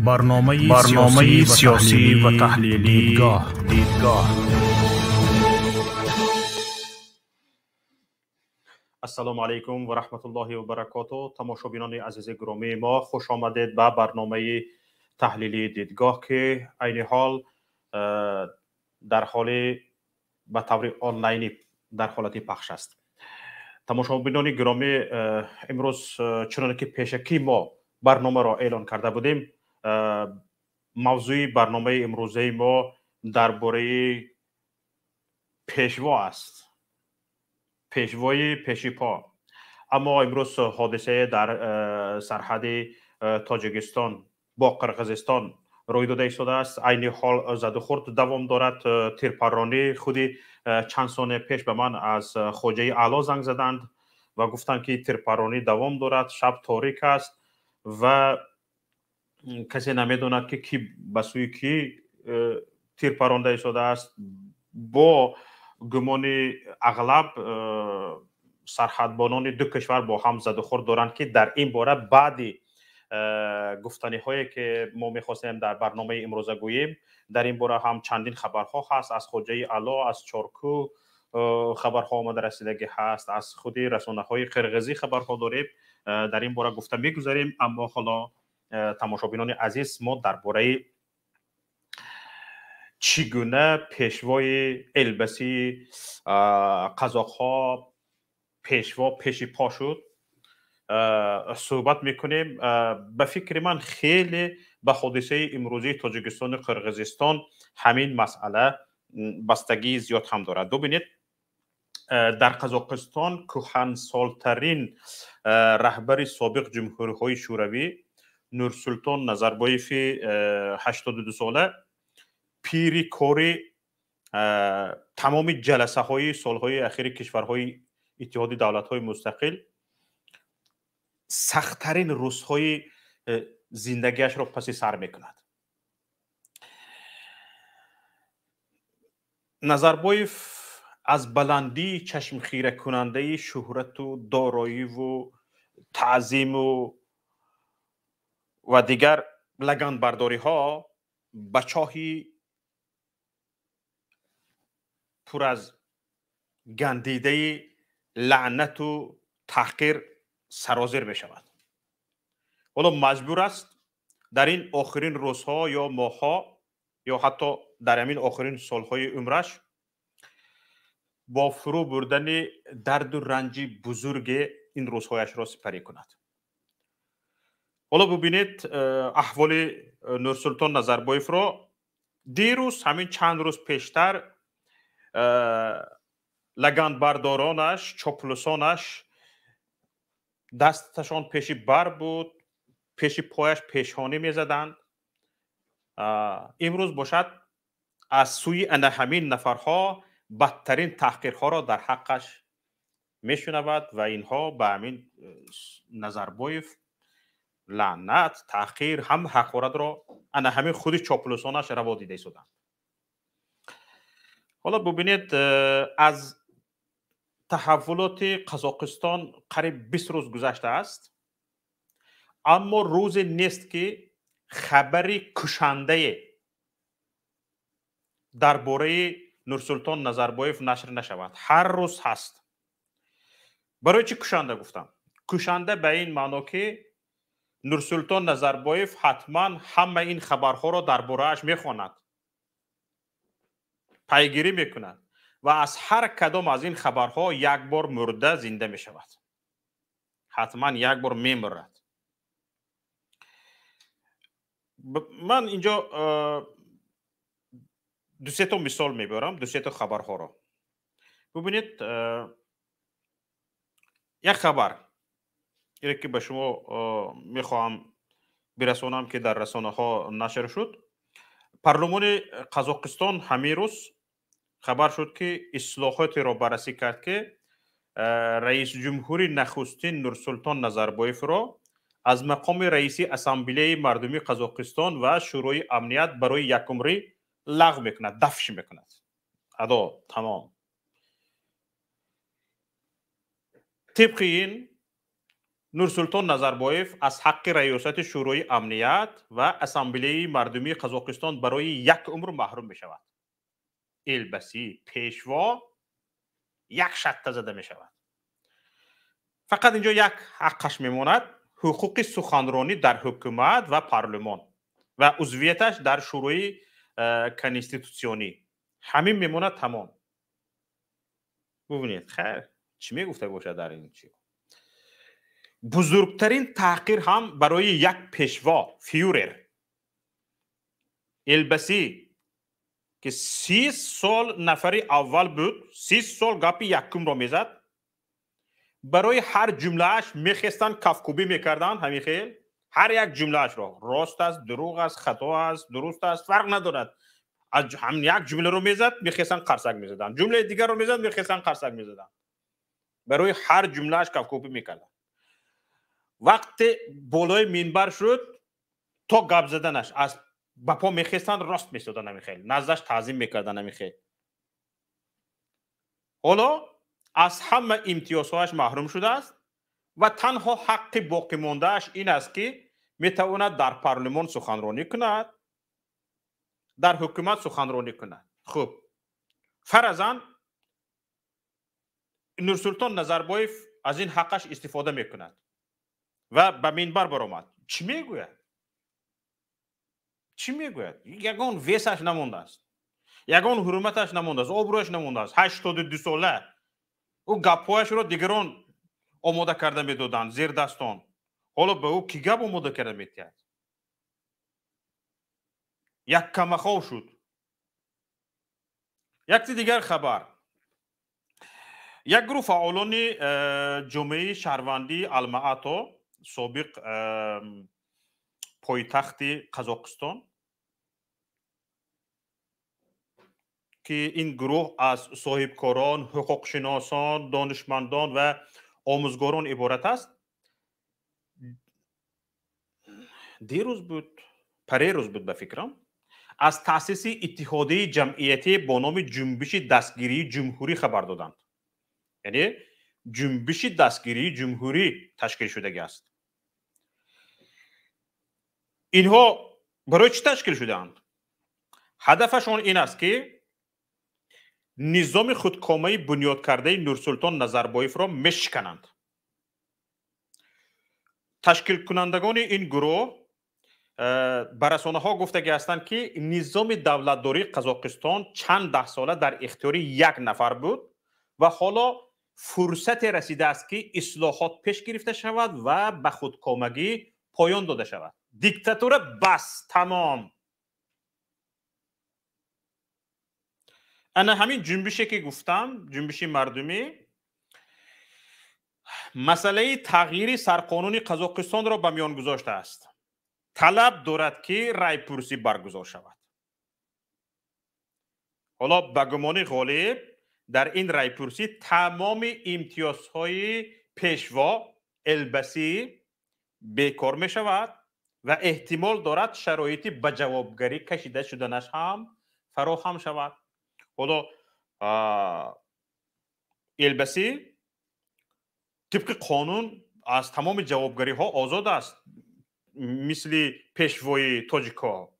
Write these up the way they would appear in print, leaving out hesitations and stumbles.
برنامه سیاسی و تحلیلی دیدگاه. السلام علیکم و رحمت الله و برکاته. تماشابینان عزیز گرامی ما، خوش آمدید به برنامه تحلیلی دیدگاه که عین حال در حال به طور آنلاینی در حالت پخش است. تماشابینان گرامی، امروز چنانکه که پیشکی ما برنامه را اعلان کرده بودیم، موضوع برنامه امروزه ما درباره پیشوا است، پیشوای پیشیپا. اما امروز حادثه در سرحد تاجیکستان با قرقیزستان روی داده ایستاده است. عین حال زد و خورد دوام دارد. تیرپرانی خودی چند ثانیه پیش به من از خوجه اعلی زنگ زدند و گفتند که تیرپرانی دوام دارد، شب تاریک است و کسی نمیدوند که کی به سوی کی تیرپرانده ایستاده است. با گمان اغلب سرحدبانان دو کشور با هم زد و خورد دارند که در این باره بعدی گفتنی هایی که ما میخواستیم در برنامه امروزه گوییم، در این باره هم چندین خبرها هست. از خوجه اعلی، از چارکو خبرها آمده رسیدگی هست، از خود رسانه های قرقیزی خبرها داریم. در این باره گفته میگذاریم. اما حالا تماشابینان عزیز، ما درباره چگونه پیشوای البسی قزاق‌ها پیشوا پیشی پا شد صحبت میکنیم. به فکر من خیلی به حادثه امروزی تاجیکستان و قرقیزستان همین مسئله بستگی زیاد هم دارد. ببینید، در قزاقستان کهنسالترین رهبر سابق جمهوری های شوروی نورسولطان نظربایف 82 ساله، پیری کاری تمام جلسه های سالهای اخیر کشورهای اتحاد دولت های مستقل، سختترین روزهای زندگیش را پس سر میکند. نظربایف از بلندی چشم خیره کننده شهرت و دارایی و تعظیم و دیگر لگن برداری ها به چاهی پر از گندیده لعنت و تحقیر سرازیر می شود. حالا مجبور است در این آخرین روزها یا ماهها یا حتی در همین آخرین سالهای عمرش با فرو بردن درد و رنج بزرگ این روزهایش را سپری کند. حالا ببینید احوال نورسولطان نظربایف را. دیروز همین چند روز پیشتر لگنبردارانش، چاپلوسانش دستشان پیش بر بود، پیش پایش پیشانی می زدند. امروز باشد از سوی همین نفرها بدترین تحقیرها را در حقش می شنود و اینها به همین نظربایف لعنت، تحقیر، هم حقارت را همین خود چاپلوسانش روا دیده شدند. حالا ببینید، از تحولات قزاقستان قریب 20 روز گذشته است، اما روز نیست که خبری کشنده درباره نورسولطان نظربایف نشر نشود. هر روز هست. برای چی کشنده گفتم؟ کشنده به این معنا که نورسولطان نظربایف حتما همه این خبرها را درباره‌اش میخواند، پیگیری میکند و از هر کدام از این خبرها یک بار مرده زنده می شود. حتما یک بار می مرد. من اینجا دو سه تا مثال میبرم، دو سه تا خبرها را. ببینید، یک خبر اینه که به شما میخواهم برسانم که در رسانه ها نشر شد. پارلمان قزاقستان همین روز خبر شد که اصلاحاتی را بررسی کرد که رئیس جمهوری نخستین نورسولطان نظربایف را از مقام رئیس اسامبله مردمی قزاقستان و شورای امنیت برای یکمری لغو میکند، دفعش میکند. ادا تمام. طبق این نورسولطان نظربایف از حق ریاست شورای امنیت و اسامبله مردمی قزاقستان برای یک عمر محروم می شود. البسی پیشوا یک شرط زده می شود. فقط اینجا یک حقش میماند، حقوق سخنرانی در حکومت و پارلمان و عضویتش در شورای کنستیتوسیونی. همین میماند تمام. ببینید خیر چی میگفته باشه در این چی؟ بزرگترین تحقیر هم برای یک پیشوا فیورر البسی که 30 سال نفر اول بود، 30 سال گپی یکم را میزد، برای هر جملهش میخستن کفکوبی میکردن. همین خیل هر یک جملهش را راست است، دروغ است، خطا است، درست است، فرق ندارد. هم یک جمله رو میزد میخستن قرصک میزدن، جمله دیگر رو میزد میخستن قرصک میزدن، برای هر جملهش کفکوبی میکردن. وقتی بالای منبر شد تا گپ زدنش از بپا میخستن راست میشدن، همین خیل نزدش تعظیم میکردن. همین خیل حالا از همه امتیازهایش محروم شده است و تنها حق باقی ماندهش این است که میتواند در پارلمان سخنرانی کند، در حکومت سخنرانی کند. خب فرضاً نورسولطان نظربایف از این حقش استفاده میکند و به منبر برآمد. چی میگوید؟ چی میگوید؟ یگان ویسش نمونده است، یگان حرمتش نمونده است، آبرویش نمونده است. 82 ساله او گپ‌هایش رو دیگران آماده کرده میدادند زیر دستان. حالا به او کی گپ آماده کرده میتید؟ یک کمخو شد. یک دیگر خبر، یک گروه فعالان جامعه شهروندی المعاتا سابق پایتخت قزاقستان که این گروه از صاحبکاران، حقوقشناسان، دانشمندان و آموزگاران عبارت است، دیروز بود، پریروز بود به فکرم، از تأسیس اتحادیه جمعیتی با نام جنبش دستگیری جمهوری خبر دادند. یعنی جنبش دستگیری جمهوری تشکیل شده است. اینها برای چی تشکیل شده اند؟ هدفشون این است که نظام خودکامه بنیاد کرده نورسولطان نظربایف را مشکنند. تشکیل کنندگان این گروه بر رسانه ها گفته هستند که نظام دولتداری قزاقستان چند ده ساله در اختیار یک نفر بود و حالا فرصت رسیده است که اصلاحات پیش گرفته شود و به خودکامگی پایان داده شود. دیکتاتور بس تمام. انا همین جنبشی که گفتم، جنبش مردمی، مسئله تغییر سرقانون قزاقستان را به میان گذاشته است. طلب دارد که رایپرسی برگزار شود. حالا به گمان غالب در این رایپرسی تمام امتیازهای پیشوا البسی بیکار می شود و احتمال دارد شرایطی به جوابگری کشیده شدنش هم فراهم شود. حالا البسی طبق قانون از تمام جوابگری ها آزاد است، مثل پیشوای تاجیکا.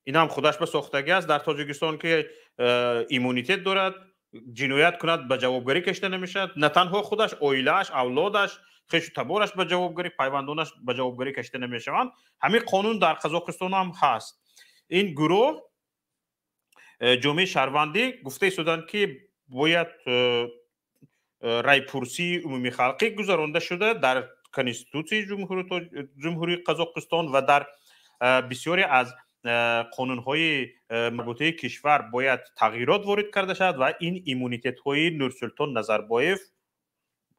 این هم خودش به ساختگی است در تاجیکستان که ایمونیتت دارد، جنایت کند به جوابگری کشیده نمیشد. نه تنها خودش، اویلش، اولادش، خویش و تبارش به جوابگری، پیوندانش به جوابگری کشیده نمیشوند. همین قانون در قزاقستان هم هست. این گروه جامعه شهروندی گفته شدند که باید رایپرسی عمومی خلقی گذرانده شده در کنستیتوسی جمهوری قزاقستان و در بسیاری از قانون‌های مربوطه کشور باید تغییرات وارد کرده شود و این ایمونیتت‌های نورسولطان نظربایف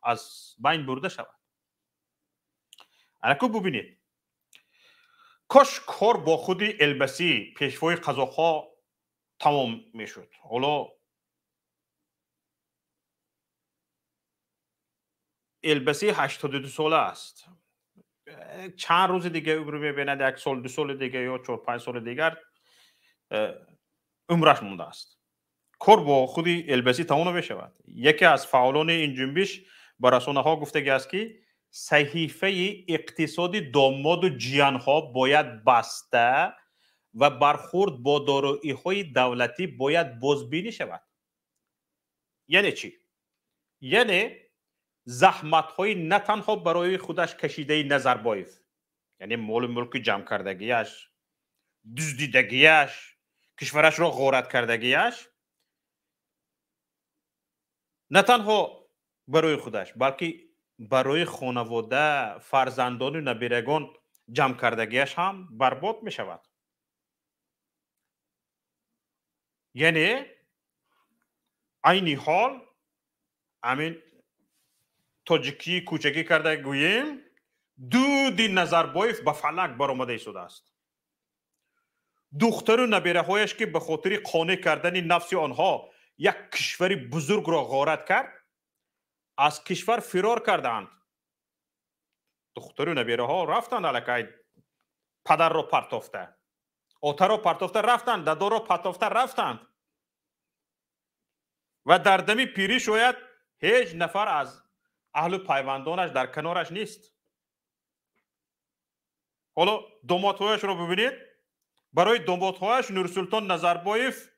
از بین برده شود. الکو ببینید، کاش کار با خود البسی پیشوای قزاق‌ها تمام میشد. حالا البسی 82 ساله است. چند روز دیگه عمر میبیند، یک سال، 2 سال دیگه یا 4-5 سال دیگر عمرش مونده است. کار با خودی البسی تمام نمی شود. یکی از فعالان این جنبش به رسانه ها گفته است که صحیفه اقتصاد داماد و جیانها باید بسته و برخورد با دارایی‌های دولتی باید بازبینی شود. یعنی چی؟ یعنی زحمت‌های نه تنها برای خودش کشیده نظربایف، یعنی مال ملک جمع کردگیش، دزدیدگیش، کشورش را غارت کردگیش، نه تنها برای خودش بلکه برای خانواده، فرزندان و نبیرگان جمع کردگیش هم برباد می شود. یعنی عینی حال همین تاجیکی کوچکی کرده گوییم دود نظربایف به فلک برآمده شده است. دختر و نبیره هایش که به خاطر قانع کردن نفس آنها یک کشور بزرگ را غارت کرد، از کشور فرار کردند. دختر و نبیره ها رفتند الکی پدر را پرتافته، آتر را پرتافته رفتند، ددا را پرتافته رفتند و در دم پیری شاید هیچ نفر از اهل پیوندانش در کنارش نیست. حالا دامادهایش رو ببینید، برای دامادهایش نورسلطان نظربایف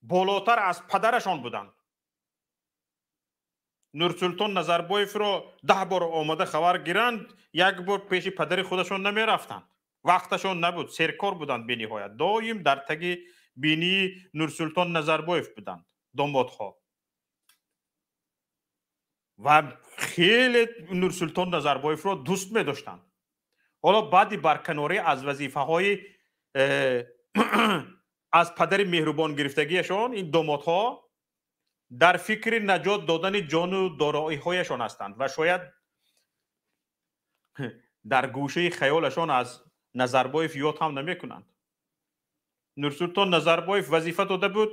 بالاتر از پدرشان بودند. نورسلطان نظربایف رو 10 بار آمده خبر گیرند، یک بار پیش پدر خودشان نمی رفتند. وقتشان نبود، سرکار بودند. به نهایت دایم در تگ بینی نورسلطان نظربایف بودند دامادها و خیلی نورسلطان نظربایف را دوست می داشتند. حالا بعد برکناری از وظیفه های از پدر مهربان گرفتگیشان، این دامادها در فکر نجات دادن جان و دارایی هایشان هستند و شاید در گوشه خیالشان از نظربایف یاد هم نمی کنند. نورسلطان نظربایف وظیفه داده بود،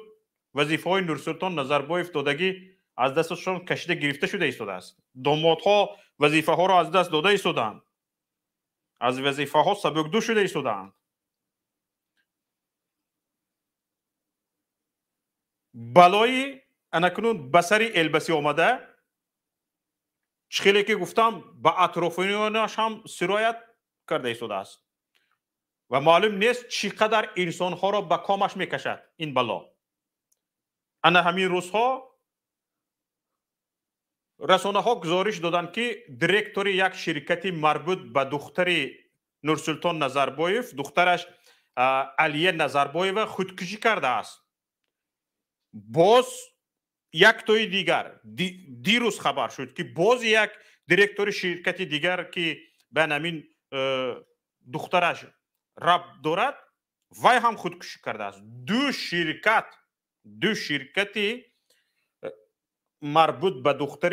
وظیفه های نورسلطان نظربایف دادگی از دستشان کشیده گرفته شده ایستاده است. دامادها وظیفه ها را از دست داده ایستادند، از وظیفه ها سبکدو شده ایستادند. بلای انکنون بسری البسی آمده، خیلی که گفتم به اطرافیانش هم سرایت کرده ایستاده است و معلوم نیست چقدر انسان ها را به کامش میکشد این بلا. انا همین روزها رسانه ها گزارش دادند که دیرکتور یک شرکتی مربوط به دختر نورسلطان نظربایف، دخترش علیه نظربایف، خودکشی کرده است. باز یک توی دیگر دیروز خبر شد که باز یک دیرکتور شرکت دیگر که به همین دخترش ربط دارد وی هم خودکشی کرده است. دو شرکتی مربوط به دختر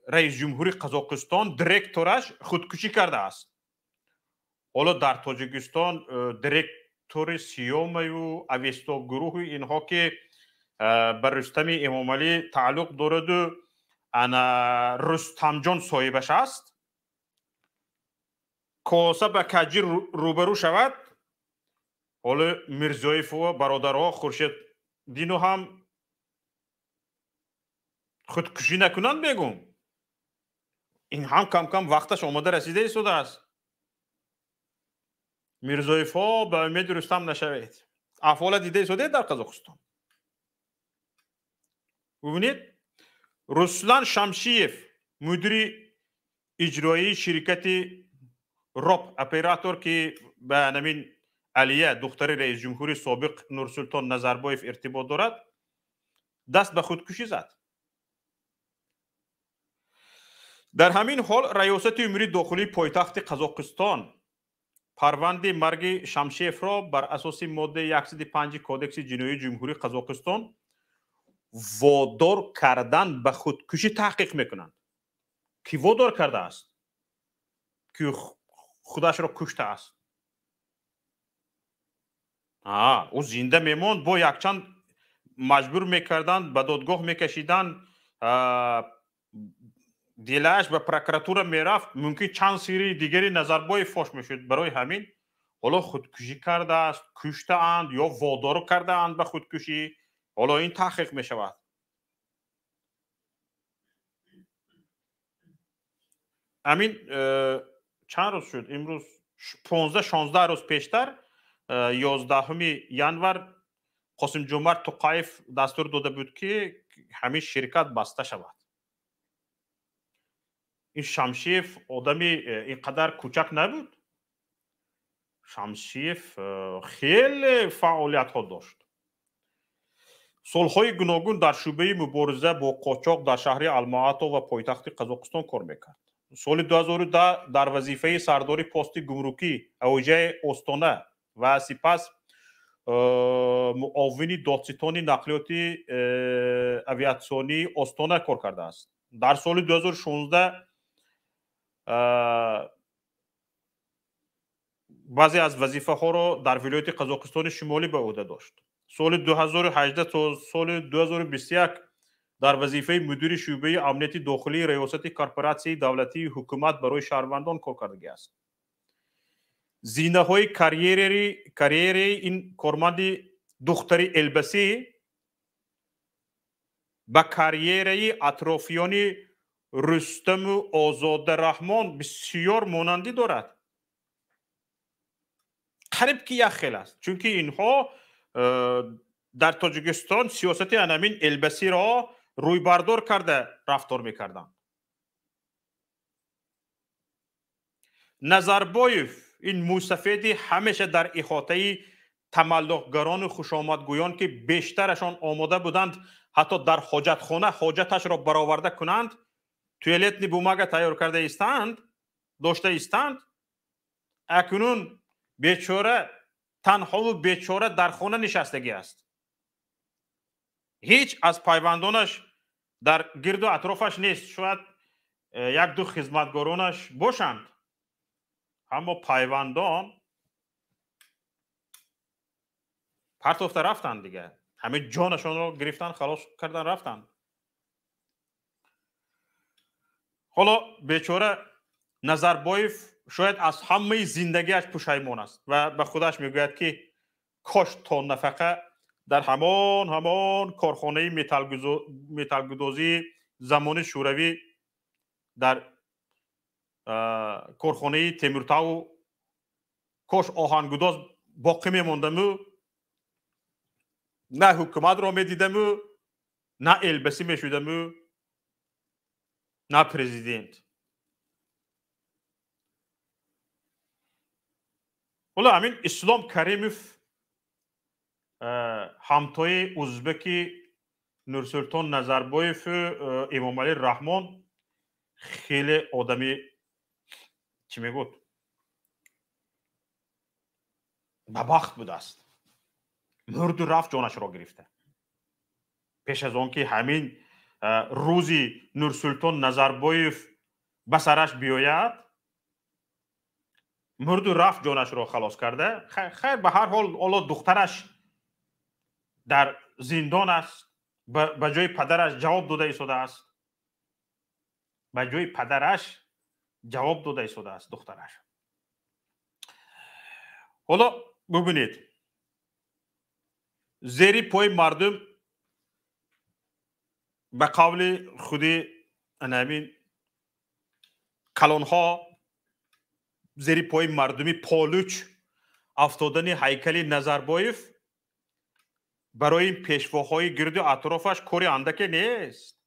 رئیس جمهوری قزاقستان دیرکتورش خودکشی کرده است. حالا در تاجیکستان دیرکتور سیوم و اوستا گروه اینها که به رستم امامعلی تعلق دارد و انا رستم جان صاحبش است، کاسه به کجی روبرو شود. حالا میرزایف و برادرها خورشید دینو هم خودکشی نکنند بگم. این هم کم کم وقتش آمده رسیده ایستاده است. میرزایف ها به امید رستم نشوید. احوال دیده ایستاده در قزاقستان. ببینید رسلان شمشیف مدیر اجرایی شرکت راب اپراتور که به نمین علیه دختر رئیس جمهوری سابق نورسلطان نظربایف ارتباط دارد دست به خودکشی زد. در همین حال ریاست امور داخلی پایتخت قزاقستان پرونده مرگ شمشیف را بر اساس ماده 105 کودکس جنایی جمهوری قزاقستان وادار کردن به خودکشی تحقیق میکنند. کی وادار کرده است؟ کی خودش را کشته است؟ او زنده میموند، با یک چند مجبور میکردند، به دادگاه میکشیدند، دیلش به پروکراتور میرفت، ممکن چند سری دیگری نظربایف فاش میشد. برای همین حالا خودکشی کرده است، کشته اند یا وادار کرده اند به خودکشی. حالا این تحقیق میشود. امین چند روز شد امروز 15-16 روز پیشتر 11 ینور قاسم جمعت توقایف دستور داده بود که همین شرکت بسته شود. این شمشیف آدمی اینقدر کوچک نبود. شمشیف خیلی فعالیت ها داشت. سالهای گوناگون در شعبه مبارزه با قاچاق در شهر الماتا و پایتخت قزاقستان کار میکرد. سال 2010 در وظیفه سرداری پست گمرکی اوجه استانه و سپس معاون دادستان نقلیاتی اویاسیونی استانه کار کرده است. در سال 2016 بعضی از وظیفه ها را در ولایت قزاقستان شمالی به عهده داشت. سال 2018 تا سال 2021 در وظیفه مدیر شعبه امنیت داخلی ریاست کارپوراسیون دولتی حکومت برای شهروندان کار کرده است. زینه های کاریر این کارمند دختری البسی با کاریر اطرافیان رستم و آزاد رحمان بسیار مانندی دارد. قریب که یک خیل است، چون که اینها در تاجیکستان سیاست انامین البسی را روی بردار کرده رفتار میکردند. نظربایف این موسفیدی همیشه در احاطه تملقگران خوشامدگویان که بیشترشان آماده بودند حتی در حاجتخانه حاجتش را برآورده کنند توالت بوماگ تیار کرده ایستند داشته ایستند. اکنون بیچاره تنها و بیچاره در خانه نشستگی است. هیچ از پیوندانش در گرد و اطرافش نیست. شاید یک دو خدمتگارانش باشند، اما پیوندان پرتافته رفتند دیگه. همه جانشان را گرفتن، خلاص کردن، رفتند. حالا بیچاره نظربایف شاید از همه زندگیش پشیمان است و به خودش میگوید که کاش تا نفقه در همان کارخانه متالگدازی زمان شوروی در کارخانه تیمورتاو کاش آهنگداز باقی میماندم، نه حکومت را میدیدم، نه البسی میشدم، نه پرزیدنت. حالا همین اسلام کریموف همتای ازبکی نورسلطان نظربایف امام علی رحمان خیلی آدمی چی میگوید بدبخت بوده است. مرد و رفت جانش را گرفته. پیش از آن که همین روزی نورسلطان نظربایف به سرش بیاید مرد و رفت جانش را خلاص کرده. خیر به هر حال حالا دخترش در زندان است. به جای پدرش جواب داده ایستاده است. به جای پدرش جواب داده ایستاده است دخترش. حالا ببینید زیر پای مردم به قول خودی انامین کلانها زیر پای مردمی پالوچ افتادن هیکل نظربایف برای این پیشواهای گرد و اطرافش کاری اندکی نیست.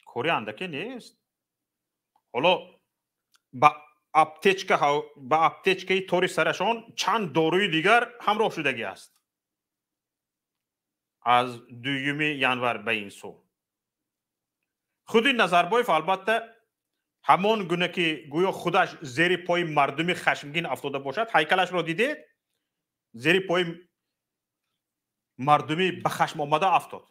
کاری اندکی نیست. حالا با اپتیچکه توری سرشان چند داروی دیگر همراه شدگی است. از 2 ینور به این سو خودی نظربایف البته همان گونه که گویا خودش زیر پای مردمی خشمگین افتاده باشد هیکلش را دیدید زیر پای مردمی به خشم آمده افتاد.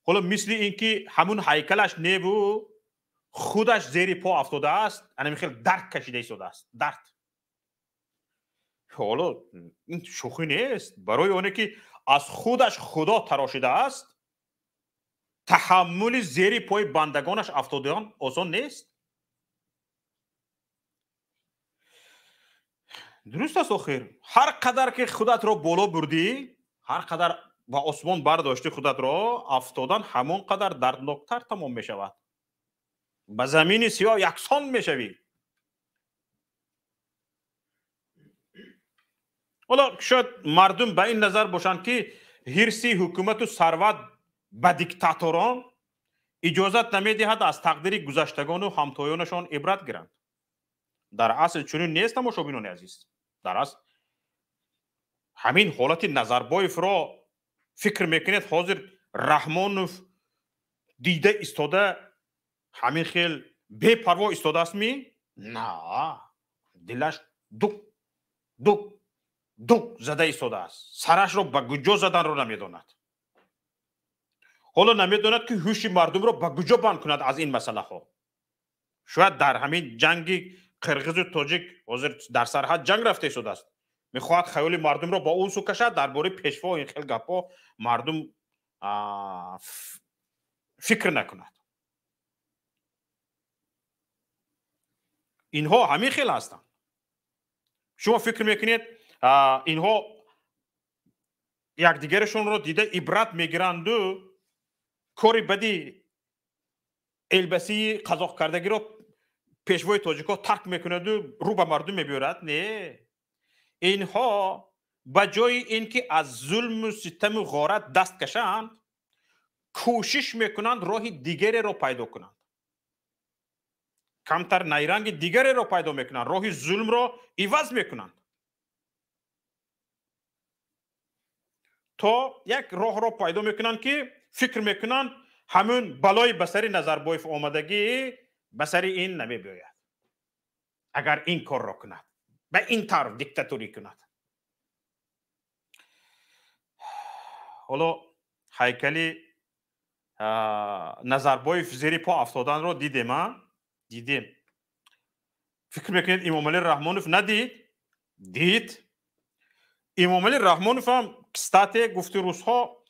حالا مثل اینکه همون هیکلش نیبو خودش زیر پا افتاده است، یعنی خیلی درد کشیده ایستاده است. درد. حالا این شوخی نیست. برای اونه که از خودش خدا تراشیده است تحمل زیر پای بندگانش افتادگان آسان نیست. درست است آخر. هر قدر که خودت را بالا بردی، هر قدر به آسمان برداشتی خودت را، افتادن همون قدر دردناکتر تمام می شود. به زمین سیاه یکسان میشوی. حالا شاید مردم به این نظر باشند که حرصی حکومت و ثروت به دیکتاتوران اجازت نمیدهد از تقدیر گذشتگان و همتایانشان عبرت گیرند. در اصل چنین نیست تماشابینان عزیز. در اصل همین حالت نظربایف را فکر میکنید حاضر رحمانوف دیده ایستاده همین خیل بے پروا ایستاده است می؟ نه، دلش دوک دوک دوک زده ایستاده است. سرش را به کجا زدن را نمیداند. حالا نمیداند که هوش مردم را به کجا بند کند از این مسئله ها. شاید در همین جنگ قرغیز و تاجیک حاضر در سرحد جنگ رفته ایستاده است. میخواهد خیال مردم را با اون سو کشد. درباره پیشوا این خیل گپا مردم فکر نکند. اینها همین خیل هستند. شما فکر میکنید اینها یکدیگرشون رو دیده عبرت میگیرند و کاری بدی البسی قزاق کردگی رو پیشوای تاجیکا ترک میکند و رو به مردم میبیارد. نه، اینها به جای اینکه از ظلم و ستم و غارت دست کشند کوشش میکنند راه دیگری رو پیدا کنند. کمتر نیرنگ دیگری رو پیدا میکنند. راه ظلم رو عوض میکنند تا یک راه رو پیدا میکنند که فکر میکنند همون بلای بسری نظربایف آمدگی بسری این نمیباید. اگر این کار را کند به این طرف دیکتاتوری کند. حالا هیکلی نظربایف زیر پا افتادن رو دیدیم. فکر میکنید امام علی رحمانوف ندید؟ دید. امام علی رحمانوف هم کستات گفت روزها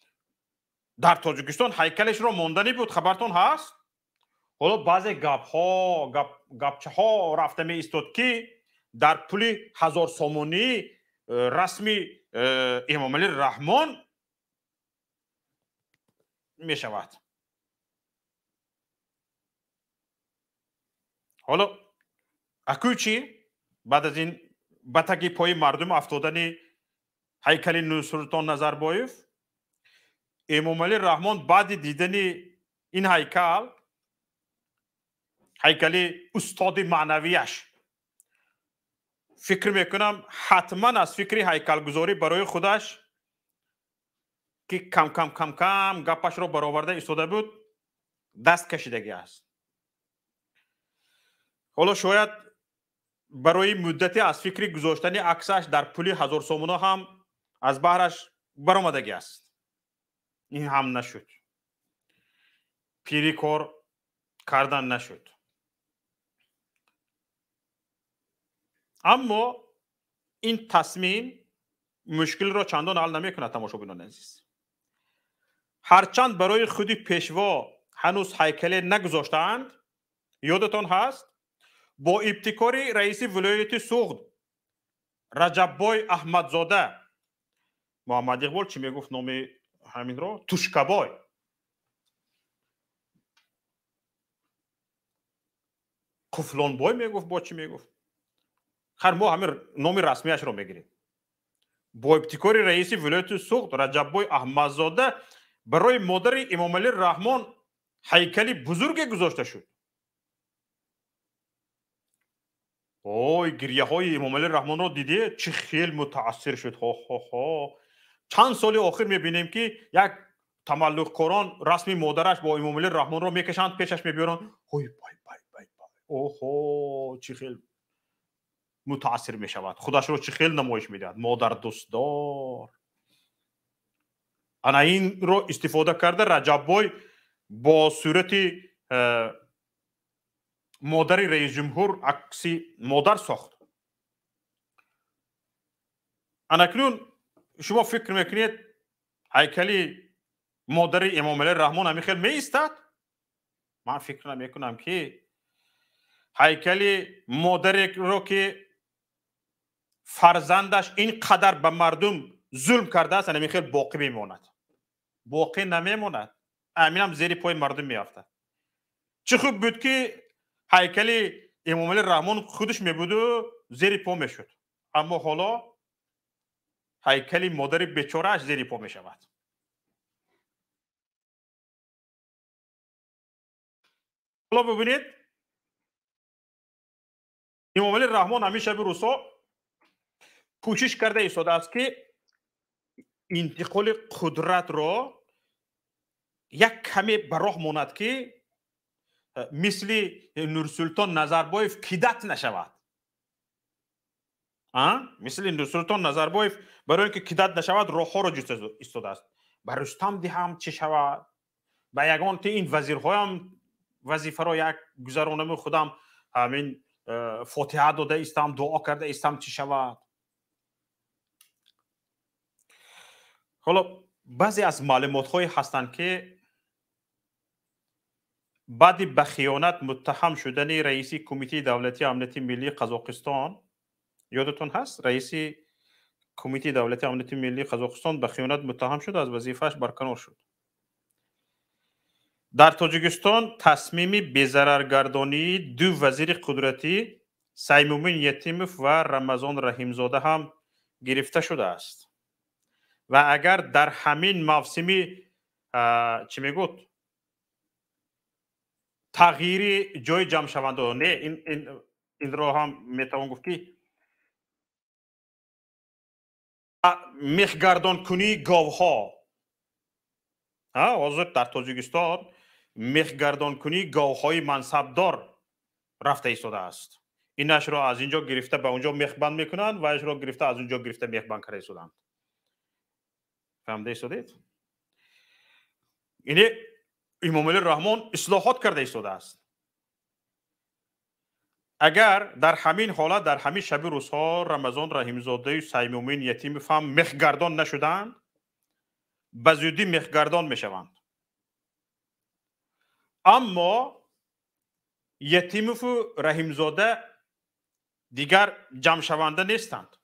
در تاجیکستان هیکلش رو ماندنی بود. خبرتون هست؟ حالا بعضی گپچه ها رفته می ایستاد که در پل 1000 سامانی رسمی امام علی رحمان می شود. حالا اکو چی؟ بعد از این بتگی پای مردم افتادن هیکل نورسلطان نظربایف، امام علی رحمان بعد دیدن این هیکل استاد معنویش فکر میکنم حتما از فکر هیکل گذاری برای خودش که کم گپش رو برآورده ایستاده بود دست کشیدگی است. حالا شاید برای مدتی از فکر گذاشتن عکسش در پل 1000 سامانه هم از بحرش برآمدگی است. این هم نشد. پیری کار کردن نشد. اما این تصمیم مشکل را چندان حل نمیکند تماشابینان عزیز. هرچند برای خودی پیشوا هنوز هیکل نگذاشتند، یادتان هست با ابتکار رئیس ولایت سوغد رجببای احمدزاده، محمد اقبال چی میگفت نام همین را؟ توشکبای، قفلانبای میگفت، با چی میگفت؟ خیر ما همین نام رسمیش رو میگیریم. با ابتکار رئیس ولایت سوغد رجببای احمدزاده برای مادر امام علی رحمان هیکلی بزرگی گذاشته شد. اوه گریه های امام علی رحمان رو دیدی؟ چه خیلی متاثر شد. چند سال آخر میبینیم که یک تملق کاران رسمی مادرش با امام علی رحمان رو میکشند پیشش میبیارن. اوه چه خیلی متاثر میشود. خودش رو چه خیلی نمایش میدهد. مادر دوستدار. انا این رو استفاده کرده رجببای با صورت مادر رئیس جمهور عکسی مادر ساخت. اناکنون شما فکر میکنید هیکلی مادر امام علی رحمان همین خیلی می ایستد؟ من فکر نمیکنم که هیکلی مادر رو که فرزندش اینقدر به مردم ظلم کرده است همین خیلی باقی میماند. باقی نمیماند. همین هم زیر پای مردم میافته. چه خوب بود که هیکل امامعلی رحمان خودش میبود و زیر پا میشد، اما حالا هیکل مادر بیچاره‌اش زیر پا میشود. حالا ببینید امامعلی رحمان همیشه به روسا کوشش کرده ایستاده است که انتقال قدرت را یک کمی به راه ماند که مثل نورسلطان نظربایف کدت نشود. مثل نورسلطان نظربایف برای اینکه کدت نشود راهها را جست ایستاده است. به رستم دهم چه شود، به یگان تی این وزیرهایم وظیفه را یک گذرانم خودم همین فاتحه داده ایستم، دعا کرده ایستم چه شود. حالا بعضی از معلومات های هستند که بعد به خیانت متهم شدن رئیس کمیته دولتی امنیت ملی قزاقستان، یادتون هست رئیس کمیته دولتی امنیت ملی قزاقستان به خیانت متهم شد، از وظیفه‌اش برکنار شد. در تاجیکستان تصمیم بی‌ضررگردانی دو وزیر قدرتی سیمومین یتیموف و رمضان رحیمزاده هم گرفته شده است و اگر در همین موسمی چی میگوید تغییر جای جمع شوند، نه این را هم میتوان گفت که میخگردان کنی گاوها حاضر در تاجیکستان میخگردان کنی گاوهای منصبدار رفته ایستاده است. اینش را از اینجا گرفته به اونجا میخبند میکنند و اش را گرفته از اونجا گرفته میخبند کرده ایستادند. فهمده ایستادید؟ اینه امامعلی رحمان اصلاحات کرده ایستاده است. اگر در همین حالت در همین شب روزها رمضان رحیمزاده و سیمومین یتیموف هم میخگردان نشدند، به زودی میخگردان میشوند. اما یتیموف و رحیمزاده دیگر جمع شونده نیستند.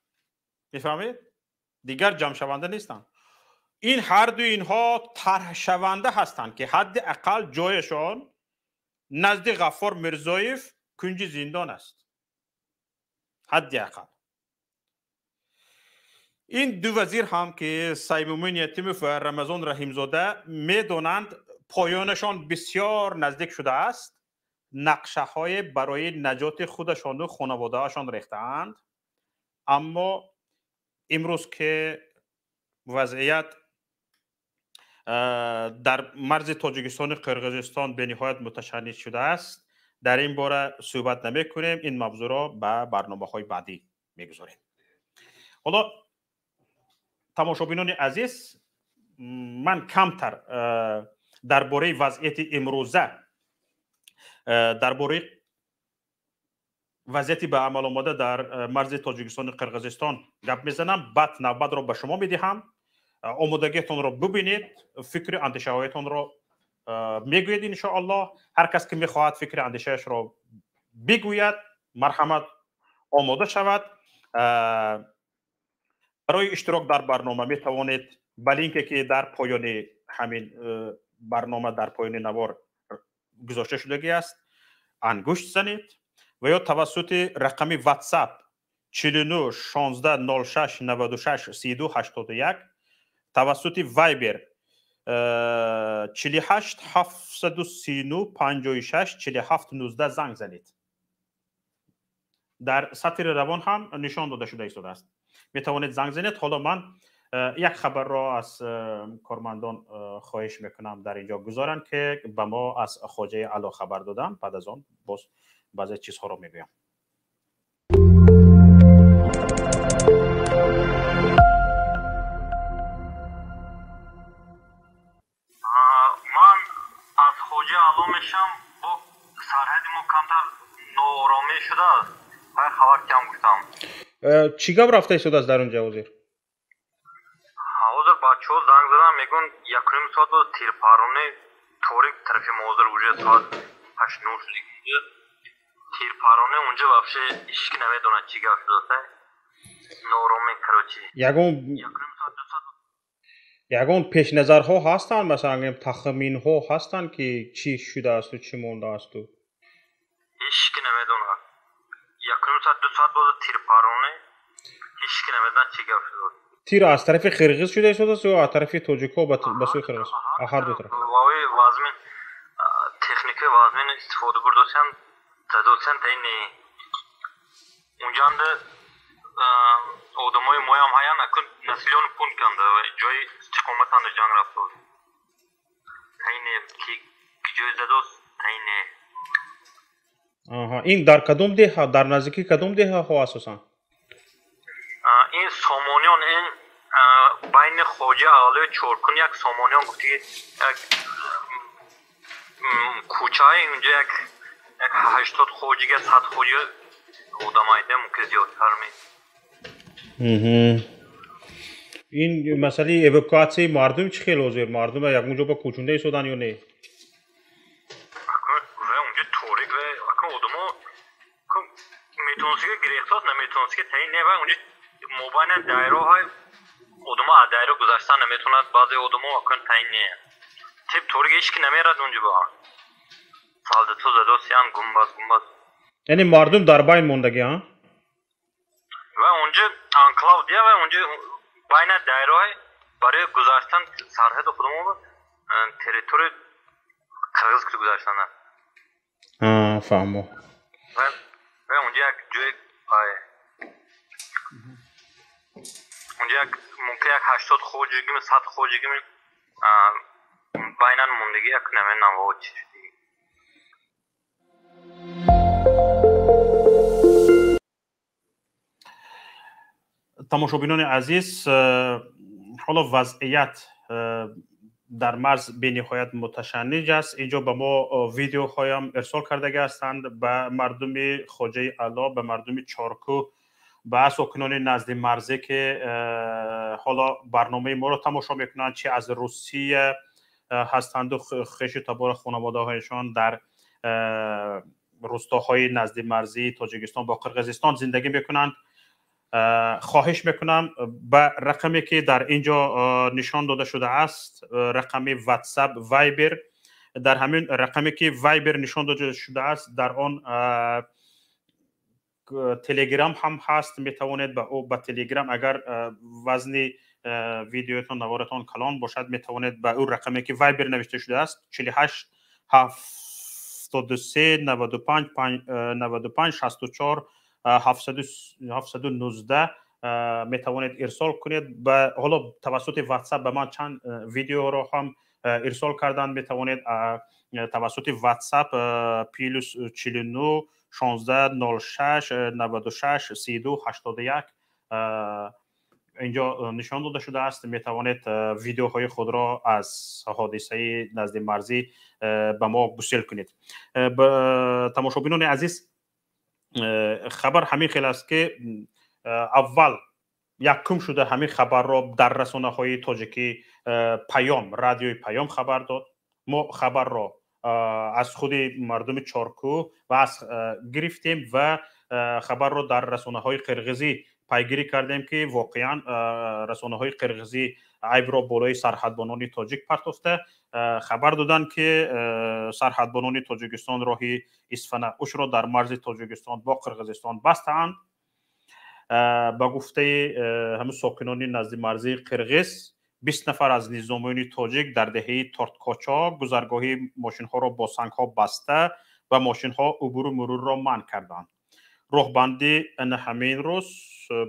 میفهمید؟ دیگر جمع شونده نیستند. این هر دو اینها طرح شونده هستند که حداقل جایشان نزد غفار میرزایف کنج زندان است. حداقل این دو وزیر هم که سیمومین یتیموف و رمضان رحیمزاده میدانند پایانشان بسیار نزدیک شده است، نقشه های برای نجات خودشان و خانواده هاشان ریختند. اما امروز که وضعیت در مرز تاجیکستان و قرقیزستان به نهایت متشنج شده است، در این باره صحبت نمی کنیم. این موضوع را به برنامه های بعدی میگذاریم. حالا تماشابینان عزیز، من کمتر درباره وضعیت امروزه، درباره وضعیتی به عمل آمده در مرز تاجیکستان و قرقیزستان گپ میزنم. بعد نوبت را به شما میدهم، آمادگیتون را ببینید، فکر اندیشه هایتون را میگوید. ان شاء الله هر کس که میخواهد فکر اندیشهش را بگوید، مرحمت آماده شود. برای اشتراک در برنامه می توانید به لینکی که در پایان همین برنامه در پایان نوار گذاشته شدگی است انگشت زنید و یا توسط رقم واتساپ 49 16 06 96 32 81 توسط وایبر 48 739 56 47 19 زنگ زنید. در سطر روان هم نشان داده شده است. می توانید زنگ زنید. حالا من یک خبر را از کارمندان خواهش میکنم در اینجا گذارن که به ما از خواجه علا خبر دادن. بعد از آن باز بعضی چیزها را میگویم. من از خواجه علا میشم، با سرحد ما کمتر ناآرامی شده است. باید خبر کم گفتم. چی گپ رفته ایستاده است در اونجا وزیر؟ حاضر بچه ها زنگ زدن میگن 1.5 ساعت بود تیرپرانه طوری طرف موزر وجه ساعت 8 9 شده. تیرپرانه اونجا وابشه اشکی نمیدونه چی گپ شده است. ناآرامی کروچی. یگان پیش نظرها هستن، مثلا تخمین ها هستن که چی شده است و چی مونده است؟ هیچکی نمیدونه. یک ساعت دو ساعت بود تیر پارونه هیچکی نمیدونه چی گفت شد. تیر از طرف قرغیز شده است یا از طرف تاجیک‌ها به سوی قرغیز؟ هر دو طرف. واوی وازمین تکنیک وازمین استفاده برداشتن دادوسن تینی اونجا هم آدمای مایم هایان اکن نسلیون پون کنده و جای چکومتان جنگ رفته بود. تینی کی جای دادوست تینی. این در کدوم ده در نزدیکی کدوم ده ها اساسا؟ این سامانیان این بین خوجه آله چورکن یک سامانیان گفتی یک کوچه های اونجا یک 80 خوجه 100 خوجه آدم هایده ممکن زیادتر می. این مسئله ایوکواسیون مردم چی خیلی اوزیر مردم یک اونجا با کوچونده شدن یا نه؟ اونجا طوری و اکن آدم ها میتونستی که گریختات نمیتونستی که تایی نه و اونجا موبایل دایره های آدم ها دایره گذاشتن نمیتوند بعضی آدم ها اکن تایی نه تیپ طوری که ایشکی نمیرد اونجا با سالده تو زده سیان گمباز یعنی مردم در بین موندگی ها؟ و اونجا انکلاو دیا و اونجا بین دایره های برای گذاشتن سرحد خودمون با تریتوری قرغیز که گذاشتن فهمو و اونجا یک جای اونجا ممکن یک 80 خوجگی می 100 خوجگی می بینن موندگی یک نمیدونم و چی تماشابینان عزیز حالا وضعیت در مرز به نهایت متشنج است. اینجا به ما ویدیو هایم ارسال کرده هستند به مردم خوجه علا به مردم چارکو به ساکنان نزد مرزه که حالا برنامه ما رو تماشا میکنند چه از روسیه هستند و خیش تبار خانواده هایشان در روستاهای نزد مرزی تاجیکستان با قرغیزستان زندگی میکنند. خواهش میکنم به رقمی که در اینجا نشان داده شده است رقم واتساپ وایبر در همین رقمی که وایبر نشان داده شده است در آن تلگرام هم هست میتوانید به تلگرام اگر وزن ویدیوتان نوارتان کلان باشد میتوانید به اون رقمی که وایبر نوشته شده است 48 73 95 95 64 719 میتوانید ارسال کنید. به حالا توسط واتساپ به من چند ویدیو رو هم ارسال کردن میتوانید توسط واتساپ پیلوس 49 16 06 96 32 81 اینجا نشان داده شده است. میتوانید ویدیوهای خود را از حادثه نزد مرزی به ما گسیل کنید. تماشابینان عزیز خبر همین خیلی است که اول یکم شده همین خبر را در رسانه های تاجیکی پیام رادیوی پیام خبر داد. ما خبر را از خود مردم چارکو و از گرفتیم و خبر را در رسانه های قرغیزی پیگیری کردیم که واقعا رسانه های قرغیزی عیب را بالای سرحدبانان تاجیک پرتافته خبر دادن که سرحدبانان تاجیکستان راهی اسفناوش را در مرز تاجیکستان با قرغیزستان بستند. با گفته همه ساکنان نزد مرزی قرغیز 20 نفر از نظامیان تاجیک در دهه تارتکاچا گذرگاهی ماشین ها را با سنگ ها بسته و ماشین ها عبور و مرور را منع کردند. راهبندی همین روز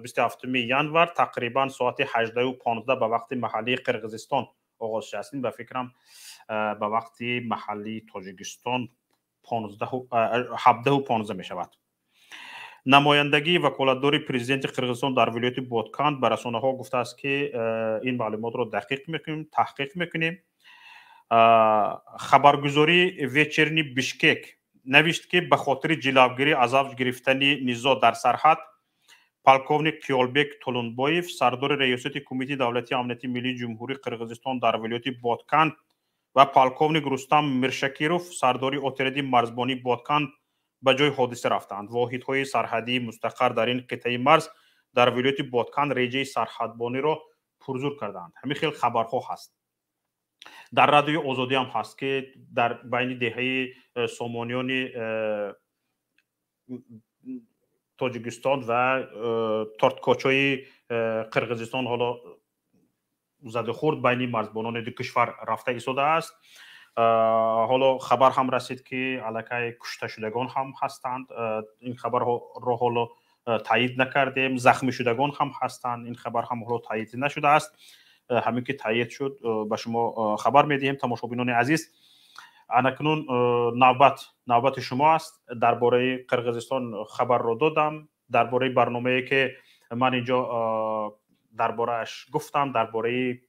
27 ینور تقریبا ساعت 18:15 به وقت محلی قرغیزستان آغاز شد. به فکرم به وقت محلی تاجیکستان 17:15 می شود. نمایندگی وکالتدار پرزیدنت قرغیزستان در ولایت بادکند به رسانه ها گفته است که این معلومات را تحقیق میکنیم. خبرگزاری ویچرنی بیشکک نوشت که به خاطر جلوگیری از افزایش گرفتن نزاع در سرحد پالکوونیک کیولبک تولونبویف سردار ریاست کمیته دولتی امنیتی ملی جمهوری قرغیزستان در ولایت بادکند و پالکوونیک رستم میرشکیروف سرداری اتریدی مرزبانی بادکند به جای حادثه رفتند. واحدهای سرحدی مستقر در این قطعه مرز در ولایت بادکند ریجه سرحدبانی را پرزور کردند. همین خیلی خبرها هست. در رادیو آزادی هم هست که در بین دهه سامانیان توجیکستان و تارتکاچای قرقیزستان حالا زده خورد بین مرزبانان دو کشور رفته ایستاده است. حالا خبر هم رسید که علاکه کشته شدگان هم هستند. این خبر را حالا تایید نکردیم. زخمی شدگان هم هستند. این خبر هم حالا تایید نشده است. همین که تایید شد به شما خبر میدیم. تماشابینان عزیز، اکنون نوبت شما است. درباره قرقیزستان خبر را دادم، درباره برنامه‌ای که من اینجا درباره‌اش گفتم، درباره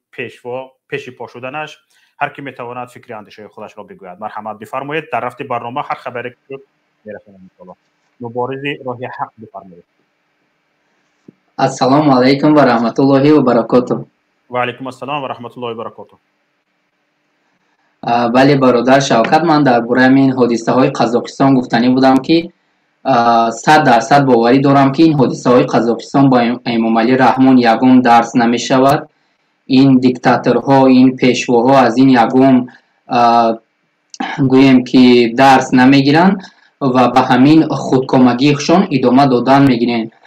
پیش پا شدنش. هر کی میتواند فکر اندیشه خودش را بگوید. مرحمت بفرمایید. در رفت برنامه هر خبری که شد میرسونم ان شاء الله. مبارز راه حق بفرمایید. السلام علیکم و رحمت الله و برکاته. و علیکم السلام و رحمت الله و برکاته. بله برادر شوکت، من درباره این حادثه های قزاقستان گفتنی بودم که 100% باوری دارم که این حادثه های قزاقستان با امام علی رحمان یگم درس نمی شود. این دیکتاتورها، این پیشواها از این یگم گویم که درس نمیگیرن و به همین خودکامگیشون ادامه دادن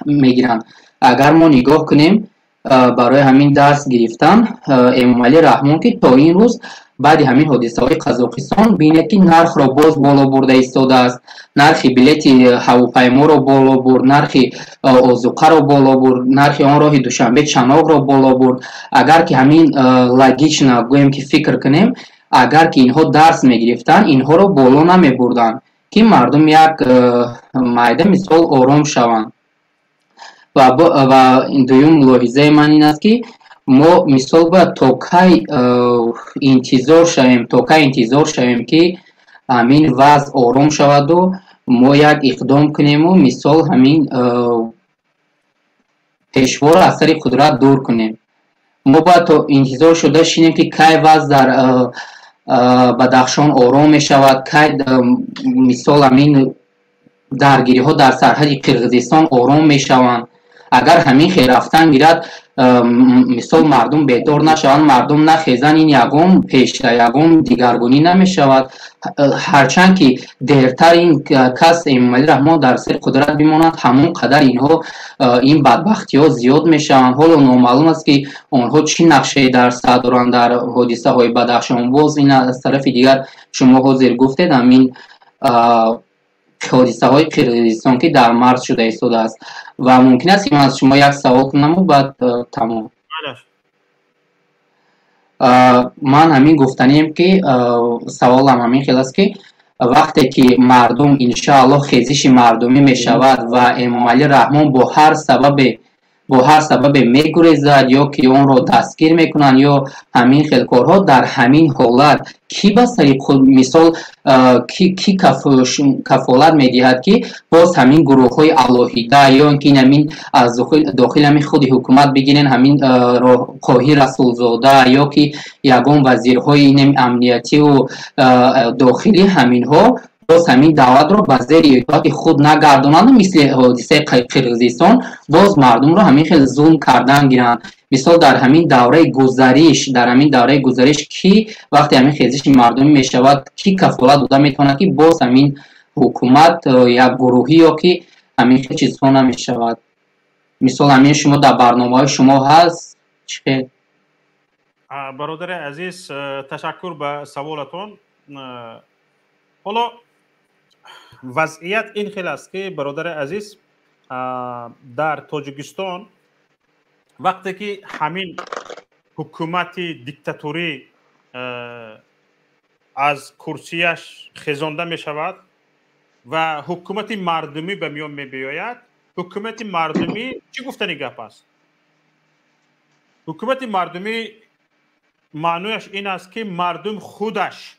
میگیرن. اگر ما نگاه کنیم برای همین درس گرفتن امام علی رحمان که تا این روز بعد همین حادثه های قزاقستان بینید که نرخ را باز بالا برده ایستاده است. نرخ بلیت هواپیما را بالا برد، نرخ آذوقه را بالا برد، نرخ آن راه دوشنبه چناق را بالا برد. اگر که همین لاگیچ گویم که فکر کنیم، اگر که اینها درس میگرفتن اینها را بالا نمی بردن که مردم یک مایده مثال آرام شوند. و دویم ملاحظه من این است که ما مثال باید تا کی انتظار شویم که همین وضع آرام شود و ما یک اقدام کنیم و مثال همین پیشوا را از سر قدرت دور کنیم. ما باید تا انتظار شده شینیم که کی وضع در بدخشان آرام می شود، کی مثال همین درگیری ها در سرحد قرقیزستان آرام می شوند. اگر همین خیر رفتن گیرد مثال مردم بیدار نشوند، مردم نخیزن، این یگم پیشتر یگم دیگرگونی نمی شود. هرچند که دیرتر این کس امام علی رحمان در سر قدرت بماند همون قدر اینها این بدبختی ها زیاد می شوند. حالا نامعلوم است که آنها چی نقشه در سر دارند در حادثه های بدخشان. باز این از طرف دیگر شما حاضر گفتید همین حادثه های قرقیزستان که در مارس شده ایستاده است و ممکن است که من از شما یک سوال کنم و بعد تمام. من همین گفتنیم که سوالم همین خیلی است که وقتی که مردم انشاءالله خیزش مردمی می شود و امام علی رحمان با هر سبب میگریزد یا که اون رو دستگیر میکنن یا همین خلکارها، در همین حالت کی به سری خود مثال کی کفالت میدهد که باز همین گروه های الهیده یا اینکه همین از داخل همین خود حکومت بگیرن همین قاهی رسول زاده یا که یگان وزیرهای این امنیتی و داخلی همین ها باز همین دولت رو به زیر اطاعت خود نگردانند. مثل حادثه قرقیزستان باز مردم رو همین خیلی ظلم کردن گیرن. مثال در همین دوره گذشته کی وقتی همین خیزش مردمی می شود کی کفالت داده میتونه که باز همین حکومت یا گروهی یا که همین خیلی چیزها نمی شود. مثال همین شما در برنامه های شما هست چه؟ برادر عزیز تشکر به سوالتون. حالا وضعیت این خیلی است که برادر عزیز در تاجیکستان وقتی که همین حکومت دیکتاتوری از کرسیش خیزانده می شود و حکومت مردمی به میان می بیاید، حکومت مردمی چی گفتنی گپ است؟ حکومت مردمی معنیش این است که مردم خودش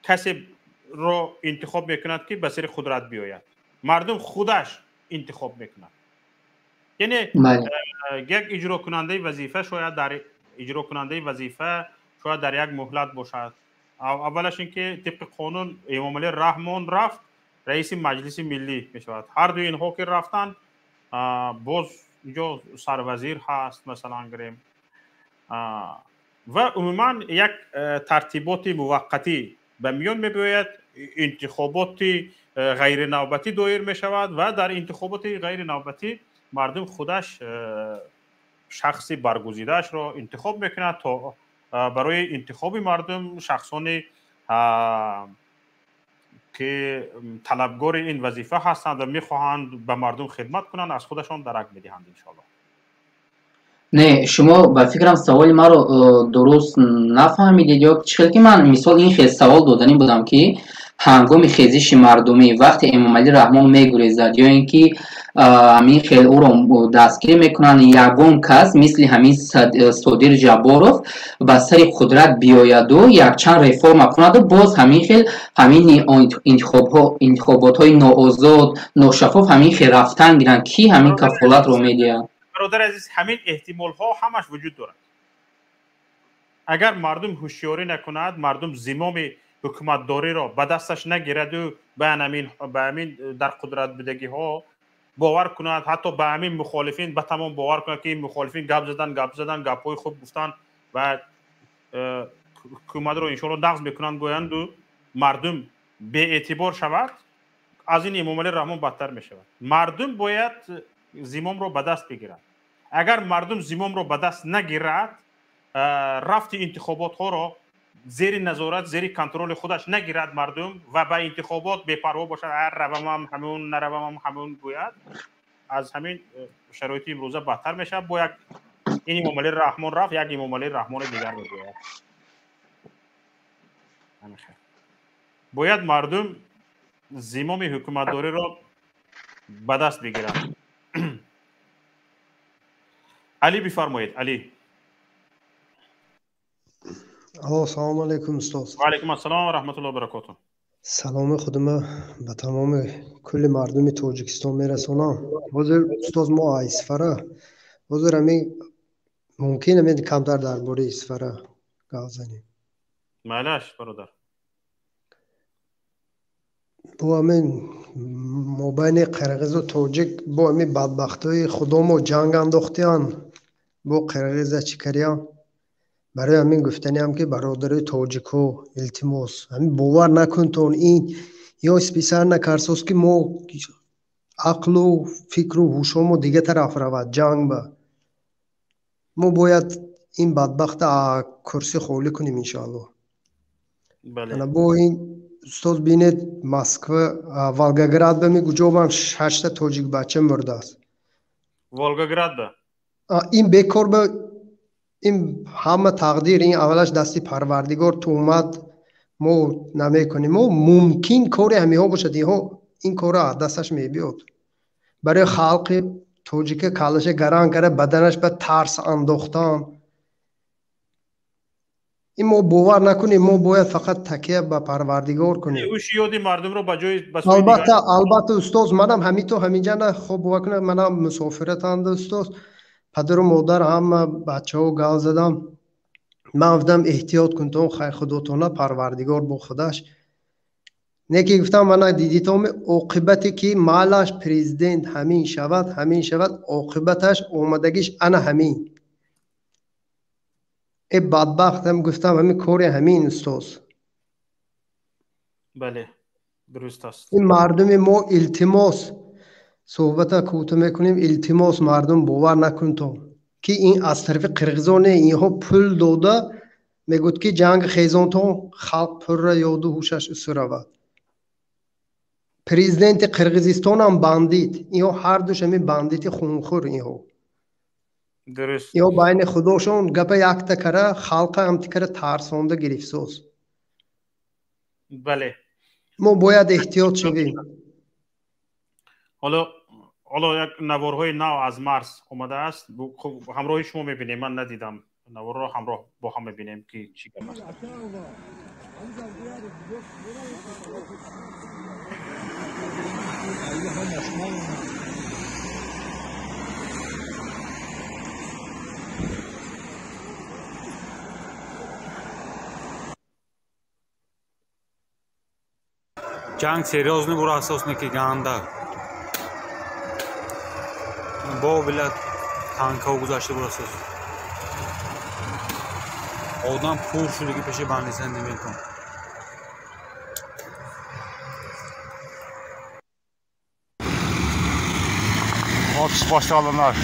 کسی رو انتخاب میکند که به سر قدرت بیاید. مردم خودش انتخاب میکند. یعنی یک اجرا کننده وظیفه شاید در یک مهلت باشد. اولش اینکه طبق قانون امام علی رحمان رفت رئیس مجلس ملی میشود. هر دو اینها که رفتن باز اینجا سروزیر هست مثلا گریم و عموما یک ترتیبات موقتی به میان میباید، انتخابات غیر نوبتی دایر می شود و در انتخابات غیر نوبتی مردم خودش شخصی برگزیدهش را انتخاب میکند تا برای انتخاب مردم شخصانی که طلبگار این وظیفه هستند و میخواهند به مردم خدمت کنند از خودشان درک میدهند انشاءالله. نه شما با فکرم سوال ما رو درست نفهمیدید یا چخیل که من مثال این خیلی سوال دادنی بودم که هنگام خیزش مردمی وقتی امام علی رحمان میگریزد یا اینکه همین خیلی او رو دستگیر میکنن یگون کس مثل همین صدیر جباروف به سر قدرت بیاید و یک چند رفرم کند و باز همین خیلی همین انتخابات های ناآزاد ناشفاف همین خیلی رفتن گیرن کی همین کفالت رو میدید؟ برادر عزیز همین احتمال ها همش وجود دارد. اگر مردم هوشیاری نکند مردم زمام حکومت داری را به دستش نگیرد و به همین در قدرت بدگی ها باور کند حتی به همین مخالفین به تمام باور کند که این مخالفین گپ زدن گپ های خوب گفتن و حکومت را انشاءالله نقض میکنند گویند و مردم به اعتبار شود از این امام علی رحمان بدتر می شود. مردم باید زمام را به دست بگیرد. اگر مردم زمام را به دست نگیرد رفت انتخابات ها را زیر نظارت زیر کنترل خودش نگیرد مردم و به انتخابات بی‌پروا باشد هر روام همون نروام همون گوید از همین شرایط امروزه بدتر میشه. باید این امام علی رحمان رفت یک امام علی رحمان دیگر بگوید. باید مردم زمام حکومتداری را به دست بگیرند. علی بفرمایید. علی. سلام علیکم استاد. و علیکم السلام و رحمت الله و برکاته. سلام خودم به تمام کل مردم تاجیکستان میرسونم. حاضر استاد ما اسفره حاضر همین ممکنه می کمتر درباره اسفره گپ زنیم. معلش برادر. با همین مابین قرقیز و تاجیک با همین بدبختای خودمو جنگ انداختیان با قرقیز چیکاریان برای همین گفتنی هم که برادر تاجیکو التماس همین باور نکن تون این یا اسپیسر نکرسوس که ما عقل و فکر و هوشمو دیگه طرف رود جنگ با ما باید این بدبخت کرسی خولی کنیم انشاءالله. بله. با این استاد بینید مسکو والگاگراد به میگو جوابم 8 تاجیک بچه مرده است. والگاگراد این بیکار به این همه تقدیر این اولش دستی پروردگار تو اومد ما نمیکنیم ما ممکن کاری همی ها باشد این کار دستش میبیاد برای خلق تاجیک کالش گران کرده بدنش به ترس انداختن این ما باور نکنیم ما باید فقط تکیه به پروردگار کنیم. هوشیاری مردم رو بجای البته استاد منم همینجا نه خب واکنه منم مسافرت اند استاد پدر و مادر هم بچه ها گل زدم من گفتم احتیاط کن تو خیر خداتونه پروردگار با خودش نکی گفتم من دیدیتم عاقبتی که مالش پرزیدنت همین شود عاقبتش اومدگیش انا همین ای بدبختم گفتم همین کاری همین استاد. بله درست است. این مردم ما التماس صحبت کوتاه میکنیم التماس مردم باور نکن تو که این از طرف قرقیزان اینها پول داده میگوید که جنگ خیزان تو خلق پر را یاد و هوشش سرود. پریزیدنت قرقیزستان هم باندید اینها هر دوش همین باندیتی خونخور اینها درست. یا بین خودشون گپ یک تکره خلق هم تکره ترسانده گرفتوس. بله ما باید احتیاط شویم. حالا یک نوارهای نو از مرز اومده است همراه شما میبینیم من ندیدم نوار رو همراه با هم میبینیم که چی گپ است. جنگ серьезный бура асосне ки ганда бо билат танка гузашта бура асос одам пур шудagi пеши бандисан демекон Atış başlayanlar.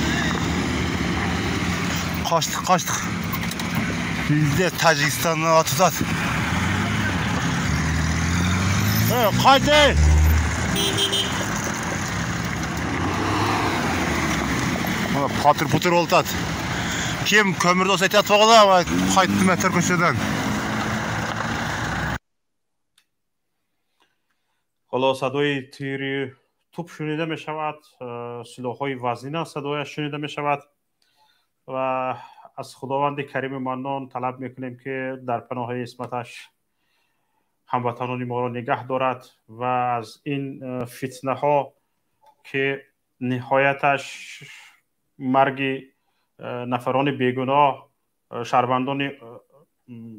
Kaçtık. Bizde Tacikistan'ın atı. Haydi. Patır oldu. Kim kömürde olsa ehtiyat bağlı ama kayıttı metre köşeden. حالا صدای تیری توپ شنیده می شود، سلاح‌های وزنی صدایش شنیده می شود و از خداوند کریم منان طلب میکنیم که در پناه عصمتش هموطنان ما را نگه دارد و از این فتنه ها که نهایتش مرگ نفران بیگناه شهروندان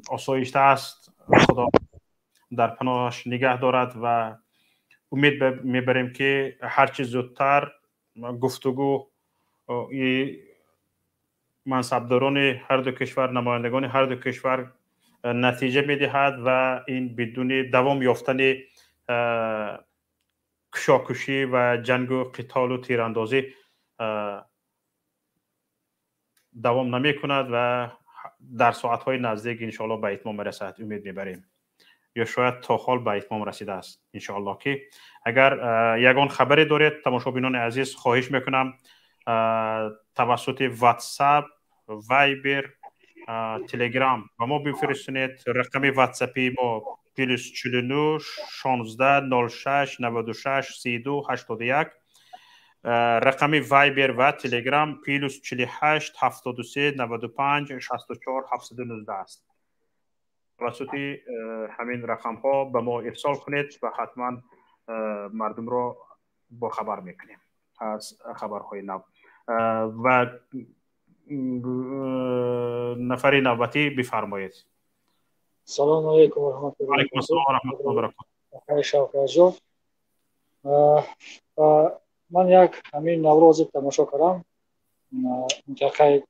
آسایشته است خدا در پناهش نگه دارد و امید میبریم که هرچی زودتر گفتگو منصبداران هر دو کشور، نمایندگان هر دو کشور نتیجه میدهد و این بدون دوام یافتن کشاکشی و جنگ و قتال و تیراندازی دوام نمی کند و در ساعتهای نزدیک انشاءالله به اتمام رسد امید میبریم، یا شاید تا حال به اتمام رسیده است انشاءالله. که اگر یگان خبری دارید تماشابینان عزیز خواهش میکنم توسط واتساپ، وایبر، تلگرام و ما بفرستونید. رقم واتساپی ما +49 16 06 96 32 81. رقم وایبر و تلگرام +48 73 95 64 719 است. توسط همین رقم ها به ما ارسال کنید و حتما مردم را با خبر میکنیم از خبرهای نو. و نفر نوبتی بفرمایید. سلام علیکم و رحمت الله. علیکم السلام و رحمت الله و برکاته. شوکت جان، من یک همین نوروز تماشا کردم. منطقه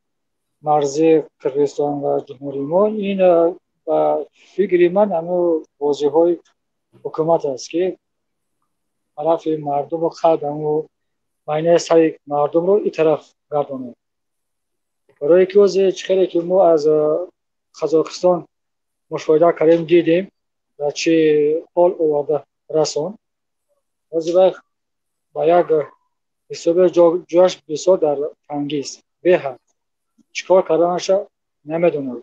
مرزی قرقیزستان و جمهوری ما، این با فکر من همون واضح‌های حکومت است که طرف مردم و خلق و معنی سر مردم رو این طرف گردانه. برای که وضع چخیره که ما از قزاقستان مشاهده کردیم دیدیم و چه حال آورده رسان، از وقت با یک حساب جوش بسیار در تنگیست به حد چیکار کردنش نمیدونم.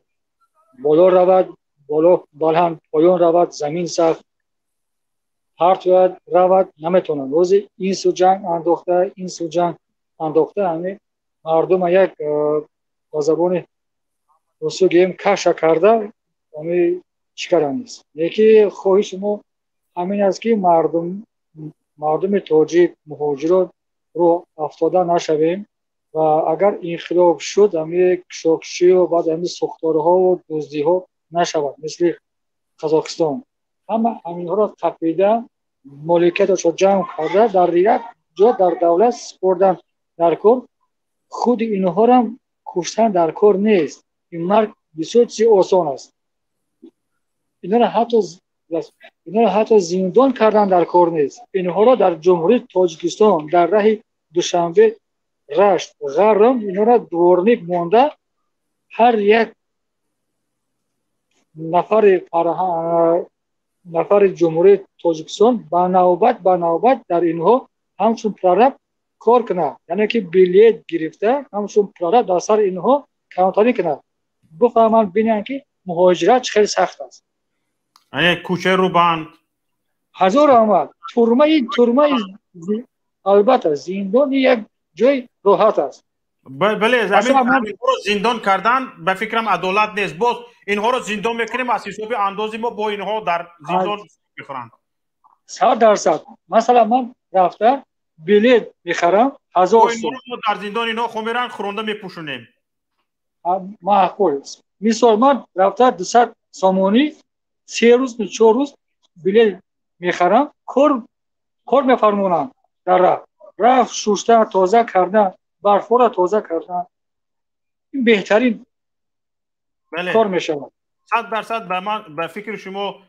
بالا رود، بالا بلند پایان رود، زمین سخت پرت رود نمیتونن. روز این سو جنگ انداخته، این سو جنگ انداخته، همه مردم یک بازبان رسو گیم کش کرده، همه چیکار نیست. یکی خواهش ما همین است که مردم تاجیک مهاجران رو افتاده نشویم و اگر انقلاب شد همه کشاکشی و بعد همه ساختارها و دزدیها نشود مثل قزاقستان. همینها را تپیده مالکیتش را جمع کرده در یک جا در دولت سپردن در کار. خود اینها را کشتن در کار نیست. این مرگ بسیار چیز آسان است. اینها را حتی زندان کردن در کار نیست. اینها را در جمهوری تاجیکستان در راه دوشنبه رشت غرم اینها را دورنیک مانده. هر یک نفر جمهوری تاجیکستان با نوبت در اینها همچون پررب کار کنه، یعنی که بلیت گرفته همچون پررب در سر اینها کمتری کنه. بفهمن بینن که مهاجرت خیلی سخت است. یعنی کوچه رو بند هزار آمد ترمه البته زندان یک جای راحت است. بله زمین رو زندان کردن به فکرم عدالت نیست. باز اینها رو زندان میکنیم از حساب اندازی ما با اینها در زندان میخورند. 100%. مثلا من رفته بلیت میخرم 1000 سوم در زندان اینها خمیرن خورنده میپوشونیم. معقول است. مثال من رفته 200 سامانی 3 روز 4 روز بلیت میخرم، کار میفرمونم در راه شوشتن تازه کردن برفورا تازه کردن. این بهترین کار میشه. 100% به من به فکر شما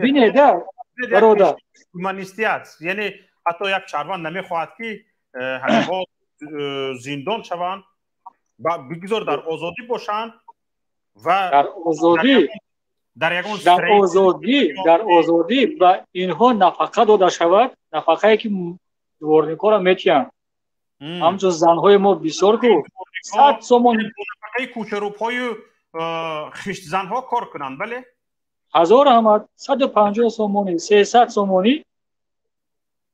بینه در برادر هومانیستی است. یعنی حتی یک چروان نمیخواهد که حیوانات زندان شوند و بگذار در آزادی باشند و در آزادی در آزادی و اینها نفقه داده شود، نفقه که دورنیکا را میتیند همچون زنهای ما بسیار کو 100 سومون نفقه کوچروپای خشت زنها کار کنند. بله 1000 احمد 150 سومونی 300 سومونی،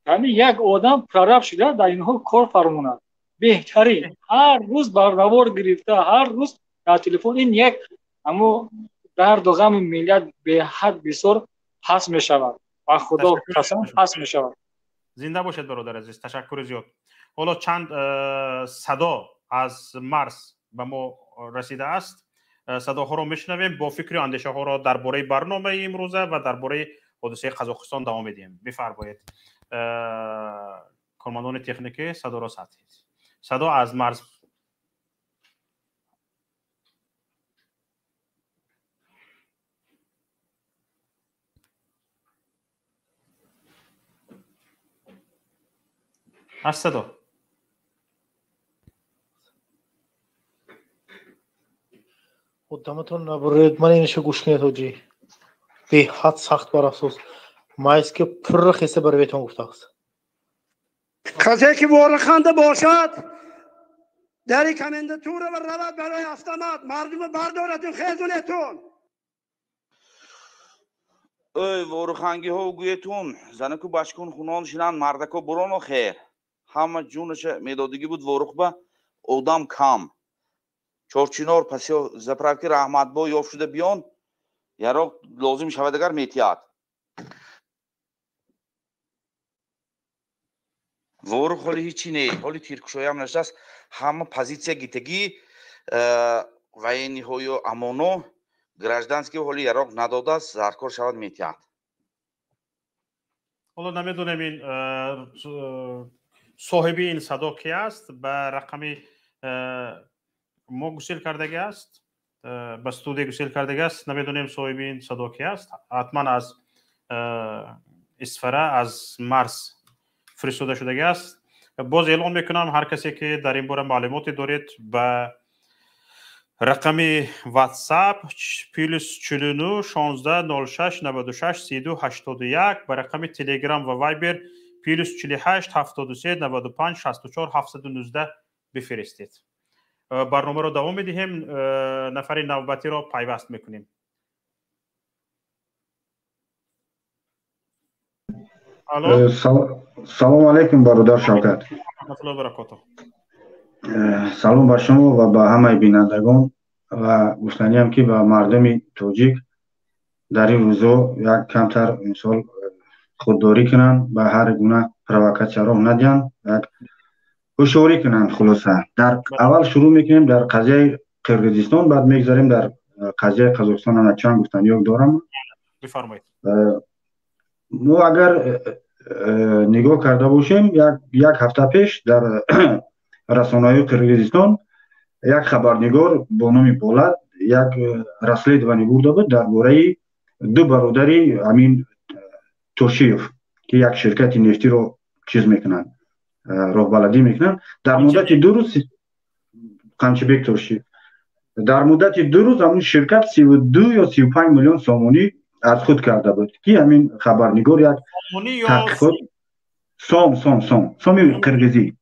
یعنی یک آدم پررب شده در اینها کار فرموند. بهترین هر روز برنامه گرفته، هر روز در تلفن این یک اما درد و غم ملت به حد بسیار حس می شود و خدا قسم حس می شود. زنده باشید برادر عزیز، تشکر زیاد. حالا چند صدا از مرز به ما رسیده است، صداها رو میشنویم، با فکر و اندیشه ها را درباره برنامه امروزه و درباره حادثه قزاقستان دوام میدیم. بفرمایید کارمندان تکنیکی صدا را ثبت. صدا از مرز. از صدا خودمتون نبرید. من اینشو گوش کنید حاجی، به حد سخت بر افسوس مایز که پر خیسه بر بیتون گفته است. کسی که وارخنده باشد در کمندتور و رود برای استماد مردم بردارتون خیزونتون. ای وارخنگی ها و گویتون زنکو بچکون خونان شنان مردکو برون و خیر همه جونش میدادگی بود وارخ به اودام کم چورچینار پسی زپرکی رحمت با یاف شده بیان یارو لازم شودگر میتیاد وارخ حالی هیچی نه، حالی تیرکشوی هم نشست همه پازیسیا گیتگی و این هایو امانو گراجدانسکی حالی یارو نداده است زرکار شود میتیاد. حالا نمیدونم این صاحبی این صدا کی است، به رقمی ما گسیل کردگی است، به استودیو گسیل کردگی است، نمیدونیم صاحبی این صدا کی است. حتما از اسفره از مرز فرستاده شدگی است. باز اعلام میکنم هر کسی که در این باره معلوماتی دارید به رقم واتساپ +49 16 06 96 32 81 به رقم تلگرام و وایبر +48 73 95 64 719 بفرستید. برنامه رو دوام میدیم، نفر نوبتی را پیوست میکنیم. سلام علیکم برادر شوکت. رحمت الله و برکاته. سلام بر شما و به همه بینندگان و گفتنی هم که به مردم تاجیک در این روزا یک کمتر مثال خودداری کنن، به هر گونه پروکاچه را ندین، یک هوشیاری کنن. خلاصه در اول شروع میکنیم در قضیه قرقیزستان، بعد میگذاریم در قضیه قزاقستان. انا چند گفتنی ها دارم. بفرمایید. ما اگر نگاه کرده باشیم یک هفته پیش در رسانه‌های قرقیزستان یک خبرنگار با نام بولد یک رساله برده بود درباره دو برادری امین تورشیف که یک شرکت نفتی رو چیز میکنن، راهبلدی میکنن. در مدت 2 روز قمچبک تورشیف در مدت 2 روز همون شرکت 32 یا 35 میلیون سومونی از خود کرده بود که همین خبرنگار یک تحقیقات سوم قرقیزی،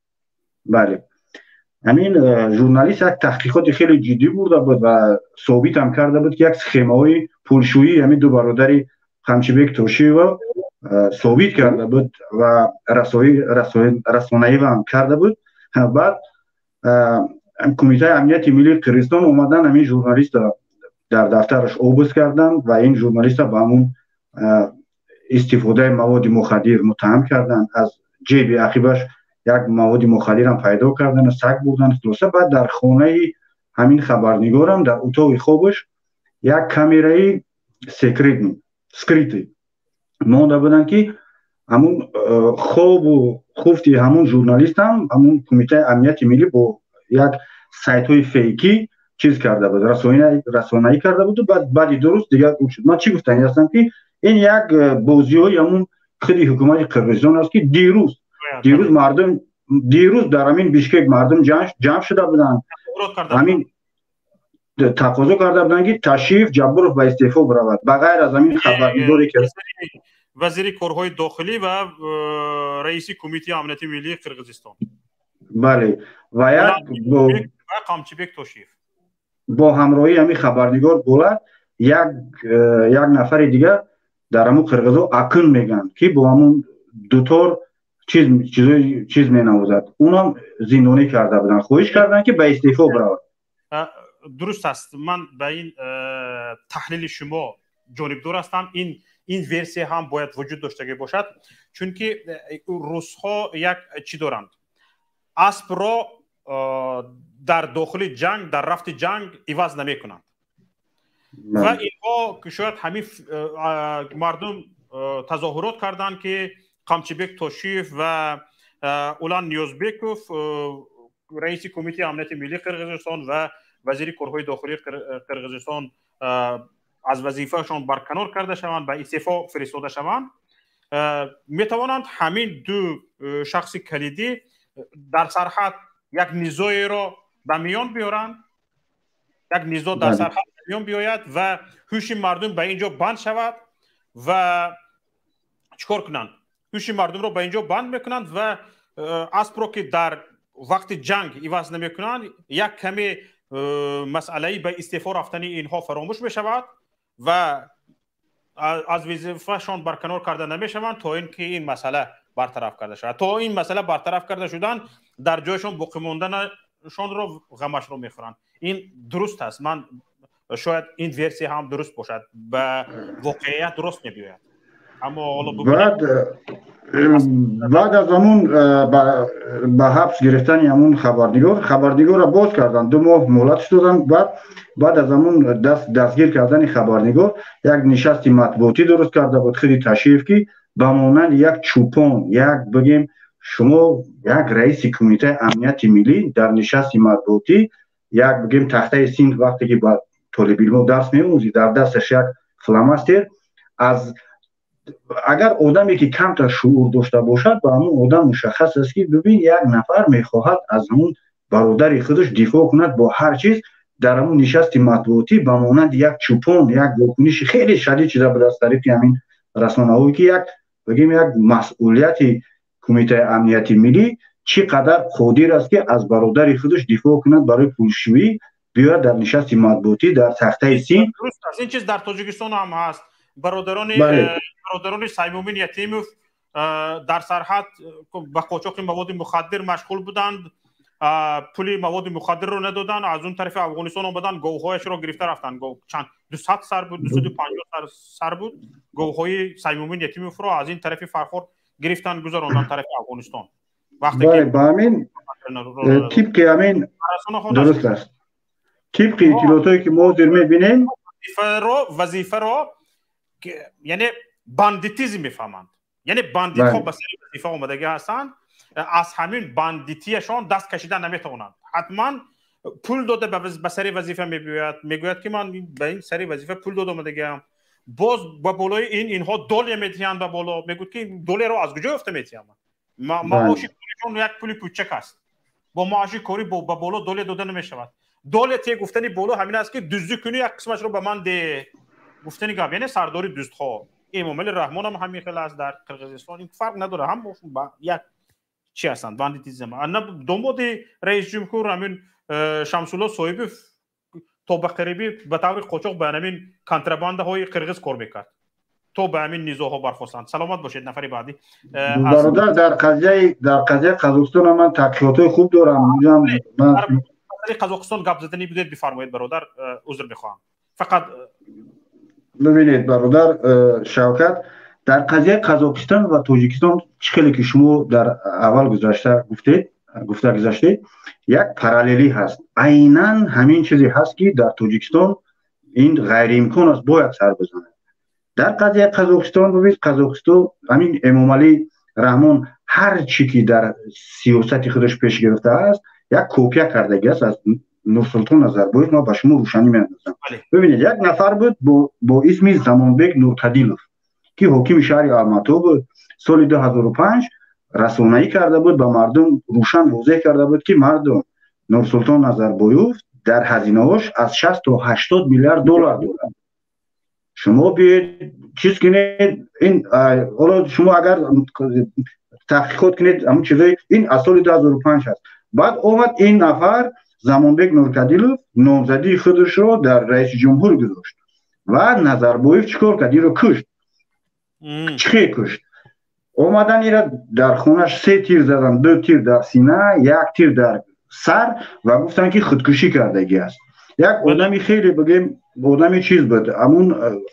بله، همین ژورنالیست یک تحقیقات خیلی جدی برده بود و ثابت هم کرده بود که یک سخیمه های پولشویی همین دو برادری قمچبک تورشیف ثابت کرده بود و رسانه‌ای هم کرده بود. بعد کمیته امنیت ملی قرقیزستان اومدن همین ژورنالیست در دفترش اوبس کردن و این ژورنالیست با همون استفاده مواد مخدر متهم کردن. از جیب عقیبش یک مواد مخدر هم پیدا کردن، سگ بردن. خلاصه بعد در خانه همین خبرنگار هم در اتاق خوابش یک کامرای سکریتی مونده بودن که همون خواب و خفتی همون ژورنالیست هم همون کمیته امنیت ملی با یک سایت های فیکی چیز کرده بود، رسانه‌ای کرده بود. و بعد 2 روز دیگه گم شد. من چی گفتنی هستم که این یک بازی های همون خیلی حکومت قرقیزستان است که دیروز دیروز در همین بیشکک مردم جمع شده بودن، همین تقاضا کرده بودن که تشریف جبرов به استعفا برود. بغیر از همین خبرنگاری که وزیر کارهای داخلی و رئیس کمیته امنیت ملی قرقیزستان، بله، و یک قامچیبک توشیف با همراهی همین خبرنگار بولد یک نفر دیگه در همون قرقیزا اکن میگن که با همون دوتار چیز می نوازد، اونم زندانی کرده بودن، خواهش کردن که به استعفا برود. درست است. من به این تحلیل شما جانبدار هستم. این ورسیه هم باید وجود داشته باشد، چون که روس‌ها یک چی دارند، اسب را در داخل جنگ، در رفت جنگ عوض نمی کنند و اینها که شاید همین مردم تظاهرات کردند که قامچیبک توشیف و اولان نیوزبیکوف رئیس کمیته امنیت ملی قرقیزستان و وزیر کارهای داخلی قرقیزستان از وظیفهشان برکنار کرده شوند، به استعفا فرستاده شوند. می توانند همین دو شخص کلیدی در سرحد یک نزاعی را به میان بیارند، یک نزاع در سرحد به میان بیاید و هوش مردم به اینجا بند شود و چیکار کنند؟ هوش مردم را به اینجا بند میکنند و اسب را که در وقت جنگ عوض نمیکنند، یک کمی مسئله به استعفا رفتن اینها فراموش میشود و از وظیفهشان برکنار کرده نمیشوند تا اینکه این مسئله برطرف کرده شود. تا این مسئله برطرف کرده شدن در جایشان باقی ماندنشان را غمش را میخورند. این درست است. من شاید این ورسی هم درست باشد، به واقعیت درست نمیآید. اما حالا بعد از همون به حبس گرفتن همون خبرنگار را باز کردن، 2 ماه مهلتش دادن. بعد از همون دستگیر کردن خبرنگار یک نشست مطبوعاتی درست کرده بود خیلی تشریف که به مانند یک چوپان، یک بگیم شما یک رئیس کمیته امنیت ملی در نشست مطبوعاتی یک بگیم تخته سینگ وقتی که با طالب علم درس می‌آموزی در دستش یک فلماستر، از اگر آدمی که کم تا شعور داشته باشد با همون آدم مشخص است که ببین یک نفر میخواهد از همون برادر خودش دفاع کند با هر چیز، در همون نشست مطبوعاتی به مانند یک چوپان، یک واکنش خیلی شدید شده بود از طریق همین رسانه‌هایی که یک بگیم یک مسئولیت کمیته امنیت ملی چقدر قادر است که از برادر خودش دفاع کند برای پولشویی، بیاید در نشست مطبوعاتی در تخته سین. این چیز در تاجیکستان هم هست. برادران سیمومین یتیموف در سرحد به قاچاق مواد مخدر مشغول بودند، پول مواد مخدر رو ندادن، از اون طرف افغانستان آمدن گوهایش رو گرفته رفتن. چند 200 سر بود، 250 سر بود، گوهای سیمومین یتیموف رو از این طرف فرخورد گرفتن گذراندن طرف افغانستان. وقتی که با همین تیپ که همین درست است، تیپ که اطلاعاتی که ما در می‌بینیم وظیفه رو یعنی باندیتیزم میفهمند، یعنی باندیت ها به سر وظیفه آمدگی هستند، از همین باندیتیشان دست کشیدن نمیتوانند، حتما پول داده به سر وظیفه میگوید که من به این سر وظیفه پول داده آمدگیم، باز با بالای اینها دول میتیند به بالا، میگوید که دول رو از کجا گرفته میتیم؟ معاش کاریشون یک پول کوچک است، با معاش کاری با بالا دول داده نمیشود. دول تی گفتنی بالا همین است که دزدی کنی یک قسمتش رو به من ده، گفتنی که یعنی سرداری دزدها. امام علی رحمان هم همین خیلی است در قرقیزستان، این فرق نداره، هم با یک چی هستند باندیتیزم. انا دنبال رئیس جمهور همین شمس‌الله صاحبی تا به قریبی به طور قاچاق به همین کنترابانده های قرقیز کار میکرد تو به همین نیزوها برخواستند. سلامت باشید. نفر بعدی. برادر در قضیه قزاقستان من تحقیقات خوب دارم. در قزاقستان گپ زدنی بودید، بفرمایید برادر. عذر میخواهم. فقط ببینید برادر شوکت، در قضیه قزاقستان و تاجیکستان چخیلی که شما در اول گذاشتید یک پارالیلی هست. عیناً همین چیزی هست که در تاجیکستان این غیر امکان است باید سر بزنه. در قضیه قزاقستان ببینید، قزاقستان همین امام علی رحمان هر چی که در سیاست خودش پیش گرفته است یک کپی کردگی است از نورسلطان نظربایف. ما به شما روشنی می‌اندازم. ببینید یک نفر بود با اسم زمانبک نورتدینوف که حاکم شهر الماتی بود. سال 2005 رسانه‌ای کرده بود به مردم روشن واضح کرده بود که مردم نورسلطان نظربایوف در هزینه‌اش از 60 تا 80 میلیارد دلار دارد. شما بیاید چیز کنید این حالا شما اگر تحقیقات کنید همون چیزای این از سال 2005 هست. بعد اومد این نفر زمانبک نورکدیلوف نامزدی خودش رو در رئیس جمهور گذاشت و نظربایوف چیکار کرد؟ این رو کشت. چی کشت؟ اومدن این را در خونش 3 تیر زدن، 2 تیر در سینه، 1 تیر در سر و گفتن که خودکشی کردگی است. یک آدمی خیلی بگیم آدمی چیز بود،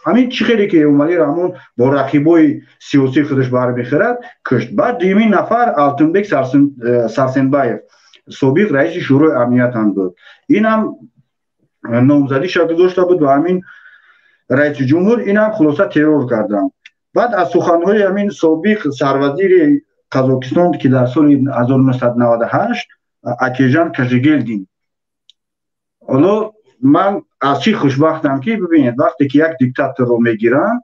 همین چی خیلی که اومالی رحمون با رقیبای سیاسی خودش بر میخورد کشت. بعد دیمین نفر آلتونبک سارسنبایف سابق رئیس شورای امنیت هم بود، این هم نامزدی شده داشته بود و همین رئیس جمهور این هم خلاصه ترور کردن. بعد از سخنهای همین سابق سروزیر قزاقستان که در سال 1998 اکیجان کشیگلدین. حالا من از چی خوشبختم که ببینید وقتی که یک دیکتاتور رو میگیرن،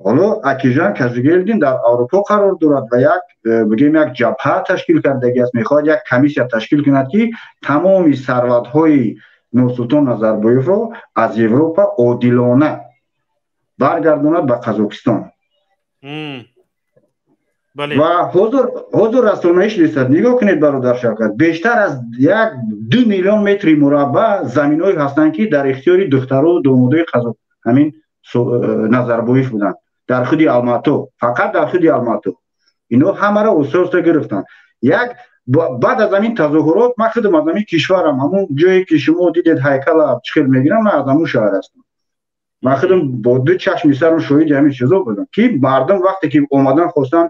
حالا اکیجان کشیگلدین در اروپا قرار دارد و یک جبهه تشکیل کردگی است، میخواد یک کمیسیون تشکیل کند که تمام ثروت‌های نورسلطان نظربایوف رو از اروپا عادلانه برگرداند به قزاقستان. و حضور رسانه‌ایش رسد. نگاه کنید برادر شوکت، بیشتر از 2 میلیون متر مربع زمین‌هایی هستند که در اختیار دخترها و دامادای همین نظربایوف بودند در خود الماتو، فقط در خود الماتو. اینا همه را اساسا گرفتن. بعد از همین تظاهرات من خودم از همین کشورم، همون جایی که شما دیدید هیکل چخیل میگیرم، من از همون شهر هستم. من خودم با 2 چشم سرم شاهد همین چیزا بودم که مردم وقتی که اومدن خواستن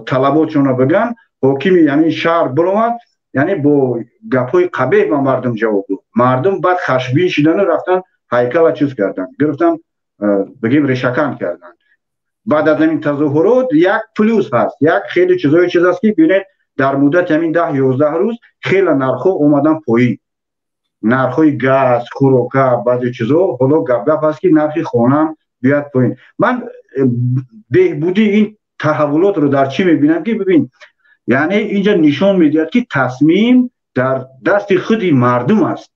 طلباتشون رو بگن، حاکم یعنی شهر برآمد، یعنی با گپای قبیح به مردم جواب داد. مردم بعد خشمگین شدن و رفتن هیکل چیز کردن، گرفتن بگیم ریشه‌کن کردن. بعد از این تظاهرات یک پلوس هست، یک خیلی چیز هست که ببینید در مدت همین 10-11 روز خیلی نرخ اومدن پایین، نرخ‌های گاز، خوراک، بعضی چیزا. حالا گپ هست که نرخ خانه بیاد پایین. من بهبودی این تحولات رو در چی میبینم که ببین یعنی اینجا نشان میدهد که تصمیم در دست خود مردم است.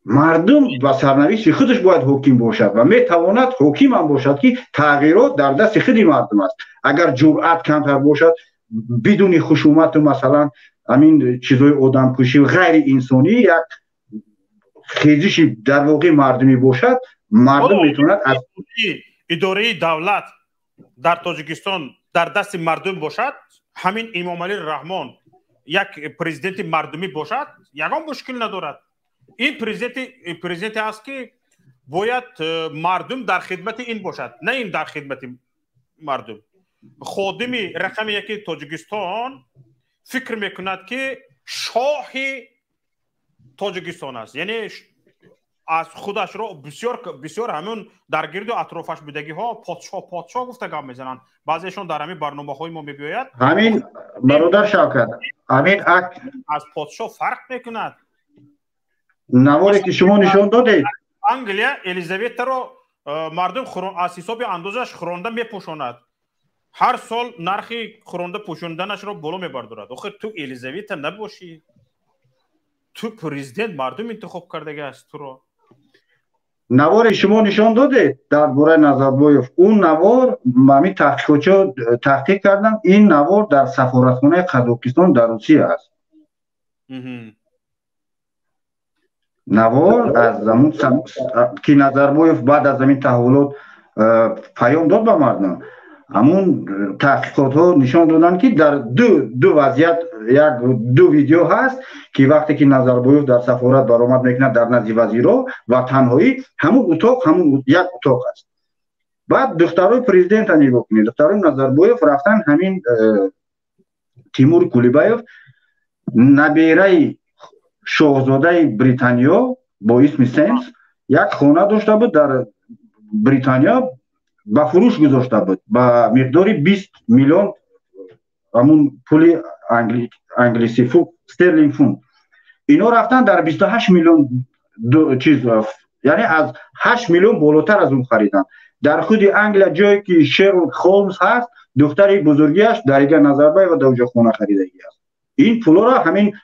مردم با سرنوشت خودش باید حاکم باشد و میتواند حاکم هم باشد که تغییرات در دست خود مردم است. اگر جرأت کمتر باشد، بدون خشونت و مثلا همین چیزای آدم کشی و غیر انسانی، یک خیزش در واقع مردمی باشد، مردم میتواند از اداره دولت در تاجیکستان در دست مردم باشد. همین امامعلی رحمان یک پرزیدنت مردمی باشد، یگان مشکل ندارد. این پرزیدنت است که باید مردم در خدمت این باشد، نه این در خدمت مردم. خادم رقم 1 تاجیکستان فکر میکند که شاه تاجیکستان است، یعنی از خودش رو بسیار همون در گرد و اطرافش بودگی ها پادشاه گفته گپ میزنن. بعضیشون در همین برنامه‌های ما میبیاید همین برادر شوکت همین از پادشاه فرق میکند. نواری که شما نشون دادید انگلیا الیزابت رو مردم از حساب اندازش خورنده میپوشاند، هر سال نرخ خورنده پوشوندنش رو بالا میبردارد. آخه تو الیزابت نباشی، تو پرزیدنت مردم انتخاب کرده است تو رو. نوار شما نشان داده درباره نظربایوف، اون نوار من تحقیق کردم، این نوار در سفارتخانه قزاقستان در روسیه است. نوار از زمان که نظربایوف بعد از همین تحولات پیام داد به مردم، همون تحقیقات ها نشان دادن که در دو وضعیت دو ویدیو هست که وقتی که نظربایوف در سفارت برآمد میکنه در نزد وزیرا و تنهایی، همون یک اتاق است. بعد دخترای پرزیدنت نگاه کنید، دخترای نظربایوف رفتن همین تیمور کولیبایف نبیره شاهزاده بریتانیا با اسم سنس یک خانه داشته بود در بریتانیا، با فروش گذاشته بود با مقداری 20 میلیون همون پول انگلیسی استرلینگ فوند. اینا رفتن در 28 میلیون یعنی از 8 میلیون بالاتر از اون خریدن. در خود انگلیا جایی که شرلوک هولمز هست دختر بزرگیش دریگه نظربای و دوجه خونه خریدگی است. این پولا را همین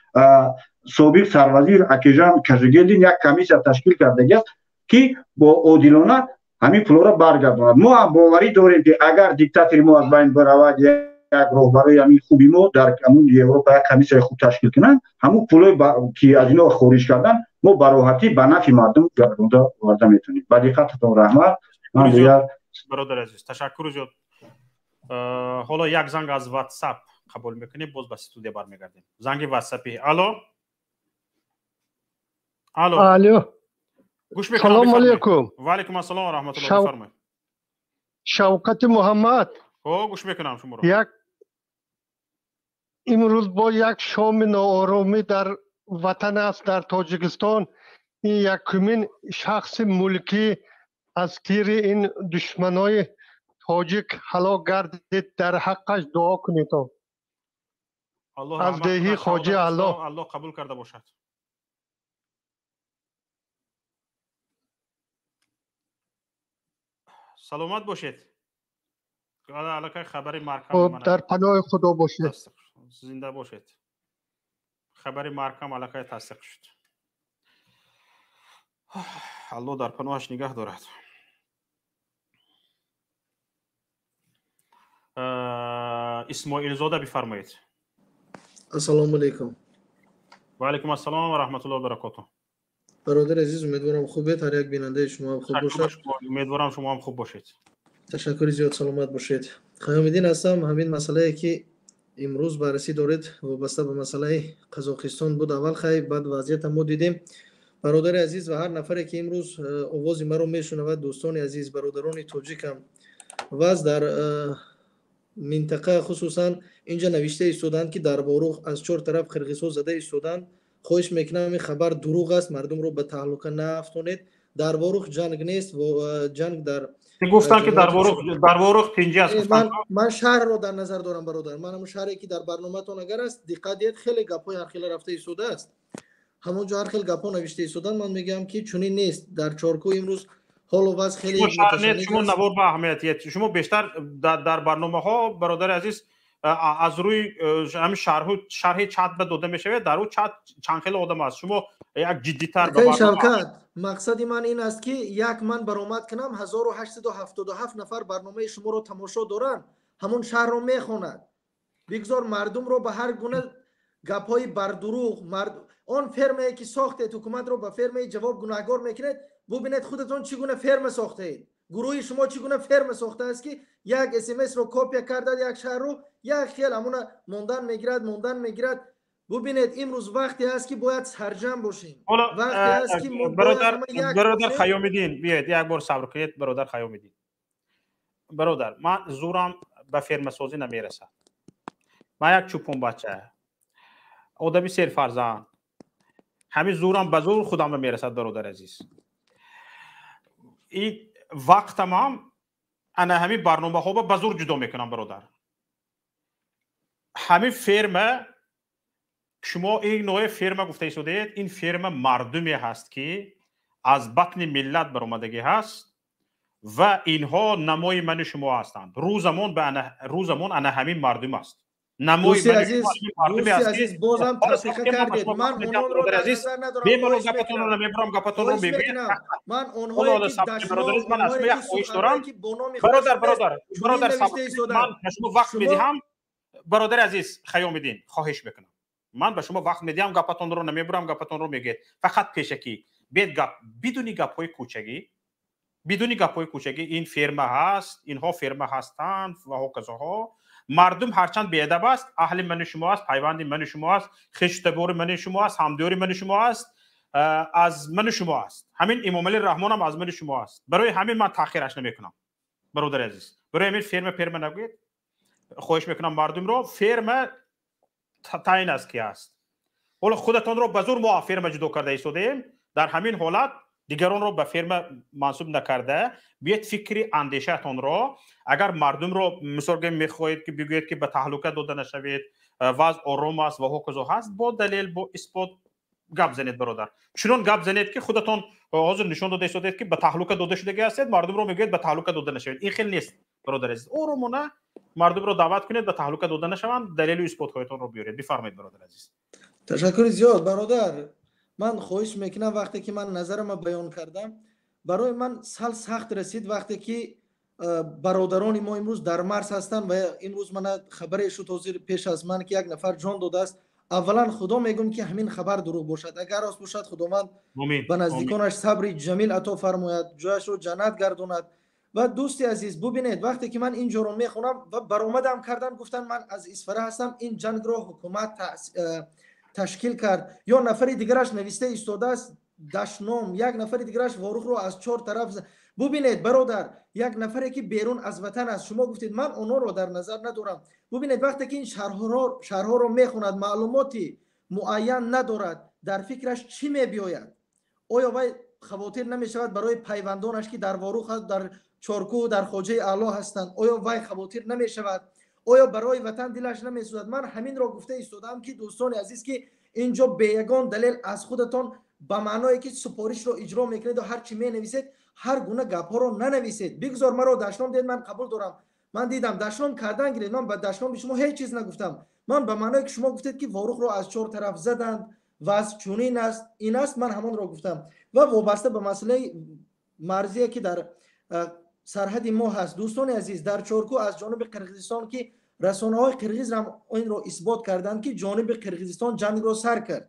سابق سروزیر اکیجان کژگیلدین یک کمیسیا تشکیل کردگی است که با عادلانه همین پولا را برگرداند. ما باوری داریم که اگر دیکتاتوری ما از بین برود، یک راهبری همین خوبی ما در همون اروپا یک کمیسیای خوب تشکیل کنند، همون پولای که از اینا خارج کردن ما به راحتی به نفع مردم گردونده آورده میتونیم. با دقتتون رحمت. من دیگر برادر عزیز تشکر زیاد. حالا یک زنگ از واتساپ قبول میکنیم، باز به استودیو برمیگردیم. زنگ واتساپی. الو الو گوش میکنم. سلام علیکم. و علیکم السلام و رحمت الله. بفرمایید. شوکت محمد. گوش میکنم شما رو. امروز با یک شام ناآرامی در وطن است، در تاجیکستان. این یکمین شخص ملکی از تیر این دشمنای تاجیک هلاک گردید. در حقش دعا کنید. از دهی خواجه الله قبول کرده باشد. سلامت باشید. علاقه خبری مرکم در پناه خدا باشید. زنده باشید. خبری مرکم علاقه تصدیق شد. الله در پناهش نگه دارد. اسماعیل زاده بفرمایید. السلام علیکم. و علیکم السلام و رحمت الله و برکاته. برادر عزیز امیدوارم خوبید. هر یک بیننده شما هم خوب باشد. امیدوارم شما هم خوب باشید. تشکر زیاد. سلامت باشید. خیام الدین هستم. همین مسئله که امروز بررسی دارید وابسته به مسئله قزاقستان بود. اول خیلی بعد وضعیت ما دیدیم. برادر عزیز و هر نفری که امروز آواز ما رو میشنود، دوستان عزیز، برادران تاجیک هم وضع در منطقه خصوصا اینجا نوشته ایستادند که در باروخ از 4 طرف قرقیزها زده ایستادند. خواهش میکنم این خبر دروغ است، مردم رو به تهلکه نیفتونید. در باروخ جنگ نیست و جنگ در گفتن که در باروخ پنجه است. من شهر رو در نظر دارم برادر. من همون شهری که در برنامه‌تون اگر است دقت دید خیلی گپای هر خیلی رفته ایستاده است. همونجا هر خیلی گپا نوشته ایستادن. من میگم که چنین نیست. در چارکو امروز حال و وضع خیلی متشنج. شما نوار به اهمیت شما بیشتر در برنامه ها برادر عزیز از روی همین شرح چت به داده میشه. در اون چت چند خیلی آدم است. شما یک جدی‌تر به شوکت مقصد من این است که یک من برآمد کنم 1877 نفر برنامه شما رو تماشا دارن، همون شهر رو میخونند. بگذار مردم رو به هر گونه گپای بردروغ آن فرمی که ساختید حکومت رو به فرمی جواب گناهگار میکنید. ببینید خودتون چگونه فرم ساخته اید. گروه شما چگونه فرم ساخته است که یک SMS رو کپی کرده یک شهر رو یک خیل همون موندن میگیرد. ببینید امروز وقتی است که باید سرجم باشیم. وقتی است که برادر خیام الدین بیاید یک بار صبر کنید. برادر خیام الدین، برادر من زورم به فرم سازی نمیرسه. من یک چوپون بچه آدمی سر فرزند، همین زورم به زور خودم نمیرسد. برادر عزیز این وقت تمام انا همین برنامه ها به زور جدا میکنم. برادر همین فرم شما این نوع فرم گفته ایستادید، این فرم مردمی هست که از بطن ملت برآمدگی هست و اینها نمای من شما هستند. روزمون انا همین مردم است. دوستی عزیز بازم تصدیق کردید. من اونها رو در نظر ندارم. من اونهایی که دشمال برادر من شما وقت میدهم. برادر عزیز خیام الدین خواهش میکنم، من به شما وقت میدم، گپتون رو نمیبرم، گپتون رو میگید. فقط پیشکی بدون گپای کوچگی این فرما هست، اینها فرما هستند و هکذاها. مردم هرچند بی‌ادب است، اهل من شما است، پیوند من شما است، خشتبار من شما است، همداری من شما است، از من شما است. همین امام علی رحمان هم از من شما است. برای همین من تأخیرش نمیکنم. برادر عزیز برای همین فرما نگوید. خواهش میکنم مردم رو فرما تعیین است کی است. حالا خودتون رو به زور ما فرما جدا کرده ایستادیم. در همین حالت دیگران رو به فرما منسوب نکرده بیاید فکری اندیشهتون رو، اگر مردم رو مثلا میخواهید که بگویید که به تهلکه داده نشوید، وضع آرام است و هکذا هست، با دلیل با اثبات گپ زنید. برادر چنون گپ زنید که خودتون حاضر نشون داده ایستادید که به تهلکه داده شده هستید، مردم رو میگید به تهلکه داده نشوید. این خیلی نیست. برادر عزیز آرامانه مردم رو دعوت کنید به تهلکه داده نشوند دلیل و اثبات‌هایتان رو بیارید بفرمایید برادر عزیز تشکر زیاد برادر من خواهش میکنم وقتی که من نظرم بیان کردم برای من سخت رسید وقتی که برادران ما امروز در مرز هستند و امروز من خبرش شد حاضر پیش از من که یک نفر جان داده است اولا خدا میگم که همین خبر دروغ باشد اگر راست باشد خداوند به نزدیکانش صبر جمیل عطا فرماید جایش رو جنت گرداند و دوستی عزیز ببینید وقتی که من اینجا رو میخونم و برآمدم کردن گفتن من از اسفره هستم این جنگ رو حکومت تشکیل کرد یا نفری دیگرش نوشته ایستاده است دشنام یک نفری دیگرش واروخ رو از 4 طرف ببینید برادر یک نفری که بیرون از وطن است شما گفتید من اونها رو در نظر ندارم ببینید وقتی که این شهرها رو میخوند معلوماتی معین ندارد در فکرش چی میبیاید آیا وای خواطر نمیشود برای پیوندانش که در واروخ هست در چارکو در خواجه اعلی هستند آیا وای خواطر نمیشود آیا برای وطن دلش نمیسوزد من همین را گفته ایستادم که دوستان عزیز که اینجا به یگان دلیل از خودتان به معنای که سپارش رو اجرا میکنید و هر چی می نویسید هر گونه گپ ها رو ننویسید بگذار مرا دشنام دید من قبول دارم من دیدم دشنام کردن گرید من به دشنام به شما هیچ چیز نگفتم من به معنای که شما گفتید که واروخ رو از 4 طرف زدند و از چونین است این است من همان را گفتم و وابسته به مسئله مرزی که در سرحد ما هست دوستان عزیز در چارکو از جانب قرقیزستان که رسانه‌های قرقیز هم این رو اثبات کردند که جانب قرقیزستان جنگ رو سر کرد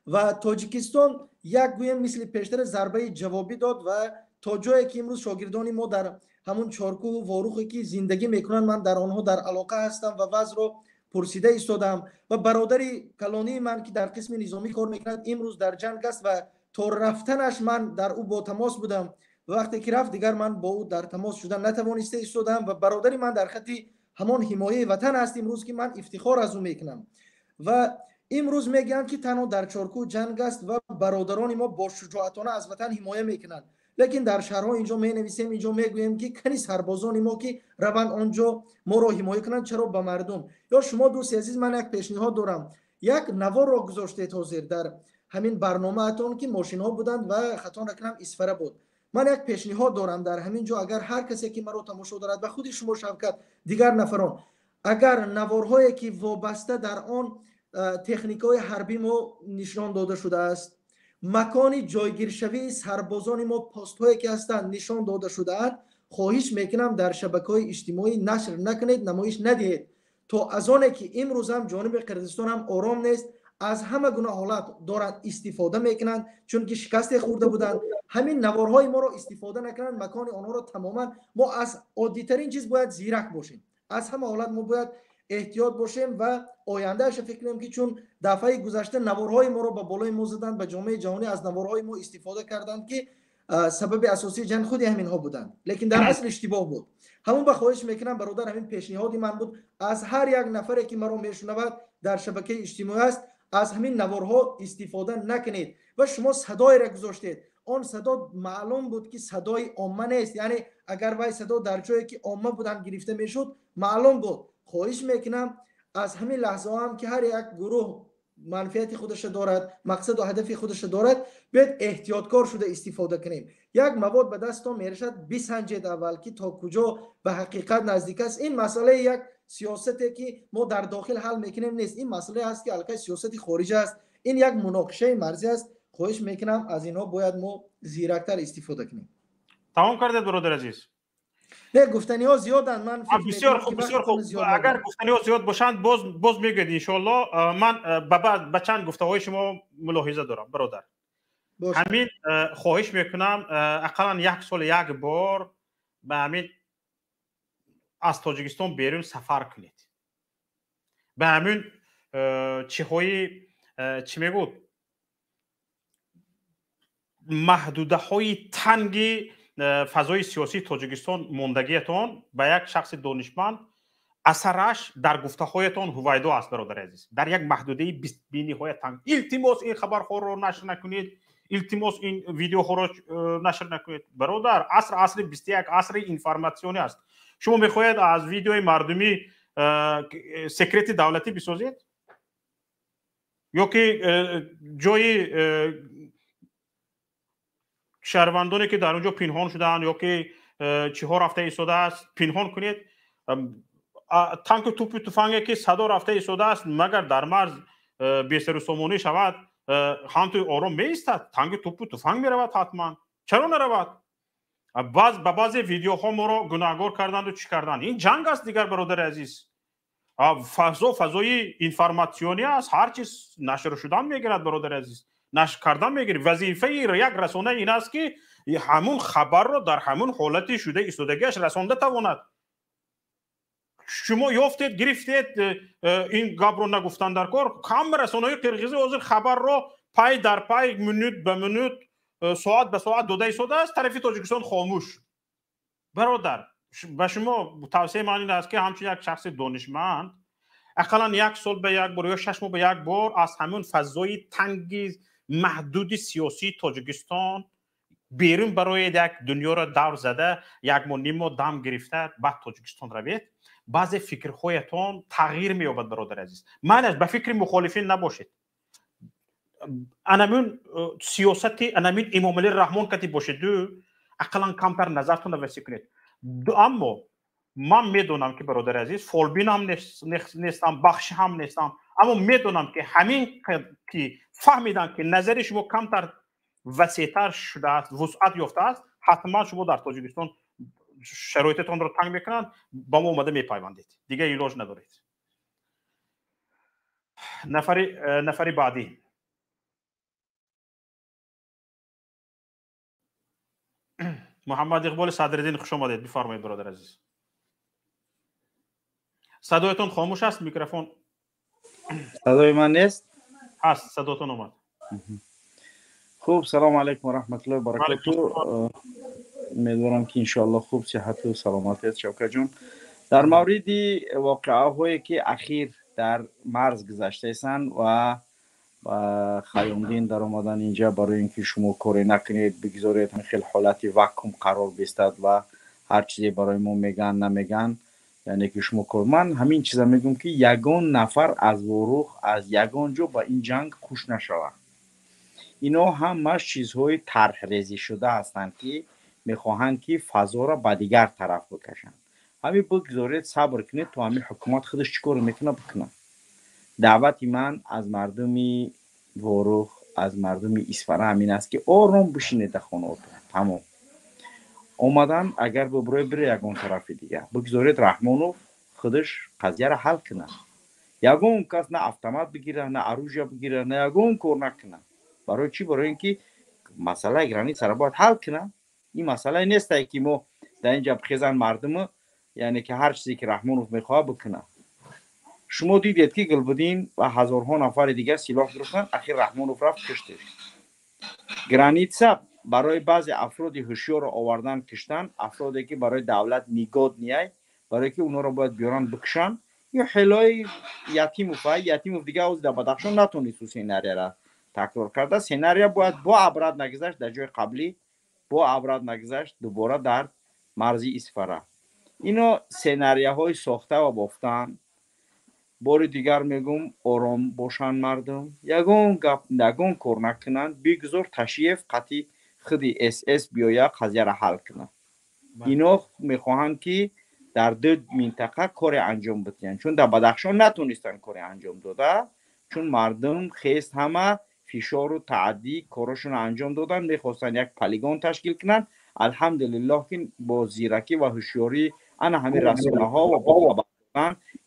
و تاجیکستان یک گویم مثل پیشتر ضربه جوابی داد و تا جایی که امروز شاگردان ما در همون چارکو و واروخی که زندگی میکنن من در آنها در علاقه هستم و وضع رو پرسیده ایستادم و برادری کلانی من که در قسم نظامی کار میکند امروز در جنگ است و تا رفتنش من در او با تماس بودم و وقتی که رفت دیگر من با او در تماس شدن نتوانسته ایستادم و برادری من در خطی همان حمایه وطن است امروز که من افتخار از او میکنم و امروز میگن که تنها در چارکو جنگ است و برادران ما با شجاعتانه از وطن حمایه میکنند لیکن در شهرها اینجا می نویسیم اینجا میگوییم که کنی سربازان ما که روند آنجا ما رو حمایه کنند چرا به مردم یا شما دوست عزیز من یک پیشنهاد دارم یک نوار را گذاشته حاضر در همین برنامه اتون که ماشین ها بودند و خطا نکنم اسفره بود من یک پیشنهاد دارم در همین جا اگر هر کسی که مرا تماشا دارد و خود شما شوکت دیگر نفران اگر نوارهایی که وابسته در آن تکنیک‌های حربی ما نشان داده شده است مکان جایگیرشوی سربازان ما پست‌هایی که هستند نشان داده شده است خواهش میکنم در شبکه‌های اجتماعی نشر نکنید نمایش ندهید تا از آنه که امروز هم جانب قرقیزستان هم آرام نیست از همه گونه حالت دارند استفاده میکنند چون که شکست خورده بودند همین نوارهای ما رو استفاده نکنند مکان آنها رو تماما ما از عادی‌ترین چیز باید زیرک باشیم از همه حالت ما باید احتیاط باشیم و آیندهش فکر کنیم که چون دفعه گذشته نوارهای ما رو به بالای ما زدند به جامعه جهانی از نوارهای ما استفاده کردند که سبب اساسی جنگ خود همین ها بودند لیکن در اصل اشتباه بود همون به خواهش میکنم برادر همین پیشنهادی من بود از هر یک نفری که مرا میشنود در شبکه اجتماعی است از همین نوارها استفاده نکنید و شما صدای را گذاشتید آن صدا معلوم بود که صدای عامه نیست یعنی اگر وای صدا در جایی که عامه بودن گرفته میشد معلوم بود خواهش میکنم از همین لحظه هم که هر یک گروه منفعت خودش دارد مقصد و هدف خودش دارد باید احتیاطکار شده استفاده کنیم یک مواد به دستتان میرسد بسنجید اول که تا کجا به حقیقت نزدیک است این مسئله یک سیاستی که ما در داخل حل میکنیم نیست این مسئله است که البته سیاست خارجی است این یک مناقشه مرزی است خواهش میکنم از اینها باید ما زیرکتر استفاده کنیم تمام کردید برادر عزیز نه گفتنی ها زیادن من بسیار خوب اگر گفتنی ها زیاد باشند باز میگید ان شاء الله من به چند گفته های شما ملاحظه دارم برادر همین خواهش میکنم اقلا یک سال یک بار به همین از تاجیکستان بیرون سفر کنید به همین چی میگود محدوده های تنگی فضای سیاسی تاجیکستان موندگیتان به یک شخص دانشمند اثرش در گفته هایتان هویدا است برادر عزیز در یک محدوده بینی های تنگ التماس این خبرها رو نشر نکنید التماس این ویدیو ها رو نشر نکنید برادر عصر 21 عصر اینفورماسیونی است شما میخواهید از ویدیوی مردمی سکرت دولتی بسازید یا که جای شهروندانی که در اونجا پنهان شدن یا که 4 هفته ایستاده است پنهان کنید. تانک توپ تفنگی که صدا رفته ایستاده است مگر در مرز بی‌سر و سامانی شود هم توی آرام می‌ایستد؟ تانک توپ تفنگ می‌رود حتما. چرا نرود؟ با بعضی ویدیوها ما رو گناهکار کردند و چی کردند. این جنگ است دیگر برادر عزیز. فضای اینفورماسیونی است، هر چیز نشر شدن میگیرد برادر عزیز، نشر کردن میگیرد. وظیفه یک رسانه این است که همون خبر رو در همون حالتی شده ایستادگیش رسانده تواند. شما یافتید گرفتید این گپ رو نگفتن در کار. کم رسانه‌های قرقیزی حاضر خبر رو پای در پای منوت به منوت ساعت به ساعت داده ایستاده است، طرف تاجیکستان خاموش. برادر به شما توصیه من این است که همچون یک شخص دانشمند اقلا 1 سال به یک بار یا 6 ماه به یک بار از همون فضای تنگ محدود سیاسی تاجیکستان بیرون برای یک دنیا را دور زده 1 ماه نیم ماه دم گرفته بعد تاجیکستان روید. بعضی فکرهایتان تغییر می‌یابد برادر عزیز. معنیش به فکر مخالفین نباشید. انمون سیاستی انمون امام علی رحمان کتی باشید اقلا کمتر نظرتون رو وسیع کنید. اما من میدونم که برادر عزیز فالبین هم نیستم، بخش هم نیستم، اما میدونم که همین که فهمیدن که نظر شما کمتر وسیع‌تر شده است، وسعت یافته است، حتما شما در تاجیکستان شرایطتون رو تنگ میکنن با ما اومده میپیوندید. دیگه علاج ندارید. نفری بعدی محمد اقبال صدرالدین، خوش آمدید. بفرمایید برادر عزیز. صدایتون خاموش است. میکروفون صدای من نیست؟ هست. صداتون اومد. خوب. سلام علیکم و رحمت الله و برکاته. امیدوارم که انشاءالله خوب صحت و سلامتی است. شوکت جون، در مورد واقعه هایی که اخیر در مرز گذشته ایستند و خیامدین در آمدن اینجا برای اینکه شما کاری نکنید بگذارید خیلی حالتی واکوم قرار بیستد و هر چیزی برای ما میگن نمیگن، یعنی که شما کار. من همین چیزا میگم که یگان نفر از وروخ از یگان جو با این جنگ خوش نشود. اینا همش چیزهای طرح ریزی شده هستند که میخواهند که فضا را به دیگر طرف بکشند. همین بگذارید صبر کنید تو همین حکومت خودش چیکار میکنه بکنه. دعوت من از مردمی وروخ از مردمی اصفهان همین است که آرام بشینید در خانه‌تون. تمام اومدن اگر بره یگان طرف دیگه بگذارید رحمانوف خودش قضیه را حل کنه. یگان کس نه автомат بگیره نه اروژه بگیره نه یگان کار نکنه. برای چی؟ برای اینکه مسئله گرانیت سر باید حل کنه. این مسئله نیست که ما در اینجا بخیزن مردم یعنی که هر چیزی که رحمانوف میخواه بکنه. شما دیدید که گلبدین و هزارها نفر دیگر سلاح گرفتن، اخیر رحمانوف رفت کشته. گرانیتسا برای بعضی افراد هوشیار آوردن کشتن، افرادی که برای دولت نگاد نیای برای که اونا رو باید بیارن بکشن. یا حلای یتیموف دیگه از در بدخشان نتونید سیناریا را تکرار کرده. سیناریا باید با عبرت نگذشت در جای قبلی، با عبرت نگذشت دوباره در مرزی اصفهان. اینا سیناریوهای ساخته و بافتن. بار دیگر میگم آرام باشن مردم، یگان گپ نگان کار نکنن، بگذار تشریف قطعی خودی اس بیاید قضیه را حل کنه. اینا میخواهند که در دو منطقه کار انجام بدن، چون در بدخشان نتونستن کار انجام داده، چون مردم خیست همه فشار و تعدی کارشون انجام دادن، میخواستن یک پلیگان تشکیل کنن. الحمدلله که با زیرکی و هوشیاری انا همین رسانه ها و با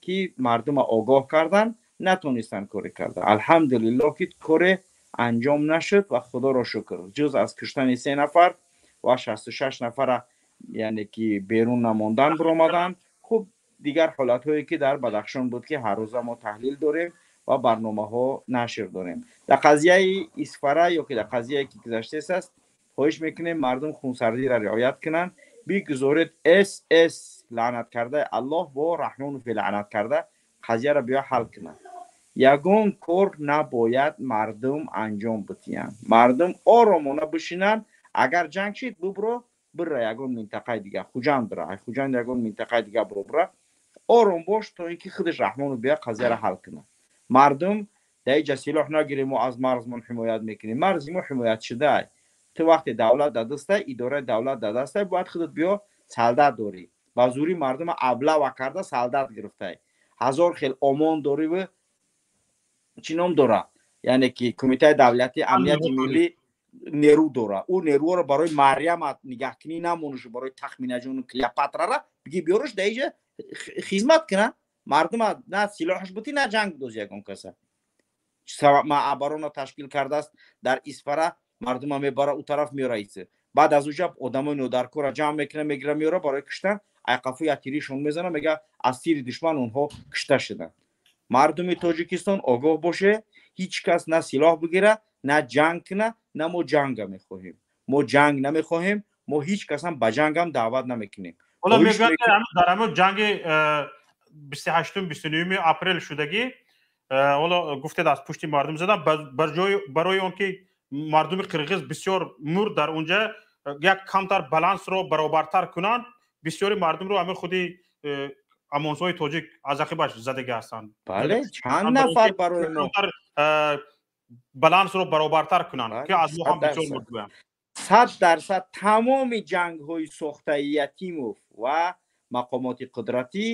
که مردم آگاه کردن نتونستن کاری کردن. الحمدلله که کار انجام نشد و خدا را شکر. جز از کشتن 3 نفر و 66 نفر یعنی که بیرون نماندن برآمدن. خب دیگر حالت هایی که در بدخشان بود که هر روز ما تحلیل داریم و برنامه ها نشر داریم. در قضیه اصفهان یا که در قضیه که گذشته است خواهش میکنیم مردم خونسردی را رعایت کنن. بگذارید اس لعنت کرده الله با رحمان و لعنت کرده قضیه را بیا حل کنه. یگان کار نباید مردم انجام بدین. مردم آرامانه بشینن. اگر جنگ شد بره یگان منطقه دیگه خوجند بره، خوجند یگان منطقه دیگه بره. آرام باش تا اینکه خودش رحمان و بیا قضیه را حل کنه. مردم در اینجا سلاح نگیریم و از مرزمون حمایت میکنیم. مرز ما حمایت شده. تو وقت دولت در دسته، اداره دولت در دسته، باید خودت بیا солдат дорӣ ба зӯри мардум аблава карда солдат гирифтай 1000 хел омон дорӣ ва чӣ ном дора яъне ки кумитаи давлати амнияти миллӣ нерӯ дора ӯ нерӯро барои маряма нигаҳкунӣ намонишу барои тахминаҷону клеопатрара биги биёраш да инҷа хизмат кунад мардума на силоҳаш бутӣ на ҷанг бидоз ягон каса маъбарона ташкил кардааст дар исфара мардума мебара ӯ тараф меёра ице баъд аз уҷа одамои нодаркора ҷамъ мекуна мегира меёра барои куштан айқафу я тиришон мезана мега аз тири душман онҳо кушта шуданд мардуми тоҷикистон огоҳ боше ҳеҷ кас на силоҳ бигира на ҷанг куна на мо ҷанга мехоҳем мо ҷанг намехоҳем мо ҳеҷ касам ба ҷангам даъват намекунем ҳоло мегӯянд ки дар ҳамон ҷанги 28-29 апрел шудагӣ ҳоло гуфтед аз пушти мардум задан барои он ки мардуми қирғиз бисёр мурд дар унҷа як камтар балансро баробартар кунанд бисёри мардумро ҳамин худи амонзои тоҷик аз ақибаш задага ҳастанд бале чанд нафар барои мо балансро баробартар кунанд ки аз мо ҳам бисёр мурд гӯянд 100% тамоми ҷангҳои сохтаи Ятимов ва мақомоти қудратӣ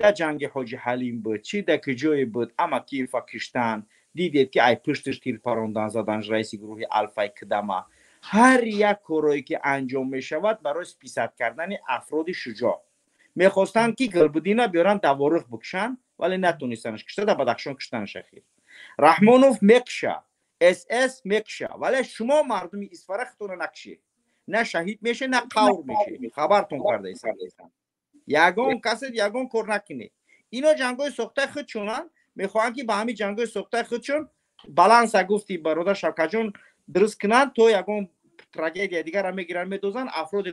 дар ҷанги ҳоҷи ҳалим буд чӣ дар куҷое буд ама киева киштан дидед ки ай пушташ тир парондан задан раиси гурӯҳи алфай кдама ҳар як корое ки анҷом мешавад барои списат кардани афроди шуҷоъ мехостанд ки гулбудина биёранд даворух бикушанд вале натонистанаш кушта дар бадахшон куштанаш ахир раҳмонов мекуша СС мекуша вале шумо мардуми исфара хитона накушед на шаҳид меше на қавр меше хабартон кардаистам ягон касед ягон кор накунед ино ҷангҳои сохтаи худшонанд мехоҳанд ки ба ҳамин ҷангҳои сохтаи худшон баланса гуфти бародар Шавкатҷон дуруст кунанд то ягон трагедия дигара мегиранд медозанд афроди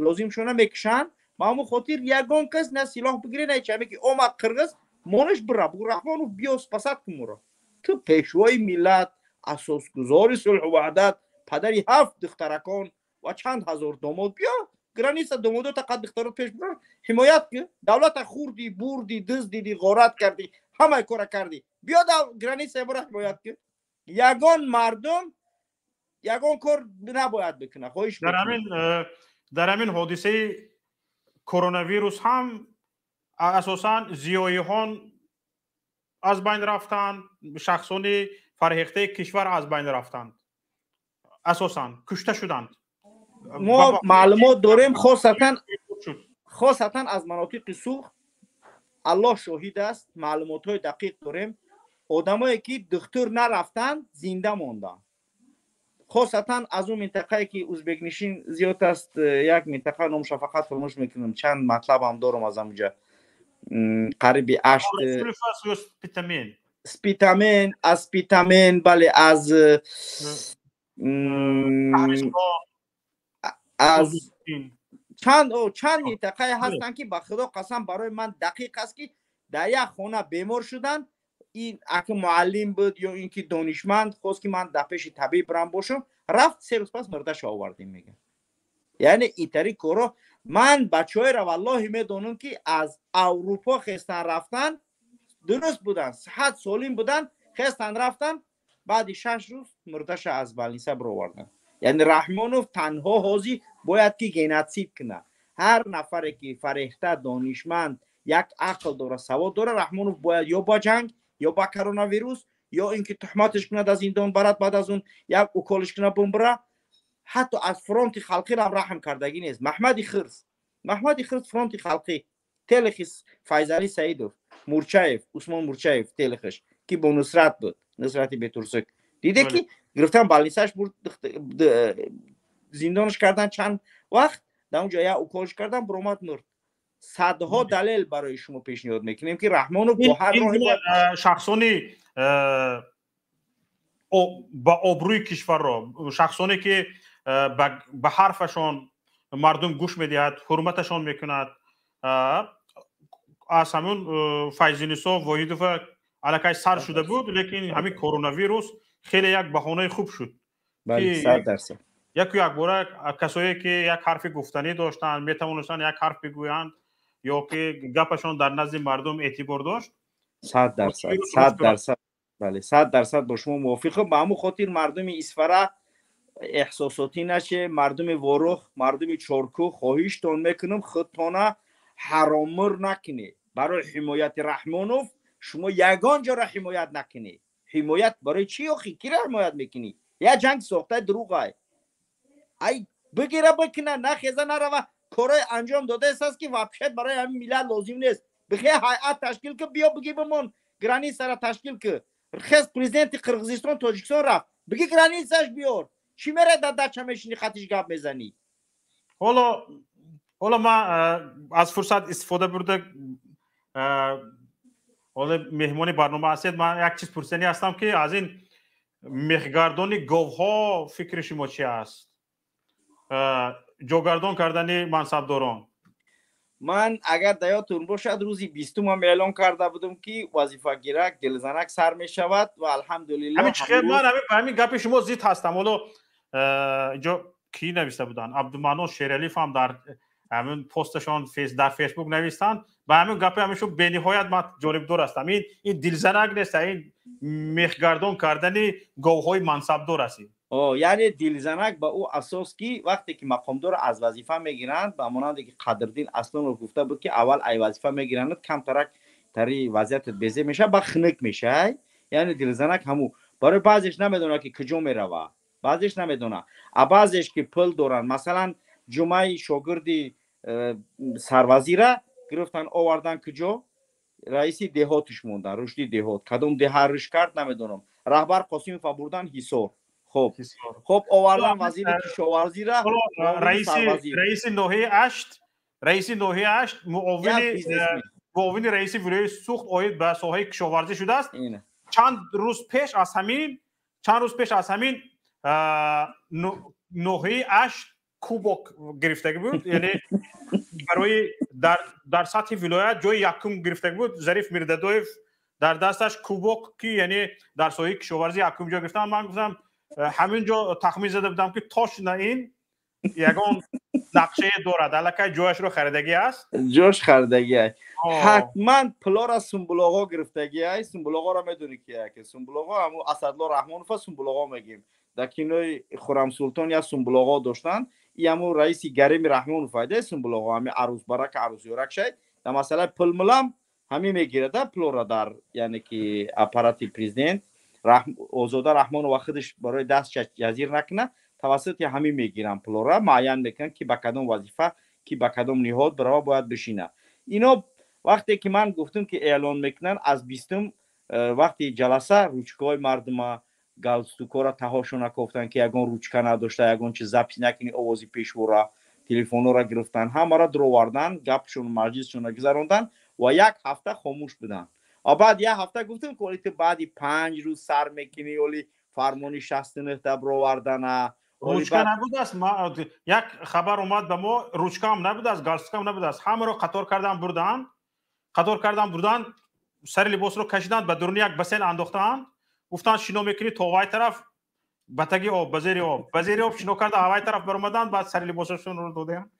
лозимшона мекушанд ба ҳамон хотир ягон кас на силоҳ бигире на ҳеҷ ки омад қирғиз монаш бира бугӯ Раҳмонов биё спасад кун моро ту пешвои миллат асосгузори сулҳу ваҳдат падари 7 духтаракон ва чанд ҳазор домод биё граниса домодота қад духтарот пеш бирор ҳимоят кун давлата хурдӣ бурдӣ дуздиди ғорат кардӣ ҳамаи кора кардӣ биё дар граниса бора ҳимоят кун ягон мардум ягон кор набояд бикуна хоҳиш дар ҳамин ҳодисаи коронавирус ҳам асосан зиёиҳон аз байн рафтанд шахсони фарҳехтаи кишвар аз байн рафтанд асосан кушта шуданд мо маълумот дорем хосатан аз манотиқи сух аллоҳ шоҳид аст маълумотҳои дақиқ дорем одамое ки духтур нарафтанд зинда монданд хосатан аз он минтақае ки узбекнишин зиёд аст як минтақа номша фақат фурмӯш мекунам чанд матлабам дорам аз амуҷа қариби 8 спитамен бале аз чанд минтақае ҳастанд ки ба худо қасам барои ман дақиқ аст ки дар як хона бемор шуданд ин аки муаллим буд ё ин ки донишманд хост ки ман дар пеши табиб брам бошам рафт 3 рӯз пас мурдаша овардем мегӯяд яъне итари коро ман бачаҳоеро валлоҳи медонам ки аз аврупо хестан рафтан дуруст буданд сиҳат солим буданд хестан рафтан баъди 6 рӯз мурдаша аз балниса бироварданд яъне Раҳмонов танҳо ҳозир бояд ки генотсид кунад ҳар нафаре ки фарехта донишманд як ақл дора савод дора Раҳмонов бояд ё ба ҷанг ё ба коронавирус ё ин ки тухматаш кунад аз зиндон барад баъд аз он як уколиш кунад бумбира ҳатто аз фронти халқирам раҳм кардагӣ нест Маҳмади Хирс фронти халқӣ телехи Файзали Саидов Мурчаев Усмон Мурчаев телехаш ки бо Нусрат буд Нусрати Бетурсук диде ки гирифтан балнисаш бурд зиндонаш кардан чанд вақт дар онҷа як уколиш кардан буромад мурд садҳо далел барои шумо пешниҳод мекунем ки Раҳмонов бо ҳар роҳи шахсони ба обрӯи кишварро шахсоне ки ба ҳарфашон мардум гӯш медиҳад ҳурматашон мекунад аз ҳамон Файзинисо Воҳидова аллакай сар шуда буд лекин ҳамин коронавирус хеле як баҳонаи хуб шуд 100% як бора касое ки як ҳарфи гуфтанӣ доштанд метавонистанд як ҳарф бигӯянд ё ки гапашон дар назди мардум эътибор дошт 100% бале 100% бо шумо мувофиқам ба ҳамон хотир мардуми исфара احساساتی نشه. مردم ورخ، مردم چارکو خواهشتان میکنم خودتان حرامور نکنید. برای حمایت رحمانوف شما یگان جا را حمایت نکنید. حمایت برای چی آخی؟ کی را حمایت میکنی؟ یا جنگ ساخته دروغه ای بگیره بکنه نخیزه نروه کارای انجام داده است که وحشت برای همین ملت لازم نیست. بخی هیئت تشکیل که بیا بگی بمون گرانی سر تشکیل که خیز پریزیدنت قرقیزستان تاجیکستان رفت بگی گرانی سرش بیار چی میره در دچه میشینی خطیش گپ میزنی؟ حالا من از فرصت استفاده برده حالا مهمانی برنامه هستید من یک چیز پرسنی هستم که از این میخگردانی گاوها فکر شما چی است؟ جاگردان کردن منصبداران من اگر دیاتون باشد روزی 20 هم اعلان کرده بودم که وظیفه گیرک دلزنک سر می شود و الحمدلله همین چه خیر من همین گپ شما زیاد هستم. حالا اینجا کی نوشته بودن عبدالمنان شیرالیف هم در همین پستشان در فیسبوک نوشتن و همین گپ همیشون به نهایت من جالب دور هستم. این دلزنک نیست، این میخگردان کردن گاوهای منصبدار است. یعنی دلزنک به او اساس که وقتی که مقامدار از وظیفه میگیرند به مانند که قدردین اصلا رو گفته بود که اول ای وظیفه میگیرند کم ترک تری وضعیت بزه میشه با خنک میشه. یعنی دلزنک همو برای بعضیش نمیدونه که کجا میروه، بعضیش نمیدونه، بعضیش که پل دارن. مثلا جمعه شاگردی سروزیره گرفتن آوردن کجا رئیسی دهاتش موندن رشدی دهات کدوم ده هرش کرد نمیدونم رهبر قاسم بردن حصار. خب آوردن وزیر کشاورزی را رئیس ناحیه 8 معاون رئیس ولایت سوخت آید به ساحه کشاورزی شده است. چند روز پیش از همین ناحیه 8 کوبک گرفتگی بود. یعنی برای در سطح ولایت جای یکم گرفتگی بود. ظریف میردادویف در دستش کوبک که یعنی در ساحه کشاورزی یکم جا گرفتن. من گفتم همینجا تخمین زده بودم که تاش نه این یگان نقشه دارد الکی جایش رو خریدگی است، جاش خریدگی است. حتما پلا را سنبولاغا گرفتگی است. سنبولاغا را میدونی که سنبولاغا همو اسدالله رحمانوف سنبولاغا میگیم. در کینوی خرم سلطان یا سنبولاغا داشتن. ای همو رئیس گرم رحمانوف ده سنبولاغا همه عروس برک عروس یورک شد. در مسئله پل ملام همین میگیره در پلا را در یعنی که اپاراتی پرزیدنت آزاده رحمان و خودش برای دست جزیر نکنه توسط همین میگیرن پلورا معین میکنن که با کدام وظیفه که با کدام نهاد برای باید بشینه. اینا وقتی که من گفتم که اعلان میکنن از 20 وقتی جلسه روچکای مردم گالستوکا را تهاشون گفتن که یگان روچکا نداشته یگان چیز زپی نکنی آوازی پیشورا تلفن را گرفتن همه را درووردن گپشون مجلسشون گذروندن و یک هفته خاموش بودن. بعد یه هفته گفتم که بعدی 5 روز سر میکنی ولی فرمانی 69 برآوردن روچکا نبود است. یک خبر اومد به ما روچکا هم نبود است گالستوکا هم نبود است. همه رو قطار کردن بردن سر لباس رو کشیدن به درون یک بسین انداختن گفتن شنا میکنی تا وای طرف بتگی آب بزیر آب شنا کرده هوای طرف برآمدن بعد سر لباسشون رو دادن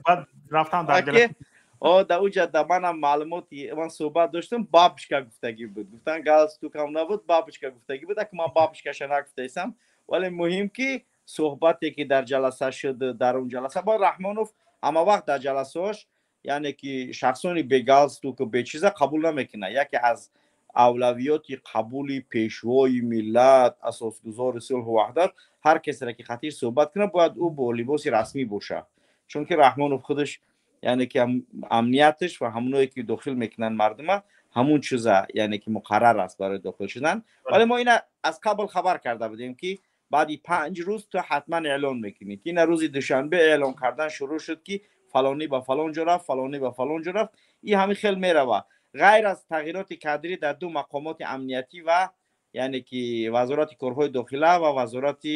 بعد رفتن در جلسه. در اوجا در منم معلوماتی من صحبت داشتم بابشکا گفتگی بود گفتن گالستوکا هم نبود بابشکا گفتگی بود که من بابشکاش نگفتم. ولی مهم که صحبتی که در جلسه شد در اون جلسه با رحمانوف اما وقت در جلسه‌اش یعنی که شخصانی به گالستوک به چیزا قبول نمیکنه. یکی از اولویات قبول پیشوای ملت اساسگزار صلح و وحدت هر کسی را که خطیر صحبت کنه باید او با لباس رسمی باشه چون که رحمانوف خودش یعنی که امنیتش و همونایی که داخل میکنن مردم همون چیزا یعنی که مقرر است برای داخل شدن. ولی ما اینا از قبل خبر کرده بودیم که بعدی 5 روز تو حتما اعلان میکنی که این روز دوشنبه اعلان کردن شروع شد که فلانی با فلان جا رفت فلانی با فلان جا رفت. این همین خیلی میروه غیر از تغییرات کادری در 2 مقامات امنیتی و یعنی که وزارت کارهای داخله و وزارت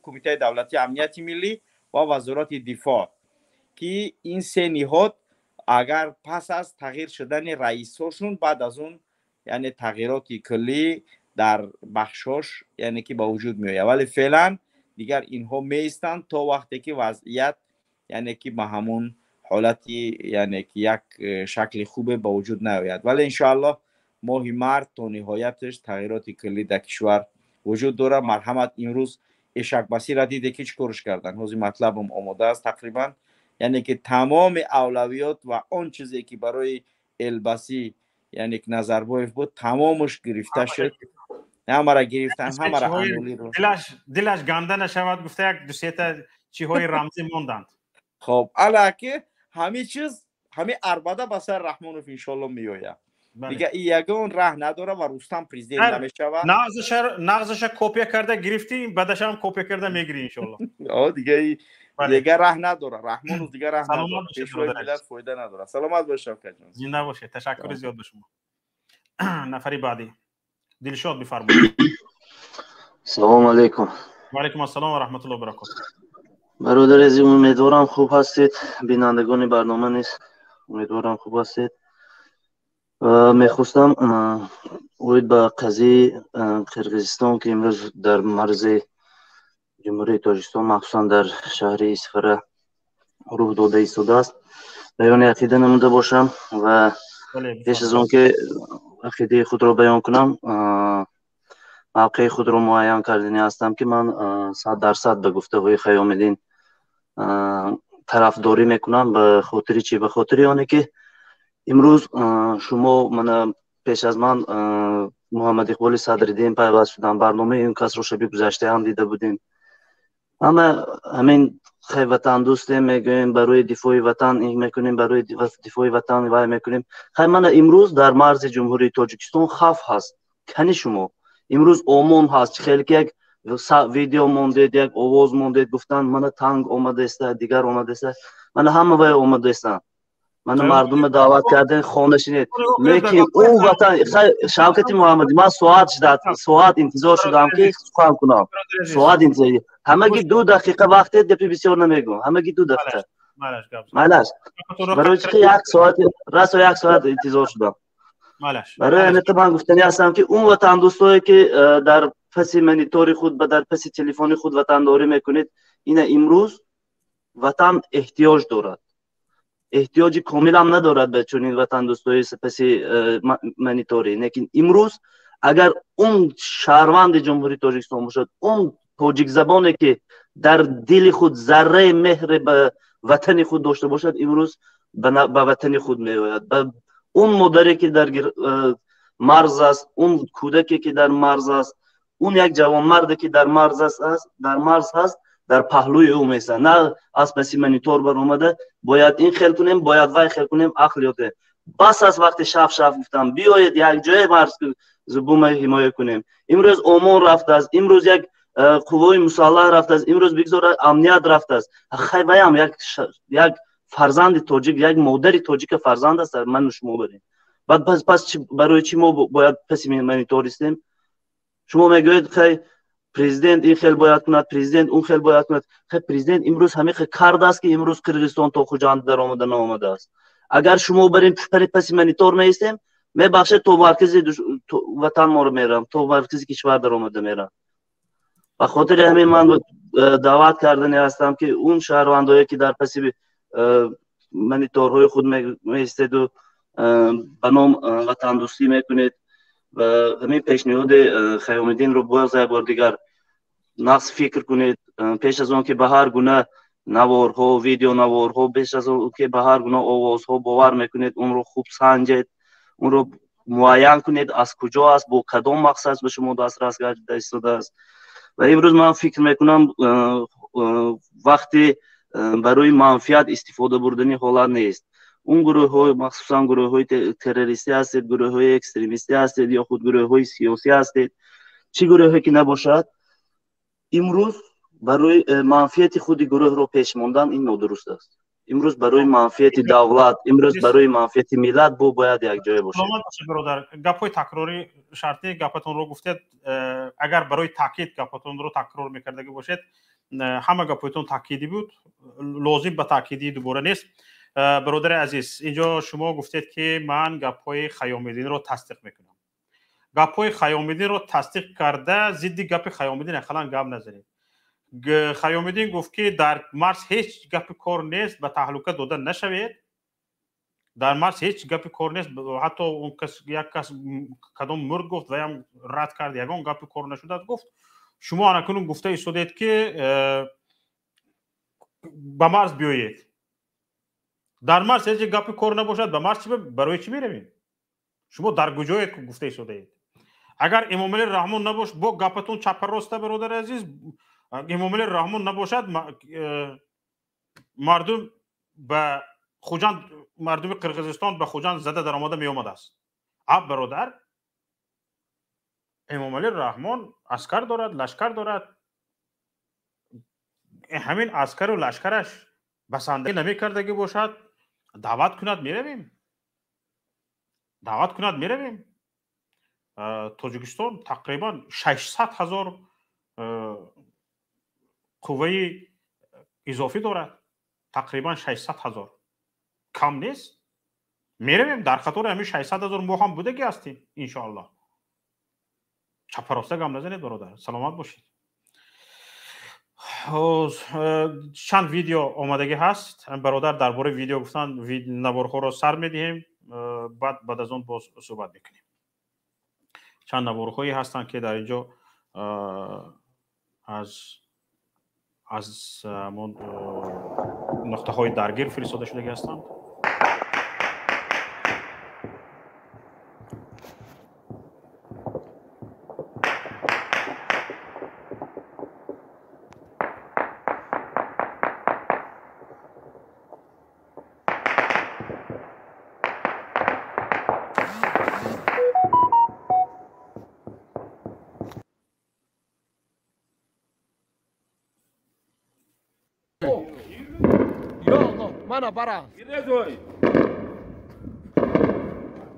کمیته دولتی امنیتی ملی و وزارت دفاع که این 3 نهاد اگر پس از تغییر شدن رئیساشون بعد از اون یعنی تغییرات کلی در بخشاش یعنی که با وجود می آید. ولی فعلا دیگر اینها میستن تا وقتی که وضعیت یعنی که با همون حالتی یعنی که یک شکل خوبه با وجود نیاید. ولی انشاءالله ماه مارس تا نهایتش تغییرات کلی در کشور وجود داره. مرحمت امروز اشکباسی را دیده که چی کارش کردن. حوزی مطلبم آماده است تقریبا، یعنی که تمام اولویات و آن چیزی که برای الباسی یعنی که نظربایف بود تمامش گرفته شد. همه را گرفتن، همه را انولی رو دلش گنده نشود، گفته یک دو سه تا چیزهای رمزی موندند. خب علاکه همه چیز همه اربده به سر رحمانوف انشالله میآید دیگه. این یگان راه نداره و رستم پرزیدنت نمیشود. نغزش کپی کرده گرفتی، بعدش هم کپی کرده میگیری انشالله. دیگه دیگه راه نداره رحمانوف، دیگه راه نداره، پیشروی ملت فایده نداره. سلامت باش شوکت جان. زنده باشه. تشکر زیاد به شما. نفری بعدی دلشاد بفرمایید. سلام علیکم. و علیکم السلام و رحمت الله و برکاته. برادر عزیز، امیدوارم خوب هستید. بینندگان برنامه نیست، امیدوارم خوب هستید. میخواستم اوید به قضیه قرقیزستان که امروز در مرز جمهوری تاجیکستان مخصوصا در شهر اسفره روح داده ایستاده است بیان عقیده نموده باشم و پیش از اون که عقیده خود را بیان کنم موقع خود را معین کردنی هستم که من 100% به گفته های خیام الدین طرفداری میکنم. به خاطر چی؟ به خاطر آنه که امروز شما من پیش از من محمد اقبال صدرالدین پیوست شدم، برنامه این کس رو شبیه گذشته هم دیده بودیم. همین خیلی وطن دوسته میگویم برای دفاع وطن این میکنیم، برای دفاع وطن وای میکنیم. خیلی من امروز در مرز جمهوری تاجیکستان خوف هست. کنی شما امروز آمان هست، خیلی که یک ویدیو موندید، یک آواز موندید، گفتن من تنگ آمده است، دیگر آمده است. من همه وای آمده استم. من مردم دعوت کردن خانه شنید میگیم اون وطن. شوکت محمدی من ساعت انتظار شدم که سخن کنم. ساعت انتظار همگی 2 دقیقه وقت دپی بسیار نمیگم، همگی 2 دقیقه مالش برای چی 1 ساعت راست 1 ساعت انتظار شدم. برای همین من گفتنی هستم که اون وطن دوستایی که در پس مانیتور خود و در پس تلفن خود وطن داری میکنید، این امروز وطن احتیاج دارد، احتیاجی کامل هم ندارد به چنین وطن دوستای سپسی مانیتوری. لیکن امروز اگر اون شهروند جمهوری تاجیکستان باشد، اون تاجیک زبانی که در دل خود ذره مهر به وطن خود داشته باشد، امروز به وطن خود میآید. اون مادری که در مرز است، اون کودکی که در مرز است، اون یک جوانمردی که در مرز هست در پهلوی او میسه، نه از پسی مانیتور بر اومده باید این خیل کنیم، باید وای خیل کنیم. عقلیاته بس از وقت شف گفتم بیایید یک جای مرز زبون حمایت کنیم. امروز آمان رفته است، امروز یک قوای مسلح رفته است، امروز بگذار امنیت رفته است. خیلی هم یک فرزند تاجیک، یک مادر تاجیک فرزند است من و شما بریم. بعد پس برای چی ما باید پسی مانیتور استیم؟ شما میگوید خیلی پرزیدنت این خیلی باید کند، پرزیدنت اون خیلی باید کند. خیلی پرزیدنت امروز همه خیلی کرده است که امروز قرقیزستان تا کجا در آمده نامده است. اگر شما برین پس مانیتور نیستیم میبخشید تو مرکز وطن ما رو میرم، تو مرکز کشور در آمده میرم. به خاطر همین من دعوت کردنی هستم که اون شهروندایی که در پس مانیتورهای خود میستید و به نام وطن دوستی میکنید و همین پیشنهاد خیام الدین رو باز یک بار دیگر نقص فکر کنید. پیش از اون که به هر گونه نوارها، ویدیو نوارها، پیش از اون که به هر گونه آوازها باور میکنید، اون رو خوب سنجید، اون رو معین کنید از کجا است، با کدام مقصد به شما دسترس ایستاده است. و امروز من فکر میکنم وقتی برای منفعت استفاده بردنی حالت نیست. اون گروه های مخصوصا گروه های تروریستی هستید، گروه های اکستریمیستی هستید یا خود گروه های سیاسی هستید، چی گروهی که نباشد، امروز برای منفعت خود گروه رو پیش ماندن این نادرست است. امروز برای منفعت دولت، امروز برای منفعت ملت باید یک جای باشه. برادر گپای تکراری شرطی گپتون رو گفتید، اگر برای تاکید گپتون رو تکرار میکردگی باشید، همه گپتون تاکیدی بود، لازم به تاکیدی دوباره نیست. برادر عزیز اینجا شما گفتید که من گپای خیام الدین رو تصدیق میکنم. گپای خیام الدین رو تصدیق کرده، ضد گپ خیام الدین اصلا گپ نزنید. خیام الدین گفت که در مرز هیچ گپ کار نیست، به تهلکه داده نشوید. در مرز هیچ گپ کار نیست، حتی اون کس یک کس کدام مرد گفت و هم رد کرد، یگان گپ کار نشده گفت. شما اکنون گفته ایستادید که به مرز بیایید. در مرز هیچ گپی کار نباشد، به مرز برای چی میرویم؟ شما در کجایید که گفته ایستادید؟ اگر امام علی رحمان نباش با گپتون چپ راسته برادر عزیز، امام علی رحمان نباشد مردم به خوجند، مردم قرقیزستان به خوجند زده در آمده می آمده است. اب برادر، امام علی رحمان عسکر دارد، لشکر دارد. همین عسکر و لشکرش بسنده نمی کردگی باشد دعوت کند میرویم. دعوت کند میرویم. تاجیکستان تقریبا 600,000 قوه اضافی دارد. تقریبا 600,000 کم نیست. میرویم در خطر همین 600,000 ما هم بودگی هستیم انشاءالله. چپ راسته گام نزنید برادر. سلامت باشید. چند ویدیو آمادگی هست. برادر درباره ویدیو گفتن نوارها رو سر میدهیم، بعد از اون باز صحبت میکنیم. چند نوارهایی هستند که در اینجا از نقطه های درگیر فرستاده شده هستند. Mana bara.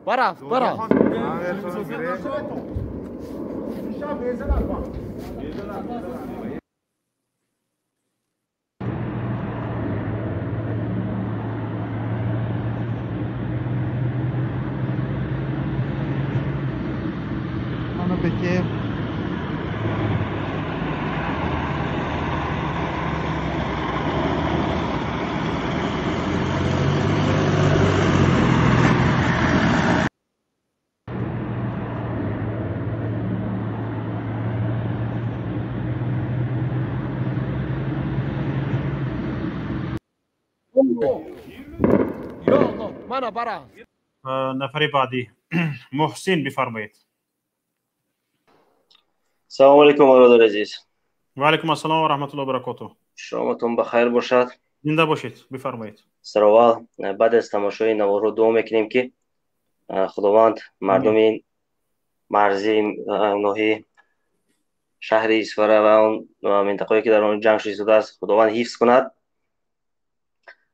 Bara, bara. Mana peki. Mana bara. نفر بعدی محسن بفرمایید. سلام علیکم برادر عزیز. و علیکم السلام و رحمت الله و برکاته. شامتون بخیر باشد. زنده باشید. بفرمایید. سراول بعد از تماشای نوارو دعا میکنیم که خداوند مردم این مرزی ناحیه شهر ایسفره و اون منطقه‌ای که در آن جنگ شده است خداوند حفظ کند.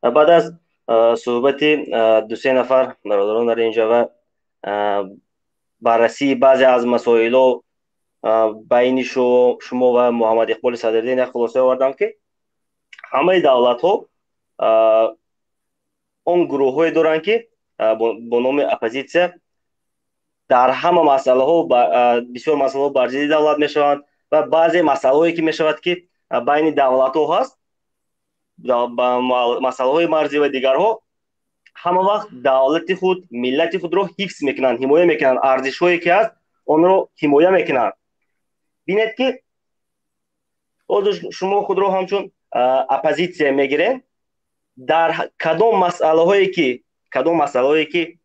بعد از صحبت دو سه نفر برادران در اینجا و بررسی بعضی از مسائل و بین شما و محمد اقبال صدردین خلاصه آوردم که همه دولت ها اون گروه های دارن که با نام اپوزیسیون در همه مسئله ها بسیار مسئله ها بر ضد دولت میشوند و بعضی مسئله هایی که میشود که بین دولت ها هست مسئله های مرزی و دیگرها همه وقت دولت خود ملت خود رو حفظ میکنند، حمایت میکنند، ارزش هایی که هست اون رو حمایت میکنند. بینید که شما خود رو همچون اپوزیسیون میگیرین در کدام مسئله هایی که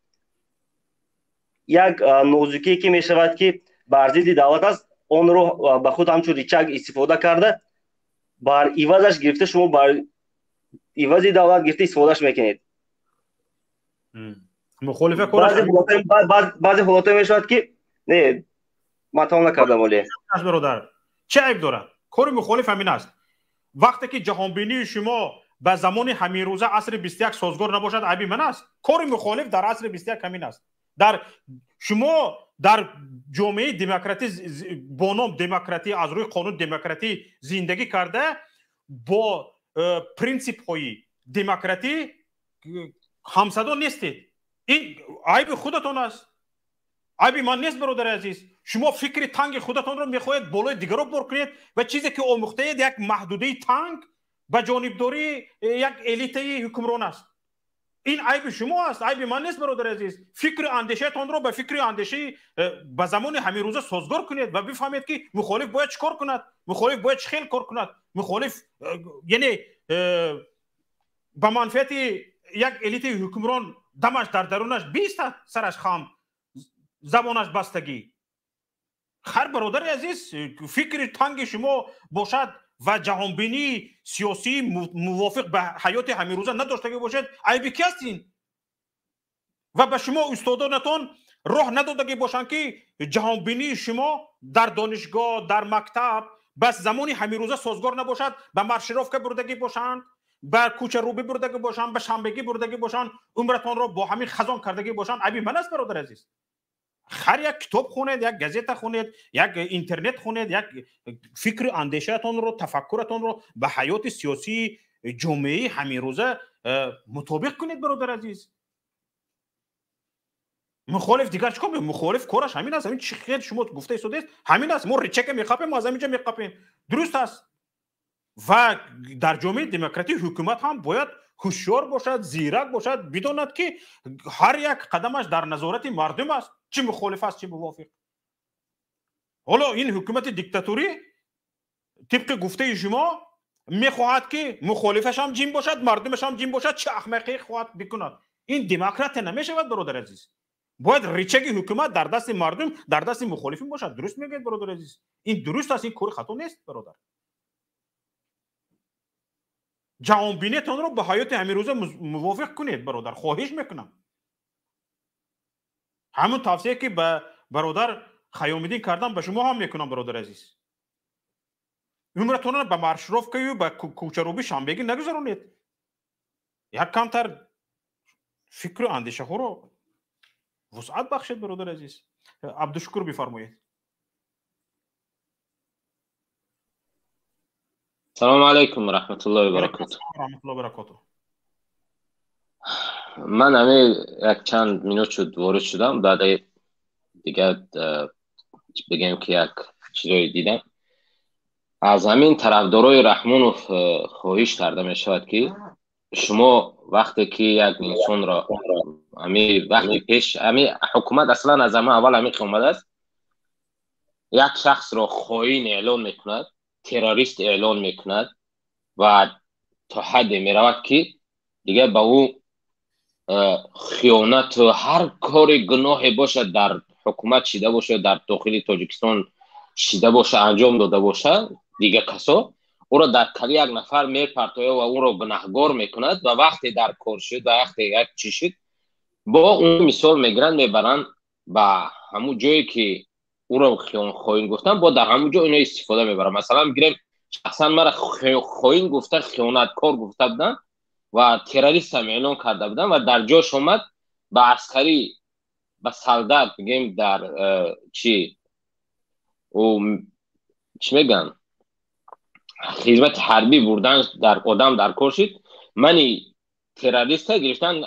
یک نوزکی که میشود که بر ضد دولت است اون رو به خود همچون ریچک استفاده کرده بر عوضش گرفته شما بر عوض دولت گرفته استفادهش میکنید. مخالفه بعضی حالات میشود که نه ما تمام نکردم ولی برادر چه عیب دارد؟ کار مخالف همین است. وقتی که جهانبینی شما به زمان همین روزه عصر 21 سازگار نباشد عیبی من است. کار مخالف در عصر 21 همین است. در شما در جامعه دموکراتی با نام دموکراتی از روی قانون دموکراتی زندگی کرده با پرینسیپ های دموکراتی همصدا نیستید. این عیب خودتون است. عیب من نیست برادر عزیز. شما فکر تنگ خودتون رو میخواهید بالای دیگر رو بر کنید و چیزی که آموخته اید یک محدوده تنگ به جانبداری یک الیت حکمران است. این عیب شما است، عیب من نیست برادر عزیز. فکر اندیشه تان رو به فکر اندیشه به زمان همین روزه سازگار کنید و بفهمید که مخالف باید چیکار کند، مخالف باید چه خیل کار کند. مخالف یعنی به منفعت یک الیت حکمران دمش در درونش 20 سرش خام، زبانش بستگی. خیر برادر عزیز، فکر تنگ شما باشد و جهانبینی سیاسی موافق به حیات همین روزه نداشته باشد، عیبی کی هستین؟ و به شما استادانتان راه ندادگی باشند که جهانبینی شما در دانشگاه، در مکتب بس زمانی همین روزه سازگار نباشد، به مرشراف که بردگی باشند، به کوچه روبی بردگی باشند، به شنبگی بردگی باشند، عمرتان را با همین خزان کردگی باشند، عیبی من است برادر عزیز. خر یک کتاب خونید، یک گزیته خونید، یک اینترنت خونید، یک فکر اندیشهتان رو، تفکرتان رو به حیات سیاسی جامعه همین روزه مطابق کنید برادر عزیز. مخالف دیگر چیکار میکنه؟ مخالف کارش همین است. همین چی شما گفته ایستاده است، همین است. ما ریچک میخواپیم، ما از اینجا میخواپیم. درست است. و در جامعه دموکراتی حکومت هم باید هوشیار باشد، زیرک باشد، بداند که هر یک قدمش در نظارت مردم است، چه مخالف است چه موافق. حالا این حکومت دیکتاتوری طبق گفته شما میخواهد که مخالفش هم جیم باشد، مردمش هم جیم باشد، چه احمقی خواهد بکند. این دموکرات نمیشود برادر عزیز. باید ریچک حکومت در دست مردم، در دست مخالفین باشد. درست میگید برادر عزیز. این درست است، این کار خطا نیست برادر. جهانبینیتان رو به حیات همین روزه موافق کنید برادر، خواهش میکنم. همون توصیه که به برادر خیام‌الدین کردم به شما هم میکنم برادر عزیز. عمرتون رو به مرشراف که به کوچه روبی شنبگی نگذارونید. یک کمتر فکر و اندیشه ها رو وسعت بخشید برادر عزیز. عبدالشکر بفرمایید. سلام علیکم و رحمت الله و برکاته. من همه یک چند مینوت شد وارد شدم، بعد دیگه بگم که یک چیزایی دیدم. از همین طرفدارای رحمانوف خواهش کرده می شود که شما وقتی که یک انسان را وقتی پیش حکومت اصلا از همه اول همین اومده است، یک شخص را خائن اعلان میکند، تروریست اعلان میکند و تا حد میرود که دیگه به او خیانت و هر کار گناه باشه در حکومت شده باشه، در داخل تاجیکستان شده باشه، انجام داده باشه، دیگه کسا او را در کلی یک نفر میپرتاید و او را گناهگار میکند و وقتی در کار شد و وقتی یک چی شد با اون مثال میگیرن میبرن به همون جایی که او را خائن گفتن، با در همون جا اینا استفاده میبرن. مثلا میگیریم شخصا مرا خائن گفته، خیانتکار گفته بودن و تروریست هم اعلان کرده بودن و در جاش اومد به عسکری، به سالدات میگیم در چی میگن خدمت حربی بردن، در آدم در کار شد، منی تروریست گرفتن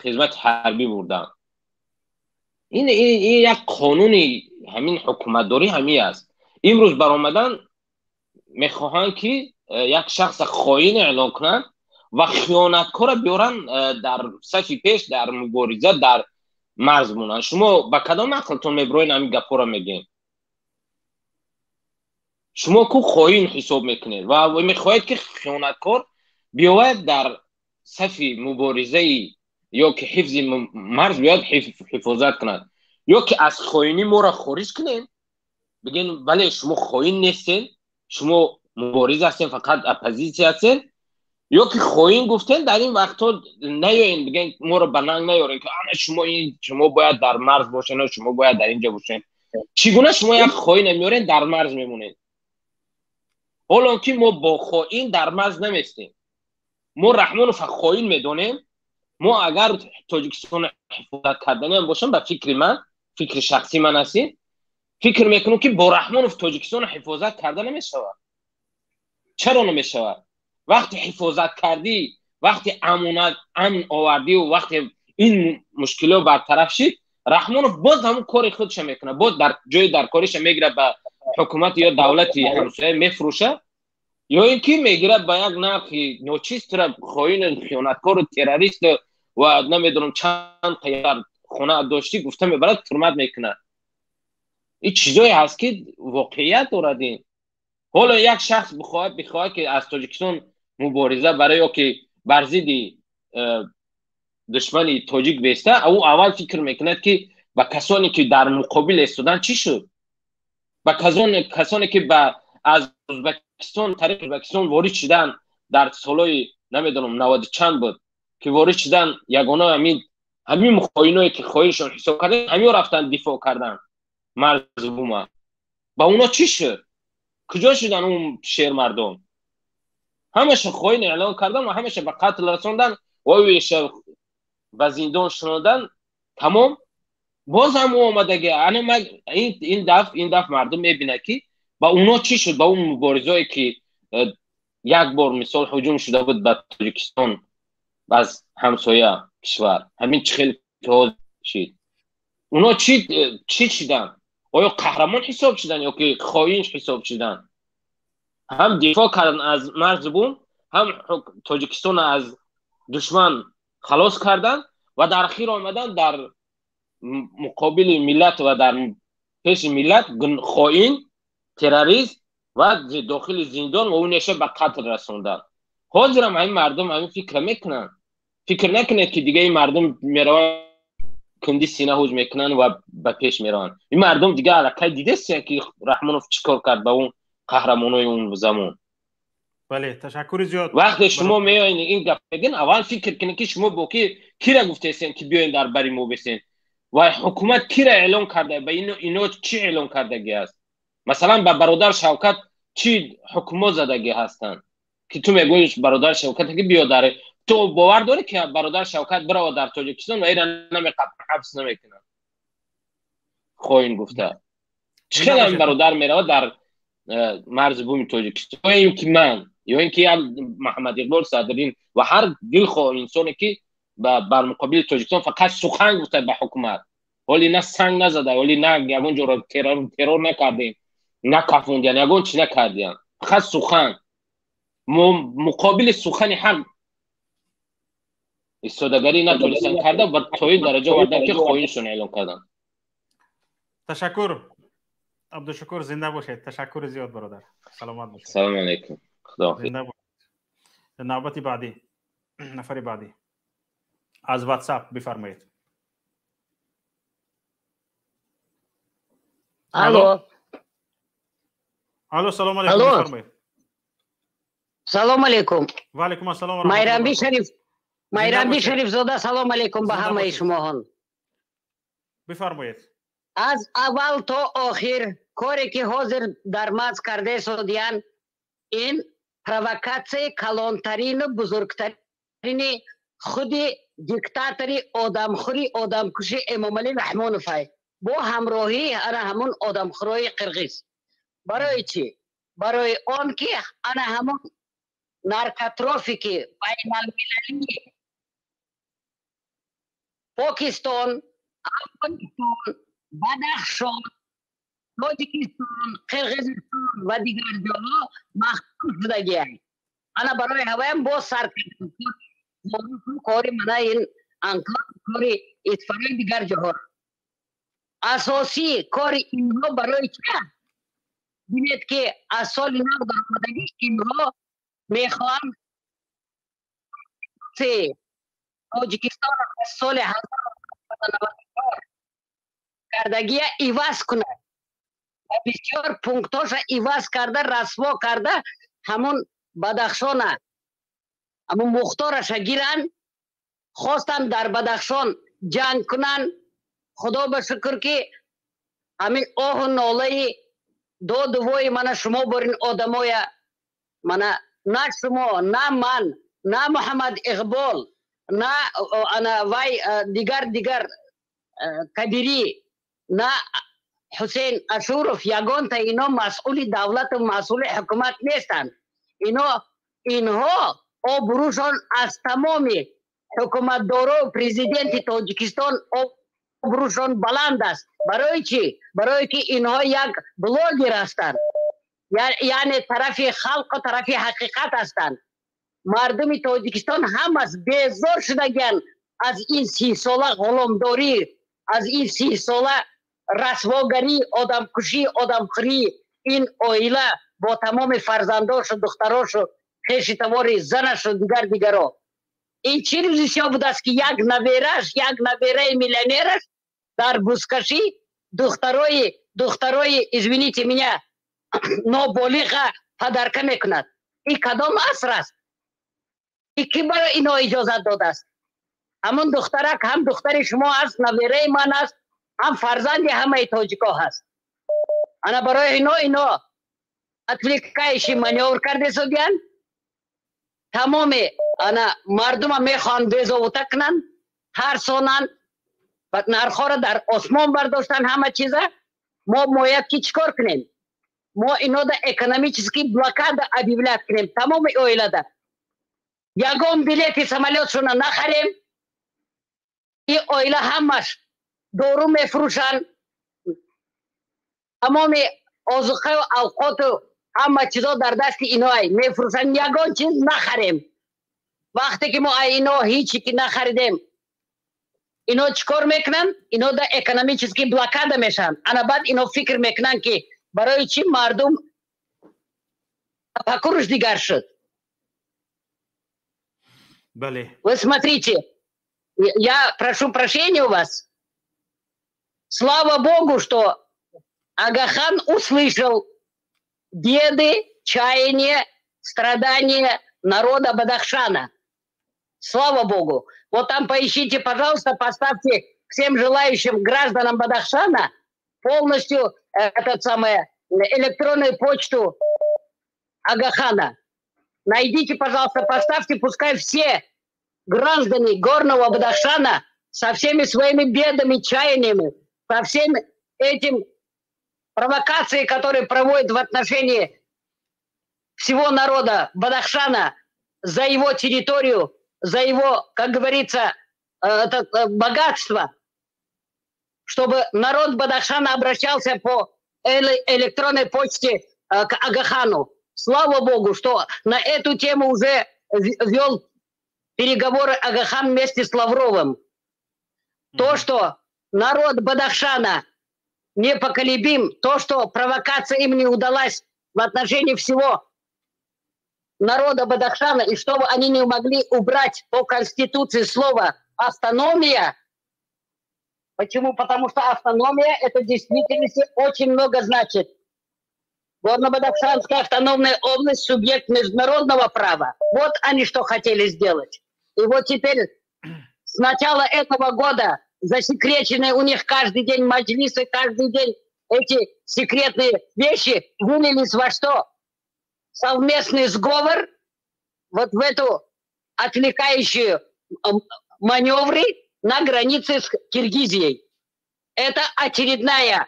خدمت حربی بردن. این یک قانونی همین حکومتداری همی است. امروز برآمدن میخواهند که یک شخص خائن اعلان کنند و خیانتکار بیارن در صف پیش، در مبارزه در مرز مونن. شما با کدام عقلتون میبروین همین گپا را میگین؟ شما کو خائن حساب میکنید و میخواهید که خیانتکار بیاید در صف مبارزه یا که حفظ مرز بیاد حفاظت کند، یا که از خائنی ما را خارج کنین، بگین بله شما خائن نیستین، شما مبارز هستین، فقط اپوزیسیون هستین، یا که خائن گفتین در این وقتا نیاین بگین ما را بننگ نیارین که شما باید در مرز باشین، شما باید در اینجا باشین. چگونه شما یک خائن میارین در مرز میمونین؟ حالا که ما با خائن در مرز نمیستیم، ما رحمانوف خائن میدونیم. ما اگر تاجیکستان حفاظت کردنی هم باشم، به فکر من، فکر شخصی من هستی، فکر میکنم که با رحمانوف تاجیکستان حفاظت کردن نمیشود. چرا نمیشود؟ وقتی حفاظت کردی، وقتی امن آوردی و وقتی این مشکلات برطرف شد، رحمانوف باز همون کار خودش میکنه، باز در جای در کارش میگیره به حکومت یا دولتی همسایه میفروشه، یا اینکه میگیره به یک نرخ ناچیز طرف خائن خیانتکار و تروریست و نمیدونم چند تا خونه داشتی گفته میبرد ترمت میکنه. این چیزایی هست که واقعیت دارد. حالا یک شخص بخواد که از تاجیکستان مبارزه برای که بر ضد دشمنی تاجیک بیسته، او اول فکر میکند که با کسانی که در مقابل ایستادن چی شد، با کسانی که از ازبکستان طریق ازبکستان وارد شدن در سالهای نمیدونم 90 چند بود که وارد شدن، یگانه همین مخاینایی که خواهیشون حساب کردن همین رفتن دفاع کردن مرز بوما. با اونا چی شد؟ کجا شدن اون شیر مردم؟ همش خواهین اعلان کردن و همش به قتل رسوندن و ویشه و زندان شنودن. تمام. باز هم اومدگی این دفع مردم میبینه که با اونا چی شد، با اون مبارزایی که یک بار مثال هجوم شده بود به تاجیکستان از همسایه کشور، همین چخیل که شد، اونا چی شدن؟ آیا قهرمان حساب شدن یا که خائن حساب شدن؟ هم دفاع کردن از مرز بوم، هم تاجیکستان از دشمن خلاص کردن و در اخیر آمدن در مقابل ملت و در پیش ملت خائن، تروریست و داخل زندان و اونشه به قتل رسوندن. حاضر هم این مردم همین فکر میکنن. فکر نکنید که دیگه این مردم میروان کندی سینه هوز میکنن و به پیش میرن. این مردم دیگه علاقه دیده سیه که رحمانوف چیکار کرد به اون قهرمانای اون زمان. بله تشکر زیاد. وقتی شما میایین این گپ میگین اول فکر کنید که شما با کی را گفتین که بیاین در بری ما بسین و حکومت کی را اعلام کرده، به اینو چی اعلام کردگی است؟ مثلا به برادر شوکت چی حکم زدگی هستن که تو میگویی برادر شوکت که بیا داره، تو باور داری که برادر شوکت برای در تاجیکستان و ایران حبس نمیکنن؟ خواهین گفته چخیلی این برادر میره در مرز بوم تاجیکستان، یا اینکه من یا اینکه محمد اقبال صدرین و هر دلخواه انسانی که بر مقابل تاجیکستان فقط سخن گفته به حکومت، ولی نه سنگ نزده، ولی نه یگون جور ترور نکردیم، نه کافوندین، یگون چی نکردیم، فقط سخن مقابل سخن حق ایستادگی نتونستن کرده و تا این درجه وردن که خواهینشون اعلام کردن. تشکر عبدالشکور، زنده باشید. تشکر زیاد برادر. سلامت باشید. سلام علیکم. خدا حافظ. نوبتی بعدی، نفر بعدی از واتساپ بفرمایید. الو سلام علیکم. بفرمایید. سلام علیکم. و علیکم السلام و رحمت الله. میرنبی شریف زاده سلام علیکم به همه شما. بفرمایید. از اول تا آخر کاری که حاضر در مرز کرده سودیان این پروکاسیون کلانترین و بزرگترین خود دیکتاتوری آدمخوری آدمکشی امامعلی رحمانوف با همراهی همون آدمخورای قرقیز. برای چی؟ برای آن که همون نارکوترافیک بین المللی پاکستان، افغانستان، بدخشان، تاجیکستان، قرقیزستان و دیگر جاها مخصوص شدگی است. انا برای هوایم با سرکردن کاری منه این انکار کاری اتفاقی دیگر جاها اساسی کاری اینها برای چه؟ بینید که از سال نو در آمدگی اینها میخوان تاجیکستان از سال 1994 کردگی ایواز کنه و بسیار پونکتاش ایواز کرده، رسوا کرده، همون بدخشان همون مختارش گیرن، خواستن در بدخشان جنگ کنن. خدا به شکر که همین آه و ناله دوای من شما برین آدمای من، نه شما، نه من، نه محمد اقبال، نه انا وای دیگر کدیری، نه حسین اشورف، یگان تا اینا مسئول دولت و مسئول حکومت نیستن. اینها آبروشان از تمام حکومت دارو پریزیدنت تاجیکستان آبروشان بلند است. برای چی؟ برای که اینها یک بلاگر هستند، یعنی طرف خلق و طرف حقیقت هستند. مردم تاجیکستان هم از بیزار شدگن از این 30 ساله غلامداری، از این 30 ساله رسواگری، آدمکشی، آدمخوری، این اویله با تمام فرزنداش و دختراش و خیشتوار زنش و دیگرها، این چی روزی بوده است که یک نویره میلیونرش در بوسکشی دخترای ازوینیتی منه نابالغ پدرکه میکند. این کدام عصر است؟ این کی برای اینا اجازت داده است؟ همون دخترک هم دختر شما است، نویره من است، هم فرزند همه تاجیکا هست. انا برای اینا اپلیکیشن مانور کرده سودیان، تمام انا مردم میخوان بیزاوته کنن، ترسانن، نرخا را در آسمان برداشتن همه چیزه. ما باید که چیکار کنیم؟ ما اینا در اکونومیکی بلاکاد ابیولت کنیم، تمام اویلا ده یگان بلیت سمالیاتشون نخریم. این اویلا همش دورو میفروشن، تمام آذوقه و اوقات و همه چیزا در دست اینا میفروشن، یگان چیز نخریم. وقتی که ما اینا هیچی که نخریدیم، اینا چیکار میکنن؟ اینا در اکونومیکی بلاکاد میشن. انا بعد اینا فکر میکنن که برای چی مردم تفکرش دیگر شد. Бали. Вы смотрите, я прошу прощения у вас. Слава Богу, что Агахан услышал беды, чаяния, страдания народа Бадахшана. Слава Богу. Вот там поищите, пожалуйста, поставьте всем желающим гражданам Бадахшана полностью электронную почту Агахана. Найдите, пожалуйста, поставьте, пускай все граждане горного Бадахшана со всеми своими бедами, чаяниями, со всеми этим провокацией, которые проводят в отношении всего народа Бадахшана за его территорию, за его, как говорится, богатство, чтобы народ Бадахшана обращался по электронной почте к Агахану. Слава Богу, что на эту тему уже вел переговоры Агахан вместе с Лавровым. То, что народ Бадахшана непоколебим, то, что провокация им не удалась в отношении всего народа Бадахшана, и чтобы они не могли убрать по Конституции слово «автономия». Почему? Потому что автономия – это в действительности очень много значит. Горно-Бадахшанская автономная область – субъект международного права. Вот они что хотели сделать. И вот теперь с начала этого года засекреченные у них каждый день маджлисы, каждый день эти секретные вещи вылились во что? Совместный сговор вот в эту отвлекающую маневры на границе с Киргизией. Это очередная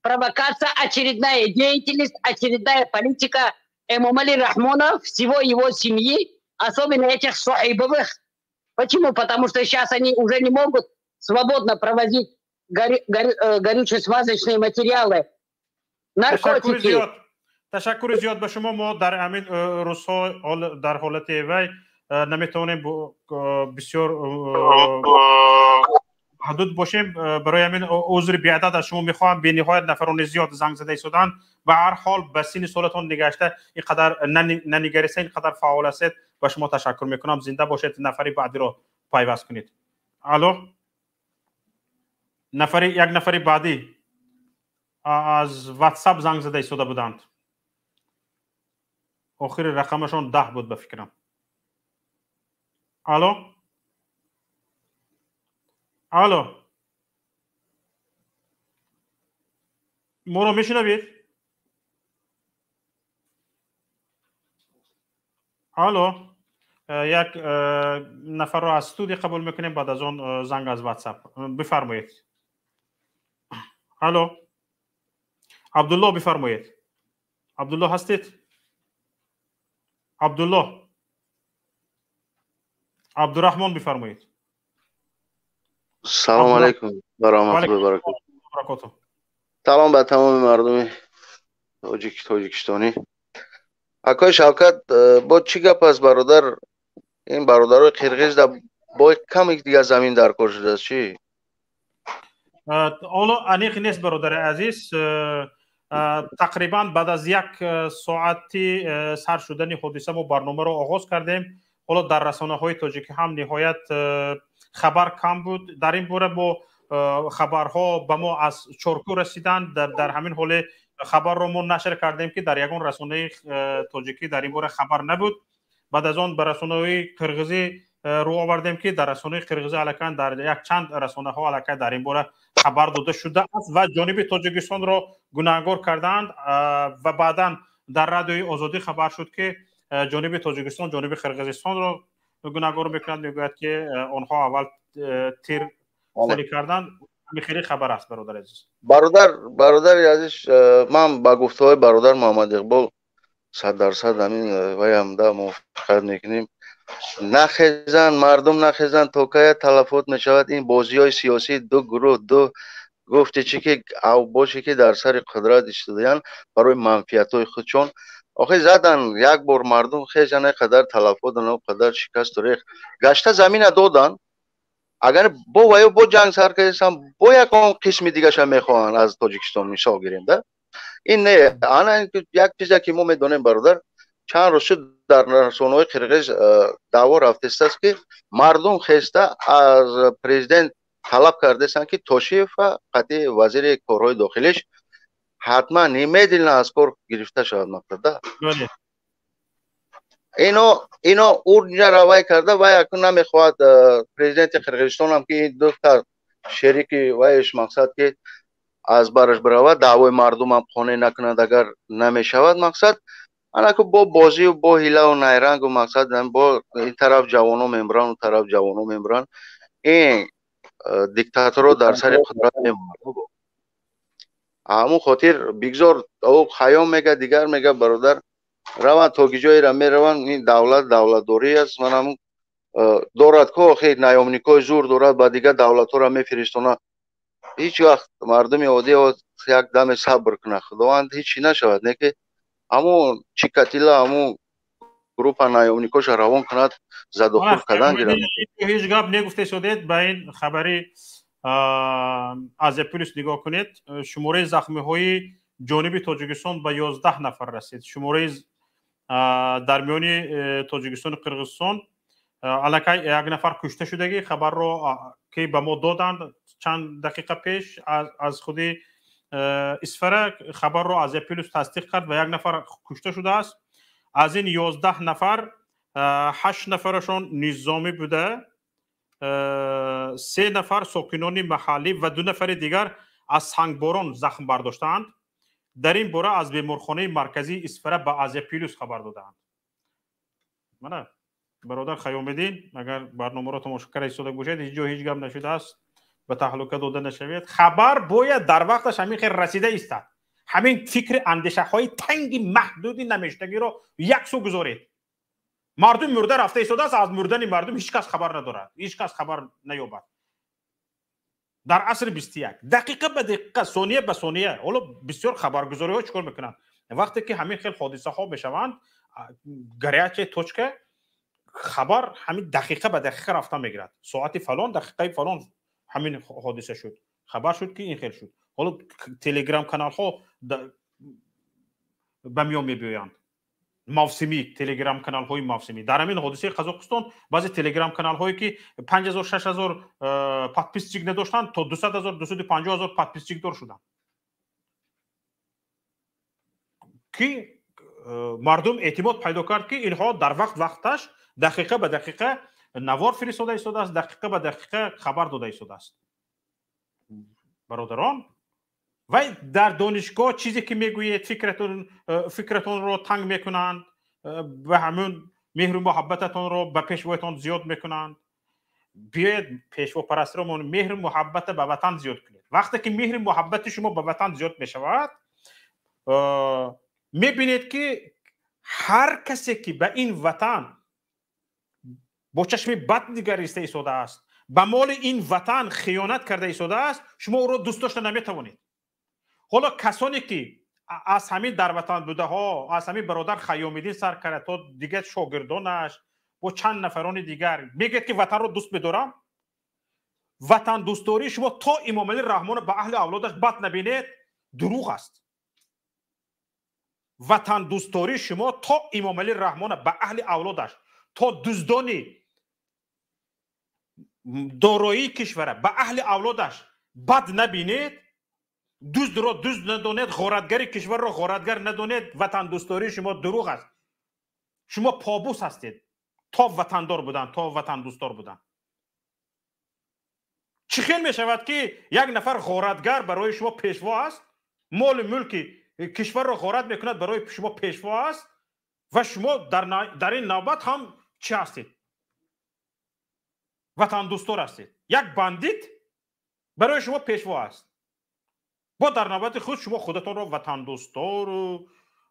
провокация, очередная деятельность, очередная политика Эмомали Рахмона, всего его семьи, особенно этих Суайбовых. Почему? Потому что сейчас они уже не могут свободно провозить горюче-смазочные материалы, наркотики. تشکر زیاد به شما. ما در همین روزها در حالت وی نمیتونیم بسیار حدود باشیم. برای همین عذر بی‌عدد از شما میخوام. به نهایت نفران زیاد زنگ زده شدن و هر حال به سین سالتون نگشته اینقدر ننگریسته، اینقدر فعال هستید. به شما تشکر میکنم. زنده باشید. نفری بعدی رو پیوست کنید. الو، یک نفری بعدی از واتساپ زنگ زده شده بودند. آخر رقمشون 10 بود به فکرم. الو، الو، ما رو میشنوید؟ الو، یک نفر رو از استودیو قبول میکنیم، بعد از اون زنگ از واتساپ. بفرمایید. الو، عبدالله بفرمایید. عبدالله هستید؟ عبدالله، عبدالرحمن بفرمایید. سلام علیکم و رحمت الله و برکاته. سلام به تمام مردم تاجیکستانی. اکای شوکت با چی گپ است برادر؟ این برادرای قرقیز در با کمی دیگه زمین در کار شده است چی؟ حالا انیق نیست برادر عزیز. تقریبا بعد از یک ساعتی سر شدن حادثه ما برنامه رو آغاز کردیم. حالا در رسانه های تاجیکی هم نهایت خبر کم بود. در این باره با خبرها به ما از چارکو رسیدن. در همین حال خبر رو ما نشر کردیم که در یگان رسانه تاجیکی در این باره خبر نبود. بعد از آن به رسانه های قرغیزی رو آوردیم که در رسانه قرغیزی الکن در یک چند رسانه ها الکن در این باره خبر داده شده است و جانب تاجیکستان را گناهکار کردند و بعدا در رادیوی آزادی خبر شد که جانب تاجیکستان جانب قرغیزستان را گناهکار میکنند. میگوید که آنها اول تیر خالی کردند. میخیری خبر است برادر عزیز. برادر عزیز، من با گفته‌های برادر محمد اقبال 100% همین وی هم ده موافقت میکنیم. نخیزن مردم نخیزن تا که تلفات میشود. این بازی های سیاسی دو گروه دو گفته چی که او باشه که در سر قدرت ایستادن برای منفعت های خودشون. آخه زدن یک بار مردم خیزن قدر تلفات و قدر شکست ریخ گشته زمین دادن. اگر با جنگ سر کردن با یک قسم دیگه شم میخوان از تاجیکستان مثال گیریم ده. این نه انا یک چیزی که ما میدونیم برادر، چند روز در رسانه‌های قرغیز دعوا رفته است که مردم خسته از پرزیدنت طلب کرده است که توشیف و قطعی وزیر کارهای داخلیش حتما نمیدونن از کار گرفته شود مقصد. اینا اونجا روای کرده و یکون نمیخواد پرزیدنت قرغیزستان هم که این دو تا شریک وایش مقصد که از برش برود دعوای مردم هم خانه نکند اگر نمیشود مقصد انا که با بازی و با حیله و نیرنگ و مقصد با این طرف جوانو ممبران و طرف جوانو ممبران این دیکتاتور رو در سر قدرت میمونه. همون خاطر بگذار او خیام میگه دیگر میگه برادر روان تا جایی را میروان. این دولت داری است. من همون دارد که خیلی نیامنیکای زور دارد با دیگه دولت ها را میفرستونه. هیچ وقت مردم عادی یک دم صبر کنه خداوند هیچی نشود. نه که همون چیکاتیلا همون گروپ نیامنیکاش روان کند زد و خورد کردن گیرد. هیچ گپ نگفته شدید به این خبری از پلیس نگاه کنید. شماره زخمی های جانب تاجیکستان به 11 نفر رسید. شماره در میان تاجیکستان و قرغیزستان الکی یک نفر کشته شدگی خبر رو که به ما دادند چند دقیقه پیش از خود اسفره خبر رو از پلیس تصدیق کرد و یک نفر کشته شده است. از این 11 نفر 8 نفرشون نظامی بوده، 3 نفر ساکنان محلی و 2 نفر دیگر از سنگباران زخم برداشتند. در این باره از بیمارخانه مرکزی اسفره به از پلیس خبر دادند. من برادر خیام‌الدین اگر برنامه را تماشا کرده ایستاده باشید هیچ جا هیچ گپ نشده است به تهلکه داده نشوید. خبر باید در وقتش همین خیر رسیده ایستد. همین فکر اندیشه های تنگ محدودی نمیشتگی رو یک سو گذارید. مردم مرده رفته ایستاده است. از مردن مردم هیچ کس خبر ندارد، هیچ کس خبر نیابد. در عصر 21 دقیقه به دقیقه ثانیه به ثانیه حالا بسیار خبرگزاری ها چیکار میکنن وقتی که همین خیلی حادثه ها بشوند گریچ توچکه خبر همین دقیقه به دقیقه رفته میگیرد. ساعت فلان دقیقه فلان همین حادثه شد، خبر شد که این خیلی شد. حالا تلگرام کانال ها به میان میبیایند موسمی، تلگرام کانال های موسمی. در همین حادثه قزاقستان بعضی تلگرام کانال هایی که 5000 6000 پادپیسچیک نداشتند تا 200000 250000 پادپیسچیک دار شدند که مردم اعتماد پیدا کرد که اینها در وقتش دقیقه به دقیقه نوار فرستاده ایستاده است، دقیقه به دقیقه خبر داده ایستاده است. برادران و در دانشگاه چیزی که میگویید فکرتون رو تنگ میکنند و همون مهر و محبتتون رو به پیشوایتان زیاد میکنند. بیاید پیشوا پرسترمون مهر و محبت به وطن زیاد کنید. وقتی که مهر و محبت شما به وطن زیاد میشود میبینید که هر کسی که به این وطن با چشم بد نگریسته ایستاده است، به مال این وطن خیانت کرده ایستاده است، شما او را دوست داشته نمیتوانید. حالا کسانی که از همین در وطن بوده ها، از همین برادر خیام‌الدین سر کرده تا دیگه شاگردانش با چند نفران دیگر میگید که وطن رو دوست بدارم. وطن دوستداری شما تا امام علی رحمان به اهل اولادش بد نبینید دروغ است. وطن دوستداری شما تا امام علی رحمان به اهل اولادش، تا دزدانی دارایی کشور به اهل اولادش بد نبینید، دزد را دزد ندانید، غارتگر کشور را غارتگر ندانید، وطن دوستداری شما دروغ است. شما پابوس هستید تا وطندار بودن، تا وطن دوستدار بودن. چی خیل می شود که یک نفر غارتگر برای شما پیشوا است، مال ملک کشور را غارت میکند برای شما پیشوا است و شما در این نوبت هم چی هستید؟ وطن دوستدار هستید. یک بندیت برای شما پیشوا است. با در نوبت خود شما خودتان را وطن دوستدار و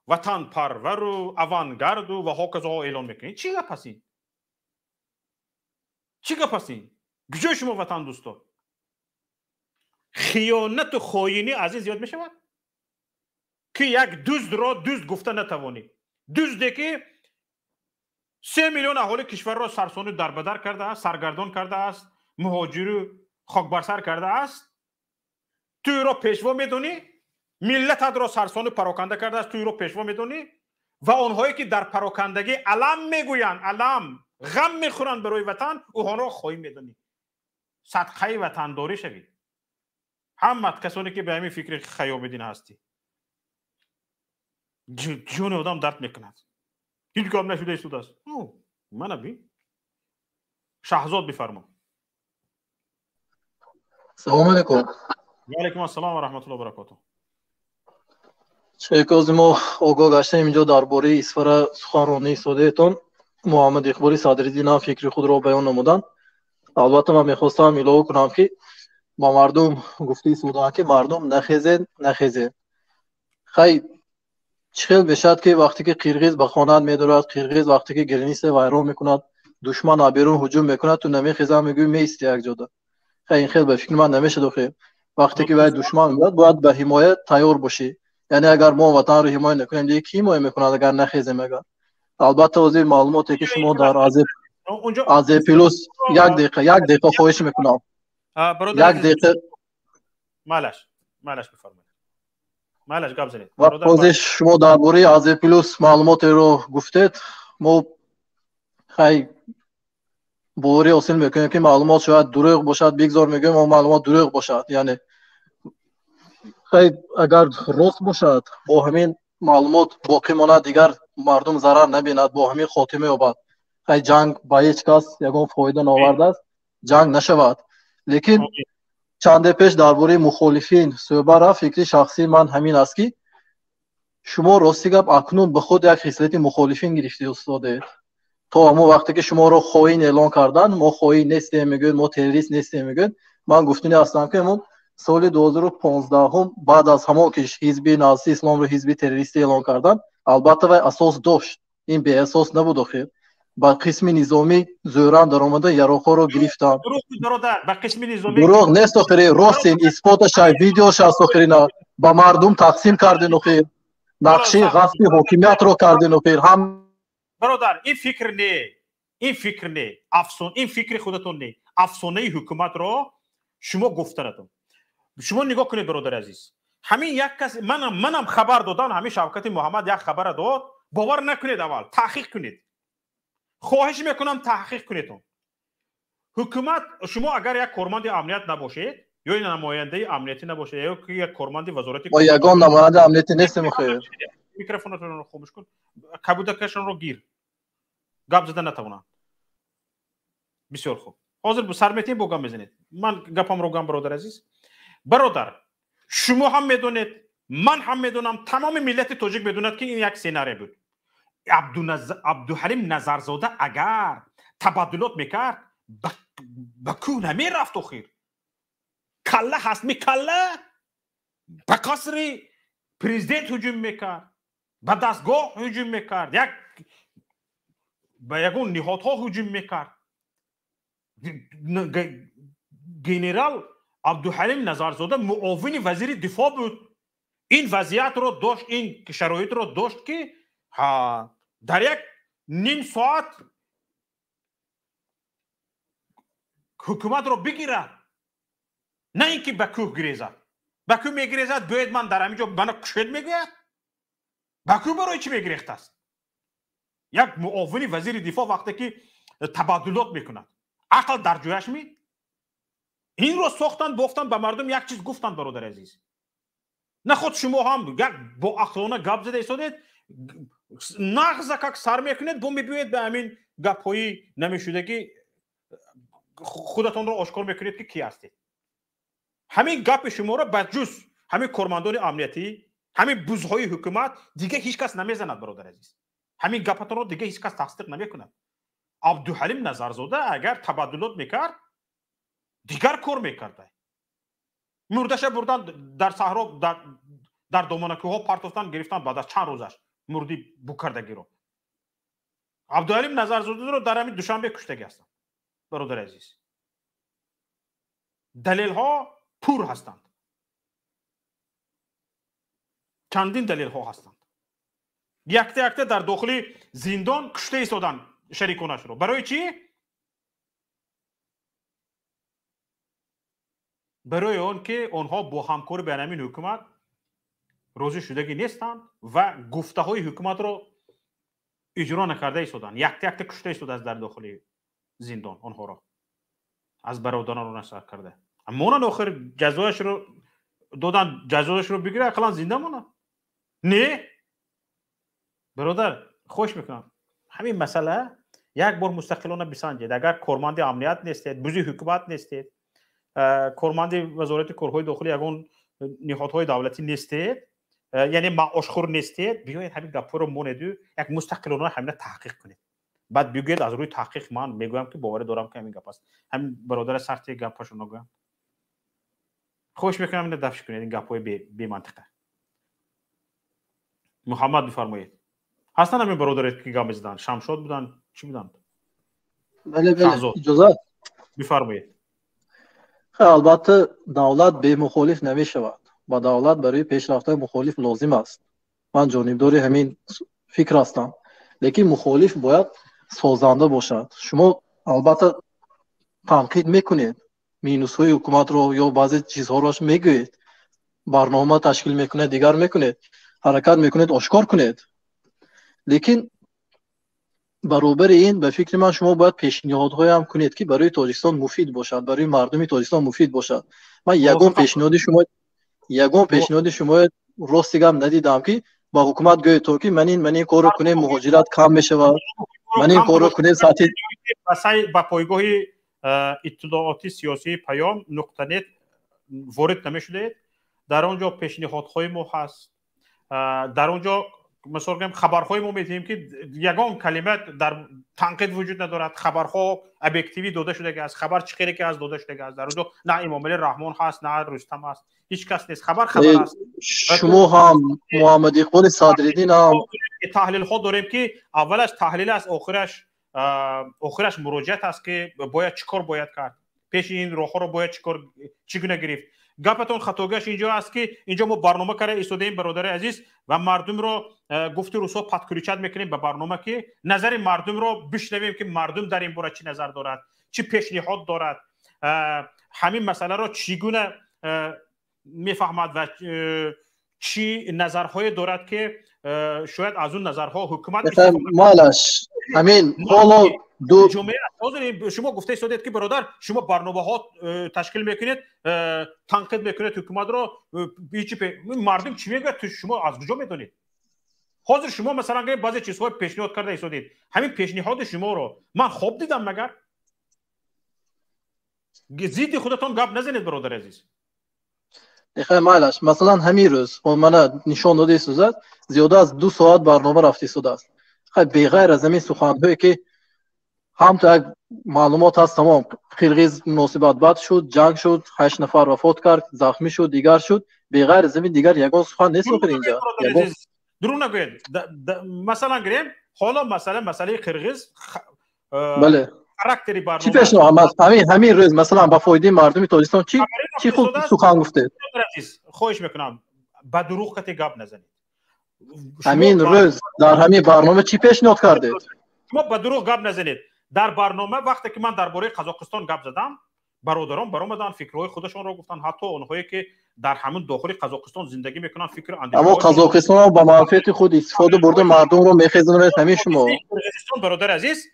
وطن پرور و اوانگارد و هاکذا اعلان میکنید. چی گپ هستین؟ چی گپ هستین؟ کجای شما وطن دوستدار؟ خیانت و خائنی از این زیاد می شود که یک دزد را دزد گفته نتوانی. دزدی که 3 میلیون اهالی کشور را سرسانه دربدر کرده است، سرگردان کرده است، مهاجر خاک بر سر کرده است، توی را پیشوا میدونی؟ ملت را سرسانه پراکنده کرده است، توی را پیشوا میدونی؟ و آنهایی که در پراکندگی علم میگویند، علم غم میخورند برای وطن، اوها را خواهی میدونی. صدقه وطن داری شوید. همت کسانی که به همین فکر خیابیدین هستی. جون آدم درد میکند. هیچ کام نشده ایستوده است. من ابی شهزاد بفرما. سلام علیکم. و علیکم السلام و رحمت الله و برکاته. شیخ ما آگاه گشتیم اینجا درباره اسفر سخنرانی سادهتان محمد اقبالی صدرالدین فکری خود را بیان نمودن. البته من میخواستم اعلام کنم که با مردم گفته سودان که مردم نخیزن. خیلی چخیل بشد که وقتی که قرغیز به خانه میدارد، قرغیز وقتی که گرینیس ویران میکند، دشمن آبیرون هجوم میکند، تو نمیخیزم میگوی میستی یک جاده. خیلی این خیلی به فکر من نمیشه دخیل. وقتی که باید دشمن میاد باید به حمایت تیار باشی. یعنی اگر ما وطن رو حمایت نکنیم دیگه کی حمایت میکند اگر نخیزیم اگر. البته از این معلوماتی که شما در از پلوس یک دقیقه خواهش میکنم. یک دقیقه مالش بفرمایید. مالش گپ زنید. وقتی شما درباره از پلوس معلوماتی رو گفتید ما خیلی باوری حاصل میکنیم که معلومات شاید دروغ باشد، بگذار میگیم اما معلومات دروغ باشد. یعنی خیلی اگر راست باشد با همین معلومات باقی ماند دیگر مردم ضرر نبیند، با همین خاتمه یابد. خیلی جنگ با هیچ کس یگان فایده نآورده است، جنگ نشود. لیکن چند پیش درباره مخالفین صحبت رفت، فکری شخصی من همین است که شما راستی گپ اکنون به خود یک خصلت مخالفین گرفته استاده. تا اما وقتی که شما رو خائن اعلان کردن، ما خائن نیستیم میگن، ما تروریست نیستیم میگن. من گفتنی هستم که من سال 2015 هم بعد از همون که حزب نازی اسلام رو حزب تروریستی اعلان کردن، البته و اساس داشت، این به اساس نبود. خیر با قسم نظامی زوران در اومده یراقا رو گرفتن. دروغ نیست آخری، راستین اثباتش ویدیوش هست آخری. نه با مردم تقسیم کردین آخر، نقشه غصب حکومت رو کردین آخر. هم برادر این فکر نه افسون، این فکر خودتون نه، افسانه حکومت رو شما گفتنتون. شما نگاه کنید برادر عزیز، همین یک کس منم خبر دادن، همین شوکت محمد یک خبر داد، باور نکنید، اول تحقیق کنید. خواهش میکنم تحقیق کنید. حکومت شما اگر یک کارمند امنیت نباشید یا یک نماینده امنیتی نباشید یا یک کارمند وزارتی، ما یگان نماینده امنیتی نیستیم. خیر میکروفونتون رو خاموش کن، کبودکشون رو گیر، گپ زدن نتونن. بسیار خوب، حاضر به سر میتین با گام بزنید. من گپم رو گم برادر عزیز. برادر شما هم میدونید، من هم میدونم، تمام ملت تاجیک بدوند که این یک سیناری بود. عبدالحلیم نظرزاده اگر تبادلات میکرد به کو نمیرفت آخر. کله هست کله به قصر پرزیدنت هجوم میکرد، به دستگاه هجوم میکرد، به یگون نهادها هجوم میکرد. گنرال عبدالحلیم نظرزاده معاون وزیر دفاع بود. این وضعیت رو داشت، این شرایط رو داشت که در یک نیم ساعت حکومت رو بگیره، نه اینکه به کوه گریزد. به کوه میگریزد باید من در همینجا منو کشید میگوید. به کوه برای چی میگریخت است؟ یک معاون وزیر دفاع وقتی که تبادلات میکند عقل در جویش می؟ این رو ساختن بافتن به مردم یک چیز گفتن برادر عزیز. نه خود شما هم یک با عقلانه گپ زده ایستادید، نغز که سر میکنید با میبینید به همین گپ‌های نمیشدگی خودتون رو آشکار میکنید که کی هستید. همین گپ شما رو بجز همین کارمندان امنیتی، همین بوزهای حکومت دیگه هیچ کس نمیزند برادر عزیز. همین گپتون رو دیگه هیچ کس تصدیق نمیکنه. عبدالحلیم نظرزاده اگر تبادلات میکرد دیگر کار میکرده. مردش بردن در صحرا در دامنکوها پرتافتن گرفتن بعد از چند روزش مردی بکردگی رو. عبدالحلیم نظرزاده رو در همین دوشنبه کشتگی هستند برادر عزیز. دلیل ها پور هستند، چندین دلیل ها هستند. یکته در داخل زندان کشته ایستادن شریکانش رو. برای چی؟ برای اون که آنها با همکار بین‌المللی حکومت راضی شدگی نیستند و گفته های حکومت رو اجرا نکرده ایستادن. یکته کشته ایستاده از در داخل زندان آنها را از برادران رو نصر کرده. اما اون آخر جزایش رو دادن، جزایش رو بگیره اقلا زنده مونه. نه برادر خوش میکنم همین مسئله یک بار مستقلانه بسنجید. اگر کارمند امنیت نیستید، بوزی حکومت نیستید، کارمند وزارت کارهای داخلی یگان نهادهای دولتی نیستید، یعنی معاشخور نیستید، بیایید همین گپا رو مونید یک مستقلانه همین تحقیق کنید. بعد بگید از روی تحقیق من میگویم که باور دارم که همین گپ است. همین برادر سرتی گپاشو نگویم. خوش میکنم اینو دفش کنید این گپای بی منطقه. محمد بفرمایید. هستن همین برادرت که گام زدن شمشاد بودن چی بودن؟ بله اجازه بفرمایید. البته دولت به مخالف نمی شود. با دولت برای پیشرفت مخالف لازم است. من جانبدار همین فکر هستم. لیکن مخالف باید سازنده باشد. شما البته تنقید میکنید، مینوس های حکومت رو یا بعضی چیزها روش میگوید، برنامه تشکیل میکنید، دیگر میکنید، حرکت میکنید، آشکار کنید. لیکن برابر این به فکر من شما باید پیشنهادهای هم کنید که برای تاجیکستان مفید باشد، برای مردم تاجیکستان مفید باشد. من یگان پیشنهاد شما راستیگه هم ندیدم که با حکومت گوید تو که من این کارو کنه مهاجرت کم میشود، من این کارو کنه ساعتی با پایگاه اطلاعاتی سیاسی پیام نقطه نت وارد نمیشده. در اونجا پیشنهادهای ما هست. در اونجا مثلا میگم خبرهای ما میدیم که یگان کلمه در تنقید وجود ندارد. خبرها ابجکتیوی داده شده است. خبر چه خیلی که از داده شده است. در اونجا نه امام علی رحمان هست، نه رستم هست، هیچ کس نیست. خبر است. شما هم محمد اقبال صدرالدین هم تحلیل ها داریم که اولش تحلیل است، آخرش مراجعت است که باید چیکار باید کرد، پیش این راه ها رو باید چگونه گرفت. گپتون خطاگاش اینجا است که اینجا ما برنامه کرده ایستادیم برادر عزیز و مردم رو گفت روسا پتکریچت میکنیم به برنامه که نظر مردم رو بشنویم که مردم در این باره چی نظر دارد، چی پیشنهاد دارد، همین مسئله رو چگونه میفهمد و چی نظرهای دارد که شاید از اون نظرها حکومت مالش همین حالا دو جمعه شما گفته ایستادید که برادر شما برنامه ها تشکیل میکنید، تنقید میکنید حکومت رو، مردم چی میگه تو شما از کجا میدونید؟ حاضر شما مثلا بعضی چیزهای پیشنهاد کرده ایستادید، همین پیشنهاد شما رو من خوب دیدم مگر؟ زیدی خودتون گپ نزنید برادر عزیز. خیلی مالش مثلا همین روز من نشان داده ایستاد زیاده از 2 ساعت برنامه رفته ایستاده است. خیلی بغیر از همین سخنهایی که هم تو یک معلومات هست تمام قرقیز مناسبت بد شد، جنگ شد، 8 نفر وفات کرد، زخمی شد، دیگر شد، بغیر از همین دیگر یگان سخن نیست بخیر اینجا. درون نگوید. مثلا گریم حالا مسئله قرقیز بله خاراکتری برنامه چی پیشنهاد همین روز مثلا با فایده مردم تاجیکستان چی خود سخن گفته؟ خواهش میکنم با دروغ کتی گپ نزنید. همین روز در همین برنامه چی پیشنهاد کردید؟ شما با دروغ گپ نزنید. در برنامه وقتی که من درباره قزاقستان گپ زدم برادران برآمدن فکرهای خودشان را گفتن، حتی اونهایی که در همون داخل قزاقستان زندگی میکنن فکر اندیشه اما قزاقستان با منفعت خود استفاده برده مردم رو میخزونه همین شما. قرقیزستان برادر عزیز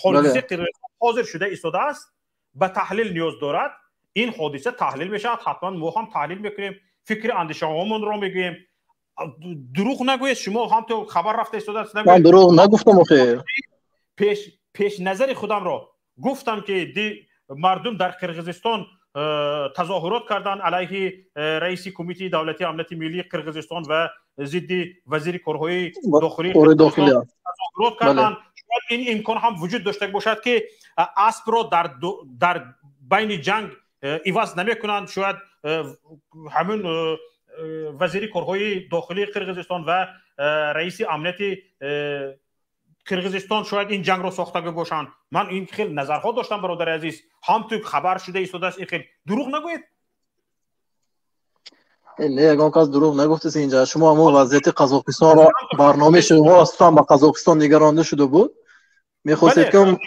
حادثه قرقیزستان حاضر شده ایستاده است، به تحلیل نیاز دارد. این حادثه تحلیل میشه، حتما ما هم تحلیل میکنیم، فکر اندیشه هامون رو میگیم. دروغ نگوید، شما هم تو خبر رفته ایستاده است. من دروغ نگفتم آخه. پیش نظر خودم را گفتم که مردم در قرقیزستان تظاهرات کردن علیه رئیس کمیته دولتی امنیت ملی قرقیزستان و ضد وزیر کارهای داخلی تظاهرات کردن. شاید این امکان هم وجود داشته باشد که اسب را در بین جنگ عوض نمیکنند. شاید همون وزیر کارهای داخلی قرقیزستان و رئیس امنیت قرقیزستان شاید این جنگ را ساخته باشند. من این خیلی نظرها داشتم برادر عزیز، هم تو خبر شده ایستاده است. این خیلی دروغ نگوید. نه یگان کس دروغ نگفته اینجا. شما همون وضعیت قزاقستان را برنامه شما اصلا به قزاقستان نگرانده شده بود، میخواستید که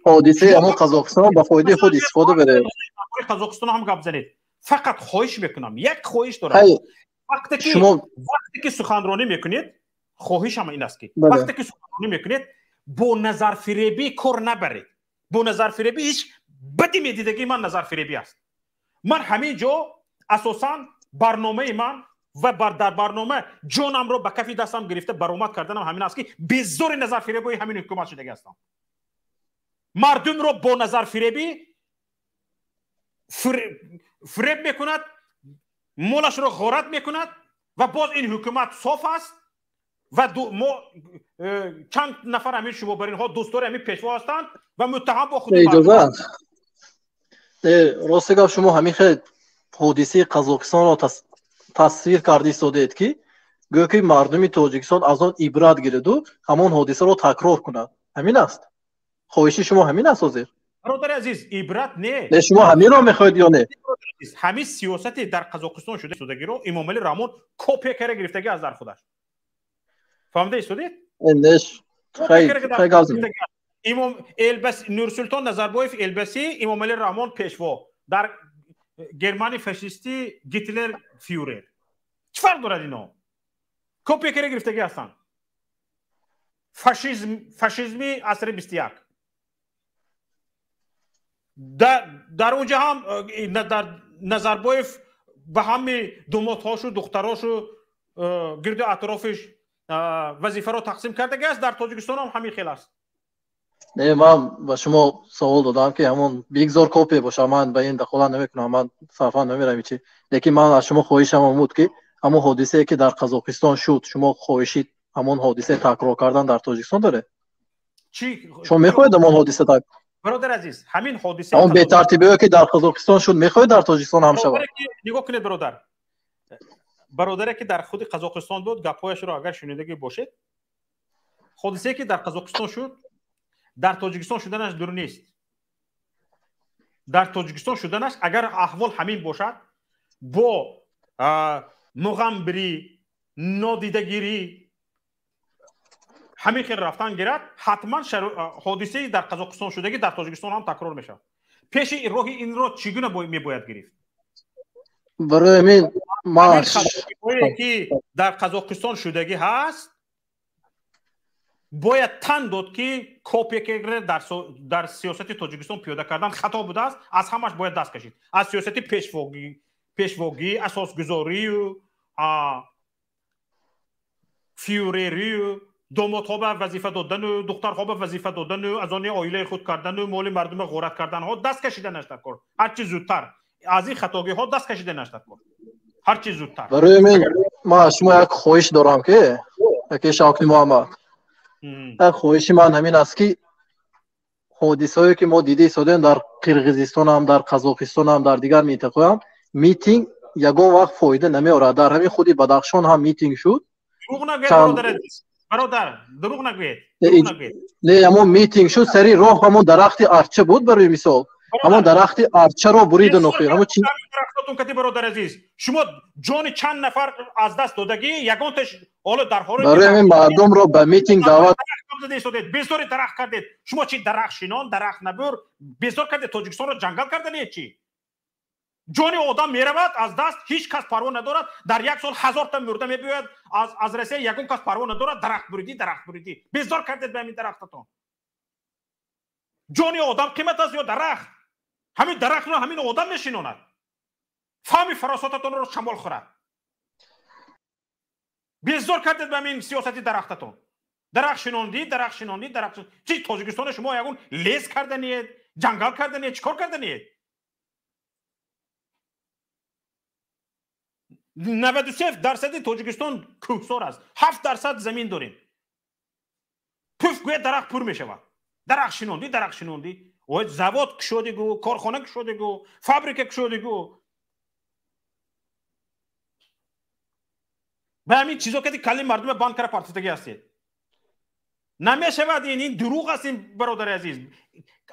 حادثه همون قزاقستان به فایده خود استفاده بره. قزاقستان هم گپ زنید. فقط خواهش میکنم، یک خواهش دارم. وقتی که سخنرانی میکنید، خواهش هم این است که وقتی که سخنرانی میکنید با نظر فریبی کار نبرید. با نظر فریبی هیچ بدی میدیده که من نظر فریبی است. من همین جا اساسا برنامه من و در برنامه جانم رو به کف دستم گرفته برآمد کردنم همین است که به زور نظر فریبی همین حکومت شده هستم. مردم رو با نظر فریبی فریب میکند، مالش رو غارت میکند و باز این حکومت صاف است و ما چند نفر همین شما برین ها دوستار همین پیشوا هستند و متهم با خود اجازه راست گفت. شما همین خیلی حادثه قزاقستان را تصویر کردی سودید که گویا که مردم تاجیکستان از آن عبرت گیرد و همان حادثه را تکرار کند. همین است خواهش شما، همین است حاضر برادر عزیز. عبرت نه، شما همین را میخواید یا نه؟ همین سیاست در قزاقستان شده سودگی رو امام علی رحمان کپی کرده گرفتگی از در خودش. فهمده ایستادید؟ نش خیلی گازم. امام البس نورسلطان نظربایف البسی امام علی رحمان پیشوا در گرمانی فاشیستی گیتلر فیورر. چه فرق دارد اینا؟ کپی کرده گرفتگی هستن. فاشیسمی عصر 21 در اونجا هم در نظربایف به همه دوماتهاش و دختراش و گرد اطرافش وظیفه را تقسیم کرده است. در تاجیکستان هم همین خیلی است. نه من با شما سوال دادم که همون بگذار کپی باشه، من به این دخالت نمیکنم، من صرفا نمیرم چی، لیکن من از شما خواهشم این بود که همون حادثه که در قزاقستان شد شما خواهشید همون حادثه تکرار کردن در تاجیکستان داره. چی شما میخواهید همون حادثه تکرار؟ برادر عزیز همین حادثه اون به ترتیبی که در قزاقستان شد میخواهید در تاجیکستان هم شود؟ نگاه کنید برادری که در خود قزاقستان بود گپایش رو اگر شنیدگی باشید، حادثه که در قزاقستان شد در تاجیکستان شدنش دور نیست. در تاجیکستان شدنش اگر احوال همین باشد با مغامری نادیدگیری همین خیلی رفتن گیرد، حتما حادثه در قزاقستان شدگی در تاجیکستان هم تکرار میشه. پیش راه این را چگونه میباید گرفت؟ برای همین مارش که در قزاقستان شدگی هست باید تن داد که کپی که در سیاست تاجیکستان پیاده کردن خطا بوده است. از همش باید دست کشید. از سیاست پیشواگی، اساسگذاری و فیورری و دامادها به وظیفه دادن و دخترها به وظیفه دادن و از آن عائله خود کردن و مال مردم غارت کردن ها دست کشیدن است. کار هر چی زودتر از این خطاگی ها دست کشیدن است. کار هر چی زودتر. برای من ما شما یک خواهش دارم که شاکری محمد، یک خواهش من همین است که حادثه‌ای که ما دیده ایستادیم در قرقیزستان هم در قزاقستان هم در دیگر مناطق هم میتینگ یگان وقت فایده نمیاره. در همین خودی بدخشان هم میتینگ شد. دروغ نگوید برادر، دروغ نگوید. نه اما میتینگ شد سری راه همون درخت ارچه بود. برای مثال همون درخت ارچه رو برید نخیر همون چی فراساتون کتی برادر عزیز شما جان چند نفر از دست دادگی یگانتش حالا در حال برای همین مردم رو به میتینگ دعوت بسیاری درخت کردید شما چی درخت شینان درخت نبر بسیار کردید تاجیکستان رو جنگل کردنید چی جان آدم میرود از دست هیچ کس پروا ندارد در یک سال 1000 تا مرده میبیاید از روسیه یگان کس پروا ندارد درخت بریدی بسیار کردید به همین درختتون جان آدم قیمت است یا درخت همین درخت رو همین آدم میشیناند فهمی فراساتتون رو شمال خورد بسیار کردید به همین سیاستی درختتون درخت شیناندی چی تاجیکستان شما یگون لیز کردنید جنگل کردنید چیکار کردنید 93% تاجیکستان کوهسار است 7% زمین داریم پف گویا درخت پر میشود درخت شیناندی و زواد کشودگو کارخانه کشودگو فابریکه کشودگو به همین چیزا که کلی مردم بند کرده پارتیتگی هستید نمیشود این دروغ است این برادر عزیز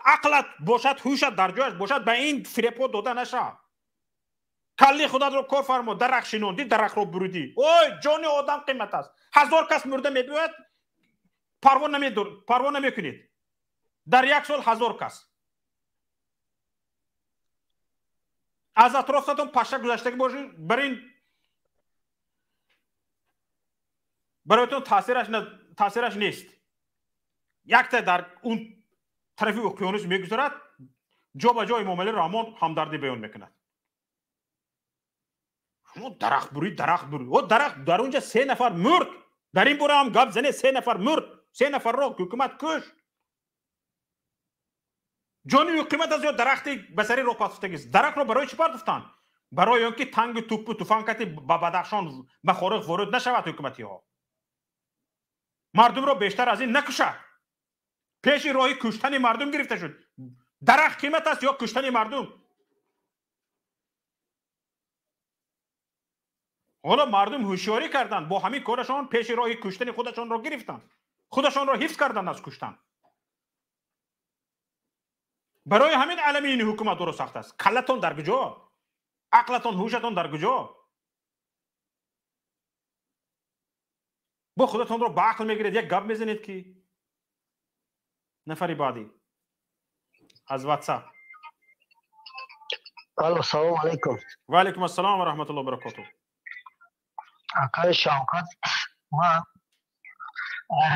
عقلت باشد هوشت در جایش باشد به این فریب داده نشه کلی خودت رو کار فرما درخت شیناندی درخت رو بریدی اوی جان آدم قیمت است 1000 کس مرده میبیاید پروا نمیکنید در یک سال 1000 کس از اطرافتون پشه گذشته باشین برایتون تاثیرش نیست یک تا در اون طرف اقیانوس میگذارد جا به جای معامله رحمان همدردی بیان میکند شما درخت برید و درخت در اونجا 3 نفر مرد در این باره هم گپ زنه 3 نفر مرد 3 نفر رو حکومت کش جانی حکومت از یا درختی بسری رو پاتفتگی است درخت رو برای چی پاتفتن برای اینکه تنگ توپ و تفنگتی به بدخشان به خارق وارد نشود حکومتی ها مردم رو بیشتر از این نکشد پیش راهی کشتن مردم گرفته شد درخت قیمت است یا کشتن مردم حالا مردم هوشیاری کردند با همین کارشان پیش راهی کشتن خودشان را گرفتند خودشان را حفظ کردند از کشتن برای همین علمی این حکومت درست سخت است کلتون در کجا عقلتون هوشتون در کجا با خودتون رو با عقل میگیرید یک گپ میزنید که نفری بعدی از واتساپ الو سلام علیکم و علیکم السلام و رحمت الله و برکاته آقای شوکت من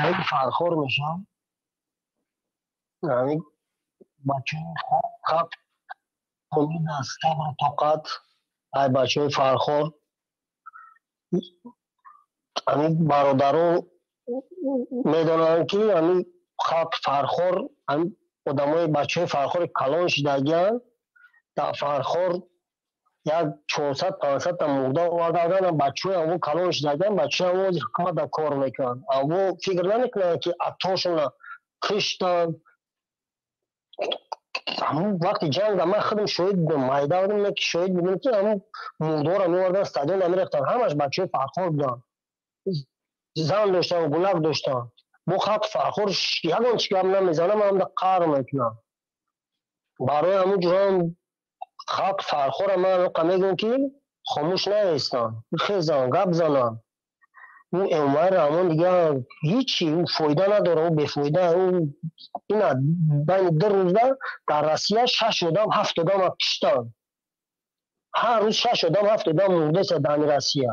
خیلی فرخور میشم یعنی بچه خوب امید است صبر طاقت ای بچه فرخور یعنی برادران میدونن که یعنی خاک فرخور یعنی آدمای بچه فرخور کلان شدگیان در فرخور یک 400-500 تا مرده آوردن بچه همون کلان شدگیان بچه همون حکومت در کار میکنن همون فکر نمیکنن که اتاشون کشتن همون وقتی جنگ من خودم شهید بودم میدان بودم که شهید بودم که همون مرده رو میوردن استادیوم نمیرفتن همش بچه فرخور بودن زن داشتن گلک داشتن با خط فرخور یکان چیکم نمیزنم هم در قهر میکنم برای همون جرام خط فرخور من میگم که خاموش نیستن خیزن گپ زنن اون امور همون دیگه هیچی اون فایده نداره اون بفایده اون اینا بین 2 روزه در روسیه 6 آدم 7 آدم کشتن هر روز 6 آدم 7 آدم مرده است در روسیه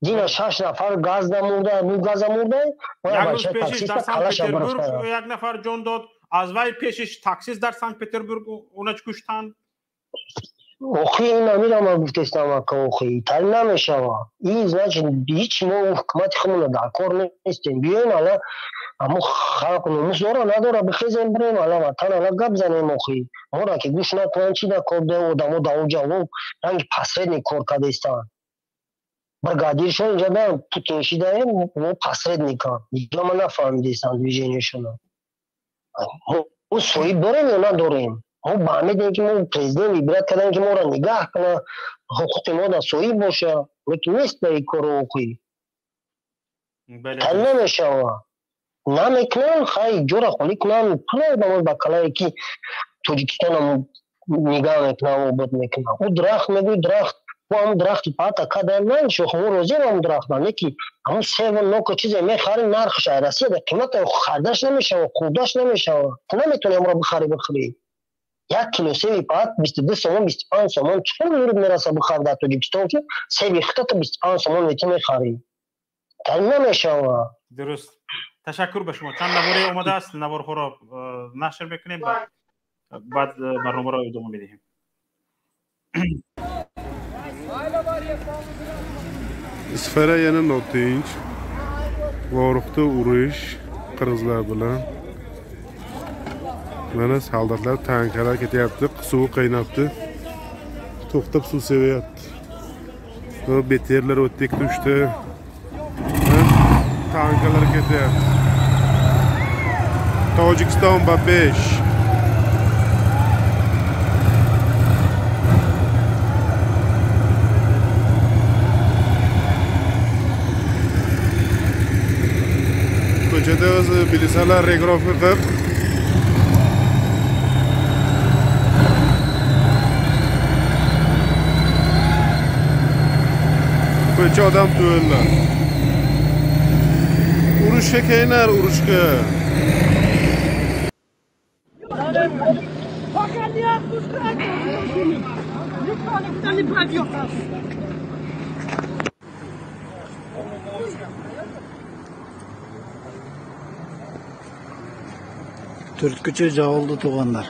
دینا 6 نفر گاز مرده رو گاز مرده یک روز پیشش در سنت پتربورگ یک نفر جان داد از وای پیشش تاکسیست در سنت پتربورگ اونچ کشتن اوخی این نمیدونم گفتستم که اوخی تل نمیشه این значит هیچ ما حکومت خودمون در کار نیستیم بیاین حالا اما خلق نموز داره نداره بخیزیم بریم حالا وطن حالا گپ زنیم اوخی ما را که گوش نکنن چی در کار ده آدمو در اونجا و رنگ پسرد کار کرده استان برگادیر شو اینجا ده پوتین شده و پسرد میکن اینجا ما نفهمیدستان ویژنیشون او سوی بریم یا نداریم ما فهمیدیم که ما پرزیدنت عبرت کردن که ما را نگاه کنه حقوق ما در سوی باشه لیکن نیست در این کار اوخی تل نمیشه نمیکنن خیلی جورا خالی کنن پناه دامون با کلایی که توجیکستان هم نگاه میکنم و بود میکنم او درخت میگوی درخت و هم درخت پاتا کده من شو خمو روزی هم درخت هم یکی همون 3 و 9 چیزی میخری نرخش رسید قیمت خردش نمیشه و خودش نمیشه و تو نمیتونی امرو بخری 1 کیلو سیب پات 22 سومون 25 سومون چون یورد میرسه بخار در توجیکستان که سیب خطت 25 سومون میتونی میخری تمام نمیشه درست تشکر به شما چند نواره اومده است نوار خو را نشر میکنیم بعد برنامه را ادامه میدیم Isfara yana notinch Voruqda urush qirg'izlar bilan mana soldatlar tanklar ketyapti suv qaynabdi to'xtab suv sevyapti va beterlar o'tdik tushdi tanklar ketyapti Tojikiston va 5 ko'chada o'zi bilisalar regrofi qilib ko'cha odam to'ylar urushga kelinglar urushga Türkçe cavıldı tuğanlar.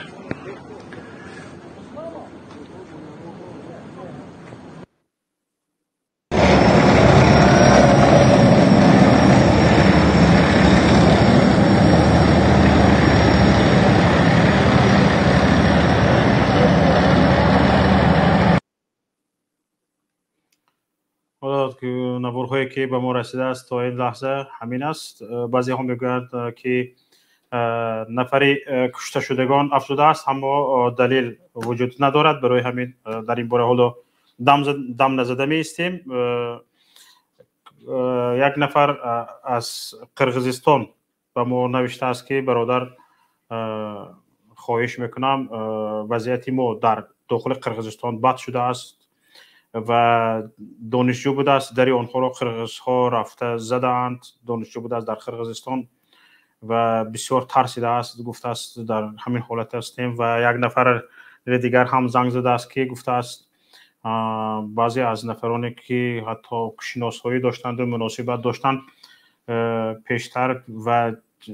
حالا نوارهایی که به ما رسیده است تا این لحظه همین است بعضی ها میگویند که نفری کشته شدگان افزوده است اما دلیل وجود ندارد برای همین در این باره حالا دم نزده می استیم یک نفر از قرقیزستان به ما نوشته است که برادر خواهش میکنم وضعیت ما در داخل قرقیزستان بد شده است و دانشجو بوده است در آنها را قرقیزها رفته زدند دانشجو بوده است در قرقیزستان و بسیار ترسیده است گفته است در همین حالت هستیم و یک نفر دیگر هم زنگ زده است که گفته است بعضی از نفرانی که حتی شناسایی داشتند و مناسبت داشتند پیشتر و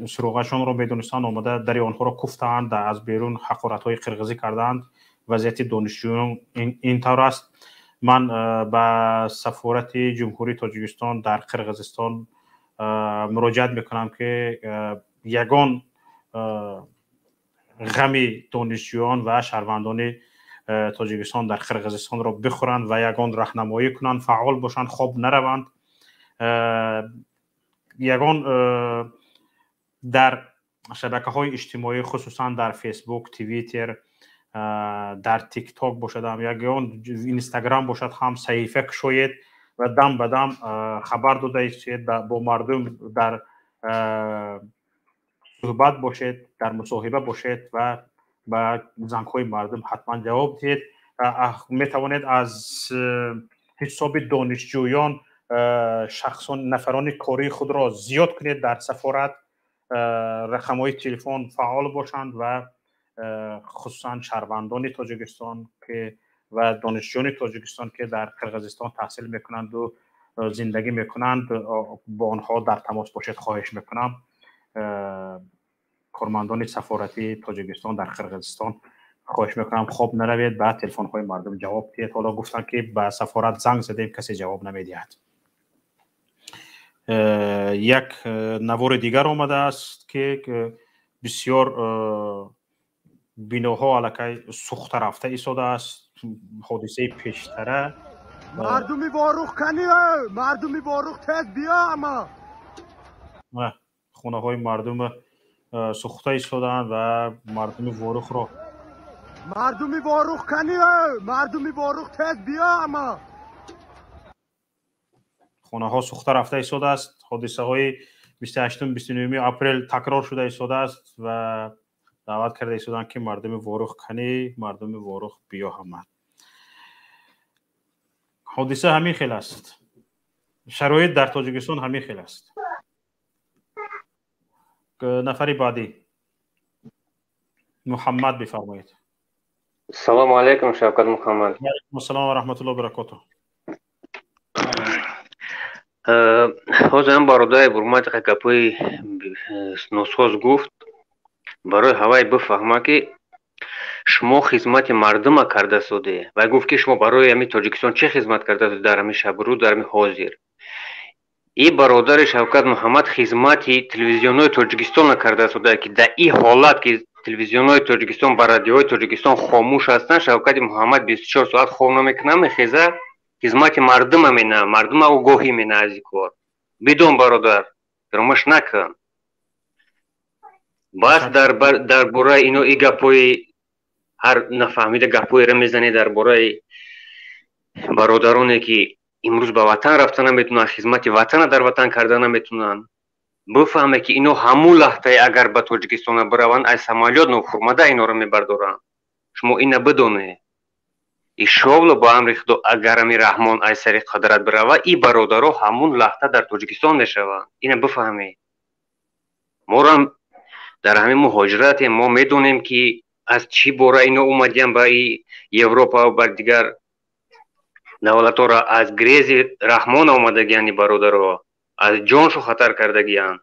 سروغشان را بدونستان آمده در آنها را کوفتند از بیرون حقارت‌های قرقیزی کردند وضعیت دانشجویان این طور است من به سفارت جمهوری تاجیکستان در قرقیزستان مراجعت میکنم که یگان غم دانشجویان و شهروندان تاجیکستان در قرقیزستان را بخورند و یگان راهنمایی کنند فعال باشند خواب نروند یگان در شبکه‌های اجتماعی خصوصا در فیسبوک توییتر در تیک تاک باشد هم یگان اینستاگرام باشد هم صحیفه کشید و دم به دم خبر داده اید با مردم در صحبت باشید در مصاحبه باشید و به زنگ‌های مردم حتما جواب دهید می توانید از حساب دانشجویان شخصان نفران کاری خود را زیاد کنید در سفارت رقم‌های تلفن فعال باشند و خصوصا شهروندان تاجیکستان که و دانشجویان تاجیکستان که در قرقیزستان تحصیل میکنند و زندگی میکنند با آنها در تماس باشید خواهش میکنم کارمندان سفارتی تاجیکستان در قرقیزستان خواهش میکنم خواب نروید بعد تلفن های مردم جواب دهید حالا گفتن که به سفارت زنگ زدیم کسی جواب نمیدهد یک نوار دیگر آمده است که بسیار بیناها علاقه سوخته رفته ایستاده است حادثه پیشتره مردمی واروخ کنی مردمی واروخ تز بیا اما خونه های مردم سوخته ایستادند و مردمی واروخ را مردمی واروخ کنی مردمی واروخ تز بیا اما خونه ها سوخته رفته ایستاده است حادثه های 28 29 اپریل تکرار شده ایستاده است و دعوت کرده ایستودن که مردم وروخ کنی، مردم وروخ بیا همه. حادثه همین خیلی است. شرایط در تاجیکستان همین خیلی است. نفری بعدی محمد بفرمایید. السلام علیکم شوکت محمد. السلام و رحمت الله و برکاته. حاضرم برادر برمت گپای نسخاز گفت برای هوای بفهمه که شما خدمت مردم کرده سوده و گفت که شما برای همین تاجیکستان چه خدمت کرده سوده در همین شبرو در همین حاضر. این برادر شوکت محمد خدمت تلویزیون‌های تاجیکستان کرده سوده که در این حالت که تلویزیون‌های تاجیکستان و رادیوهای تاجیکستان خاموش هستند، شوکت محمد 24 ساعت خواب نمیکنه، میخیزه خدمت مردم مینه، مردم آگاهی مینه از این کار. بدون برادر فراموش نکن. بس در برای اینو ای گپای هر نفهمیده گپای را میزنی در برای برادرانی که امروز به وطن رفتن نمیتونن، خدمت وطن در وطن کردن نمیتونن، بفهمه که اینو همون لحظه اگر به تاجیکستان بروند از سمالیات نوخورمده اینا رو میبردارن. شما اینو بدونه. ایشالله با امر خدا اگر همی رحمان از سر قدرت بروه ای برادرها همون لحظه در تاجیکستان میشوند. اینو بفهمه. ما را در همین مهاجرت ما میدونیم که از چی باره اینا اومدیم به اروپا و بر دیگر دولت ها را از گریز رحمان آمدگیانی برادرها از جانشو خطر کردگیان.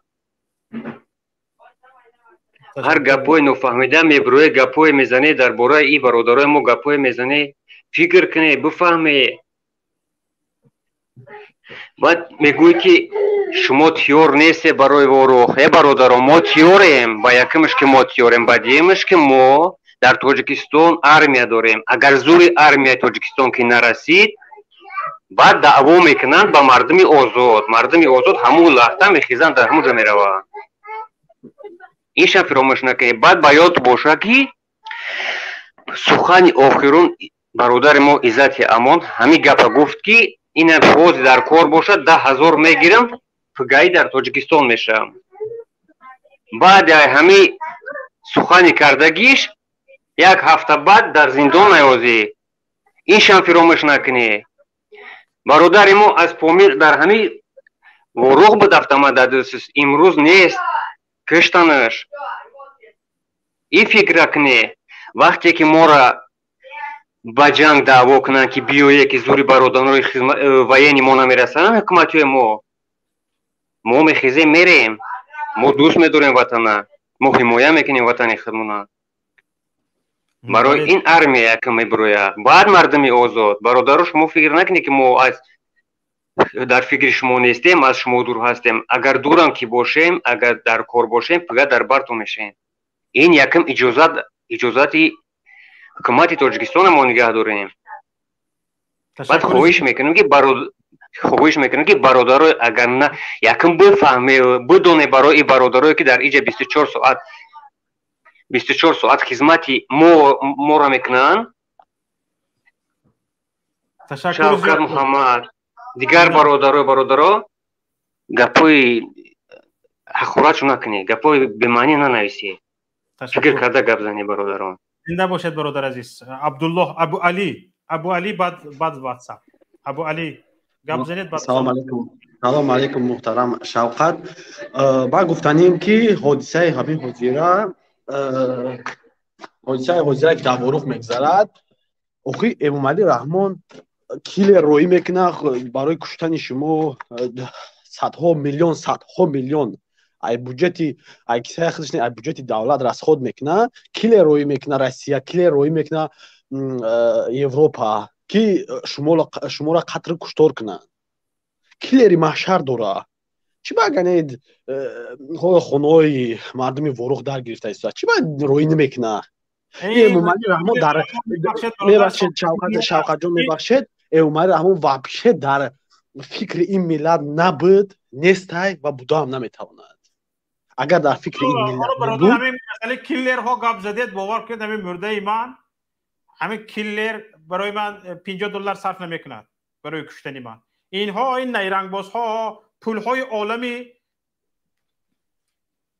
هر گپوی نفهمیده میبروی گپوی میزنی در باره ای برادرهای ما گپوی میزنی فکر کنی بفهمی. بعد میگوی که شما تیور نیست برای وروخ. ای برادرها ما تیوریم. با یکمش که ما تیوریم، با دیمش که ما در تاجیکستان ارمیا داریم. اگر زور ارمیا تاجیکستان که نرسید بعد دعوا میکنند با مردم آزاد. مردم آزاد همون لحظه میخیزند در همونجا میروند. اینشا فراموش نکنید. بعد باید باشه که سخن آخرون برادر ما عزت امان همین گپ گفت که این باز در کار باشد 10,000 میگیرم فگایی در تاجیکستان میشم. بعد همین سخن کردگیش یک هفته بعد در زندان نیازی. اینشا فراموش نکنید. برادر ما از پامیر در همین وروغ به دفت آمده امروز نیست کشتنش. این فکر کنه وقتی که ما را با جنگ دعوا کنن که بیایه که زوری برادرای وینی ما نمیرسن حکومتی ما میخیزیم میریم. ما دوست میداریم وطن، ما حمایه میکنیم وطن خودمون. برای این ارمیه که میبرویه بعد مردم آزاد. برادرها شما فکر نکنید که ما از در فکر شما نیستیم، از شما دور هستیم. اگر دورم که باشیم، اگر در کار باشیم فقط در برتون میشیم. این یکم اجازاتی حکومت تاجیکستان ما نگه داریم. بعد خواهش میکنم که برادرها اگر نه یکم بفهمه بدونه برای برادرایی که در اینجا 24 ساعت خدمتی ما را میکنن. شوکت محمد دیگر برادرها گپای حقورت نکنی، گپای بمعنی ننویسی. فکر کرده گپ زنی برادران. زنده باشد برادر عزیز. عبدالله ابو علی بعد واتساپ. ابو علی گپ زنید. سلام علیکم محترم شوکت. با گفتنیم که حادثه همین حاضره که در وروغ میگذرد اخی امامعلی رحمان کیل روی میکنه برای کشتن شما صدها میلیون ای بودجتی ای کسای خودش ای بودجتی دولت رسخود میکنه. کیل روی میکنه روسیه، کیل روی میکنه اروپا که شما را قتل کشتار کنن. کیلری محشر داره. چی بگنید خونه‌های مردم وروغ در گرفته است؟ چی باید روی نمیکنه؟ امامعلی رحمان در میبخشید شوکت جان میبخشید امامعلی رحمان واپشه در فکر این ملت نبود، نیست و بوده هم نمیتواند. اگر در فکر این ملت بود همین کیلر ها گپ زدید باور کنید همین مرده ایمان همین کیلر برای من $50 صرف نمیکند برای کشتن من. اینها این نیرنگ بازها پولهای عالمی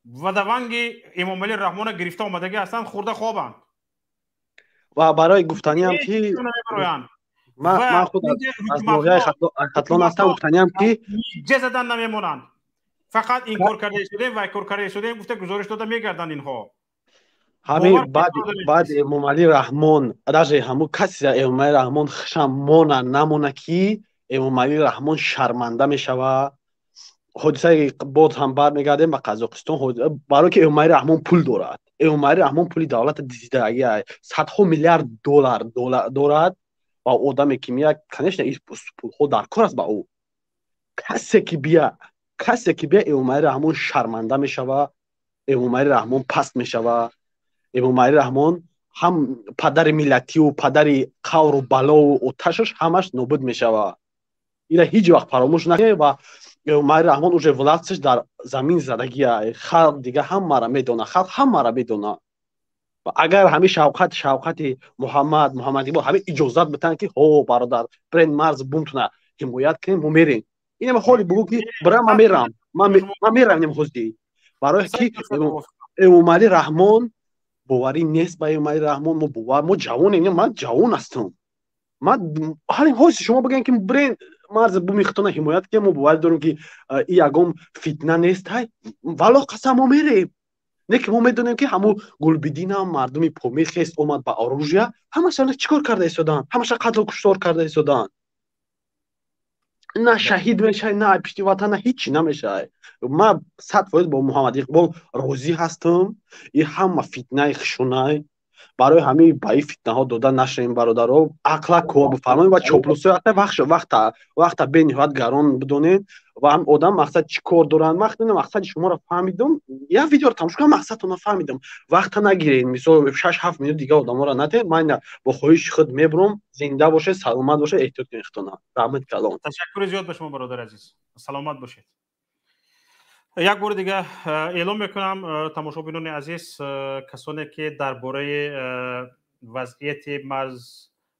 و دونگ امام علی رحمان گرفته آمدگی هستند خورده خوابند و برای گفتنی هم که نمیبرویند من و خود اینکه از نوحه خطلان هستم گفتنی هم که جه زدن نمیمونند فقط این کار کرده شدیم و کار کرده شدیم گفته گزارش داده میگردن اینها همین بعد امام علی رحمان راجع همو کسی امام علی رحمان خشمانه نمونه که امام علی رحمان شرمنده میشوه حادثه باز هم برمیگردیم به قزاقستان برای که امام علی رحمان پول دارد امام علی رحمان پولی دولت دیزیده صدها میلیارد دلار دارد و آدمی که میاد کنشن این پولها در کار است با او کسی که بیا امام علی رحمان شرمنده میشوه امام علی رحمان پست میشوه امام علی رحمان هم پدر ملتی و پدر قور و بلا و آتشش همش نابود میشوه اینا هیچ وقت فراموش نکنه و امام علی رحمان уже властش در زمین زدگی خلق دیگه همه را میدونه خلق همه را میدونه و اگر همه شوکت محمد ایبا همه اجازت بتن که هو برادر برین مرز بونتونه حمایت کنیم ما میریم اینم حالی بگو که برای من میرم من میرم نمیخواستی برای که امام علی رحمان باوری نیست به امام علی رحمان ما جوانیم من جوان هستم من حالی هوش شما بگین که برین مرز بومیختونه حمایت کنیم ما باور داریم که این یگام فتنه نیست های والا قسم ما میریم نه که ما میدونیم که همو گلبدین هم مردمی پومیخیست اومد به اروژیا همشان چیکار کرده ایستادن همشان قتل کشتار کرده ایستادن نه شهید میشه نه پشتی وطن نه هیچی نمیشه من 100% با محمد اقبال راضی هستم این همه فتنه خشونای برای همه با این فتنه ها داده نشیم برادرها عقل کار بفرمایید و چاپلوسی وقت به نهایت گران بدونید و هم آدم مقصد چی کار دارن وقتی مقصد شما را فهمیدم یا ویدیو رو تماشا کنم مقصدتون رو فهمیدم وقت نگیرین مثلا 6-7 منوت دیگه آدم را نده من با خواهش خود میبرم زنده باشه سلامت باشه احتیاط کنید خودتون رحمت کلام تشکر زیاد به شما برادر عزیز سلامت باشید یک بار دیگه اعلام میکنم تماشاگران عزیز کسانی که درباره وضعیت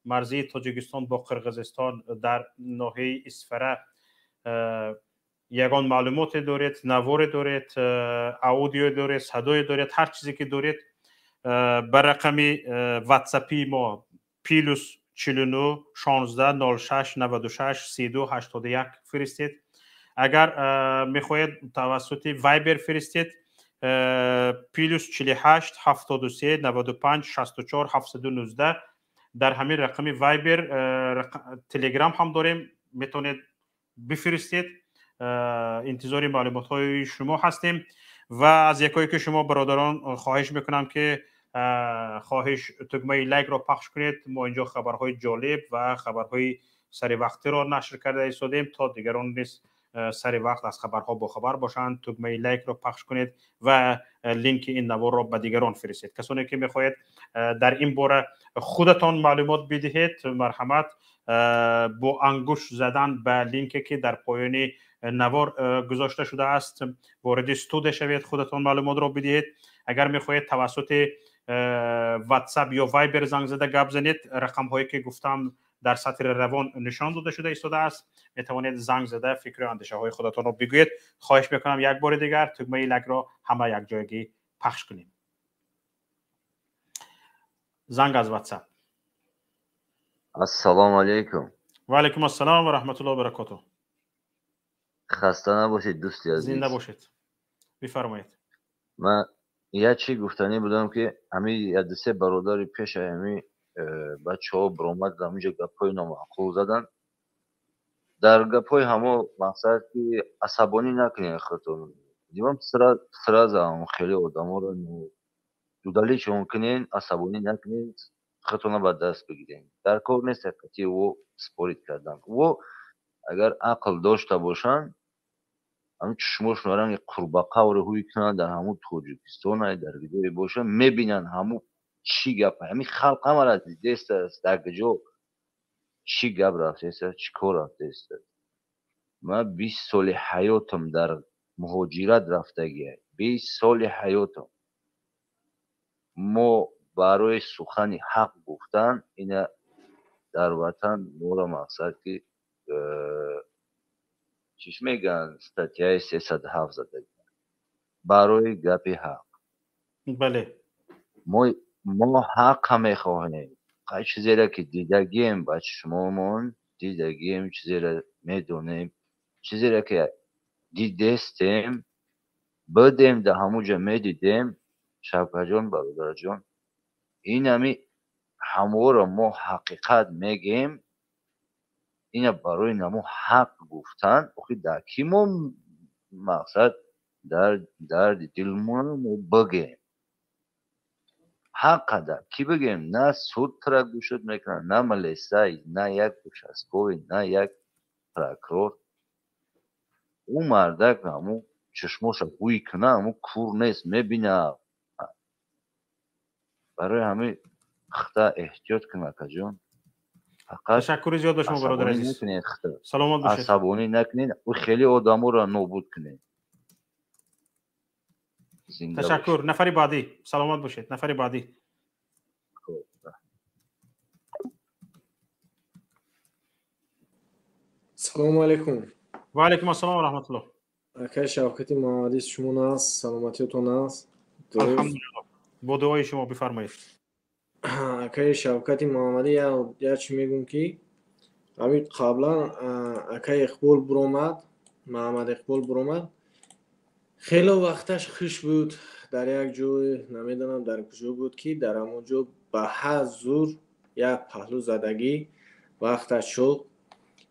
مرزی تاجیکستان با قرقیزستان در ناحیه اسفره یگان معلومات دارید نوار دارید اودیو دارید صدای دارید هر چیزی که دارید بر رقم واتساپی ما پیلوس 49 16 06 96 32 81 فرستید اگر میخواهید توسط وایبر فرستید پیلوس 48 73 95 64 719 در همین رقم وایبر تلگرام هم داریم میتونید بفرستید انتظار معلومات های شما هستیم و از یکایی که شما برادران خواهش میکنم که خواهش تگمه لایک را پخش کنید ما اینجا خبرهای جالب و خبرهای سری وقتی را نشر کرده ایستادیم تا دیگران نیز سری وقت از خبرها با خبر باشند تگمه لایک را پخش کنید و لینک این نوار را به دیگران فرستید کسانی که میخواهید در این باره خودتان معلومات بدهید مرحمت با انگشت زدن به لینکی که در پایان نوار گذاشته شده است وارد استود شوید خودتان معلومات را بدهید اگر میخواهید توسط واتساپ یا وایبر زنگ زده گپ زنید رقم هایی که گفتم در سطر روان نشان داده شده ایستاده است میتوانید زنگ زده فکر و اندیشه های خودتان را بگویید خواهش میکنم یک بار دیگر تگمه لایک را همه یک جایگی پخش کنیم زنگ از واتساپ السلام علیکم و علیکم السلام و رحمت الله و برکاته خسته نباشید دوستی عزیز زنده باشید بفرمایید من یه چی گفتنی بودم که همین یه سه برادری پیش همین بچه ها برآمد در اینجا گپای نامعقول زدن در گپای همه مقصد که عصبانی نکنین خودتون دیوام سرا زدم خیلی آدم ها رو دودالی چه ممکنین عصبانی نکنین خودتون به دست بگیرین در کار نیست که او سپورت کردن و اگر عقل داشته باشن همون چشماش نارنگ قورباغه رو روی کنن در همون تاجیکستان در گدایی باشن میبینن همون چی گپ همین خلق هم را دیده است در کجا چی گپ رفته است چی کار رفته است من 20 سال حیاتم در مهاجرت رفتگی 20 سال حیاتم ما برای سخن حق گفتن اینا در وطن ما مقصد که چیش میگن استاتیای 307 زده برای گپ حق. بله ما حق میخواهیم. چیزی را که دیدگیم با چشمامون دیدگیم، چیزی را میدونیم، چیزی را که دیدستیم بدیم در همونجا میدیدیم. شوکت جان، برادر جان، این همی همه را ما حقیقت میگیم. این برای نمو حق گفتن اخی در کی ما مقصد در دلمون بگیم حق در کی بگیم؟ نه سود ترک گوشت میکنن، نه ملیسای، نه یک بوشسکوی، نه یک پراکرور. اون مردک همون چشموش بوی کنه همون کور نیست میبینه. برای همه خطا احتیاط کنه که جان. تشکر زیاد به شما برادر عزیز. سلامت باشید. عصبانی نکنین و خیلی آدمو را نابود کنین. تشکر. نفر بعدی. سلامت باشید. نفر بعدی. سلام علیکم. و علیکم السلام و رحمت الله. اکای شوکتی محمدی شما است؟ سلامتیتون است؟ الحمدلله. با دعای شما بفرمایید. اکای شوکتی محمدی یا چی میگم که همین قبلا اکای اقبال برومد، محمد اقبال برومد، خیلی وقتش خوش بود. در یک جای نمیدونم در کجا بود که در همونجا به حضور یک پهلو زدگی وقتش شد.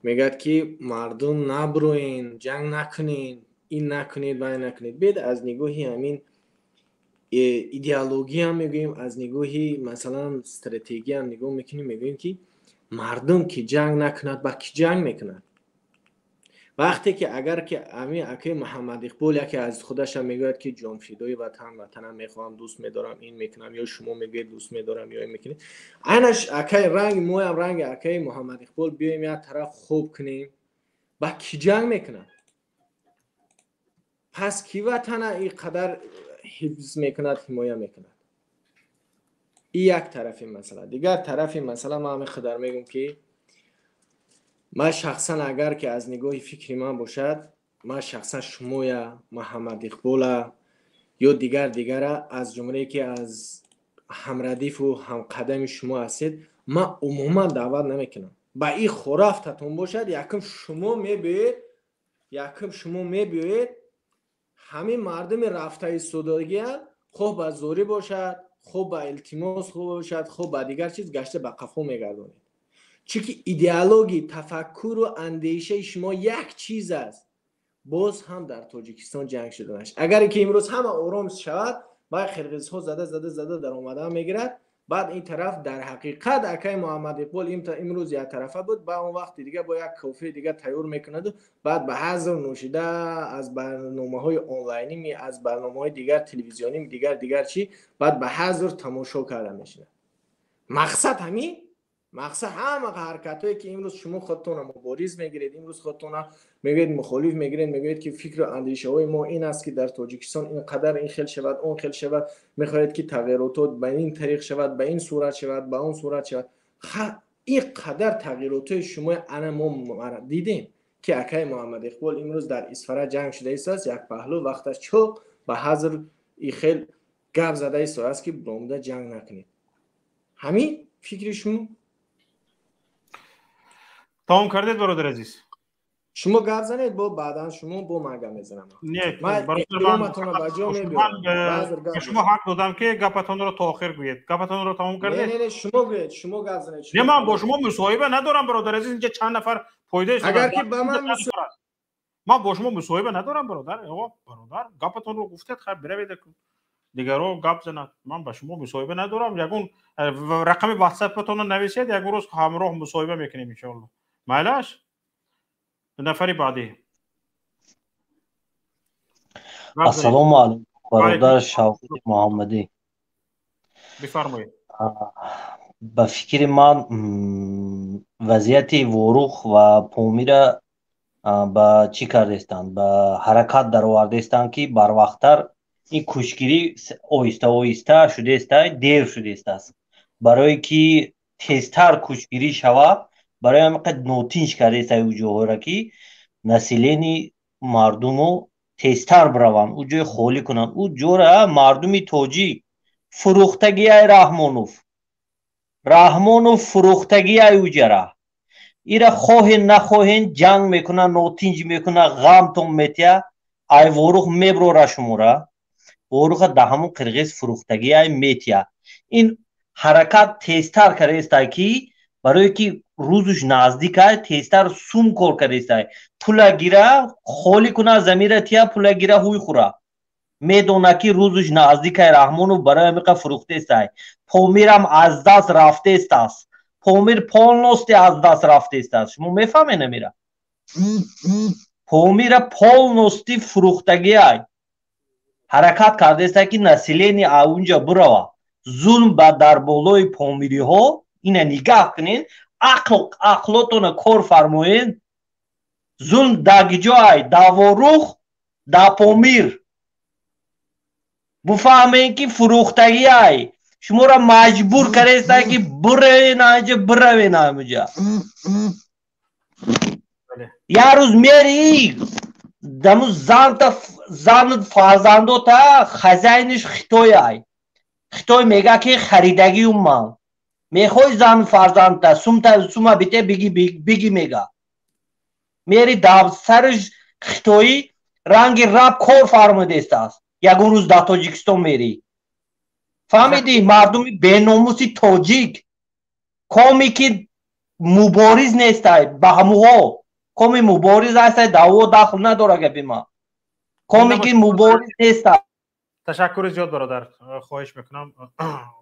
میگد که مردم نبروین، جنگ نکنین، این نکنید و این نکنید. بید از نگاهی همین ایدئولوژی هم میگوییم، از نگاهی مثلا استراتژی هم نگاه میکنیم، میگوییم که مردم که جنگ نکند با کی جنگ میکند؟ وقتی که اگر که امی اکی محمد اقبال یکی از خودش هم میگوید که جانفیدای وطنم میخوام، دوست میدارم، این میکنم، یا شما میگید دوست میدارم یا این میکنید، اینش اکی رنگ مویم رنگ اکی محمد اقبال بیایم یک طرف خوب کنیم با کی جنگ میکنه؟ پس کی وطن اینقدر حفظ میکند، حمایه میکند؟ این یک طرفی مسئله. دیگر طرفی مسئله ما همین خدر میگم که من شخصا اگر که از نگاه فکری من باشد، من شخصا شموی محمد اقبال یا دیگر از جمله که از همردیف و همقدم شما هستید، من عموما دعوت نمیکنم. با این خرافتتون باشد یکم شما میبیوید همین مردم رفته سوداگی خوب با زوری باشد، خوب با التماس خوب باشد، خوب با دیگر چیز گشته به قفو میگردونید. چون ایدئولوژی، تفکر و اندیشه شما یک چیز است. باز هم در تاجیکستان جنگ شده نشه. اگر که امروز همه آرام شود، با خرقیزها زده در اومده میگیرد، بعد این طرف در حقیقت اکای محمد اقبال امروز یک طرفه بود، با اون وقت دیگه با یک کافه دیگه تیار میکند و بعد به حضر نوشیده از برنامه‌های آنلاینی، از برنامه‌های دیگر تلویزیونی دیگر چی، بعد به حضر تماشا کرده میشه. مقصد همین، مقصد همه حرکتایی که امروز شما خودتون مبارز میگیرید، امروز خودتون میگید مخالف میگیرید، میگید که فکر و اندیشه های ما این است که در تاجیکستان اینقدر این خیل شود، اون خیل شود، میخواهید که تغییرات به این طریق شود، به این صورت شود، به اون صورت شود. این قدر تغییرات شما انا ما دیدیم که اکای محمد اقبال امروز در اسفره جنگ شده است، یک پهلو وقتش چو به حضر این خیل گپ زده است که برامده جنگ نکنید. همین فکر شما تمام کردید برادر عزیز؟ شما گپ زنید با بعدا شما با من گپ میزنم. من شما حق دادم که گپتون رو تا آخر گویید. گپتون رو تمام کردید؟ نه شما گویید، شما گپ زنید. نه من با شما مصاحبه ندارم برادر عزیز. اینجا چند نفر پایده شدن. اگر که با من با شما مصاحبه ندارم برادر. آقا برادر گپتون رو گفتید، خیر بروید دیگرو گپ زنید. من با شما مصاحبه ندارم. یگون رقم واتساپتون رو نویسید، یک روز همراه مصاحبه میکنیم ان شاء الله. مایلاش نفری بعدی. السلام علیکم برادر شوکت محمدی. بفرمایید. به فکر من وضعیت وروخ و پومیره با چی کردستند؟ با حرکت در آوردستند که بر وقتتر این کشگیری آهسته شده است، دیر شده است. برای که تیزتر کشگیری شود، برای همین قد نوتینش کرده است او جوهره که نسلین مردم رو تیزتر برون او جای خالی کنن او جوره مردمی تاجیک فروختگی های رحمانوف فروختگی های او جره ایره خواهین نخواهین جنگ میکنن نوتینج میکنن غم تون میتیا ای وروخ میبرو را شموره وروخ دهمون قرغیز فروختگی های میتیا این حرکت تیزتر کرده است که برای که روزش نزدیک های تیزتر سوم کار کرده است پولا گیره خالی کنه زمین تیا پولا گیره هوی خوره میدونه که روزش نزدیک های رحمانو برای امیقه فروخته است پومیرم از دست رفته است پومیر полностью از دست رفته است شما میفهمین نمیره پومیر полностью فروختگی های حرکت کرده است که نسلینی اونجا بروا ظلم با در بالای پومیری ها اینه نگاه کنین عقلتون کار فرموین ظلم دگجای داوروخ دا پومیر بفهمین که فروختگی های شما را مجبور کرده است که بروین آنجا یه روز میری دمو زن فرزندو تا خزینش خطوی میگه که خریدگی اون مال میخوای زن فرزند تا سوم بیته بگی میگه میری دفترش خطوی رنگ رب کار فرموده است یک روز در تاجیکستان میری فهمیدی مردمی بیناموسی تاجیک کامی که مبارز نیست با هموها کامی مبارز است دعوا داخل نداره گپی ما کامی که مبارز نیست. تشکر زیاد برادر خواهش میکنم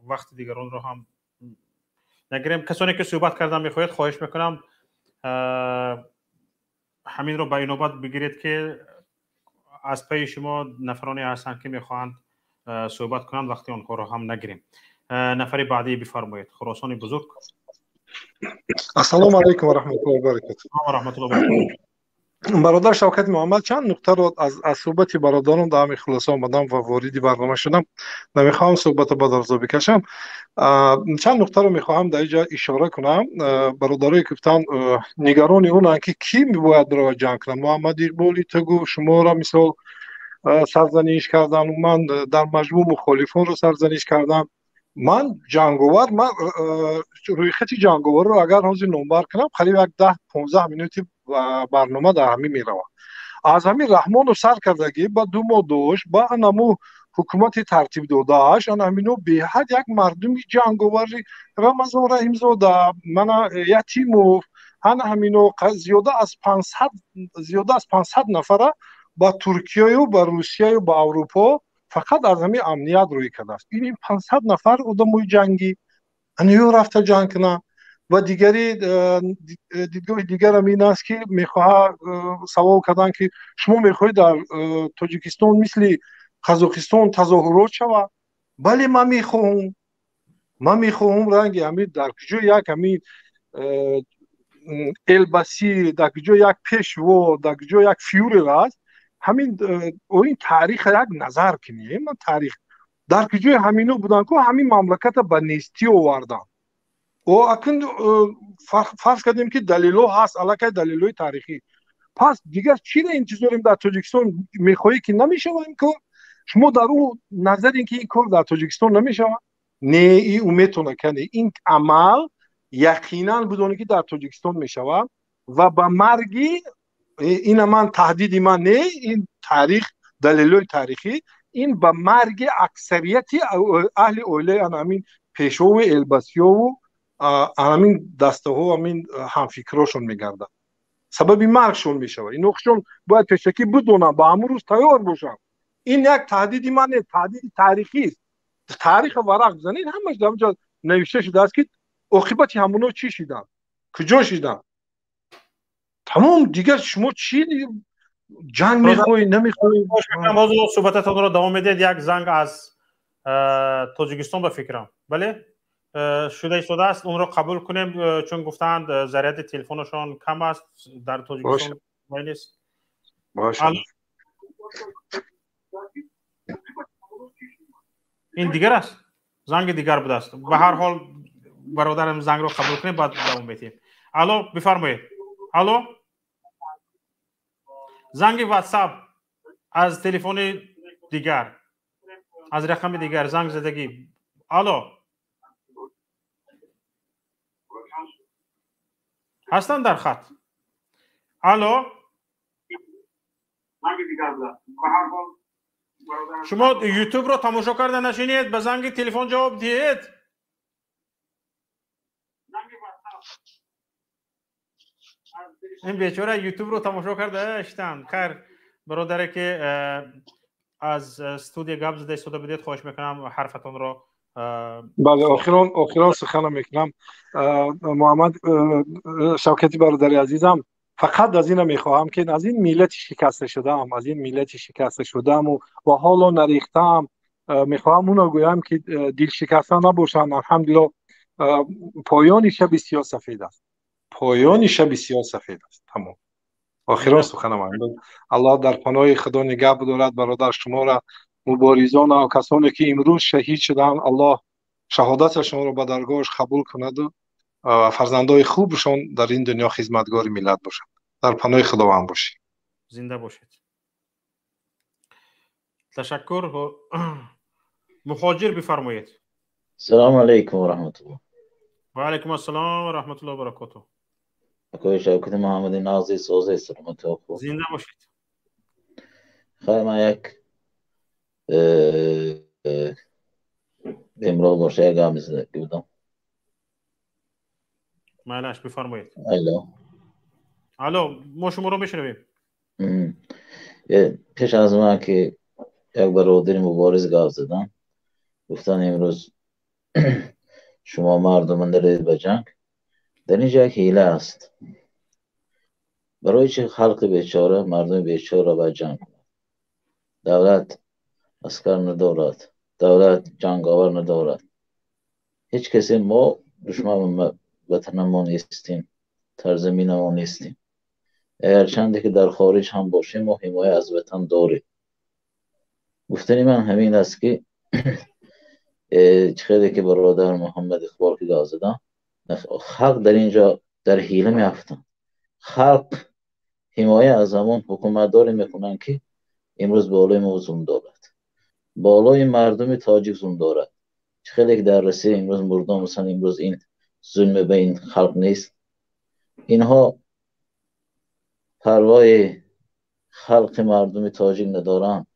وقت دیگران رو هم نگیریم کسانی که صحبت کردن میخواید خواهش میکنم همین رو به نوبت بگیرید که از پی شما نفرانی هستند که میخواهند صحبت کنند وقتی آنها رو هم نگیریم. نفر بعدی بفرمایید. خراسان بزرگ. السلام علیکم و رحمت الله و برکاته. و رحمت الله و برکاته. برادر شوکت محمد چند نکته رو از صحبت برادران در همین خلاصه آمدم و وارد برنامه شدم. نمیخوام صحبت به درازا بکشم. چند نکته رو میخواهم در اینجا اشاره کنم. برادرای گفتن نگران اونن که کی میباید برای جنگ کنه. محمد اقبالی تگو شما را مثال سرزنش کردن و من در مجموع مخالفان رو سرزنش کردم. من جنگاور من روی خط جنگاور رو اگر حاضر نمبر کنم قریب یک 10-15 منوتی برنامه در همین میروه. از همین رحمان و سر کردگی با 2 ماه داشت با انمو حکومت ترتیب دادهش همینو به حد یک مردمی جنگاوری رمضان رحیم زاده من یتیم و همینو زیاده از 500 نفره با ترکیه و با روسیه و با اروپا فقط از همین امنیت روی کرده است. این 500 نفر آدمای جنگی انیو رفته جنگ کنه و دیگری دیدگاه دیگر هم این است که میخواه سوال کردن که شما میخواهید در تاجیکستان مثل قزاقستان تظاهرات شود. بله من میخواهم رنگ همین در کجا یک همین البسی در کجا یک پیشوا در کجا یک فیوری راست همین این تاریخ یک نظر کنیم. من تاریخ در کجای همینو بودن که همین مملکت به نیستی آوردن و اکن فرض کردیم که دلیلو هست علاقه دلیلوی تاریخی. پس دیگر چی را انتظاریم در تاجیکستان میخواهی که نمیشه این کار؟ شما در اون نظر این که این کار در تاجیکستان نمیشه نه این امیدتون کنه این عمل یقینا بدونه که در تاجیکستان میشوه و به مرگی این من تهدید من نه این تاریخ دلیل تاریخی این به مرگ اکثریتی اهل اوله همین پیشو و البسیو و همین دسته ها همین همفکراشون میگردن سبب مرگشون میشه. این نقشون باید پیشکی بدونن با همون روز تیار باشن. این یک تهدید من نه تهدید تاریخی است. تاریخ ورق بزنید همش در اونجا نوشته شده است که عاقبت همونو چی شدن کجا شدن. تمام دیگر شما چی جنگ میخوایی نمیخوایی؟ موضوع صحبتتون رو دوام میدید. یک زنگ از تاجیکستان به فکرم بله شده است اون رو قبول کنیم چون گفتند ضرورت تلفنشون کم است در تاجیکستان نیست. این دیگر است زنگ دیگر بوده است. به هر حال برادرم زنگ رو قبول کنیم بعد دوام میدیم. الو بفرمایید. الو زنگ واتساپ از تلفن دیگر، از رقم دیگر زنگ زدگی. الو هستن در خط. الو شما یوتیوب رو تماشا کرده نشینید، به زنگ تلفن جواب دهید. این بیچاره یوتیوب رو تماشا کرده اشتن. خیر برادری که از استودیو گپ زده استفاده بدید خواهش میکنم حرفتون رو. بله آخران سخن میکنم. محمد شوکتی برادری عزیزم، فقط از این میخواهم که از این میلت شکسته شدم و حالا نریختم. میخواهم اونو گویم که دل شکسته نباشن. الحمدلله پایان شب بسیار سفید است. تمام. آخران سخنم الله در پناه خدا نگه بدارد برادر شما را، مبارزان و کسانی که امروز شهید شدن، الله شهادت شما را به درگاهش قبول کند و فرزندای خوبشان در این دنیا خدمتگار ملت باشند. در پناه خداوند باشید. زنده باشید. تشکر. مهاجر بفرمایید. السلام علیکم و رحمت الله. و علیکم السلام و رحمت الله و برکاته. اکوی شوکت محمد نازی سوزه سلامت و زنده باشید. خیلی من یک امروز باشه گام زده بودم. معلش بفرمایید. الو ما شما رو میشنویم. پیش از من که یک برادر مبارز گاو زدن، گفتن امروز شما مردم دارید به جنگ. در اینجا یک حیله است. برای چه خلق بیچاره، مردم بیچاره به جنگ کنند؟ دولت اسکر ندارد، دولت جنگاور ندارد. هیچ کسی، ما دشمن وطن ما نیستیم، سرزمین ما نیستیم. اگر چندی که در خارج هم باشیم ما حمایت از وطن داریم. گفتنی من همین است که خیلی که برادر محمد اقبال که گاز زدن، خلق در اینجا در حیله میافتن. خلق حمایت از همون حکومت داری میکنن که امروز بالای ما ظلم دارد، بالای مردم تاجیک ظلم دارد. خیلی که در رسیه امروز مردم مثلا امروز این ظلم به این خلق نیست. اینها پروای خلق مردم تاجیک ندارن.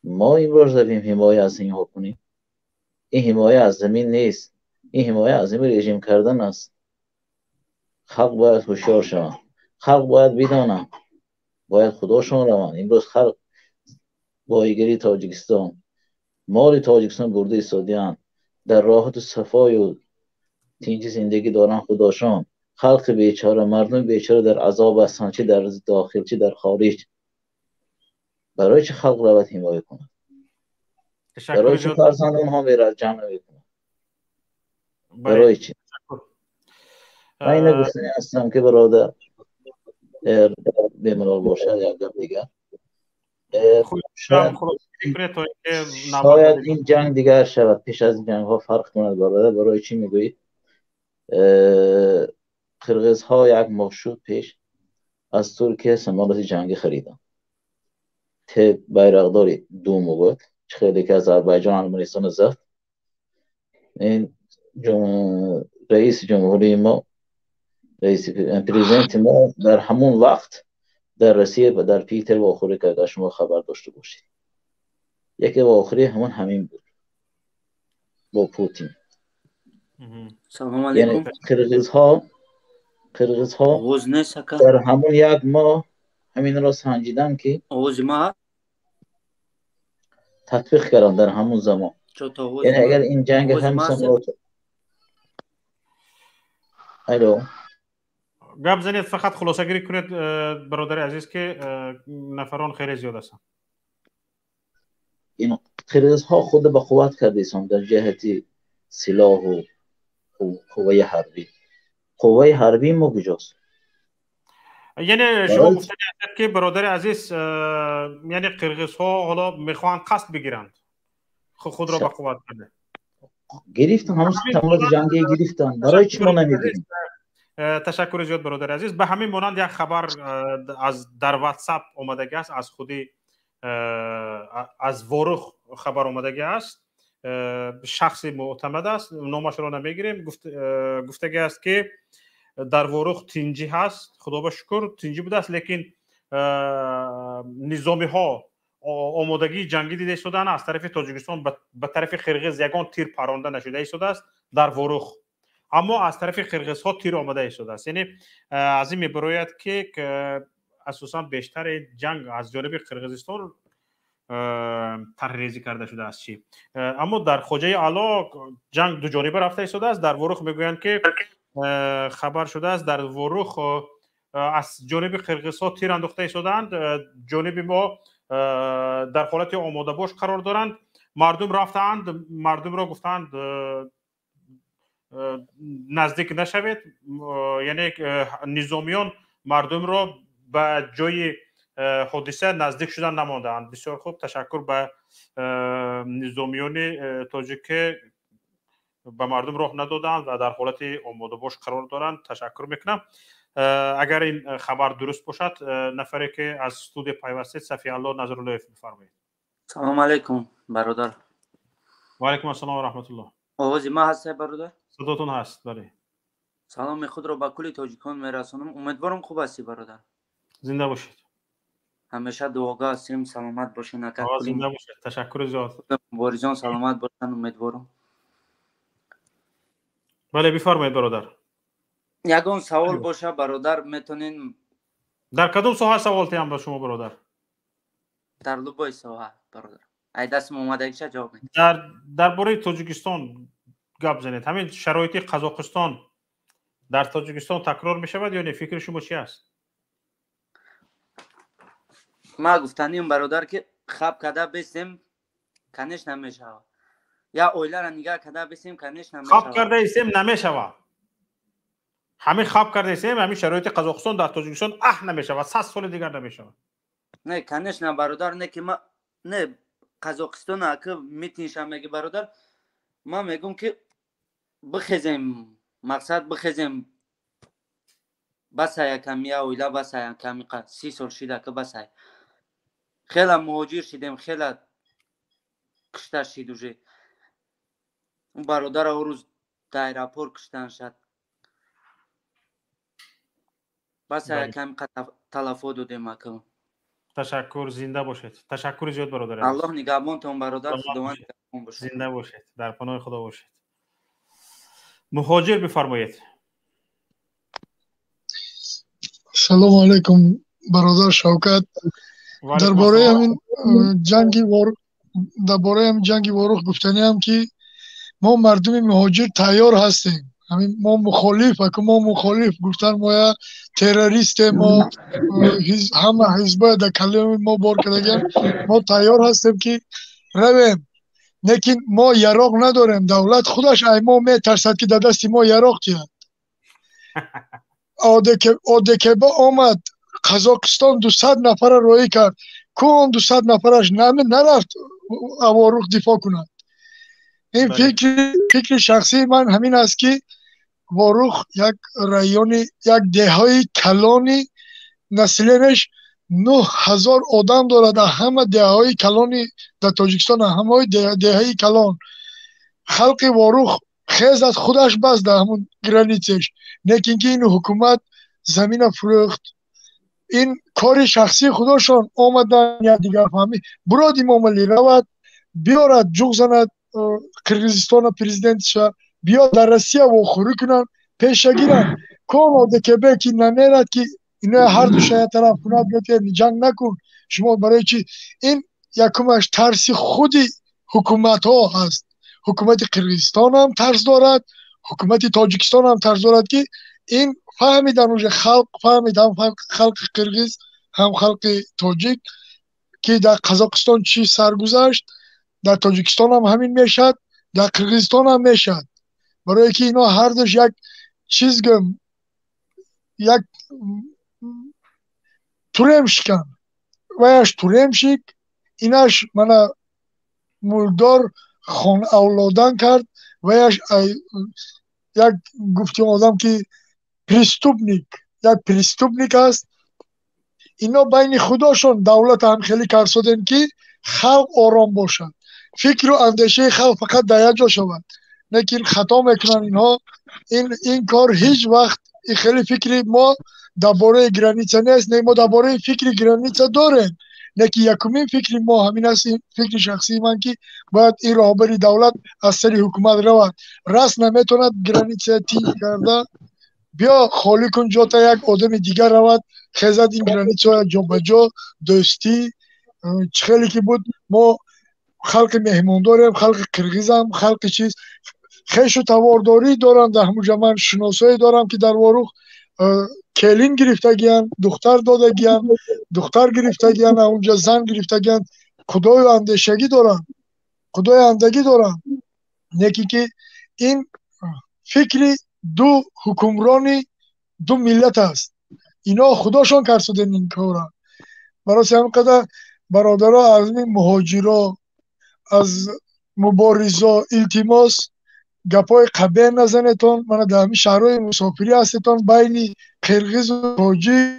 ما امروز رویم حمایت از این کنیم. این حمایت از زمین نیست، این حمایت از زمین رژیم کردن است. خلق باید هوشیار شوند، خلق باید بدانند، باید خداشون روند. امروز خلق بایگری تاجیکستان، مال تاجیکستان برده ایستادیان، در راحت و صفای و تینجی زندگی دارن خداشون. خلق بیچاره، مردم بیچاره در عذاب هستن، چه در داخل چه در خارج. برای چه خلق رو باید حمایت کنند؟ برای چه فرزند اونها میره جمع میکنن؟ برای چی؟ من اینه گفتنی هستم که برادر بمرال باشه یا گفت دیگر شاید این جنگ دیگر شود، پیش از این جنگ ها فرق کند برادر. برای چی میگویید؟ قرغیز ها یک ماه شد پیش از ترکیه سمالات جنگی خریدن. بیرقداری دوم بود، خیلی که از آذربایجان ارمنستان زد. این رئیس جمهوری ما، رئیس پرزیدنت ما در همون وقت در روسیه و در پیتر و آخری که شما خبر داشته باشید، یکی و آخری همین بود با پوتین. سلام علیکم. یعنی قرغیز ها در همون یک ماه همین را سنجیدن که تطبیق کردن در همون زمان. یعنی اگر این جنگ هم گپ زنید، فقط خلاصه گیری کنید برادر عزیز که نفران خیلی زیاد هستن. این قرغیز ها خود به قوت کردیشون در جهتی سلاح و قوه حربی. قوه حربی ما کجاست؟ یعنی شما گفتید که برادر عزیز یعنی قرغیز ها حالا میخوان قصد بگیرند خود را به قوت کنه. گرفتن همون تمام جنگی گرفتن. برای چی ما نمیگیریم؟ تشکر زیاد برادر عزیز. به همین مانند یک خبر از در واتساپ اومده است از خودی از ورخ خبر آمدگی است. شخص معتمد است، نامش را نمیگیریم. گفتگی است که در ورخ تینجی هست، خدا به شکر تینجی بوده است، لیکن نظامی ها آمادگی جنگی دیده شدن از طرف تاجیکستان به طرف قرقیز یگان تیر پرانده نشده شده است در ورخ، اما از طرف قرقیز ها تیر آمده شده است. یعنی از این میبروید که اساسا بیشتر جنگ از جانب قرقیزستان طرحریزی کرده شده است. اما در خوجه اعلی جنگ دو جانبه رفته شده است. در ورخ میگویند که خبر شده است در ورخ از جانب قرقیزها تیر انداخته شدند، جانب ما در حالت آماده باش قرار دارند. مردم رفتند، مردم را گفتند نزدیک نشوید، یعنی نظامیان مردم را به جای حادثه نزدیک شدن نماندند. بسیار خوب، تشکر به نظامیان تاجیک که به مردم راه ندادند و در حالت آماده باش قرار دارند. تشکر میکنم. اگر این خبر درست باشد، نفری که از استودیو پیوستید صفی الله نظرالله بفرمایید. سلام علیکم برادر. و علیکم السلام و رحمت الله. آواز ما هست برادر؟ صداتون هست. بله. سلام خود را به کل تاجیکان میرسانم. امیدوارم خوب هستی برادر. زنده باشید. همیشه دعاگاه هستیم، سلامت باشین. زنده باشید. تشکر زیاد. مبارزان سلامت باشن امیدوارم. بله بفرمایید برادر. یگان سوال باشه برادر، میتونین در کدوم ساحه سوال تیم با شما برادر؟ در لبای ساحه برادر. ای دست اومده چه جواب میدید؟ درباره تاجیکستان گپ زنید. همین شرایط قزاقستان در تاجیکستان تکرار میشود یا نه؟ فکر شما چی است؟ ما گفتنیم برادر که خواب کده بسیم کنش نمیشه، یا اویلا را نگاه کده بسیم کنش نمیشه. خواب کرده ایستیم نمیشه. همین خواب کرده ایستیم، همین شرایط قزاقستان در تاجیکستان نمیشه و 100 سال دیگر نمیشه. نه کنش نه برادر، نه که ما نه قزاقستان که میتینشم میگه برادر، ما میگم که بخزیم، مقصد بخزیم بس های کمی اویلا، بس های کمی 30 سال شده که بس های خیلی مهاجر شدیم، خیلی کشته شد. اون برادر او روز در ایرپور کشتن شد، بس های کمی تلفات دادیم اکنون. تشکر، زنده باشید. تشکر زیاد برادر. الله نگهبانتون برادر، خداوند نگهبان باشه. زنده باشید، در پناه خدا باشید. مهاجر بفرمایید. سلام علیکم برادر شوکت. درباره همین جنگی ورخ گفتنی هم که ما مردم مهاجر تیار هستیم. همین ما مخالف گفتن ما تروریست، ما همه حزب در کلم ما بار کردن، ما تیار هستیم که رویم. لیکن ما یراق نداریم. دولت خودش ای ما میترسد که در دست ما یراق تید. آدکبه آمد قزاقستان 200 نفر روی کرد، کون 200 نفرش نرفت ورخ دفاع کند. این فکر شخصی من همین است که ورخ یک رایون، یک دههای کلانی نسلینش 9000 آدم دارد. همه دههای کلانی در تاجیکستان، همه دههای کلان. خلق ورخ خیز از خودش بس در همون گرانیتش، لیکن که این حکومت زمین فروخت. این کار شخصی خودشان آمدن یا دیگر فهمی براد امام علی رود بیارد جوغ زند قرقیزستان پریزیدنت شد، بیاد در روسیه و خوری کنن پیشه گیرن. کون آده که بکی نمیرد که اینا هر دو شاید طرف کند بیاد جنگ نکن. شما برای چی؟ این یکمش ترسی خودی حکومت ها هست. حکومت قرقیزستان هم ترس دارد، حکومت تاجیکستان هم ترس دارد که این فهمیدن اوج خلق، فهمیدن خلق قرقیز هم خلق تاجیک که در قزاقستان چی سرگذشت، در تاجیکستان هم همین میشد، در قرقیزستان هم میشد. برای که اینا هر دوش یک چیز گم، یک تورم شکن ویش تورم شک، اینش منه مولدار خون اولادن کرد ویش یک گفتیم آدم که پریستوبنیک، یک پریستوبنیک است. اینا بین خودشون دولت هم خیلی کار شدن که خلق آرام باشد، فکر و اندیشه خلق فقط در یک جا شود. لیکن خطا میکنن اینها. این کار هیچ وقت خیلی فکری ما درباره گرانیچه نیست. نه، ما درباره فکر گرانیچه داریم، لیکن یکمین فکر ما همین است، فکر شخصی من که باید این راهبری دولت از سر حکومت رود. راست نمیتوند گرانیچه تیز کرده بیا خالی کن جا تا یک آدم دیگر رود خیزد این گرانیچه جا به جا دوستی. خیلی که بود ما خلق مهمان داریم، خلق قرغیز هم خلق چیز خیش و توارداری دارم. در همونجا من شناسایی دارم که در واروخ کلین گرفتگیان، دختر دادگیان، دختر گرفتگیان، اونجا زن گرفتگیان. خدای اندیشگی دارم، خدای اندگی دارم. یکی که این فکری دو حکمرانی دو ملت است. اینا خداشون کرسودن این کارا. برای همینقدر برادرها از این مهاجرا، از مبارزا التماس گپای قبه نزنتون. من در همین شهرهای مسافری هستتون بین قرغیز و تاجی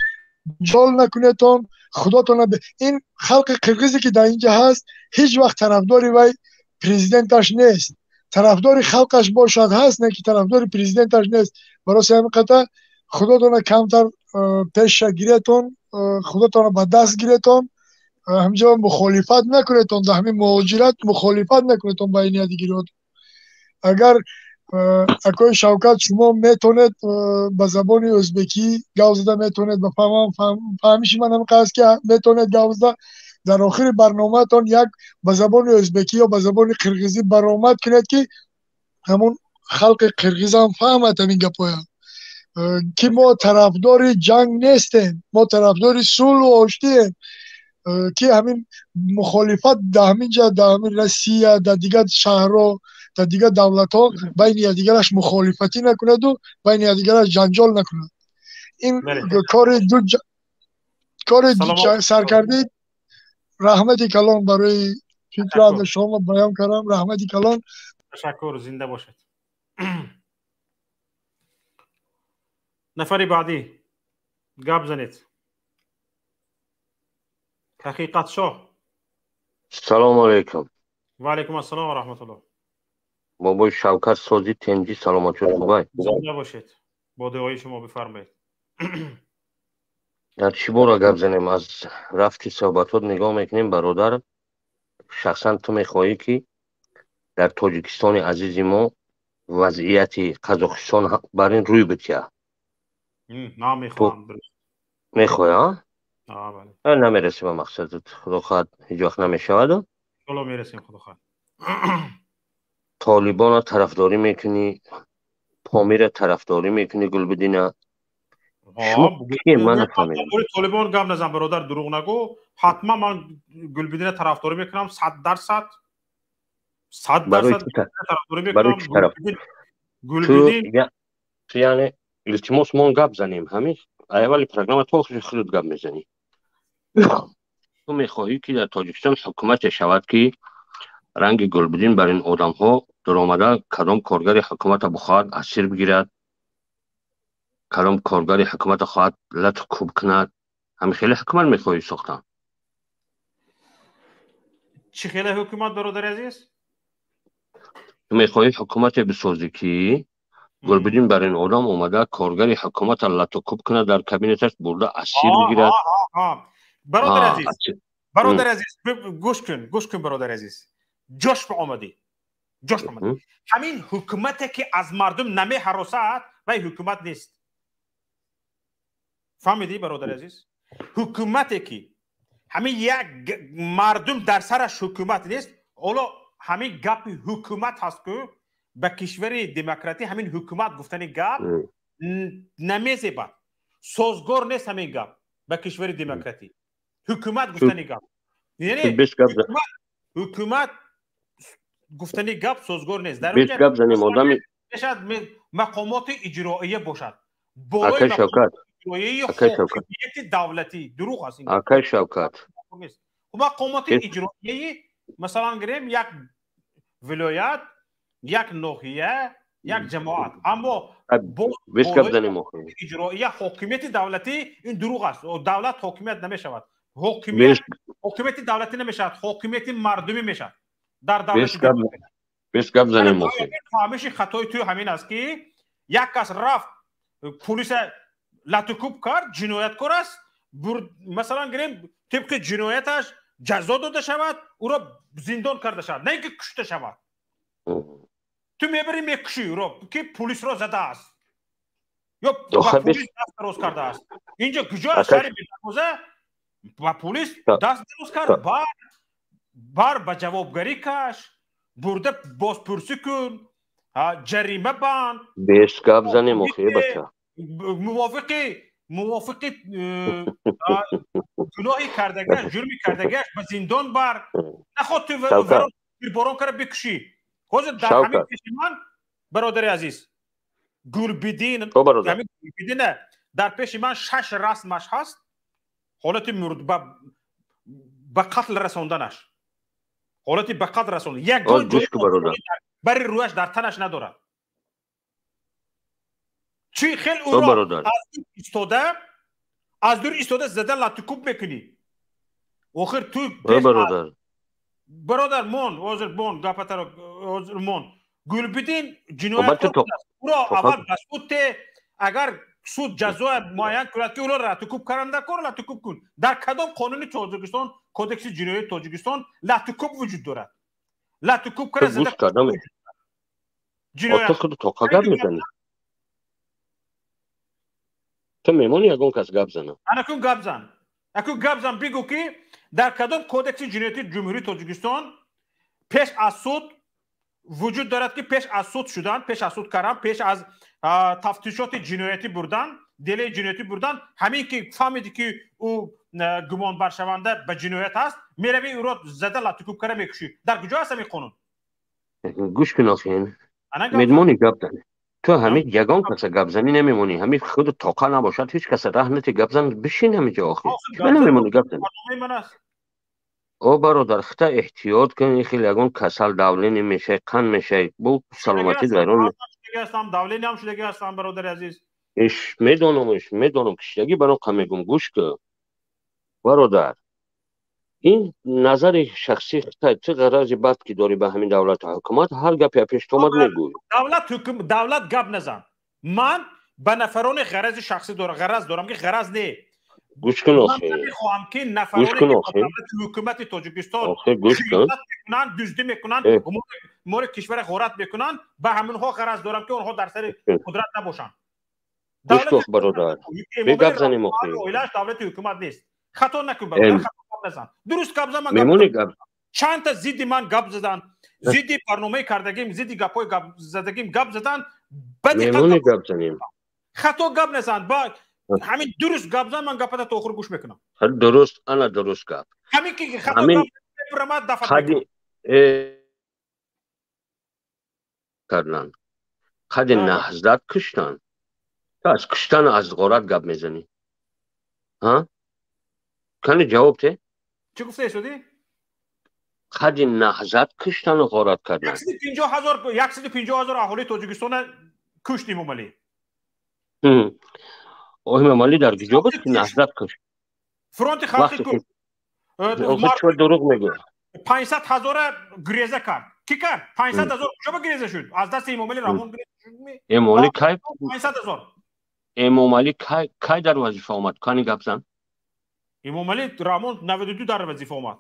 جال نکنتون. خداتون این خلق قرغیزی که در اینجا هست هیچ وقت طرفداری وای پرزیدنتش نیست. طرفدار خلقش باشد هست، نه که طرفدار پرزیدنتش نیست. برای همین قطعه خداتون کمتر پیش گیرتون، خداتون به دست گیرتون. همجا مخالفت نکنتون، در همین مهاجرت مخالفت نکنتون بین دیگران. اگر اکای شوکت شما میتونید به زبان ازبکی گپ زده، میتونید بفهمم فهمیش من هم قصد که میتونید گپ زده. در آخر برنامه تان یک به زبان ازبکی یا به زبان قرغیزی برآمد کنید که همون خلق قرغیز هم فهمد همین گپایا که ما طرفدار جنگ نیستیم، ما طرفدار صلح و آشتیم. که همین مخالفت در همین جا، در همین روسیه، در دیگر شهرها، در دیگر دولت ها بین یکدیگرش مخالفتی نکند و بین یکدیگرش جنجال نکند. این کار سرکردید. رحمتی کلان برای فکر شما بیان کردم. رحمتی کلان. تشکر، زنده باشد. نفری بعدی گپ زنید. حقیقت شو. سلام علیکم. و علیکم السلام و رحمت الله. بابای شوکت سازی تنجی سلامت شد. خوبه زنده باشید. با دعای شما بفرمایید. در چی باره گپ زنیم؟ از رفتی صحبتات نگاه میکنیم برادر. شخصا تو میخواهی که در تاجیکستان عزیز ما وضعیت قزاقستان بر این روی بتیه؟ نه میخواهم. میخواهی ها؟ بله. نمیرسی به مقصدت. خدا خواهد هیچ وقت نمیشود. خدا میرسیم. خدا خواهد. طالبان طرفداری میکنی، پامیر طرفداری میکنی، گلبدینه. من نفهمیدم. طالبان گپ نزن برادر، دروغ نگو. حتما من گلبدینه طرفداری میکنم 100%. 100% طرفداری میکنم. گلبدین تو یعنی التماس ما گپ زنیم همین اولی برنامه تو خودت گپ میزنی. تو میخواهی که در تاجیکستان حکومت شود که رنگ گلبدین بر این آدم ها در آمده کدام کارگر حکومت بخواهد اسیر بگیرد، کدام کارگر حکومت خواهد لط کوب کند. همین خیلی حکومت میخواهی ساختن. چی خیلی حکومت برادر عزیز؟ تو میخواهی حکومت بسازی که گلبدین بر این آدم اومده کارگر حکومت لط کوب کند، در کابینتش برده اسیر بگیرد. برادر عزیز گوش کن برادر عزیز. جوش به آمدی. همین حکومتی که از مردم نمی حراسد و این حکومت نیست. فهمیدی برادر عزیز؟ حکومتی که همین یک مردم در سرش حکومت نیست، اولا همین گپ حکومت هست که به کشور دموکراتی همین حکومت گفتن گپ نمیزیبد. سازگار نیست همین گپ به کشور دموکراتی. حکومت گفتن گپ یعنی حکومت گفتن گپ سازگار نیست. در اونجا گپ زنیم آدمی شاید مقامات اجراییه باشد. بالای مقامات اجراییه حاکمیت دولتی دروغ است. اکای شوکت مقامات اجراییه مثلا گریم یک ولایت، یک ناحیه، یک جماعت، اما بیش گپ زنیم آخه اجرایی حاکمیت دولتی این دروغ است. دولت حاکمیت نمیشود، حاکمیت دولتی نمیشود، حاکمیت مردمی میشود در دولت. بیش گپ زنیم آخه همیشه خطای تو همین است که یک کس رفت پلیس لاتوکوب کرد، جنایتکار است، مثلا گریم طبق جنایتش جزا داده شود، او را زندان کرده شود، نه اینکه کشته شود. تو میبری میکشی او را که پلیس را زده است یا پلیس دست دراز کرده است. اینجا کجا شهر بی‌دروازه و پلیس دست دراز کرد، بار به جوابگری کش، برده بازپرسی کن، جریمه بند. بیش گپ زنیم آخه بچه موافق گناهی کردگش، جرمی کردگش به زندان بر، نخواد تو باران کرده بکشی. خوزه در همین پیش من برادر عزیز گلبدین در پیش من 6 رسمش هست، حالت مرد به قتل رساندنش، حالتی به قتل رساندن، یک جای برای رویش در تنش ندارد. چی خیلی او را از دور ایستاده زده لاتوکوب میکنی. آخر تو برادر مون وزر بون گپتر وزر مون گلبدین جنایت او را اول بسود اگر سود جزا معین کرد که او را لاتوکوب کرنده کن، لاتوکوب کن. در کدام قانون تاجیکستان، کودکس جنایت تاجیکستان لاتوکوب وجود دارد؟ لاتوکوب کرد زده جنایت خود تو گپ میزنی. تو میمونی اگون کس گپ زنه. اکنون گپ زن بگو که در کدام کودکس جنایتی جمهوری تاجیکستان پیش از سود وجود دارد که پیش از سود شدن، پیش از سود کردن، پیش از تفتیشات جنایتی بردن، دلیل جنایتی بردن، همین که فهمیدی که او گمان برشونده به جنایت است، میروی او را زده لاتوکوب کرده میکشی. در کجا هست همین قانون؟ گوش کن آخه میدمونی گپ زنی. تو همین یگان کس گپ زنی نمیمونی، همین خود طاقت نباشد هیچ کس رحمت گپ زن بشین همینجا آخه نمیمونی گپ زنی. او برادر خطا احتیاط کنی، خیلی یگان کسل داولی نمیشه، قند میشه، بو سلامتی ویران داولی هم شدگی هستم برادر عزیز. میدونم کشتگی برام میگم. گوش کن برادر، این نظر شخصی خطا چه غرضی بد که داری به همین دولت و حکومت هر گپی پیش اومد میگوی. دولت گپ نزن. من به نفران غرض شخصی غرض دارم که غرض نه. گوش کن آخه. من میخواهم که نفرانی که دولت حکومت تاجیکستان میکنن، دزدی میکنن، مور کشور غارت میکنن، به همونها غرض دارم که اونها در سر قدرت نباشن. گوش کن برادر، بگپ زنیم آخه. دولت حکومت نیست. خطا نکن برادر، خطا نزن. درست گپ زن. من چند تا زیدی من گپ زدن، زیدی برنامه کردگیم، زیدی گپای زدگیم گپ زدن، میمونی گپ زنیم. خطا گپ نزن. با همین درست گپ زن، من گپت تو آخر گوش میکنم. درست انا درست گپ. همین که خطا گپ برامد دفعه میکنم. کردن قد نهضت کشتن. تو از کشتن از غارت گپ میزنی ها؟ کنی جواب ته؟ چی گفته شدی؟ قد نهضت کشتن و غارت کردن. 150,000 اهالی تاجیکستان کشتیم ممالی. ممالی در کجا بود که نهضت کشت؟ فرانت خلقی کشت. چه دروغ میگه؟ 500,000 گریزه کرد. کی کرد؟ 500,000 کجا گریزه شد؟ از دست امامعلی رحمان گریزه شد. امامعلی کی؟ 500,000. امامعلی کی در وظیفه آمد؟ کانی گپ زن؟ امامعلی رحمان 92 در وظیفه آمد.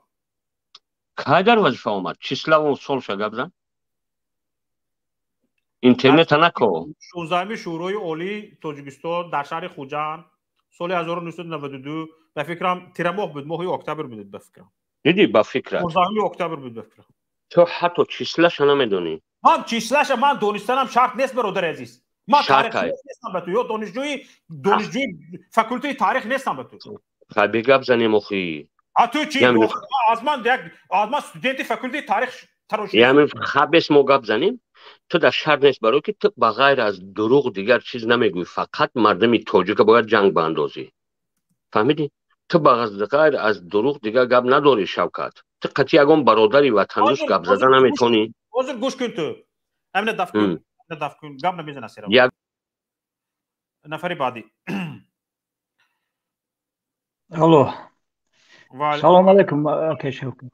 کی در وظیفه آمد؟ چیسلا و سالش گپ زن؟ اینترنت نکو. 16 شورای عالی تاجیکستان در شهر خوجند سال 1992 به فکرم تیر ماه بود، ماه اکتبر بود به فکرم. دیدی به فکرت 16 اکتبر بود به فکرم. تو حتی چیسلاش نمیدونی؟ من چیسلاش من دونستانم شرط نیست برادر عزیز. من تاریخ نیستم به تو یا دانشجوی فاکولته تاریخ نیستم به تو. خب گپ زنیم اخی. تو چی؟ از من استودنت فاکولته تاریخ تراشی. یعنی خب اسمو گپ زنیم. تو در شهر نیست برای که تو بغیر از دروغ دیگر چیز نمیگوی، فقط مردمی تاجیک باید جنگ باندازی. فهمیدی؟ تو بغیر از دروغ دیگر گپ نداری شوکت. تو قطعی اگم برادری وطن دوست گپ زدن نمیتونی. حاضر گوش کن تو. همین دفعه دفع کن گام نمیزنه سر یک نفر بعدی الو سلام علیکم آقای شوکت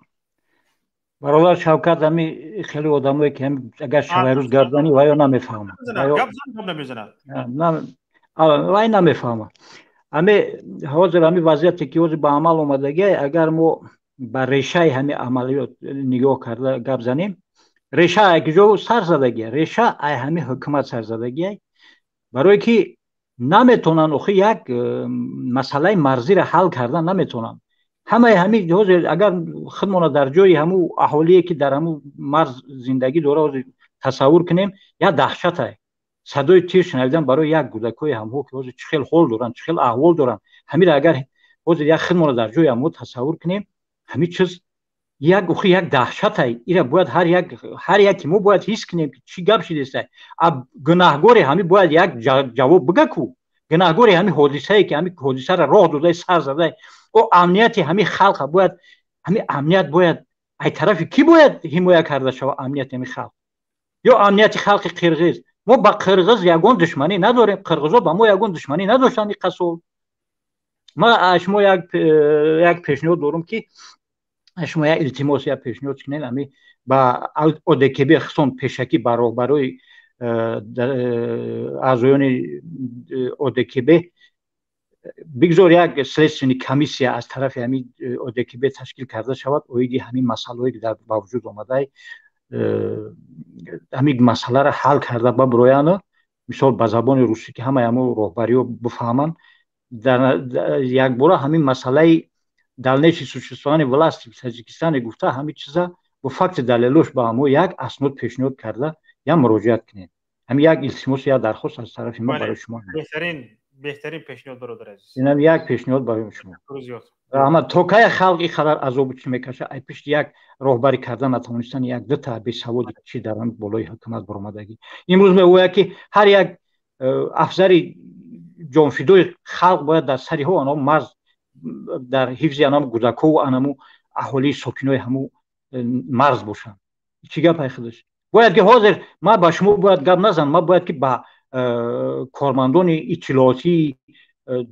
برادر شوکت همی خیلی آدمایی که هم اگر شب روز گردانی و یا نمیفهمم گام نمیزنه وای نمیفهمم همی حاضر همی وضعیتی که حاضر به عمل اومدگی اگر ما به ریشه همی عملیات نگاه کرده گپ زنیم ریشه اگه جو سر زدگی ریشه ای همی حکومت سر زدگی برای که نمیتونن اخی یک مسئله مرزی را حل کردن نمیتونن همه حاضر اگر خودمون در جای همو اهالی که در همو مرز زندگی دوره تصور کنیم یا دهشت ای صدای تیر شنیدن برای یک کودکای همو که حاضر چخیل حال دارن چخیل احوال دارن همین را اگر حاضر یک خودمون در جای همو تصور کنیم همین چیز یک دهشت ای ایرا باید هر یک ما باید حس کنیم که چی گپ شده است اب گناهگاری همین باید یک جواب بگه کو گناهگاری همین حادثه ای که همین حادثه را راه داده سر زده او امنیت همین خلق باید همین امنیت باید ای طرفی کی باید حمایت کرده شود امنیت همین خلق یا امنیت خلق قرغیز ما با قرغیز یگان دشمنی نداریم قرغیزا با ما یگان دشمنی نداشتن قصول ما شما یک پیشنهاد دارم که شما یک التماس یا پیشنهاد کنین امی با اودکبی خصوصا پیشکی برای اعضایان اودکبی بگذار یک سلیکشن کمیسیا از طرف همین اودکبی تشکیل کرده شود اویدی همین مسائلی که در وجود آمده همین مسئله را حل کرده با برویانه مثال به زبان روسی که همه راهبری رو بفهمن در یک بار همین مسئله دلنشی سوچستان ولاستی تاجیکستان گفته همین چیزا با فکت دلیلش با همو یک اسناد پیشنهاد کرده یا مراجعت کنید همین یک التماس یا درخواست از طرف ما برای شما بهترین پیشنهاد برادر عزیز اینم یک پیشنهاد برای شما اما توکای خلقی خبر عذاب چی میکشه ای پشت یک راهبری کردن نتونستن یک دو تا بی سوادی چی درن بالای حکومت برآمدگی امروز میگویا که هر یک افسری جانفیدوی خلق باید در سری ها آنها مرز در حفظ آنها گودکو و آنها اهالی ساکنای همو مرز باشن چی گپ خودش باید که حاضر ما با شما باید گپ نزنم ما باید که با کارمندان اطلاعاتی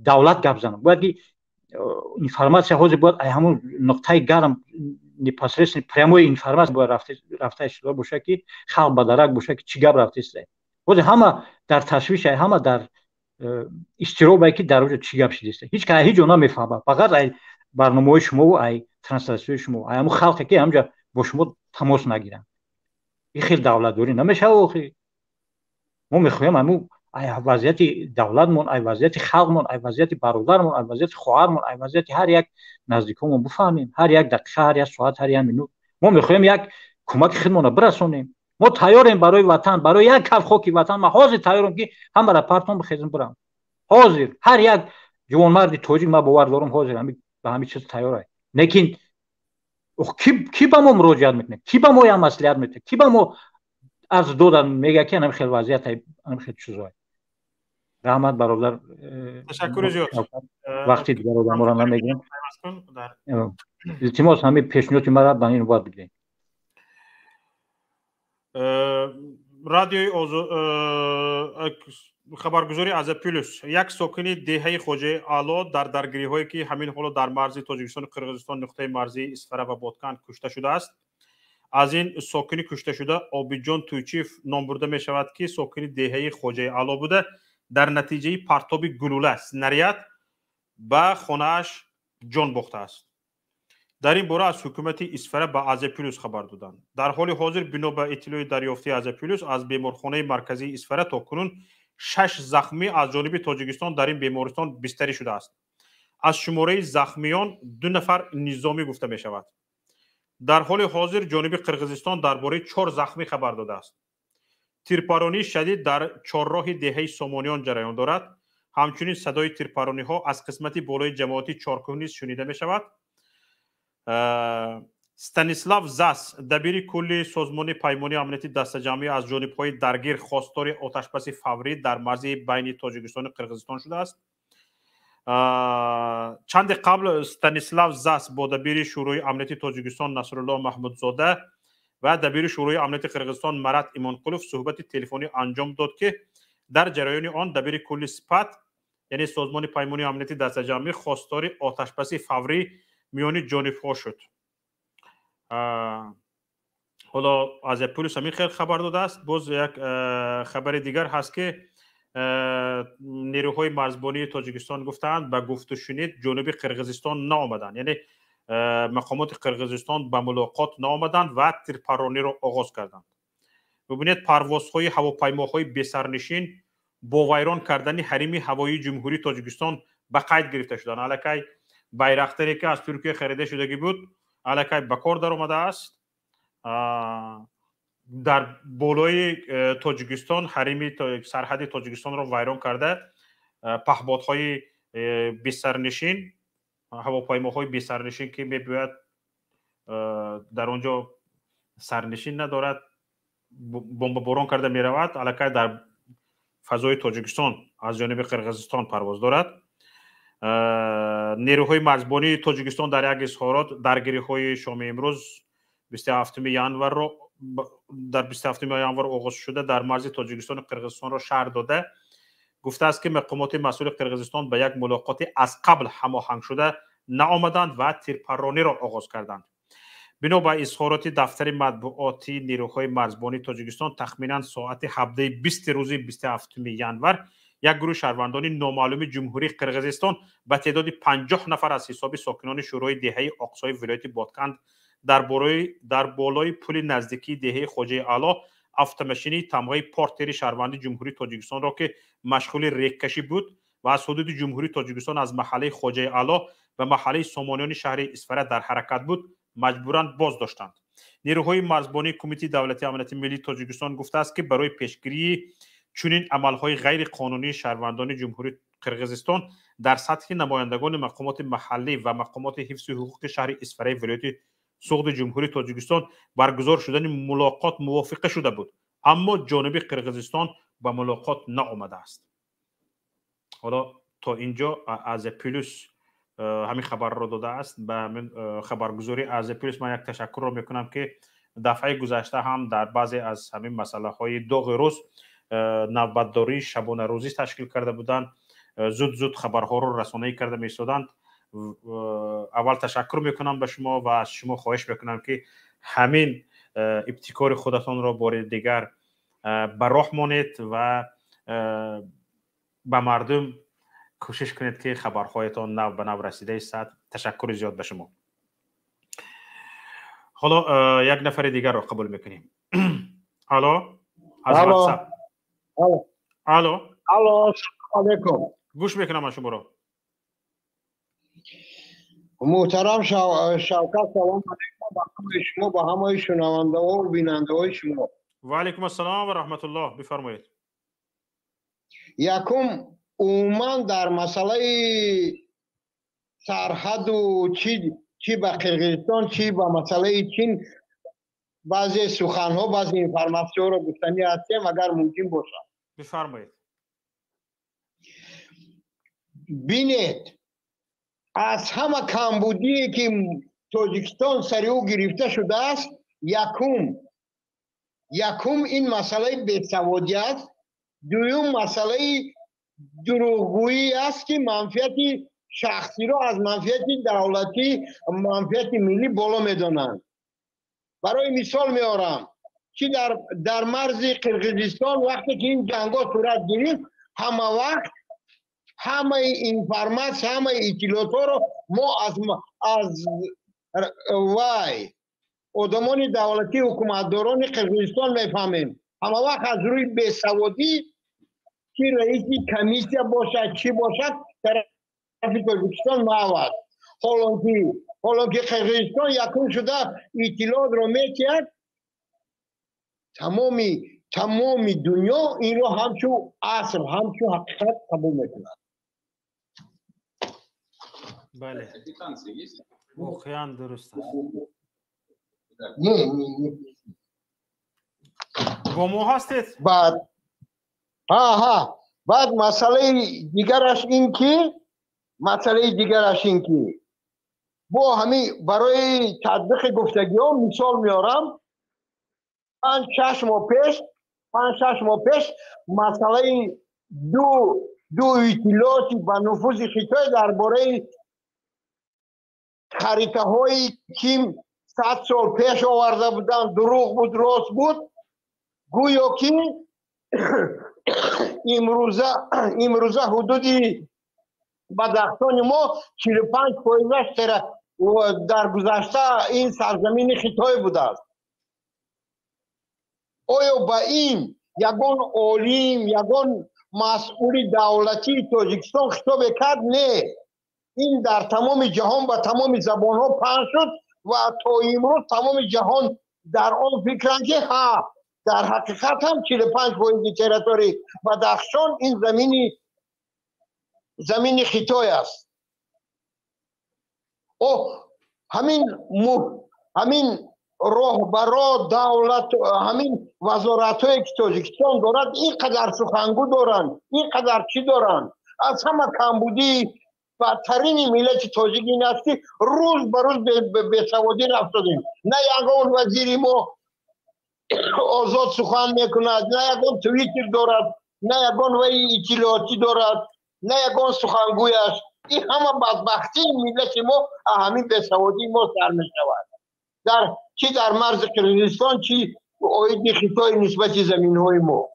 دولت گپ زنم باید که اینفورماسیا حاضر باید همون نقطه گرم نپاسرس پرموی اینفورماسیا باید رفته شده باشه که خلق به درک باشه که چی گپ رفته است حاضر همه در تشویش همه در استرابه که در وجود چی گپ شده است هیچ که هیچ جونا میفهمه فقط ای برنامه شما و ای ترانسلیشن شما همون خلقی که همجا با شما تماس نگیرن این خیلی دولت دوری نمیشه آخی ما میخوایم همون ای وضعیت دولتمون ای وضعیت خلقمون ای وضعیت برادرمون ای وضعیت خواهرمون ای وضعیت هر یک نزدیکمون بفهمیم هر یک دقیقه هر یک ساعت هر یک مینوت ما میخوایم یک کمک خودمون برسونیم ما تیاریم برای وطن برای یک کف خاک وطن ما حاضر تیارم که همه را پرتون بخیزم برم حاضر هر یک جوان مرد تاجیک ما باور دارم حاضر به همین چیز تیاره لیکن کی با ما مراجعت میکنه کی با ما مصلحت میکنه کی با ما عرض دادن میگه که همین خیلی وضعیت همین خیلی چیزای رحمت برادر تشکر زیاد وقتی دیگر آدم را نمیگیم التماس همین پیشنهاد مرا به این وقت بدین رادیوی خبرگزاری از پولس یک ساکنی دهه خوجه آلو در درگیری هایی که همین حالا در مرز تاجیکستان و قرقیزستان نقطه مرزی اسفره و بادکن کشته شده است از این ساکنی کشته شده آبیجان تویچیف نام برده می شود که ساکنی دهه خوجه آلو بوده در نتیجه پرتاب گلوله سناریت به خانه‌اش جان باخته است در این باره از حکومت اسفره به از پولس خبر دادند در حال حاضر بنا به اطلاع دریافتی از پولس از بیمارخانه مرکزی اسفره تا کنون 6 زخمی از جانب تاجیکستان در این بیمارستان بستری شده است از شماره زخمیان 2 نفر نظامی گفته می شود در حال حاضر جانب قرقیزستان درباره 4 زخمی خبر داده است تیرپارانی شدید در چهارراه دهه سامانیان جریان دارد همچنین صدای تیرپارانی ها از قسمت بالای جماعتی چارکوه نیز شنیده می شود ستانیسلاو زاس دبیر کل سازمان پیمانی امنیتی دستجمعی از جانب‌های درگیر خواستار آتشبس فوری در مرز بین تاجیکستان و قرقیزستان شده است چند قبل ستانیسلاو زاس با دبیر شورای امنیتی تاجیکستان نصرالله محمودزاده و دبیر شورای امنیت قرقیزستان مراد ایمانقلوف صحبت تلفنی انجام داد که در جریان آن دبیر کل سپت یعنی سازمان پیمانی امنیتی دست جمعی خواستار آتشبسی فوری میان جانب‌ها شد. حالا از پلیس همین خیلی خبر داده است. باز یک خبر دیگر هست که نیروهای مرزبانی تاجیکستان گفتند به گفت و شنید جنوب قرقیزستان نآمدند، یعنی مقامات قرقیزستان به ملاقات نآمدند و تیرپرانی را آغاز کردند. ببینید پروازهای هواپیماهای بی‌سرنشین با ویران کردن حریم هوایی جمهوری تاجیکستان به قید گرفته شدند. الکی بایرختری که از ترکیه خریده شدگی بود الکی به کار در آمده است. در بالای تاجیکستان حریم سرحد تاجیکستان را ویران کرده، پهپادهای بی‌سرنشین، هواپیماهای بی‌سرنشین که می‌باید در آنجا سرنشین ندارد بمب باران کرده می‌رود، الکی در فضای تاجیکستان از جانب قرقیزستان پرواز دارد. نیروهای مرزبانی تاجیکستان در یک اظهارات درگیری‌های شام امروز 27 ژانویه را در 27 ژانویه آغاز شده در مرز تاجیکستان و قرقیزستان را شرح داده، گفته است که مقامات مسئول قرقیزستان به یک ملاقات از قبل هماهنگ شده نآمدند و تیرپرانی را آغاز کردند. بنا به اظهارات دفتر مطبوعاتی نیروهای مرزبانی تاجیکستان تخمینا ساعت 17:20 روز 27 ژانویه یک گروه شهروندان نامعلوم جمهوری قرقیزستان به تعداد 50 نفر از حساب ساکنان شورای دهه اقصای ولایت بادکند در بالای پل نزدیکی دهه خواجه اعلی автомашини тамғои портери шаҳрвандии ҷумҳурии тоҷикистон ро ки машғули реккашӣ буд ва аз ҳудуди ҷумҳурии тоҷикистон аз маҳаллаи хоҷаи аъло ва маҳаллаи сомониёни шаҳри исфара дар ҳаракат буд маҷбуран боздоштанд. نیروهای مرزبانی کمیته دولتی امنیت ملی تاجیکستان گفته است که برای پیشگیری چنین عملهای غیر قانونی شهروندان جمهوری قرقیزستان در سطح نمایندگان مقامات محلی و مقامات حفظ حقوق شهر اسفره ولایت سوغد جمهوری تاجیکستان برگزار شدن ملاقات موافقه شده بود، اما جانب قرقیزستان به ملاقات نآمده است. حالا تا اینجا از پلیس همین خبر را داده است. به همین خبرگزاری از پلیس من یک تشکر را میکنم که دفعه گذشته هم در بعضی از همین مسئله های داغ روز نوبتداری شبانه روزی تشکیل کرده بودند، زود خبرها رو رسانه‌ای کرده می‌ایستادند. اول تشکر میکنم به شما و از شما خواهش میکنم که همین ابتکار خودتان را بار دیگر به راه مانید و به مردم کوشش کنید که خبرهایتان نو به نو رسیده است. تشکر زیاد به شما. حالا یک نفر دیگر را قبول میکنیم. الو از واتساپ. الو سلام علیکم. گوش میکنم من شما را. محترم شوکت سلام علیکم با همه شما، با همه شنونده و بیننده های شما. و علیکم السلام و رحمت الله. بفرمایید. یکم عموما در مسئله سرحد و چی به قرقیزستان چی به مسئله چین بعضی سخنها بعضی انفرماسیون رو گفتنی هستیم اگر ممکن باشه. بفرمایید. بینید از همه کمبودی که تاجیکستان سری او گرفته شده است، یکم این مسئله بیسوادی است، دوم مسئله دروغگویی است که منفعت شخصی را از منفعت دولتی منفعت ملی بالا میدانند. برای مثال میارم که در مرز قرقیزستان وقتی که این جنگا صورت گرفت همه وقت همه اینفرماس همه اطلاعات رو ما از وای آدمان دولتی حکومتداران قرقیزستان میفهمیم. همه وقت از روی بیسوادی که رئیس کمیسیا باشد چی باشد طرف تاجیکستان معود. حالا که قرقیزستان یکم شده اطلاعات رو میکرد، تمام دنیا این رو همچون اصل همچون حقیقت قبول میکنند. بله واقعا درست است. با ما هستید؟ بعد مسئله دیگرش این که با همین برای تطبیق گفتگی ها مثال میارم 5-6 ماه پیش مسئله دو اطلاعاتی به نفوذ خطای درباره خریطه های که 100 سال پیش آورده بودن دروغ بود راست بود، گویا که امروزه حدودی بدخشان ما 45% در گذشته این سرزمین خطای بوده است. آیا به این یگان عالم یگان مسئول دولتی تاجیکستان خطاب کرد؟ نه، این در تمام جهان و تمام زبان ها پخش شد و تا امروز تمام جهان در آن فکرند که ها در حقیقت هم 45% تریتوری بدخشان این زمین خطای است. همین راهبرا دولت همین وزارت هایی که تاجیکستان دارد اینقدر سخنگو دارن، اینقدر چی دارن، از همه کمبودی بدترین ملت تاجیک این است که روز به روز به بیسوادی رفتادیم. نه یگان وزیری ما آزاد سخن میکند، نه یگان توییتر دارد، نه یگان وی اطلاعاتی دارد، نه یگان سخنگوی است. این همه بدبختی ملت ما همین بیسوادی ما سر میشود، چی در مرز قرقیزستان چی آید خطای نسبت زمین های ما.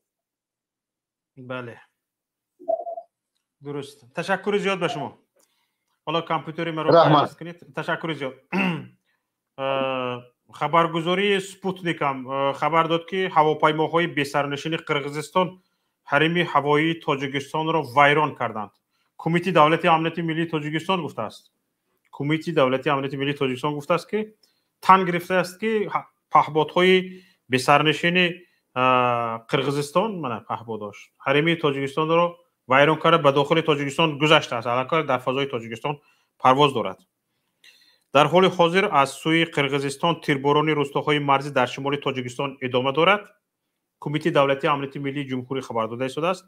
بله درست. تشکر زیاد به شما. حالا کامپیوتری مرا عوض کنید. تشکر زیاد. خبرگزاری سپوتنیک هم خبر داد که هواپیماهای بی‌سرنشین قرقیزستان حریم هوایی تاجیکستان را ویران کردند. کمیته دولتی امنیت ملی تاجیکستان گفته است. کمیته دولتی امنیت ملی تاجیکستان گفته است که تن گرفته است که پهپادهای بی‌سرنشین قرقیزستان پهپاداش حریم تاجیکستان را ویران کرده به داخل تاجیکستان گذشته است. الان در فضای تاجیکستان پرواز دارد. در حال حاضر از سوی قرقیزستان تیرباران روستاهای مرزی در شمال تاجیکستان ادامه دارد. کمیته دولتی امنیت ملی جمهوری خبر داده شده است.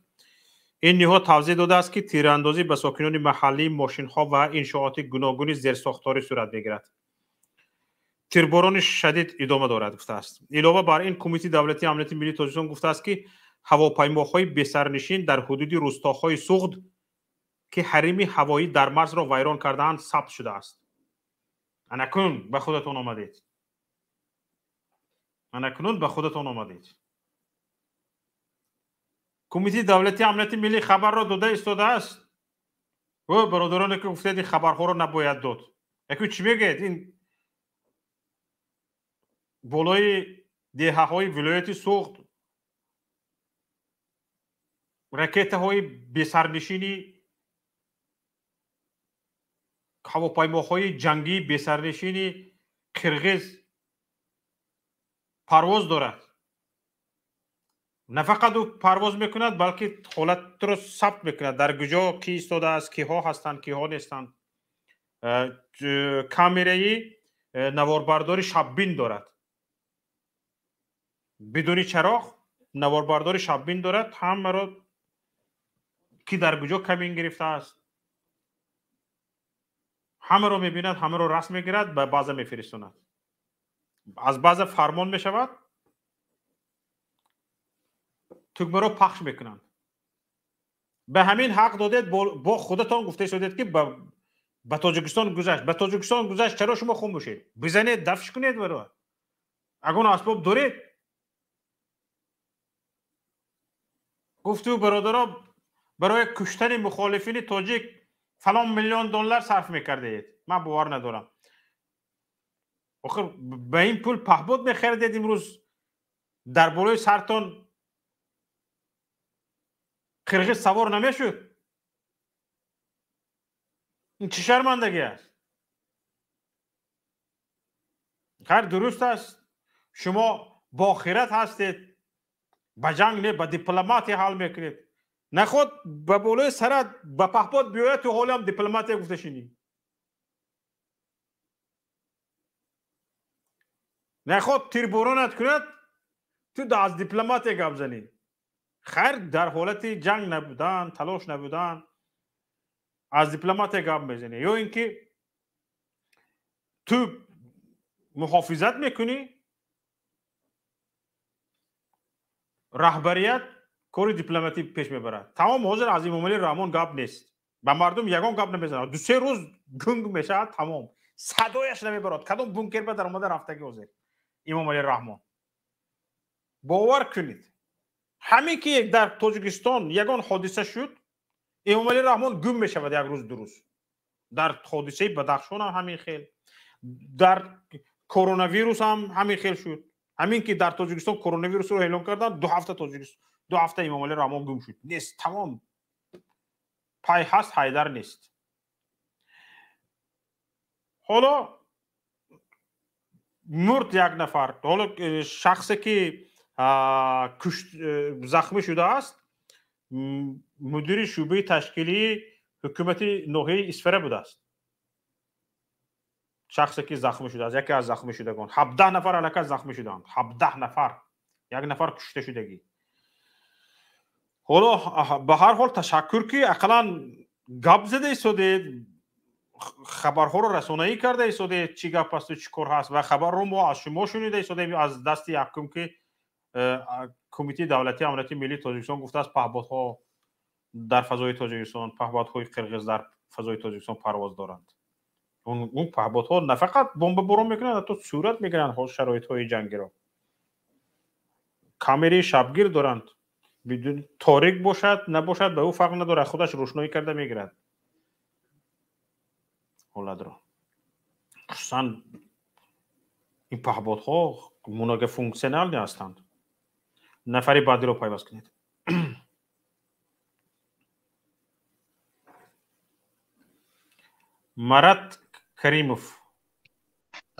این نهاد توضیح داده است که تیراندازی به ساکنان محلی، ماشین‌ها و انشاءات گوناگون زیرساختاری صورت می‌گیرد. تیرباران شدید ادامه دارد گفته است. علاوه بر این کمیته دولتی امنیت ملی تاجیکستان گفته است که هواپیماهای بی‌سرنشین در حدود روستاهای سوغد که حریم هوایی در مرز را ویران کرده‌اند ثبت شده است. انکنون به خودتون آمدید. کمیته دولتی امنیت ملی خبر را داده ایستاده است. و برادرانی که گفتید این خبرها را نباید داد. یکی چی میگید؟ این بالای دهه‌های ولایت سوغد راکت‌های بی‌سرنشینی هواپیماهای جنگی بی‌سرنشینی قرقیز پرواز دارد. نه فقط او پرواز میکند بلکه حالت را ثبت میکند در کجا کی ایستاده است، کیها هستند کیها نیستند. کامرای نواربرداری شببین دارد، بدون چراغ نواربرداری شببین دارد. همه را کی در کجا کمین گرفته است همه را میبیند، همه را رسم میگیرد، به بازه میفرستاند. از بازه فرمان میشود، تکمه را پخش میکنند. به همین حق دادید با خودتان گفته شدید که به تاجیکستان گذشت. به تاجیکستان گذشت، چرا شما خاموشید؟ بزنید، دفش کنید. برای اگر اسباب دارید. گفتو برادرها برای کشتن مخالفین تاجیک فلان میلیون دلار صرف میکردید. من باور ندارم. آخر به این پول پهپاد میخریدید امروز در بالای سرتان قرقیز سوار نمیشد. این چه شرمندگی است؟ خیر درست است شما با خیرت هستید، به جنگ نه به دیپلماتی حال میکنید. نخود به بالای سرت به پهپاد بیاید تو حال هم دیپلماتی گفته شینی. نخود تیربارانت کند تو از دیپلماتی گپ زنی. خیر در حالت جنگ نبودن، تلاش نبودن، از دیپلماتی گپ میزنی. یا اینکه تو محافظت میکنی راهبریت کار دیپلماتی پیش میبرد. تمام حاضر از امامعلی رحمان گپ نیست. با مردم یگان گپ نمیزنه. 2-3 روز گنگ میشه تمام. صدایش نمیبرد. کدوم بونکر به در اومده رفته که حاضر امامعلی رحمان. باور کنید. همین که در تاجیکستان یگان حادثه شد امامعلی رحمان گم میشود یک روز دو روز. در حادثه بدخشان هم همین خیل. در کرونا ویروس هم همین خیل شد. همین که در تاجیکستان کرونا ویروس رو اعلام کردن 2 هفته تاجیکستان 2 هفته امامعلی رحمان گم شد. نیست تمام. پای هست حیدر نیست. حالا مرد یک نفر. حالا شخصی که زخمی شده است مدیر شعبه تشکیلی حکومت ناحیه اسفره بوده است. شخصی که زخمی شده است. یکی از زخمی شدگان 17 نفر الکی زخمی شدند. 17 نفر. یک نفر کشته شدگی. حالا به هر حال تشکر که اقلا گپ زده ایستاده خبرها رو رسانه‌ای کرده ایستاده چی گپ است و چی کار هست و خبر رو ما از شما شنیده ایستاده از دست یکم که کمیته دولتی امنیت ملی تاجیکستان گفته است پهپادها در فضای تاجیکستان پهپادهای قرقیز در فضای تاجیکستان پرواز دارند. اون پهپادها نه فقط بمب بارون میکنند حتی صورت میگیرند شرایط های جنگی را. کامری شبگیر دارند. بدون تاریک باشد نباشد به او فرق نداره خودش روشنایی کرده میگیرد. حالا درا خصوصا این پهپادها مناگه فونکسیونال هستند. نفری بعدی رو پیوست کنید. مرد کریموف.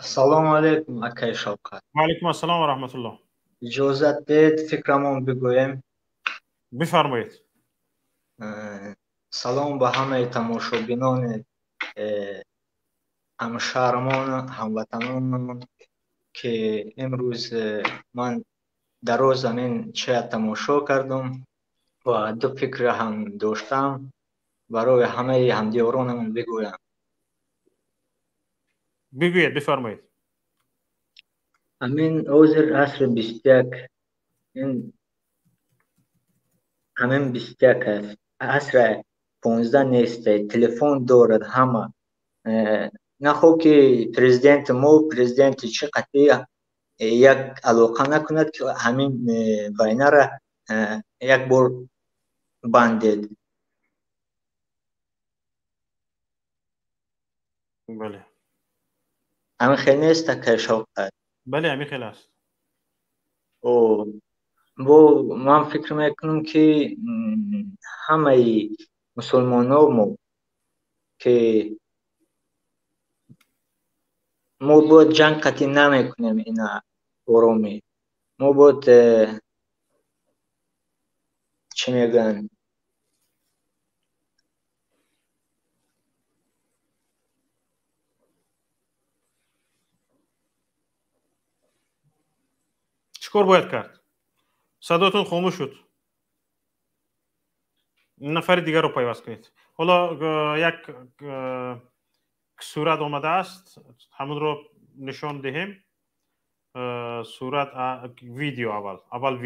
سلام علیکم اکای شوکت. و علیکم السلام و رحمت الله. اجازت دید فکرمون بگویم. بفرمایید. سلام به همه تماشابینان همشهرمان هموطنان که امروز من در روز زمین چه تماشا کردم و دو فکر هم داشتم برای همه همدیارانمون بگویم. بگوید بفرمایید. همین اوزر عصر 21 این همین 21 است. عصر 15 نیست. تلفن دارد همه. نخو که پرزیدنت ما پرزیدنت چه قطعی یک علاقه نکند که همین وینه را یک بار بندید. بله. همین خیلی نیست که شوقت. بله همین خیلی است. من فکر میکنم که همه مسلمانان که ما باید جنگ قطعی نمیکنیم اینا آرامی. ما باید چی میگن چیکار باید کرد؟ صداتون خاموش شد. نفر دیگر رو پیوست کنید. حالا یک صورت آمده است همون رو نشان دهیم. صورت ویدیو اول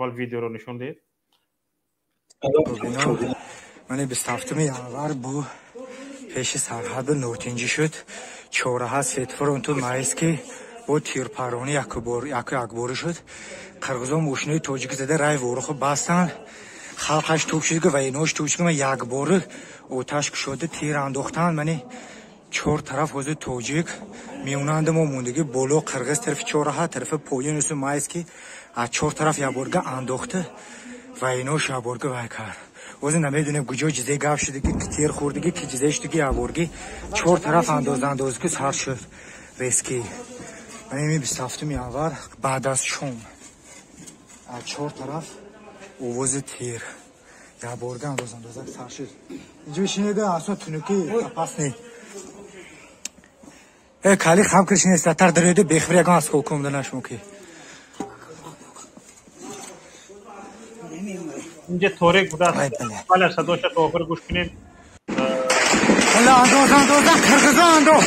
ویدیو رو نشان دهید. من 27 январ бу пеши сарҳаду нотинҷӣ шуд. Чораҳа сетфронту майски бо тирпаронӣ якборӣ шуд. қирғизон мошинои тоҷикӣ зада рай ворухо бастанд. халқаш тӯб шуд ва инош тӯб шуд якбора оташ кушода тир андохтанд. мани чор тараф ҳозир тоҷик меонанда мо мондаги боло қирғиз тарафи чораҳа тарафи поин усу майски аз чор тараф якборга андохта ва инош якборга вай кард. ҳозир намедонем куҷо ҷизе гап шудаги тир хӯрдаги ки ҷизе шудаги якборги чор тараф андозаки сар шуд рески. мани 27 январ баъд аз шом аз чор тараф овози тир якборга андозаки сар шуд. инҷо шинеда аслан тунуки пасни кали хам киршин статар дарёда бехбир ягон аз ҳукум данашмо ки اینجا تاریک بوده است. بله صداش تا آخر گوش کنیم. اندازه قرقزان انداز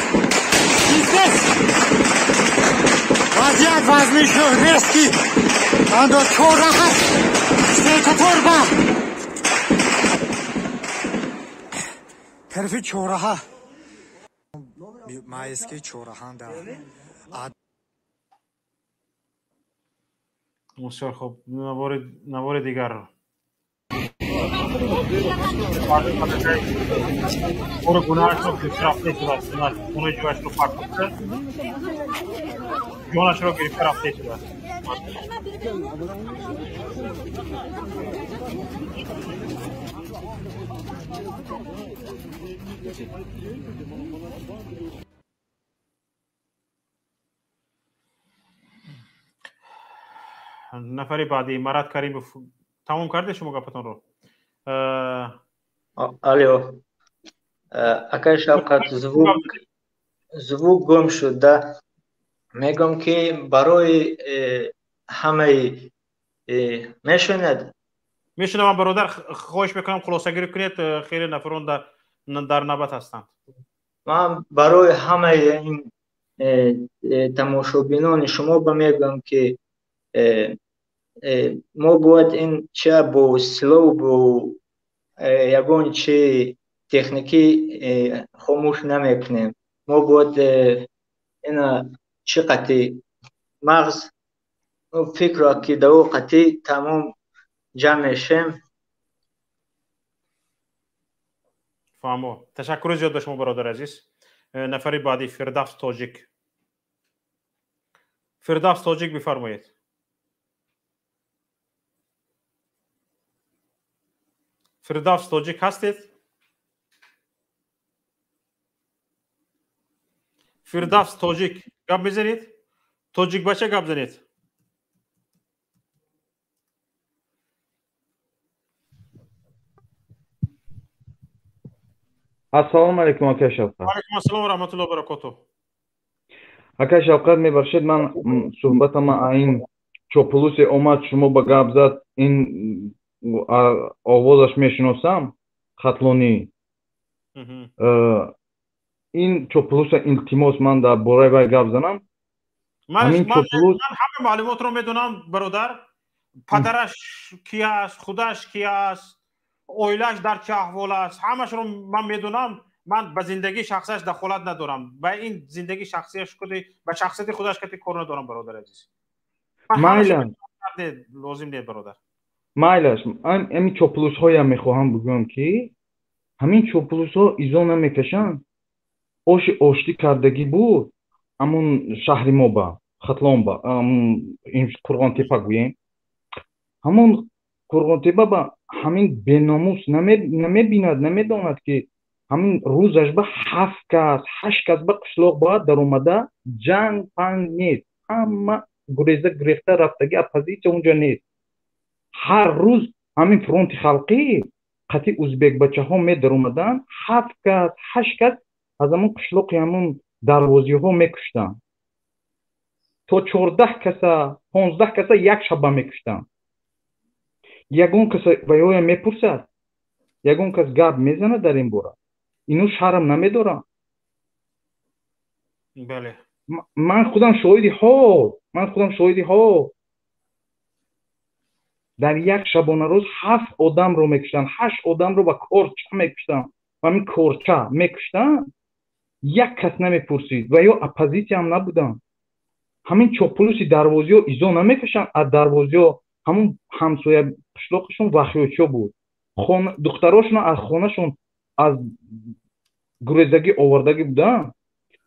وضعیت وزنی شد رسکی Ando چهارراه سیکتور با طرف چهارراه مایسکی چهارراه در بسیار خوب. نوار دیگر رو برو گناهش رو گرفته شده است. خونه جوش رو پاک کرده، جانش رو گرفته رفته شده است. نفر بعدی مراد کریم تمام کرده شما گپتون رو. الو اکای شوکت звук گم شده. میگم که برای همه میشوند. میشنوم برادر، خواهش میکنم خلاصه گیری کنید، خیلی نفرون در نوبت هستند. من برای همه این تماشابینان شما میگم که ما باید این چه با سلو با یگان چه تکنیکی خاموش نمیکنیم. ما باید این چقدر مغز فکر را که دو قطعی تمام جمع شیم. فهمو. تشکر زیاد به شما برادر عزیز. نفر بعدی فردوس تاجیک. فردوس تاجیک بفرمایید. فردوس تاجیک هستید؟ فردوس تاجیک گپ میزنید؟ تاجیک باشه گپ زنید. السلام علیکم آقای شوکت. علیکم السلام و رحمت الله و برکاته. آقای شوکت میبخشید من صحبتم این چوپولوس اومد شما با گپ زد این آوازش میشناسم خطلونی. این چوپولوس التماس من در برای وی گپ زنم. من همه معلومات رو میدونم برادر. پدرش کی است، خودش کی است، اویلش در چه احوال است، همش رو من میدونم. من به زندگی شخصش دخالت ندارم. به این زندگی شخصیش کدی به شخصیت خودش کتی کار ندارم برادر عزیز. مایلش لازم نیست برادر. مایلش همین چوپولوس های هم میخواهم بگم که همین چوپولوس ها ایزا نمیکشن. آشتی کردگی بود همون شهر ما با خطلان با این قرغان تپه گوییم. همون قرغان تپه با همین بیناموس نمیبیند نمیداند که همین روزش با 7 کس 8 کس با قشلاق باید در اومده جنگ پنگ نیست. همه گریزه گرفته رفتگی اپوزیسیون اونجا نیست. هر روز همین فرونت خلقی قطعی ازبک بچه ها می در اومدن 7 کس 8 کس از همون قشلاق همون دروازی ها میکشتن تا 14 کسا 15 کسا یک شب میکشتن. یگون کس ویای میپرسد، یگون کس گپ میزنه در این باره. اینو شرم نمیدارم. بله. من خودم شاهدی ها در یک شبانه روز 7 آدم رو میکشتن، 8 آدم رو با کورچه میکشتن و همین کورچه میکشتن. یک کس نمیپرسید و یا اپوزیسی هم نبودن. همین چوپولوسی دروازی ها ایزا نمیکشن. از دروازی ها همون همسایه قشلاقشون وحیوچه بود. دختراشون از خونهشون از گریزگی آوردگی بودن.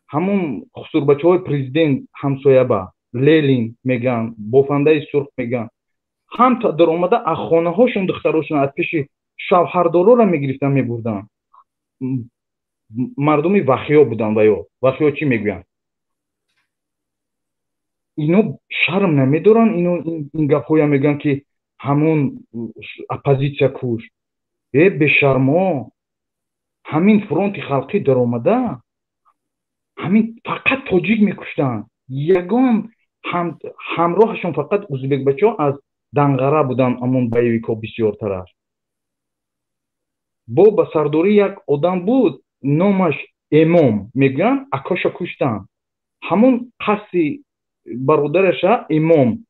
همون خسور بچه های پریزیدنت همسایه با لیلین میگن، بافنده سرخ میگن، هم تا در اومده از خانه هاشون دختراشون از پیش شوهردارا را میگرفتن میبردن. مردمی وحیا بودن و یا وحیا چی میگوین؟ اینو شرم نمیدارن. این گپ های میگن که همون اپوزیسیا کش. به شرما همین فرونت خلقی در اومده همین فقط تاجیک میکشتن. یگان همراهشون فقط ازبک بچه ها از دنغره بودن. امون بایویکا بسیار طرف با بسرداری یک آدم بود نامش امام میگن اکاشا کشتن. همون قصی برادرش امام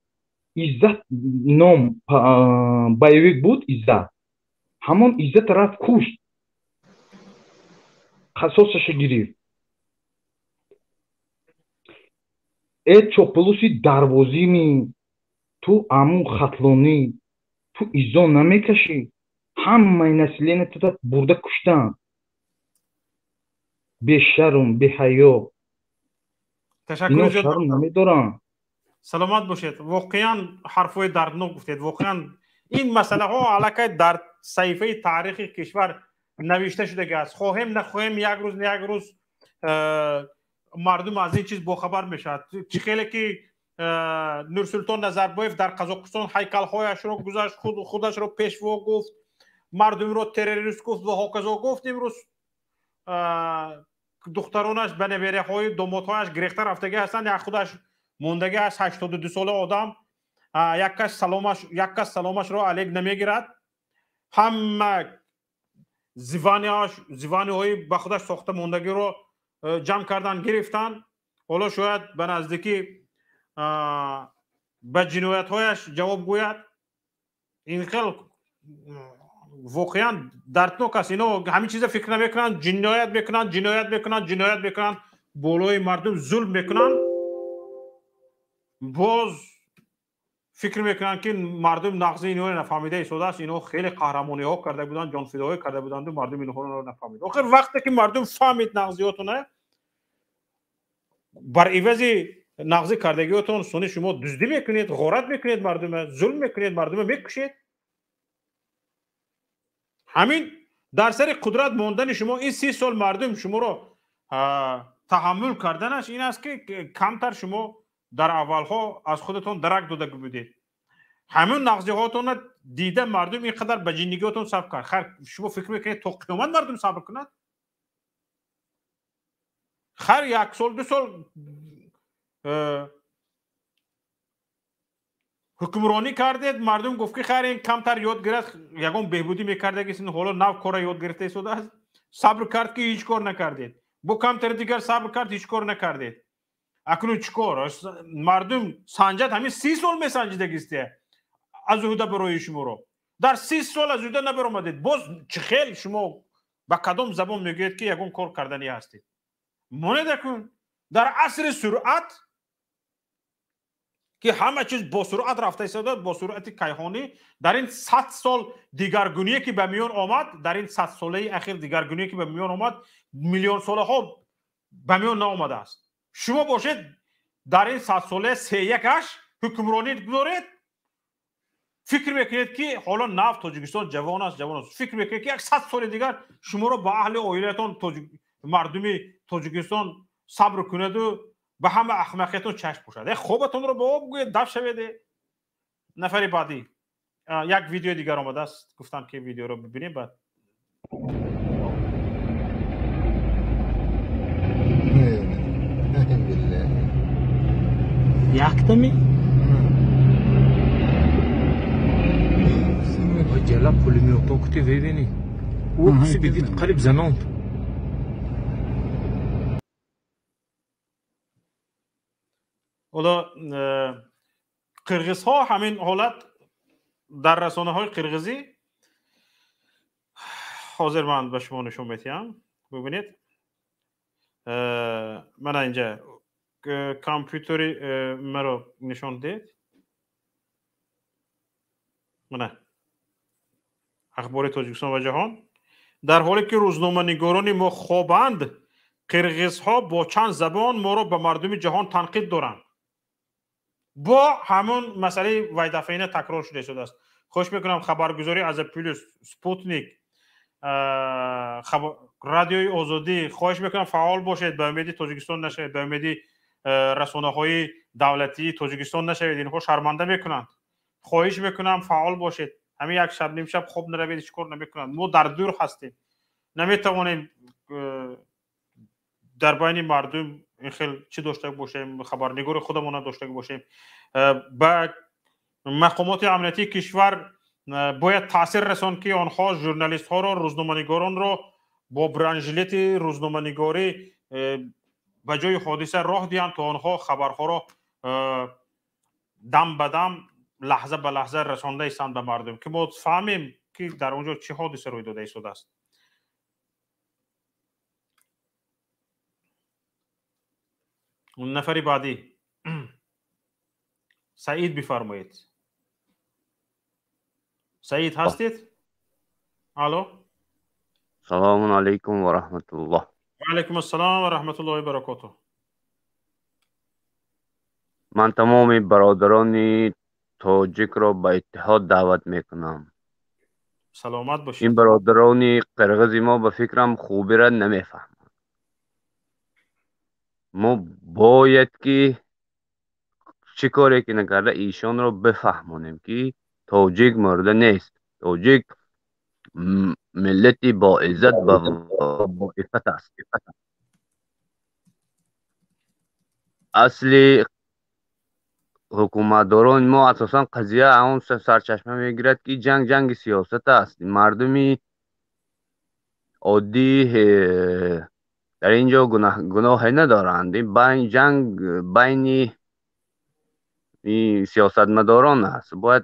عزت نام بایویک بود عزت همون عزت رفت کشت قصاصش گرفت ای چوپلوسی دروازی می تو امون خطلونی تو ایزان نمیکشی همه نسلین تو برده کشتن به شرم به حیا اینا شرم نمیدارن. سلامت باشید. واقعا حرفای دردناک گفتید. واقعا این مسئله ها علاقه در صحیفه تاریخ کشور نوشته شده است. خواهیم نخواهیم یک روز مردم از این چیز باخبر میشد. چه خیلی که نورسلطان نظربایف در قزاقستان هیکل هایش رو گذاشت، خودش رو پیشوا گفت، مردم رو تروریست گفت و هاکذا گفت. امروز دخترانش بنویره های دامادهایش گرفته رفتگی هستند. یک خودش موندگی است 82 ساله آدم. یک کس سلامش رو علیک نمیگیرد. همه زیوانی های به خودش ساخته موندگی رو جمع کردن گرفتن. حالا شاید به نزدیکی به جنایت هایش جواب گوید. این خیلی واقعا دردناک است. اینا همین چیز فکر نمیکنن، جنایت میکنن بالای مردم ظلم میکنن، باز فکر میکنن که مردم نغزی اینو نفهمیده ایستاده است. اینو خیلی قهرمانی ها کرده بودن، جانفدایی کرده بودند و مردم اینو رو نفهمید. آخر وقتی که مردم فهمید نغزیاتونه، بر عوض نغزی کردگیاتون سونی شما دزدی میکنید، غارت میکنید، مردم ظلم میکنید، مردم میکشید. همین در سر قدرت ماندن شما این 30 سال مردم شما رو تحمل کردنش این است که کمتر شما در اولها از خودتون درک داده بودید. همین نغزی هاتون دیده مردم اینقدر به جنگیاتون صبر کرد. خیر شما فکر میکنید تا قیامت مردم صبر کنند؟ خیر 1 سال 2 سال حکمرانی کردید، مردم گفت که خیر این کمتر یاد گرفت، یگان بهبودی میکرده که حالا نو کار یاد گرفته شده است. صبر کرد که هیچ کار نکردید. با کمتر دیگر صبر کرد هیچ کار نکردید. اکنون چیکار؟ مردم سنجد همین 30 سال میسنجیدگیسته از عهده برای شما رو. در 30 سال از عهده نبرآمدید. باز چه خیلی شما با کدام زبان میگویید که یگان کار کردنی هستید؟ مانده کن در عصر سرعت که همه چیز با سرعت رفته ایستاده، با سرعت کیهانی، در این 100 سال دیگرگونی که به میان آمد، در این 100 ساله اخیر دیگرگونی که به میان آمد، میلیون ساله ها به میان نآمده است. شما باشید در این 100 ساله 3-1 حکمرانی دارید، فکر میکنید که حالا نفت تاجیکستان جوان است. فکر میکنید که 100 سال دیگر شما رو به اهل عائلتون مردمی تاجیکستان صبر کنید و به همه احمقیتون چشم پوشد. خوبتون رو به آب بگوید، دف شوید. نفر بعدی یک ویدیو دیگر آمده است، گفتم که ویدیو رو ببینیم. بعد یاکتمی جلا پولمیوتو کتی ببینی او کسی بدید قریب زناند. حالا قرغیز ها همین حالت در رسانه های قرغیزی حاضر من به شما نشون میتیم. ببینید من اینجا کامپیوتری مرا نشون دید. من اخبار تاجیکستان و جهان در حالی که روزنامه نگاران ما خوابند، قرغیز ها با چند زبان ما را به مردم جهان تنقید دارند. با همون مسئله وای دفعه تکرار شده است. خوش میکنم خبرگزاری از پلیس، سپوتنیک، رادیوی آزادی، خواهش میکنم فعال باشید، به امید تاجیکستان نشوید، به امید رسانه های دولتی تاجیکستان نشوید. اینها شرمنده میکنند. خواهش میکنم فعال باشید. همین یک شب نیم شب خوب نروید، هیچ کار نمیکنند. ما در دور هستیم، نمیتوانیم در بین مردم این خیلی چی داشته باشیم، خبرنگار خودمون داشته باشیم. با مقامات امنیتی کشور باید تاثیر رسان که آنها ژورنالیست ها را، روزنامه‌نگاران را با برنجلیت روزنامه‌نگاری به جای حادثه راه دهند تا آنها خبرها را دم به دم لحظه به لحظه رسانده ایستند به مردم که ما فهمیم که در اونجا چه حادثه روی داده ایستاده است. اون نفری بعدی سعید بفرمایید. سعید هستید؟ الو. سلام علیکم و رحمت الله. و علیکم السلام و رحمت الله و برکاته. من تمام برادران تاجیک را به اتحاد دعوت میکنم. سلامت باشید. این برادران قرغز ما به فکرم خوبی را نمیفهمند. ما باید که چه کاری که نکرده ایشان را بفهمانیم که تاجیک مرده نیست. تاجیک ملتی با عزت و با عفت است. اصلی حکومتداران ما اساسا قضیه اون سرچشمه میگیرد که جنگ سیاست است. مردمی عادی در اینجا گناهی ندارند. این جنگ بین سیاستمداران است. باید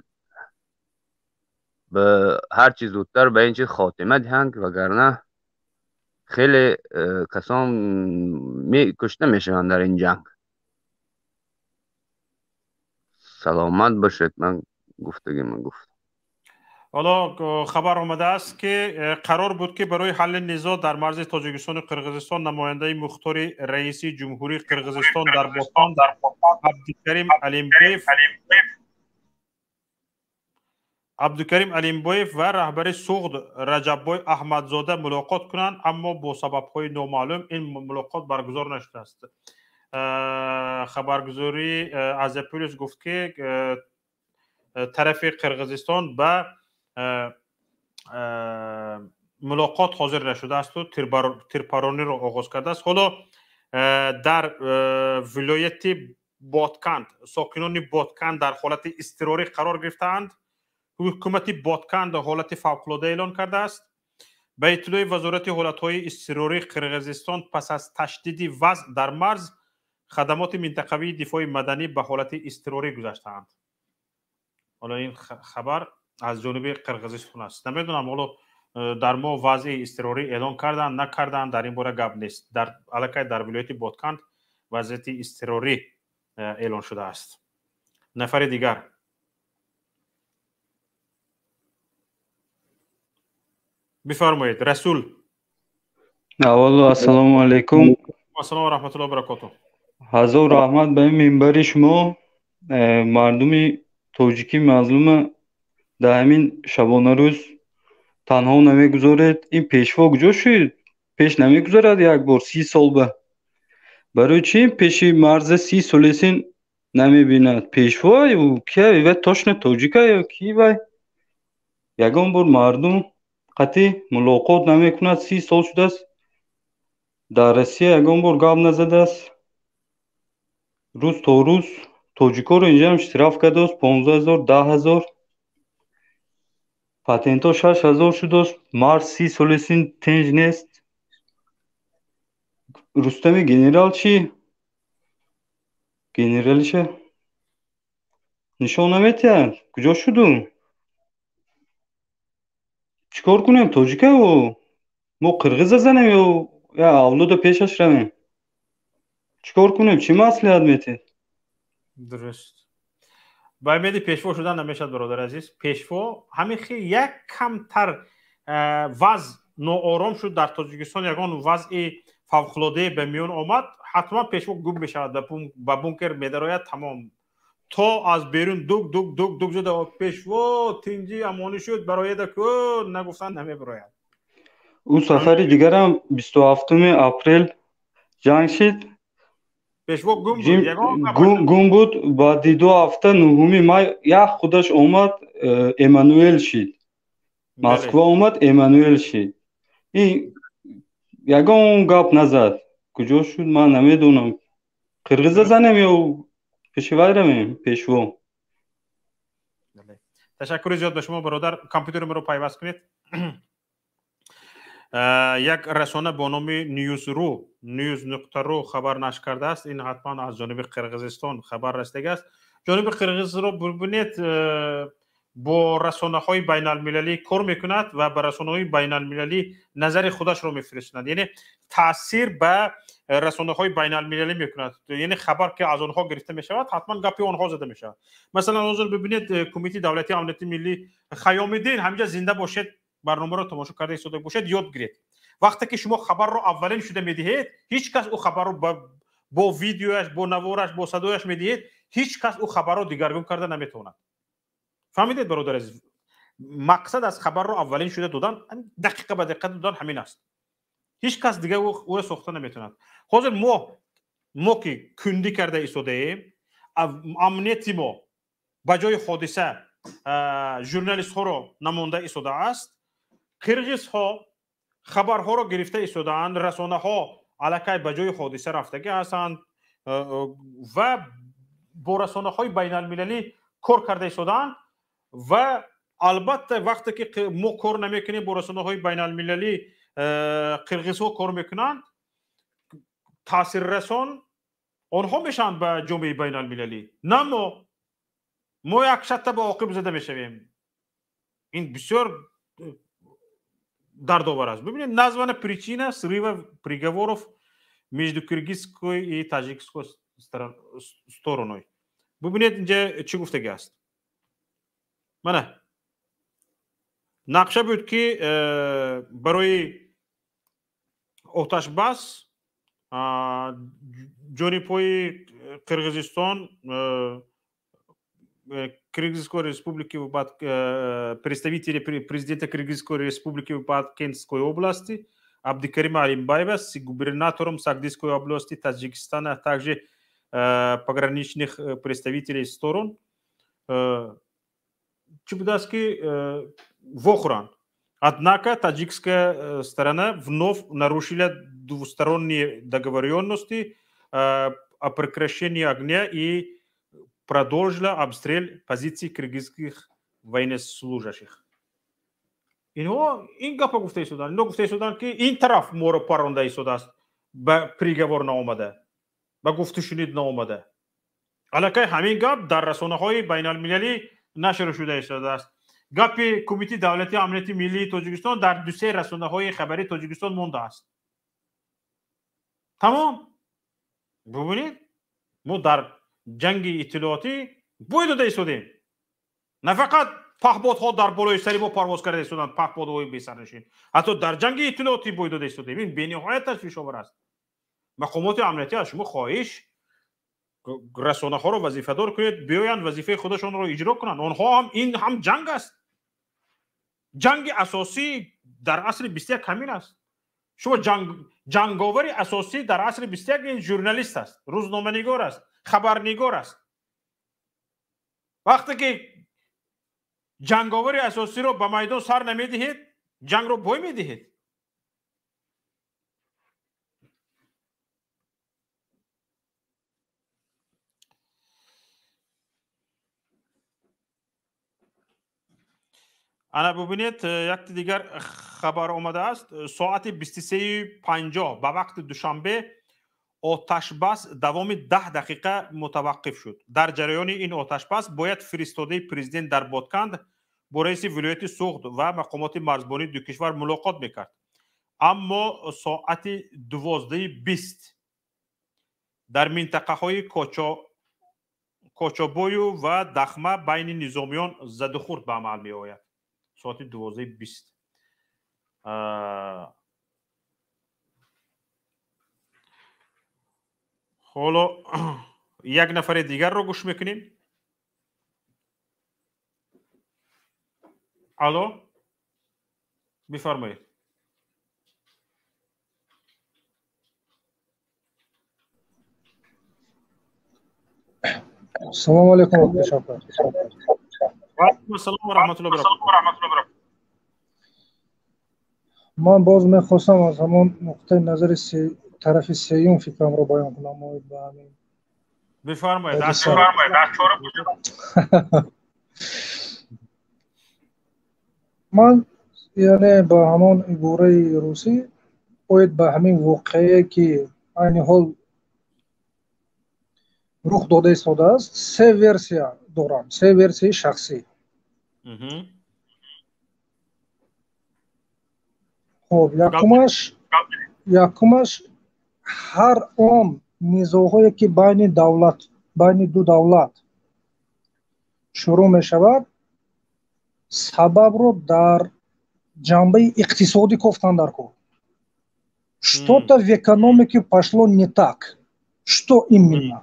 به هر چیز زودتر به این چیز خاتمه دهند وگرنه خیلی کسان کشته میشوند در این جنگ. سلامت باشید. من گفتگی گفتم. حالا خبر آمده است که قرار بود که برای حل نزاع در مرز تاجیکستان و قرقیزستان نماینده مختار رئیس جمهوری قرقیزستان در باستان عبدالکریم علیمبویف و رهبر سوغد رجب‌بای احمدزاده ملاقات کنند، اما با سبب‌های نامعلوم این ملاقات برگزار نشده است. خبرگزاری از پلیس گفت که طرف قرقیزستان به ملاقات حاضر نشده است و تیرپرانی را آغاز کرده است. حالا در ولایت بادکند ساکنان بادکند در حالت اضطراری قرار گرفتند. حکومت بادکند حالت فوق‌العاده اعلان کرده است. به اطلاع وزارت حالت‌های اضطراری قرقیزستان پس از تشدید وضع در مرز، خدمات منطقوی دفاع مدنی به حالت اضطراری گذاشتند. حالا این خبر از جانب قرقیزستان است. نمیدونم حالا در ما وضع اضطراری اعلان کردن نکردن در این باره گپ نیست. در علاقه در ولایت بادکند وضعیت اضطراری اعلان شده است. نفر دیگر. بفرمایید رسول. اول السلام علیکم. السلام و رحمت الله و برکاته. هزار رحمت به منبر شما. مردم تاجیکی مظلوم در همین شبانه روز تنها نمیگذارد. این پیشوا کجا شد؟ پیش نمیگذارد یک بار 30 سال به. برای چی پیش مرز 30 سالسین نمیبیند؟ پیشوا او که و تاشن تاجیکه یا کی وای یگان بار مردم قطعی ملاقات نمیکند. 30 سال شده است در روسیه یگان بار گپ نزده است. روز تا روز تاجیکا رو اینجا هم اشتراف کرده است. 15,000 10,000 پاتنتا 6,000 شده است. مرز 30 سالسین تنج نیست. رستمی گنرال چی؟ گنرالیشه نشان نمیتن. کجا شدون؟ چیکار کنیم؟ تاجیکه و ما قرغیز زنیم یا اولاد پیشش رویم؟ چیکار کنیم؟ چی مصلحت میتید؟ درست. با امید پیشوا شدن نمیشد برادر عزیز. پیشوا همین خیلی یک کمتر وضع ناآرام شد در تاجیکستان، یگان وضع فوق‌العاده به میان آمد، حتما پیشوا گم میشود و بونکر میدراید تمام تا از بیرون دوگ دوگ دوگ دوگ زده پیشوا تینجی امانی شد برای دکو نگفتن نمیبراید. اون سفر دیگر هم 27 اپریل جنگ شد. پیشوا گم بود. بعد 2 هفته 9 مای یک خودش آمد امانوئل شد. مسکو آمد امانوئل شد. این یگان گپ نزد. کجا شد من نمیدونم. قرغیز زنیم یا پیشوای رویم؟ پیشوا. تشکر زیاد به شما برادر. کامپیوتر رو پیوست کنید. یک رسانه با نام نیوز نقطه رو خبر نشر کرده است. این حتما از جانب قرقیزستان خبر رسیده است. جانب قرغیز رو ببینید با رسانه‌های بین‌المللی کار میکند و به رسانه‌های بین‌المللی نظر خودش رو میفرستند، یعنی تاثیر به رسانه‌های بین‌المللی میکند، یعنی خبر که از آنها گرفته میشود حتما گپی آنها زده میشود. مثلا حضور ببینید کمیته دولتی امنیت ملی خیام الدین همینجا زنده باشید، برنامه رو تماشا کرده ایستاده باشید، یاد گیرید. وقتی که شما خبر رو اولین شده میدهید، هیچ کس او خبر رو با ویدیوش، با نوارش، با صدایش میدهید، هیچ کس او خبر رو دیگرگون کرده نمیتواند. فهمیدید برادر عزیز؟ مقصد از خبر رو اولین شده دادن، دقیقه به دقیقه دادن همین است. هیچ کس دیگه او ساخته نمیتواند. حاضر ما که کندی کرده ایستاده ایم، امنیتی ما به جای حادثه ژورنالیست ها رو نمونده ایستاده است، قرغیز ها خبرها رو گرفته ایستادند، رسانه ها الکی به جای حادثه رفتگی هستند و با رسانه های بین المللی کار کرده ایستادند و البته وقتی که ما کار نمیکنیم با رسانه های بین المللی، قرغیز ها کار میکنند، تاثیر رسان آنها میشن به جامعه بین المللی، نه ما یک شته به عاقب زده میشویم. این بسیار дардовар аст. Бибинед, названа причина срыва переговоров между киргизской и таджикской стороной. Бибинед, инҷа чӣ гуфтагӣ аст? Мана нақша буд ки барои оташбас ҷонибҳои Қирғизистон, Кыргызской республики, представители президента Кыргызской республики в Баткенской области Абдикарима Алимбаева с губернатором Сагдийской области Таджикистана, а также пограничных представителей сторон Чебудаски Вохран. Однако таджикская сторона вновь нарушила двусторонние договоренности о прекращении огня и продолжила обстрел позиций кыргызских военнослужащих. این گپ گفته ایستادن، اینا گفته ایستادن که این طرف ما رو پرانده ایستاده است، به پریگوار نامده، به گفته شنید نامده. الکی همین گپ در رسانه های بین المللی نشر شده ایستاده است. گپ کمیته دولتی امنیت ملی تاجیکستان در دو سه رسانه های خبری تاجیکستان مونده است. تمام. ببینید ما در جنگ اطلاعاتی بوی داده ایستادیم. نه فقط پهپادها در بالای سری ما پرواز کرده ایستادند، پهپادهای بی سرنشین، حتی در جنگ اطلاعاتی بوی داده ایستادیم. این بی‌نهایت تشویش آور است. مقامات امنیتی از شما خواهش رسانه ها رو وظیفه دار کنید بیایند وظیفه خودشون رو اجرا کنند. آنها هم این هم جنگ است. جنگ اساسی در عصر 21 همین است. شما جنگاور اساسی در عصر 21 این ژورنالیست است، روزنامه‌نگار است، خبرنگار است. وقتی که جنگاور اساسی رو به میدان سر نمیدهید، جنگ رو بوی میدهید. انا ببینید یک دیگر خبر آمده است. ساعت 23:50 به وقت دوشنبه آتش بس دوام 10 دقیقه متوقف شد. در جریان این آتش بس باید فرستاده پرزیدنت در بادکند با رئیس ولایت سوخت و مقامات مرزبانی دو کشور ملاقات میکرد. اما ساعت 12:20 در منطقه های کاچابویو و دخمه بین نظامیان زد و خورد به عمل می آید. ساعت 12:20. حالا یک نفر دیگر رو گوش میکنیم. الو بفرمایید. السلام علیکم آقای شاپور. السلام و رحمت الله و برکاته. من باز میخواستم از همون نقطه نظر طرف سیوم فکرم رو بیان کنم. بفرمایید. من یعنی با همون عباره روسی باید به همین واقعه که این حال рух дода истодааст. се версия дорам, се версияи шахсӣ. хоб якумаш ҳар он низоъҳое ки байни ду давлат шурӯъ мешавад, сабабро дар ҷанбаи иқтисодӣ кофтан дар кор. Что-то в экономике пошло не так. Что именно?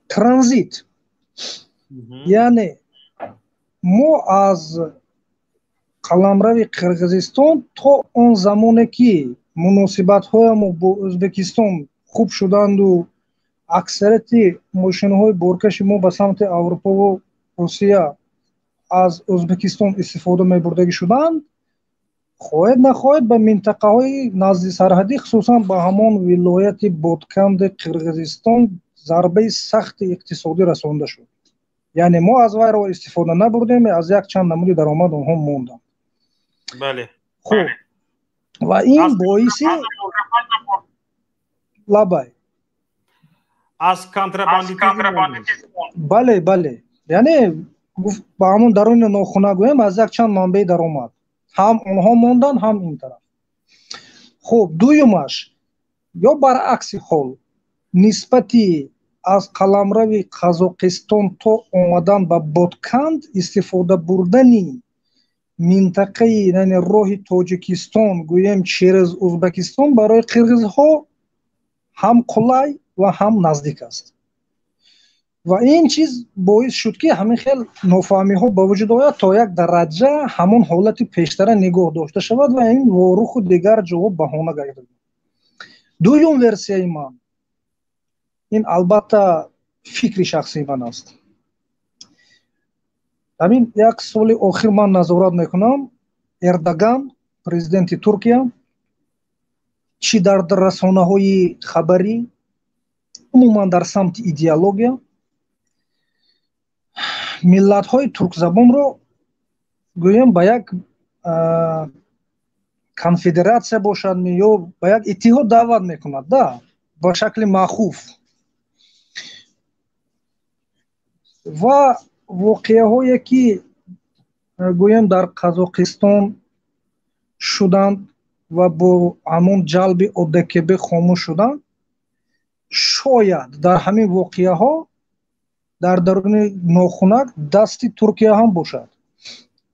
Транзит. Яъне мо аз қаламрави Қирғизистон то он замоне ки муносибатҳоямо бо Ӯзбекистон хуб шуданду аксарияти мошинаҳои боркаши мо ба самти Аврупову Русия аз Ӯзбекистон истифода мебурдагӣ шуданд, хоҳед нахоҳед ба минтақаҳои назди сарҳадӣ, хусусан ба ҳамон вилояти Бодканди Қирғизистон зарбаи сахти иқтисодӣ расонда шуд. Яъне мо аз вайро истифода набурдем, аз як чанд намуди даромад онҳо монданд. бале. хуб ва ин боиси лабай аз контрабандитизм бале яъне ба ҳамон даруни нохуна гӯем аз як чанд манбаи даромад ҳам онҳо монданд, ҳам ин тараф. хуб дуюмаш ё баръакси ҳол нисбати аз қаламрави Қазоқистон то омадан ба Бодканд истифода бурдани минтақаи яъне роҳи Тоҷикистон гӯем через Ӯзбекистон барои қирғизҳо ҳам қулай ва ҳам наздик аст. ва ин чиз боис шуд ки ҳамин хел нофаҳмиҳо ба вуҷуд ояд, то як дараҷа ҳамон ҳолати пештара нигоҳ дошта шавад ва ин воруху дигар ҷоҳо баҳона гардид. дуюм версияи ман, ин албатта фикри шахсии ман аст. ҳамин як соли охир ман назорат мекунам, Эрдоган, президенти Туркия, чӣ дар расонаҳои хабарӣ, умуман дар самти идеология, миллатҳои туркзабонро гӯем ба як конфедератсия бошад ё ба як иттиҳод даъват мекунад, да, ба шакли махуф. ва воқеаҳое ки гӯем дар Қазоқистон шуданд ва бо ҳамон ҷалби ОДКБ хомӯш шуданд, шояд дар ҳамин воқеаҳо дар даруни нохунак дасти Туркия ҳам бошад,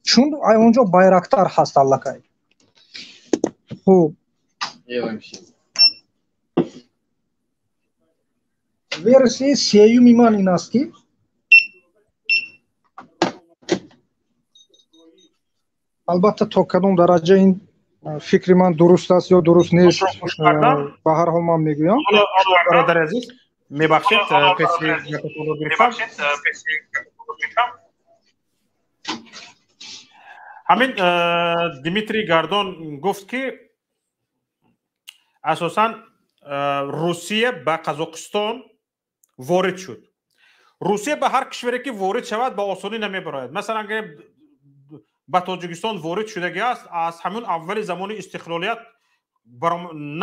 чун онҷо байрактар ҳаст аллакай. хуб версияи сеюми ман ин аст ки албатта то кадом дараҷа ин фикри ман дуруст аст ё дуруст нест, ба ҳар ҳол ман мегӯям. бародари азиз мебахшед ҳамин Димитрий Гордон гуфт ки асосан Русия ба Қазоқистон ворид шуд. Русия ба ҳар кишваре ки ворид шавад ба осонӣ намебарояд. Масалан агар ба Тоҷикистон ворид шудагӣ аст, аз ҳамон аввали замони истиқлолият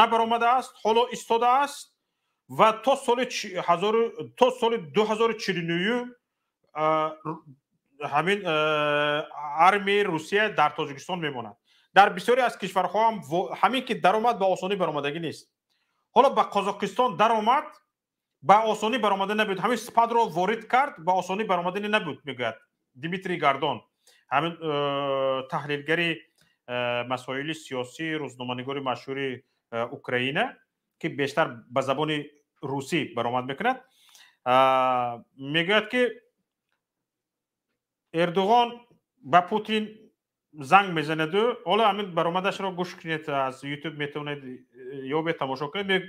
набаромадааст, ҳоло истодааст ва то соли 2049 ҳамин армияи Русия дар Тоҷикистон мемонад. дар бисёре аз кишварҳо ҳам ҳамин ки даромад ба осонӣ баромадагӣ нест. ҳоло ба Қозоқистон даромад, ба осонӣ баромада набуд. Ҳамин спадро ворид кард, ба осонӣ баромадани набуд, мегӯяд Димитрий Гордон, ҳамин таҳлилгари масоили сиёсӣ, рӯзноманигори машҳури Украина ки бештар ба забони русӣ баромад мекунад, мегӯяд ки Эрдоғон ба Путин занг мезанеду, ҳоло ҳамин баромадашро гӯш кунед, аз YouTube метавонед ёбед, тамошо кунед.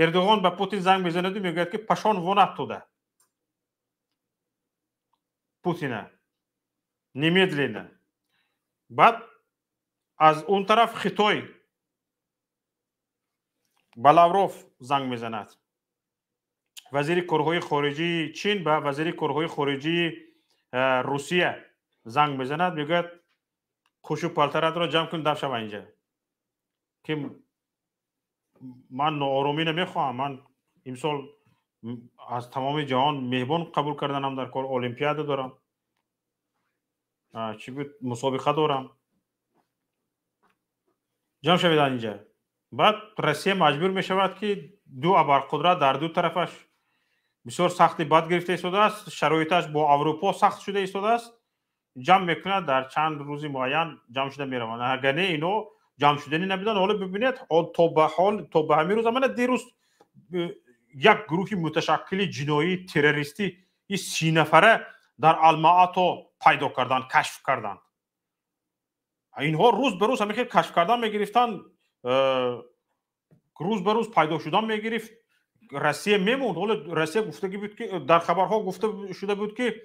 Эрдоғон ба Путин занг мезанеду, мегӯяд ки пашон вонад туда Путина немедленно. баъд аз он тараф Хитой ба Лавров занг мезанад. вазири корҳои хориҷии Чин ба вазири корҳои хориҷии Русия занг мезанад, мегӯяд хушу палтаратро ҷамъ кун, дафт шава инҷа, ки ман нооромӣ намехоҳам. Ман имсол از تمام جهان مهمان قبول کردنم در کار المپیاد دارم چی بود مسابقه دارم جمع شوید اینجا بعد روسیه مجبور می شود که دو ابرقدرت در دو طرفش بسیار سختی بد گرفته ایستاده است شرایطش با اروپا سخت شده ایستاده است جمع میکنه در چند روزی معین جمع شده میروند اگر نه اینو جمع شدنی نمیدن حالا ببینید تا به همین روز من دیروز یک گروه متشکل جنایی تروریستی این 30 نفره در الماعاتو پیدا کردن کشف کردن اینها روز به روز همه که کشف کردن میگرفتن روز به روز پیدا شدن میگرفت روسیه میموند حالا روسیه گفتگی بود که در خبرها گفته شده بود که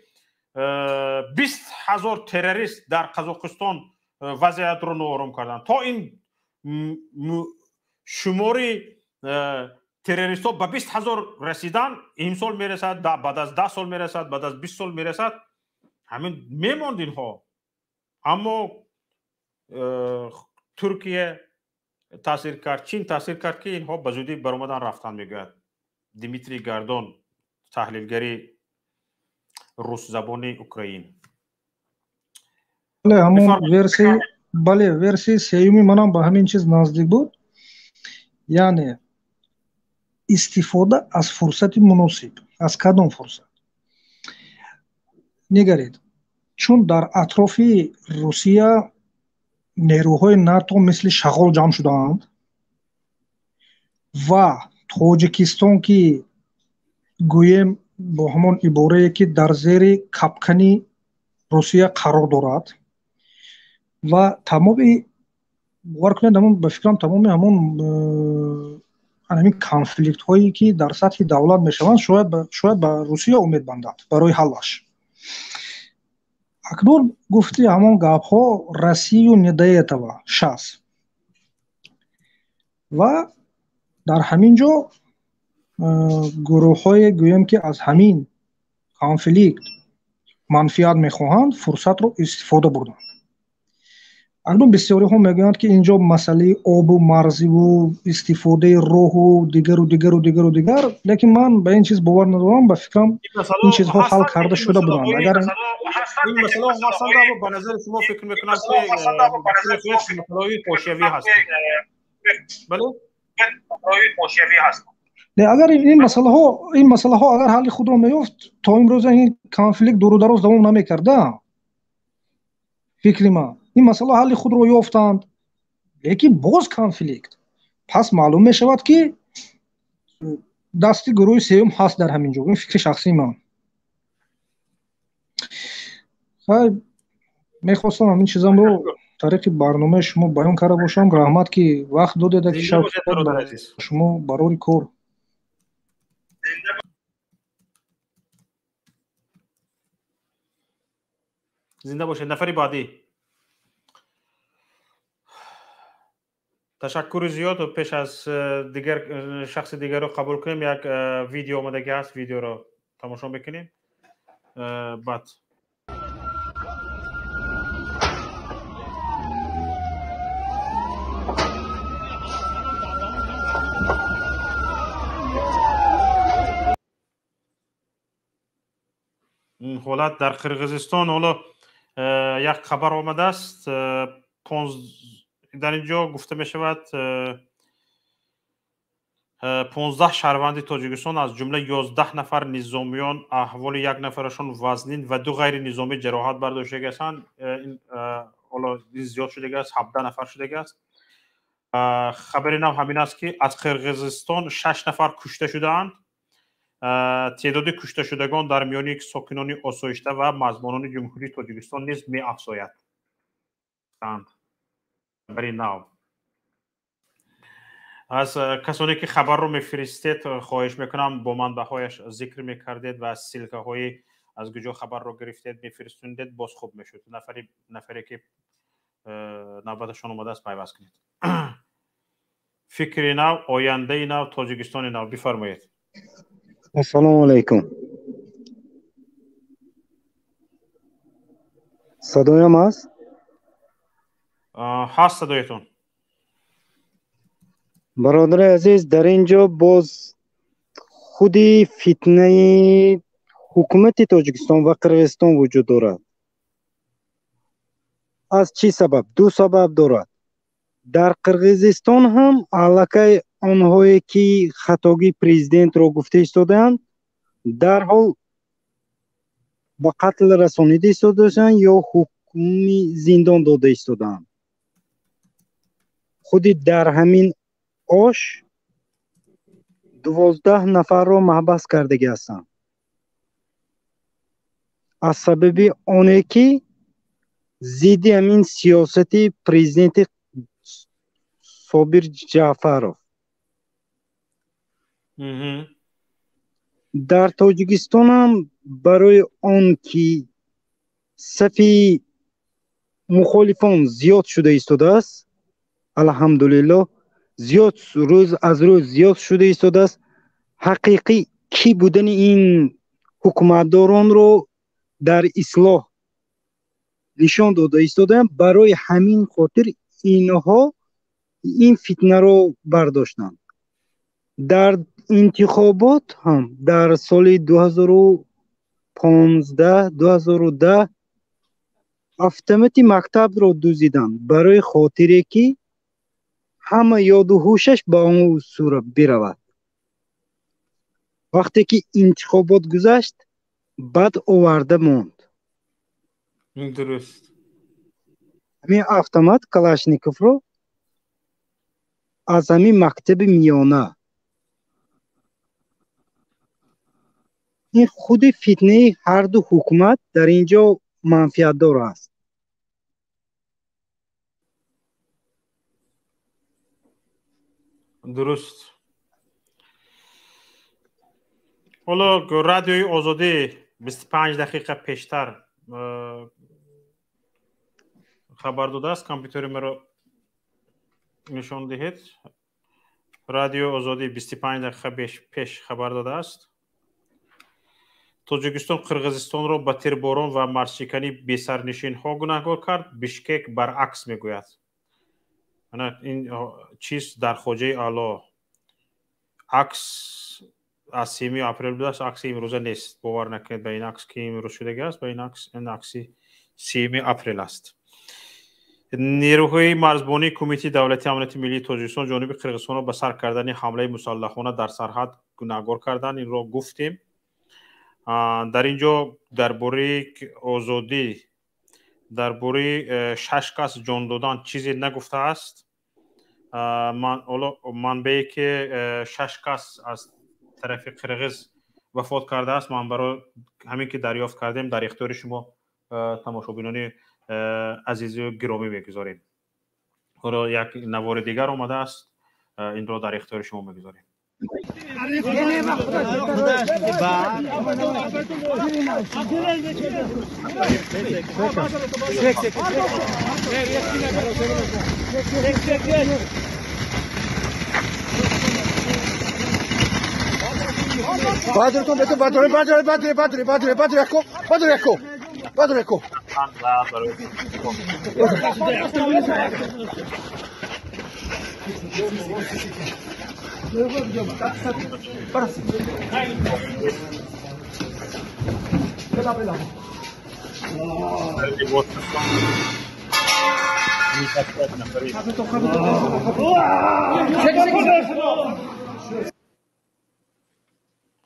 20,000 تروریست در قزاقستان وضعیت رو نوآرام کردن تا این شماری تروریست ها به 20,000 رسیدن این سال میرسد بعد از 10 سال میرسد بعد از 20 سال میرسد همین میماند اینها اما ترکیه تاثیر کرد چین تاثیر کرد که اینها به زودی برآمدن رفتن میگوید دیمیتری گاردون تحلیلگری روس زبان اوکراین بله ورسی سیومی منم به همین چیز نزدیک بود یعنی استفاده از فرصت مناسب از کدام فرصت نگرید چون در اطراف روسیه نیروهای ناتو مثل شغال جمع شدند و تاجیکستان که گویم با همان عباره که در زیر کپکنی روسیه قرار دارد و تمام باور کنید همون به فکرم تمام همین کانفلیکت هایی که در سطح دولت میشوند شاید به روسیه امید بندند برای حلش اکنون گفتی همون گپ ها رسی و ندایت و شخص و در همین جا گروه های گویم که از همین کانفلیکت منفیت میخواهند فرصت رو استفاده بردند اکنون بسیاری ها میگویند که اینجا مسئله آب و مرزی و استفاده راه و دیگر لیکن من به این چیز باور ندارم به فکرم این چیزها حل کرده شده بودند اگر این مسئله هستند اما به نظر شما فکر میکنم که مسئله پوشیوی هست بله پوشیوی هست اگر این مسئله ها اگر حل خود را میافت تا امروز این کانفلیکت دور و دراز دوام نمیکرده فکر ما این مسئله حل خود را یافتند لیکن باز کانفلیکت پس معلوم می شود که دستی گروه سوم هست در همین جا این فکر شخصی من میخواستم همین چیزم رو طریق برنامه شما بیان کرده باشم رحمت که وقت داده که شب شما برای کار زنده باشید نفری بعدی تشکر زیاد و پیش از دیگر شخص دیگر رو قبول کنیم یک ویدیو آمدگی هست ویدیو رو تماشا بکنیم بعد حالت در قرقیزستان حالا یک خبر آمده است در اینجا گفته می شود 15 شهروند تاجیکستان از جمله 11 نفر نظامیان احوال یک نفرشان وزنین و 2 غیر نظامی جراحت برداشته هستند حالا زیاد شده است 17 نفر شده است خبری نو همین است که از قرقیزستان 6 نفر کشته شده‌اند تعداد کشته شدگان در میان ساکنان آسایشته و مزبانان جمهوری تاجیکستان نیز می افزاید خبری نو از کسانی که خبر رو میفرستید خواهش میکنم با منبع‌هایش ذکر میکردید و از سلکه های از کجا خبر رو گرفتید میفرستوندید باز خوب میشد نفری که نوبتشان اومده است پیوست کنید فکری نو آینده نو تاجیکستان نو بفرمایید السلام علیکم صدایم هست؟ هست صدایتون برادر عزیز در اینجا باز خودی فتنه حکومت تاجیکستان و قرقیزستان وجود دارد. از چی سبب؟ دو سبب دارد. در قرقیزستان هم علاقه آنهایی که خطاگی پریزیدنت را گفته ایستادند در حال به قتل رسانیده ایستادند یا حکم زندان داده ایستادند. خودی در همین آش 12 نفر را محبس کرده هستند از سبب آنه که ضد همین سیاست پریزیدنت صابر جعفرов. در تاجیکستان هم برای آن که صف مخالفان زیاد شده ایستاده است، الحمدلله زیاد روز از روز زیاد شده ایستاده است. حقیقی کی بودن این حکومتداران رو در اصلاح نشان داده ایستاده. برای همین خاطر اینها این فتنه رو برداشتند. در انتخابات هم در سال 2015 2010 автомати مکتب رو دزدیدند برای خاطری که همه یاد و هوشش به اون صورت برود. وقتی که انتخابات گذشت بعد آورده موند. درست. همین автомат کلاشنیکوف رو از همین مکتب میانه، این خود فتنه هر دو حکومت در اینجا منفعت دار است. درست. حالا رادیوی آزادی 25 دقیقه پیشتر خبر داده است. کامپیوتر مرا نشان دهید. رادیو آزادی 25 دقیقه پیش خبر داده است. توجیکستان قرقیزستان را با تیرباران و مرزشکنی بی سرنشین ها گناهکار کرد. بیشکک برعکس میگوید. این چیز در خواجه اعلی عکس از 3 اپریل بوده است. عکس امروزه نیست. باور نکنید به این عکس که امروز شده است. به این عکس 3 اپریل است. نیروهای مرزبانی کمیته دولتی امنیت ملی تاجیکستان جانب قرقیزستان را به سر کردن حمله مسلحانه در سرحد گناهکار کردند. این را گفتیم. در اینجا درباره آزادی، درباره 6 کس جان دادن چیزی نگفته است. منبعی که 6 کس از طرف قرقیز وفات کرده است، من برای همین که دریافت کردیم در اختیار شما تماشابینان عزیز و گرامی میگذاریم. حالا یک نوار دیگر آمده است، این را در اختیار شما میگذاریم. Padre, come tu padre, ecco.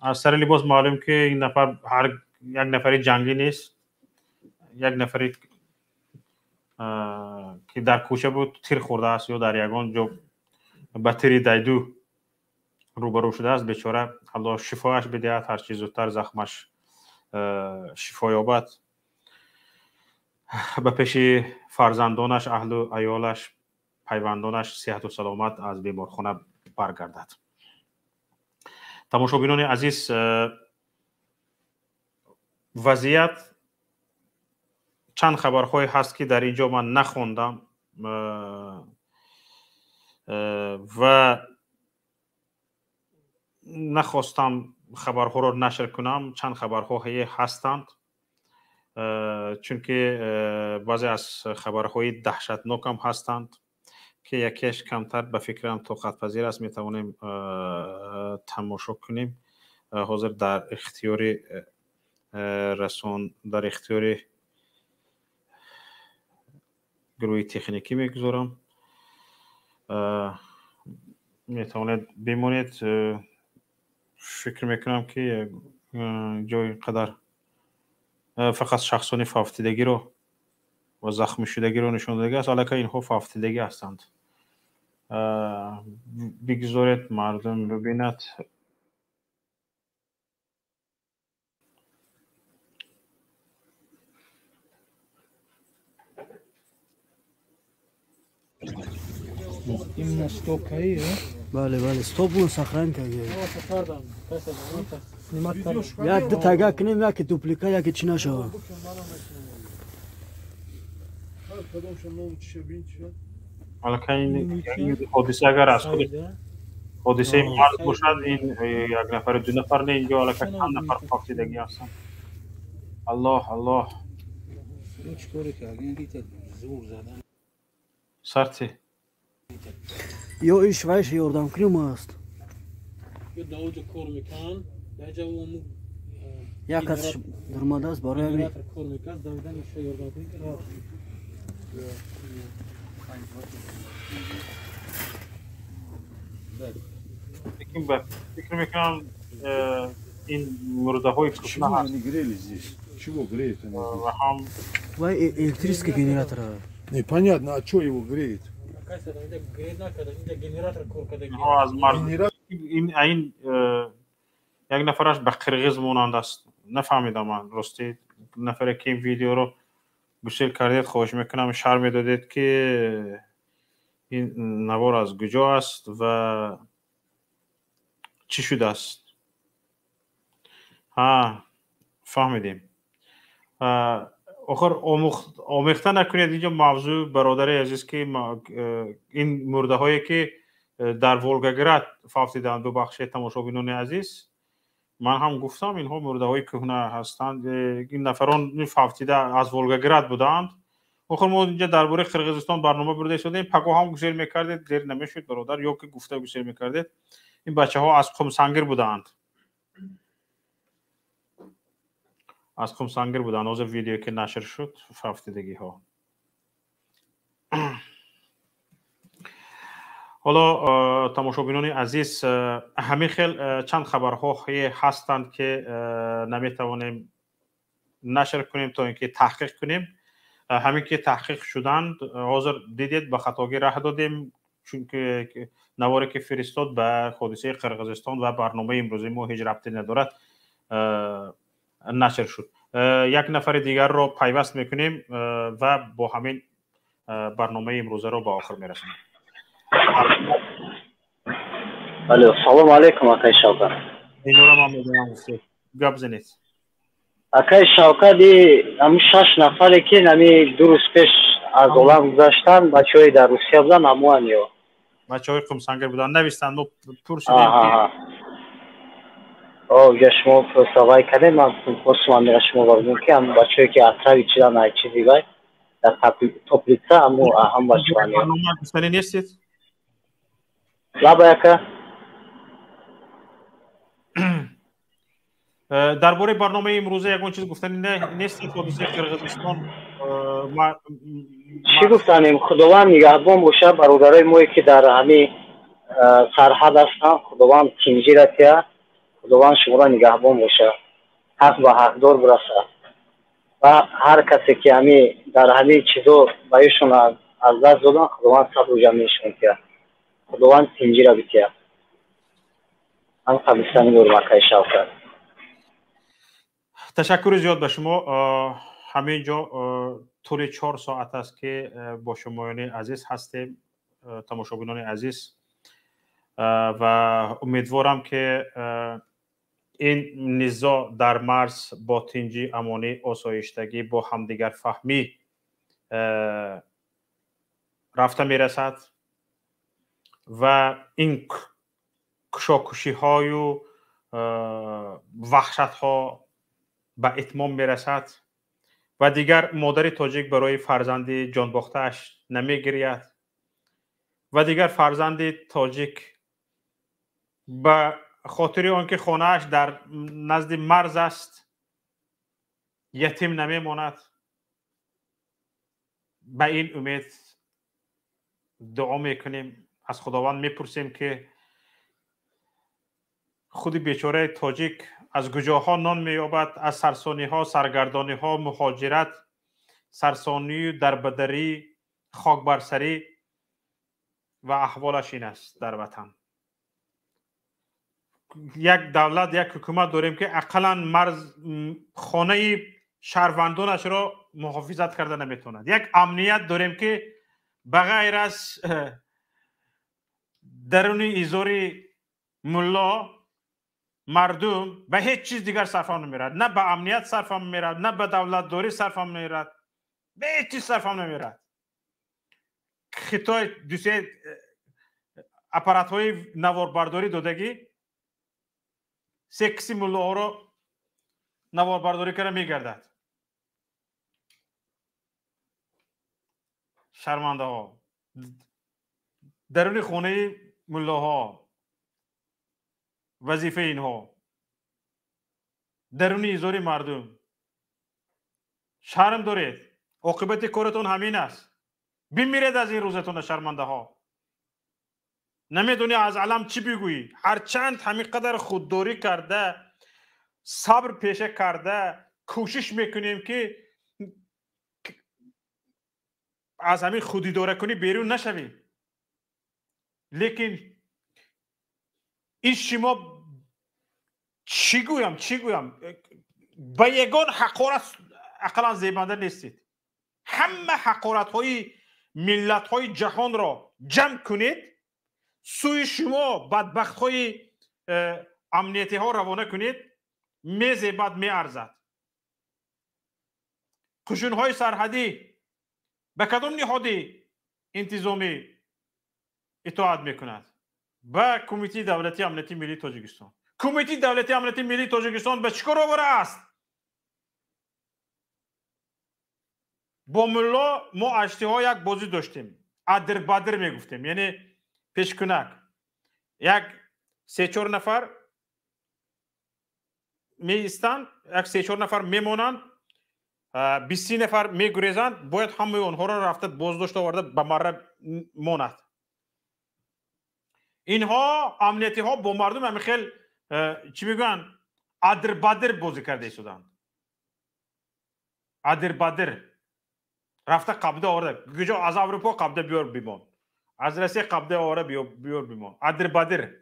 از سر لباس معلوم که این نفر یک نفری جنگی نیست، یک نفری که در کوچه بود تیر خورده است یا در یگان جو با تیری دایدو روبرو شده است. بیچاره الله شفایش بدهد، هر چیز زودتر زخمش شفا یابد، به پیش فرزندانش، اهل و عیالش، پیوندانش صحت و سلامت از بیمارخانه برگردد. تماشابینان عزیز، وضعیت چند خبرهایی هست که در اینجا من نخوندم و نخواستم خبرها را نشر کنم. چند خبرهایی هستند چون که بعضی از خبرهای دهشتناک هم هستند که یکیش کمتر به فکرم طاقت پذیر است، میتوانیم تماشا کنیم. حاضر در اختیار رسان در اختیار گروه تکنیکی میگذارم. میتوانید بمانید. فکر میکنم که جای قدر فقط شخصان فافتیدگی رو و زخمی شدگی رو نشون داده است، حالا که اینها فافتیدگی هستند. بگذارید مردم ببیند. این استوپایی بله بله استوپ اون سخران که یک دو تگه کنیم یکی دوپلیکا یکی چینا شو حالا که این حادثه اگر از خود حادثه مرد باشد این یک نفر دو نفر نه اینجا حالا که چند نفر فافتیدگی هستند. الله سرتی یا ایش ویش یاردم کنیم است یک کس درماده است برای همی فکر میکنم این مرده های کشنه هست و هم электрический генератор. Непонятно, а что его греет? این یک نفرش به قرغیز مانند است. نفهمیدم من راستی نفری که این ویدیو رو گوشل کردید خواهش میکنم شرح میدادید که این نوار از کجا است و چی شده است. فهمیدیم. آخر آمیخته نکنید اینجا موضوع برادر عزیز که این مرده هایی که در ولگاگراد فافتیدند. ببخشید تماشابینان عزیز، من هم گفتم اینها مرده های کهنه هستند. این نفران فافتیده از ولگاگراد بودند. آخر ما اینجا درباره قرغیزستان برنامه برده شدیم. پکو هم گوشل میکردید دیر نمیشد برادر یا که گفته گوشل میکردید. این بچه ها از قمسنگر بودند. از قمسنگر بودند. از ویدیو که نشر شد فافتیدگی ها. حالا تماشابینان عزیز، همین خیل چند خبرها هستند که نمیتوانیم نشر کنیم تا اینکه تحقیق کنیم. همین که تحقیق شدند حاضر دیدید به خطاگی راه دادیم، چون که نواری که فرستاد به حادثه قرغیزستان و برنامه امروزی ما هیچ ربطی ندارد نشر شد. یک نفر دیگر رو پیوست میکنیم و با همین برنامه امروزه رو به آخر میرسونیم. الو سلام علیکم آقای شوکت. اینو رو من میدونم گپ زنید. آقای شوکت هم 6 نفری که نمی 2 روز پیش از عالم گذشتن بچه‌های در روسیه بودن اموانیو. بچه‌های قمسنگر بودن نوشتن ما پرسیدیم که شما پرسوای کردیم من پرسیدم شما گفتم که هم بچه‌ای که اطراف چیدن هر چیزی باید در توپلیتسا هم بچه‌هایی برنامه گفتنی نیستید؟ لا باید درباره برنامه امروزه یکون چیز گفتنی نیست؟ حادثه قرغیزستان چی گفتنیم؟ خداوند نگهبان باشه برادرای ما که در همین سرحد هستن. خداوند تنجیرتیه. خداوند شما را نگهبان باشه. حق به حقدار برسه و هر کسی که همین در همین چیزو بایشون از دست دادن خداوند صبر و جمعیشون که خداوند تنجیره بیتیه. هم قبستانی برمکه شوکت. تشکر زیاد به شما. همینجا طول 4 ساعت است که با شمایان عزیز هستیم، تماشابینان عزیز، و امیدوارم که این نزاع در مرز با تنجی امانی آسایشتگی با همدیگر فهمی رفته میرسد و این کشاکشی های و وحشت ها به اتمام میرسد و دیگر مادر تاجیک برای فرزند جان باخته‌اش نمیگرید و دیگر فرزند تاجیک به خاطر آنکه خانه‌اش در نزد مرز است یتیم نمیماند. به این امید دعا میکنیم، از خداوند میپرسیم که خود بیچاره تاجیک از کجاها نان مییابد، از سرسانی ها، سرگردانی ها، مهاجرت، سرسانی، دربدری، خاک برسری و احوالش این است. در وطن یک دولت، یک حکومت داریم که اقلا مرز خانه شهروندانش را محافظت کرده نمیتوند. یک امنیت داریم که بغیر از درون ایزوری ملا مردم به هیچ چیز دیگر صرف نمیرد. نه به امنیت صرف نمیرد، نه به دولت داری صرف نمیرد، به هیچ چیز صرف نمیرد. خطای دوسیه اپارات های نواربرداری دادگی سکسی ملا ها را نواربرداری کرده میگردد. شرمنده ها درون خونه ملا ها، وظیفه اینها درون ایزوری مردم. شرم دارید، عاقبت کارتون همین است. بمیرید از این روزتون شرمنده ها. نمیدونی از علم چی بگویی. هرچند همین قدر خودداری کرده، صبر پیشه کرده، کوشش میکنیم که از همین خودی داره کنی بیرون نشوی، لیکن این شما چی گویم به یگان حقارت اقلا زیبنده نیستید. همه حقارت های ملت های جهان را جمع کنید، سوی شما بدبخت های امنیتی ها روانه کنید، میزیبد میارزد. قشون های سرحدی به کدام نهادی انتظامی اطاعت میکند؟ به کمیته دولتی امنیتی ملی تاجیکستان. کمیته دولتی امنیتی ملی تاجیکستان به چیکار آوره است؟ با ملا ما اشتها یک بازی داشتیم، ادر بدر میگفتیم، یعنی پیشکنک. یک 3-4 نفر میستند، یک 3-4 نفر میمونند، 20 نفر میگریزند، باید همه اونها را رفته بازداشت آورده به مره ماند. اینها امنیتی ها با مردم همین خیلی چی میگن ادر بدر بازی کرده شدند. ادر بدر رفته قبضه آورده، گویا از اروپا قبضه بیار بیمان، از روسیه قبضه آورده بیار بیمان. ادر بدر.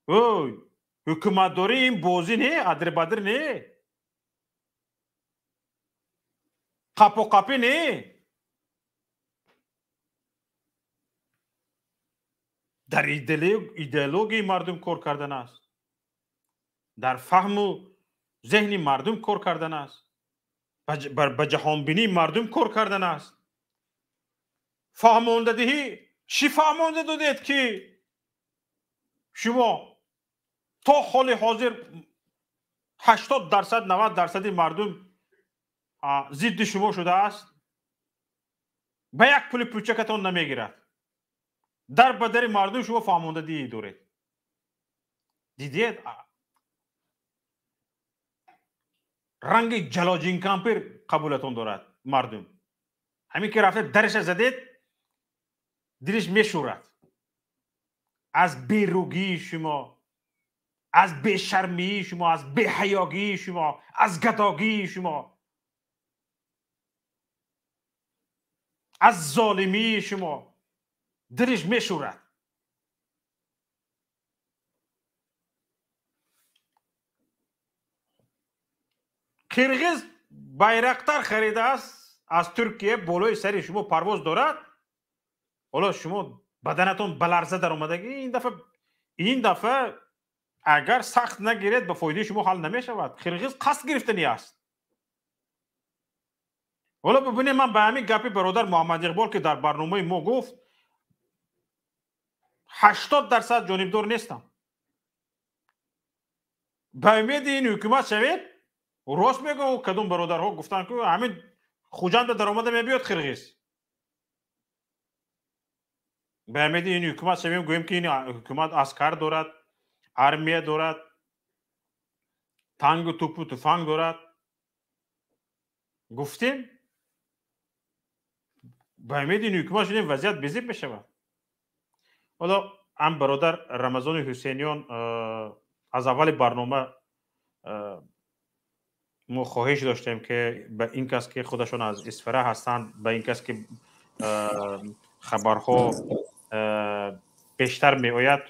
اوی حکومت داری این بازی نه، ادر بدر نه، قپو قپی نه. در ایدئولوژی مردم کار کردن است، در فهم و ذهن مردم کار کردن است، به جهان بینی مردم کار کردن است. فهمانده دهی چی فهمانده دادید که شما تا حال حاضر 80% 90% مردم ضد شما شده است؟ به یک پول پوچکتان نمیگیرد. در بدر مردم شما فهمانده دیگه دارید. دیدید رنگ جلاجین کمپر قبولتون دارد مردم. همین که رفته درش زدید دلش میشورد از بیروگی شما، از بیشرمی شما، از بیحیاگی شما، از گداگی شما، از ظالمی شما دلش میشورد. قرغیز بایرقتر خریده است از ترکیه، بالای سری شما پرواز دارد. حالا شما بدنتون بلرزه در اومدگی این دفعه اگر سخت نگیرید به فایده شما حل نمی شود. قرغیز قصد گرفتنی است. حالا ببینید من به همین گپی برادر محمد اقبال که در برنامه ما گفت 80% جانبدار نیستم. به امید این حکومت شوید. راست میگم کدوم برادرها گفتن که همین خوجند به درآمد میبیاد قرغیز. به امید این حکومت شویم گوییم که این حکومت عسکر دارد، ارمیه دارد، تانک و توپ و تفنگ دارد. گفتیم به امید این حکومت شدیم وضعیت بزرگ بشود. حالا هم برادر رمضان حسینیان از اول برنامه ما خواهش داشتیم که به این کس که خودشون از اسفره هستند، به این کس که خبرها پیشتر می آید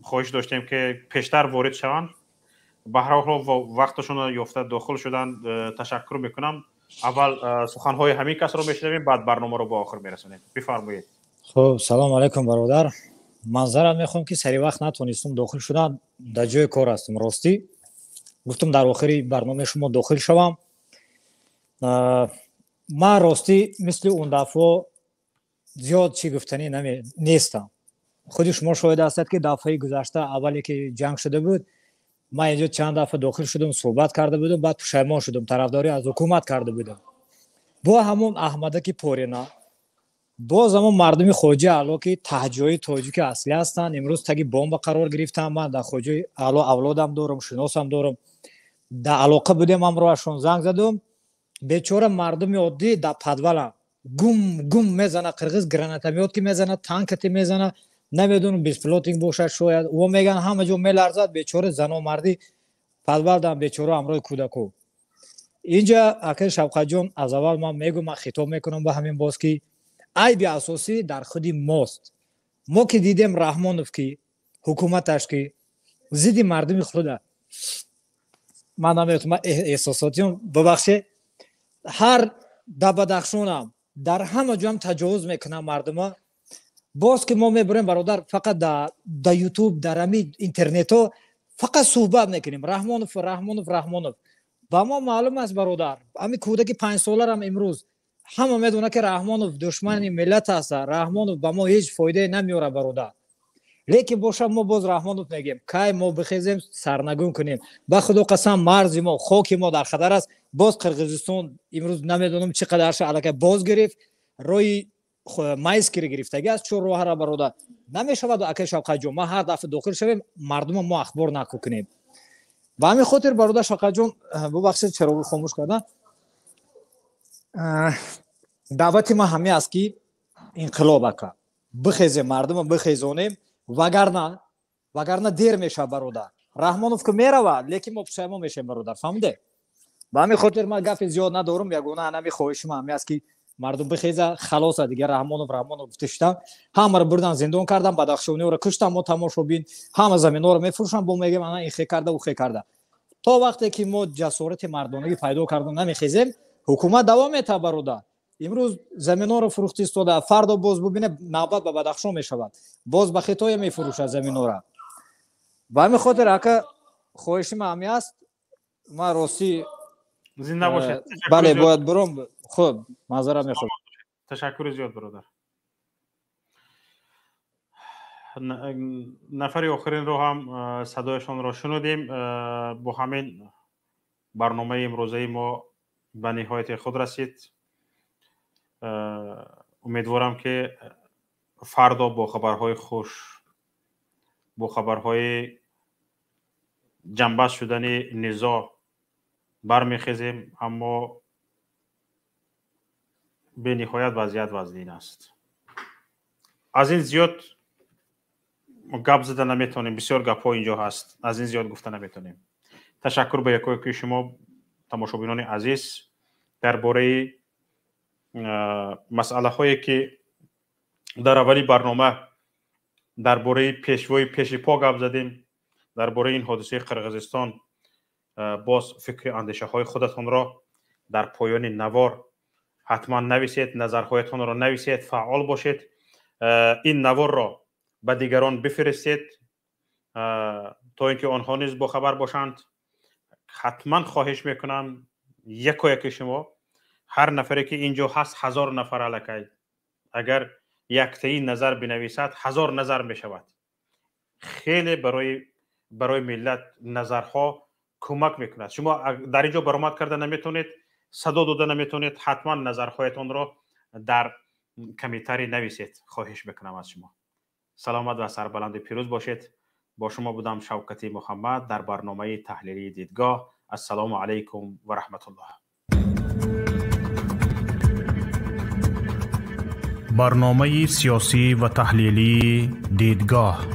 خواهش داشتیم که پیشتر وارد شوند. به هر حال وقتشون یافته داخل شدن. تشکر میکنم. اول سخنهای همین کس رو میشنویم، بعد برنامه رو به آخر میرسونیم. بفرمایید. خب سلام علیکم برادر. معذرت میخوام که سری وقت نتونستم داخل شدم، در جای کار هستم. راستی گفتم در آخری برنامه شما داخل شوم. من راستی مثل اون دفعه زیاد چی گفتنی نیستم. خود شما شاهد هستید که دفعه گذشته اولی که جنگ شده بود من اینجا چند دفعه داخل شدم، صحبت کرده بودم، بعد پشیمان شدم، طرفداری از حکومت کرده بودم. با همون احمدک پورینا، باز همون مردم خوجی اعلی که تهجوی تاجیک اصلی هستن، امروز تگی بمب قرار گرفتم. من در خوجی اعلی اولادم دارم، شناسم دارم، در علاقه بودم، امروزشون زنگ زدم. بیچاره مردم عادی در پدولا گم میزنه، قرغیز گرانتمیات که میزنه، تانکتی میزنه، نمیدونم بیسپلوتینگ باشه شاید، و میگن همه جو میلرزد. بیچاره زن و مردی پدول دارن، بیچاره امروز کودکو. اینجا اکر شوقت جان از اول من میگم، من خطاب میکنم به همین باز که عیب اساسی در خود ماست. ما که دیدیم رحمانوف که حکومتش که ضد مردم خود، من نمیتونم احساساتیم ببخشه، هر در بدخشانم در همه جا هم تجاوز میکنم مردم. باز که ما میبریم برادر فقط در یوتیوب، در همین اینترنت ها فقط صحبت میکنیم رحمانوف رحمانوف رحمانوف. با ما معلوم است برادر، همین کودک 5 ساله هم امروز همه میدونه که رحمانوف دشمن ملت است. رحمانوف با ما هیچ فایده نمیاره برادر. لیکن باشه ما باز رحمانوف میگیم که ما بخیزیم سرنگون کنیم. به خدا قسم مرز ما، خاک ما در خطر است. باز قرقیزستان امروز نمیدونم چقدرش علاقه باز گرفت، روی مایسکری گرفتگی است. چون راه را برادر نمیشود اکه شوقت جان ما هر دفعه داخل شویم مردم ما اخبار نکنیم. و همین خاطر برادر شوقت جان ببخشید چراغ خاموش کردن. دعوت ما همه است که انقلاب که بخیزیم، مردم بخیزونیم، وگرنه دیر میشه برادر. رحمانوف که میرود لیکن ما پشیمان میشیم برادر، فهمیده؟ با همین خاطر من گپ زیاد ندارم. یگانه همین خواهش ما همین است که مردم بخیزه، خلاص دیگه. رحمانوف گفتشتن، همه رو بردن زندان کردن، بدخشانی رو کشتن، ما تماشابین همه زمینا رو میفروشن، با میگم انا این خی کرده و خی کرده. تا وقتی که ما جسارت مردانگی پیدا کردن نمیخیزیم حکومت دوام میته برادر. امروز زمینا رو فروختی استاد، فردا باز ببینه نوبت به بدخشان میشود، باز به خطای میفروشه زمینا رو. و همین خاطر اگه خواهش ما همین است، ما راستی زنده باشید. بله باید برم. خب معذرت میخوام. تشکر زیاد برادر. نفر آخرین رو هم صدایشان را شنودیم. با همین برنامه امروزه ما به نهایت خود رسید. امیدوارم که فردا با خبرهای خوش، با خبرهای جنبش شدن نزاع برمیخیزیم. اما به نهایت وضعیت وزنین است. از این زیاد گپ زده نمیتونیم، بسیار گپ ها اینجا هست، از این زیاد گفته نمیتونیم. تشکر به یکی شما تماشابینان عزیز درباره مسئله هایی که در اولی برنامه درباره پیشوای پیش پا گپ زدیم، درباره این حادثه قرقیزستان. باز فکر اندیشه های خودتان را در پایان نوار حتما نویسید، نظرهایتان را نویسید، فعال باشید، این نوار را به دیگران بفرستید تا اینکه آنها نیز با خبر باشند. حتما خواهش میکنم یکی شما، هر نفری که اینجا هست 1000 نفر علاقه، اگر یک تایی نظر بنویسد 1000 نظر می شود. خیلی برای ملت نظرها کمک میکند. شما در اینجا برآمد کرده نمیتونید، صدا داده نمیتونید، حتما نظرهایتان را در کمیتری نویسید. خواهش میکنم از شما. سلامت و سربلند پیروز باشید. با شما بودم شوکتی محمد در برنامه تحلیلی دیدگاه. السلام علیکم و رحمت الله. برنامه سیاسی و تحلیلی دیدگاه.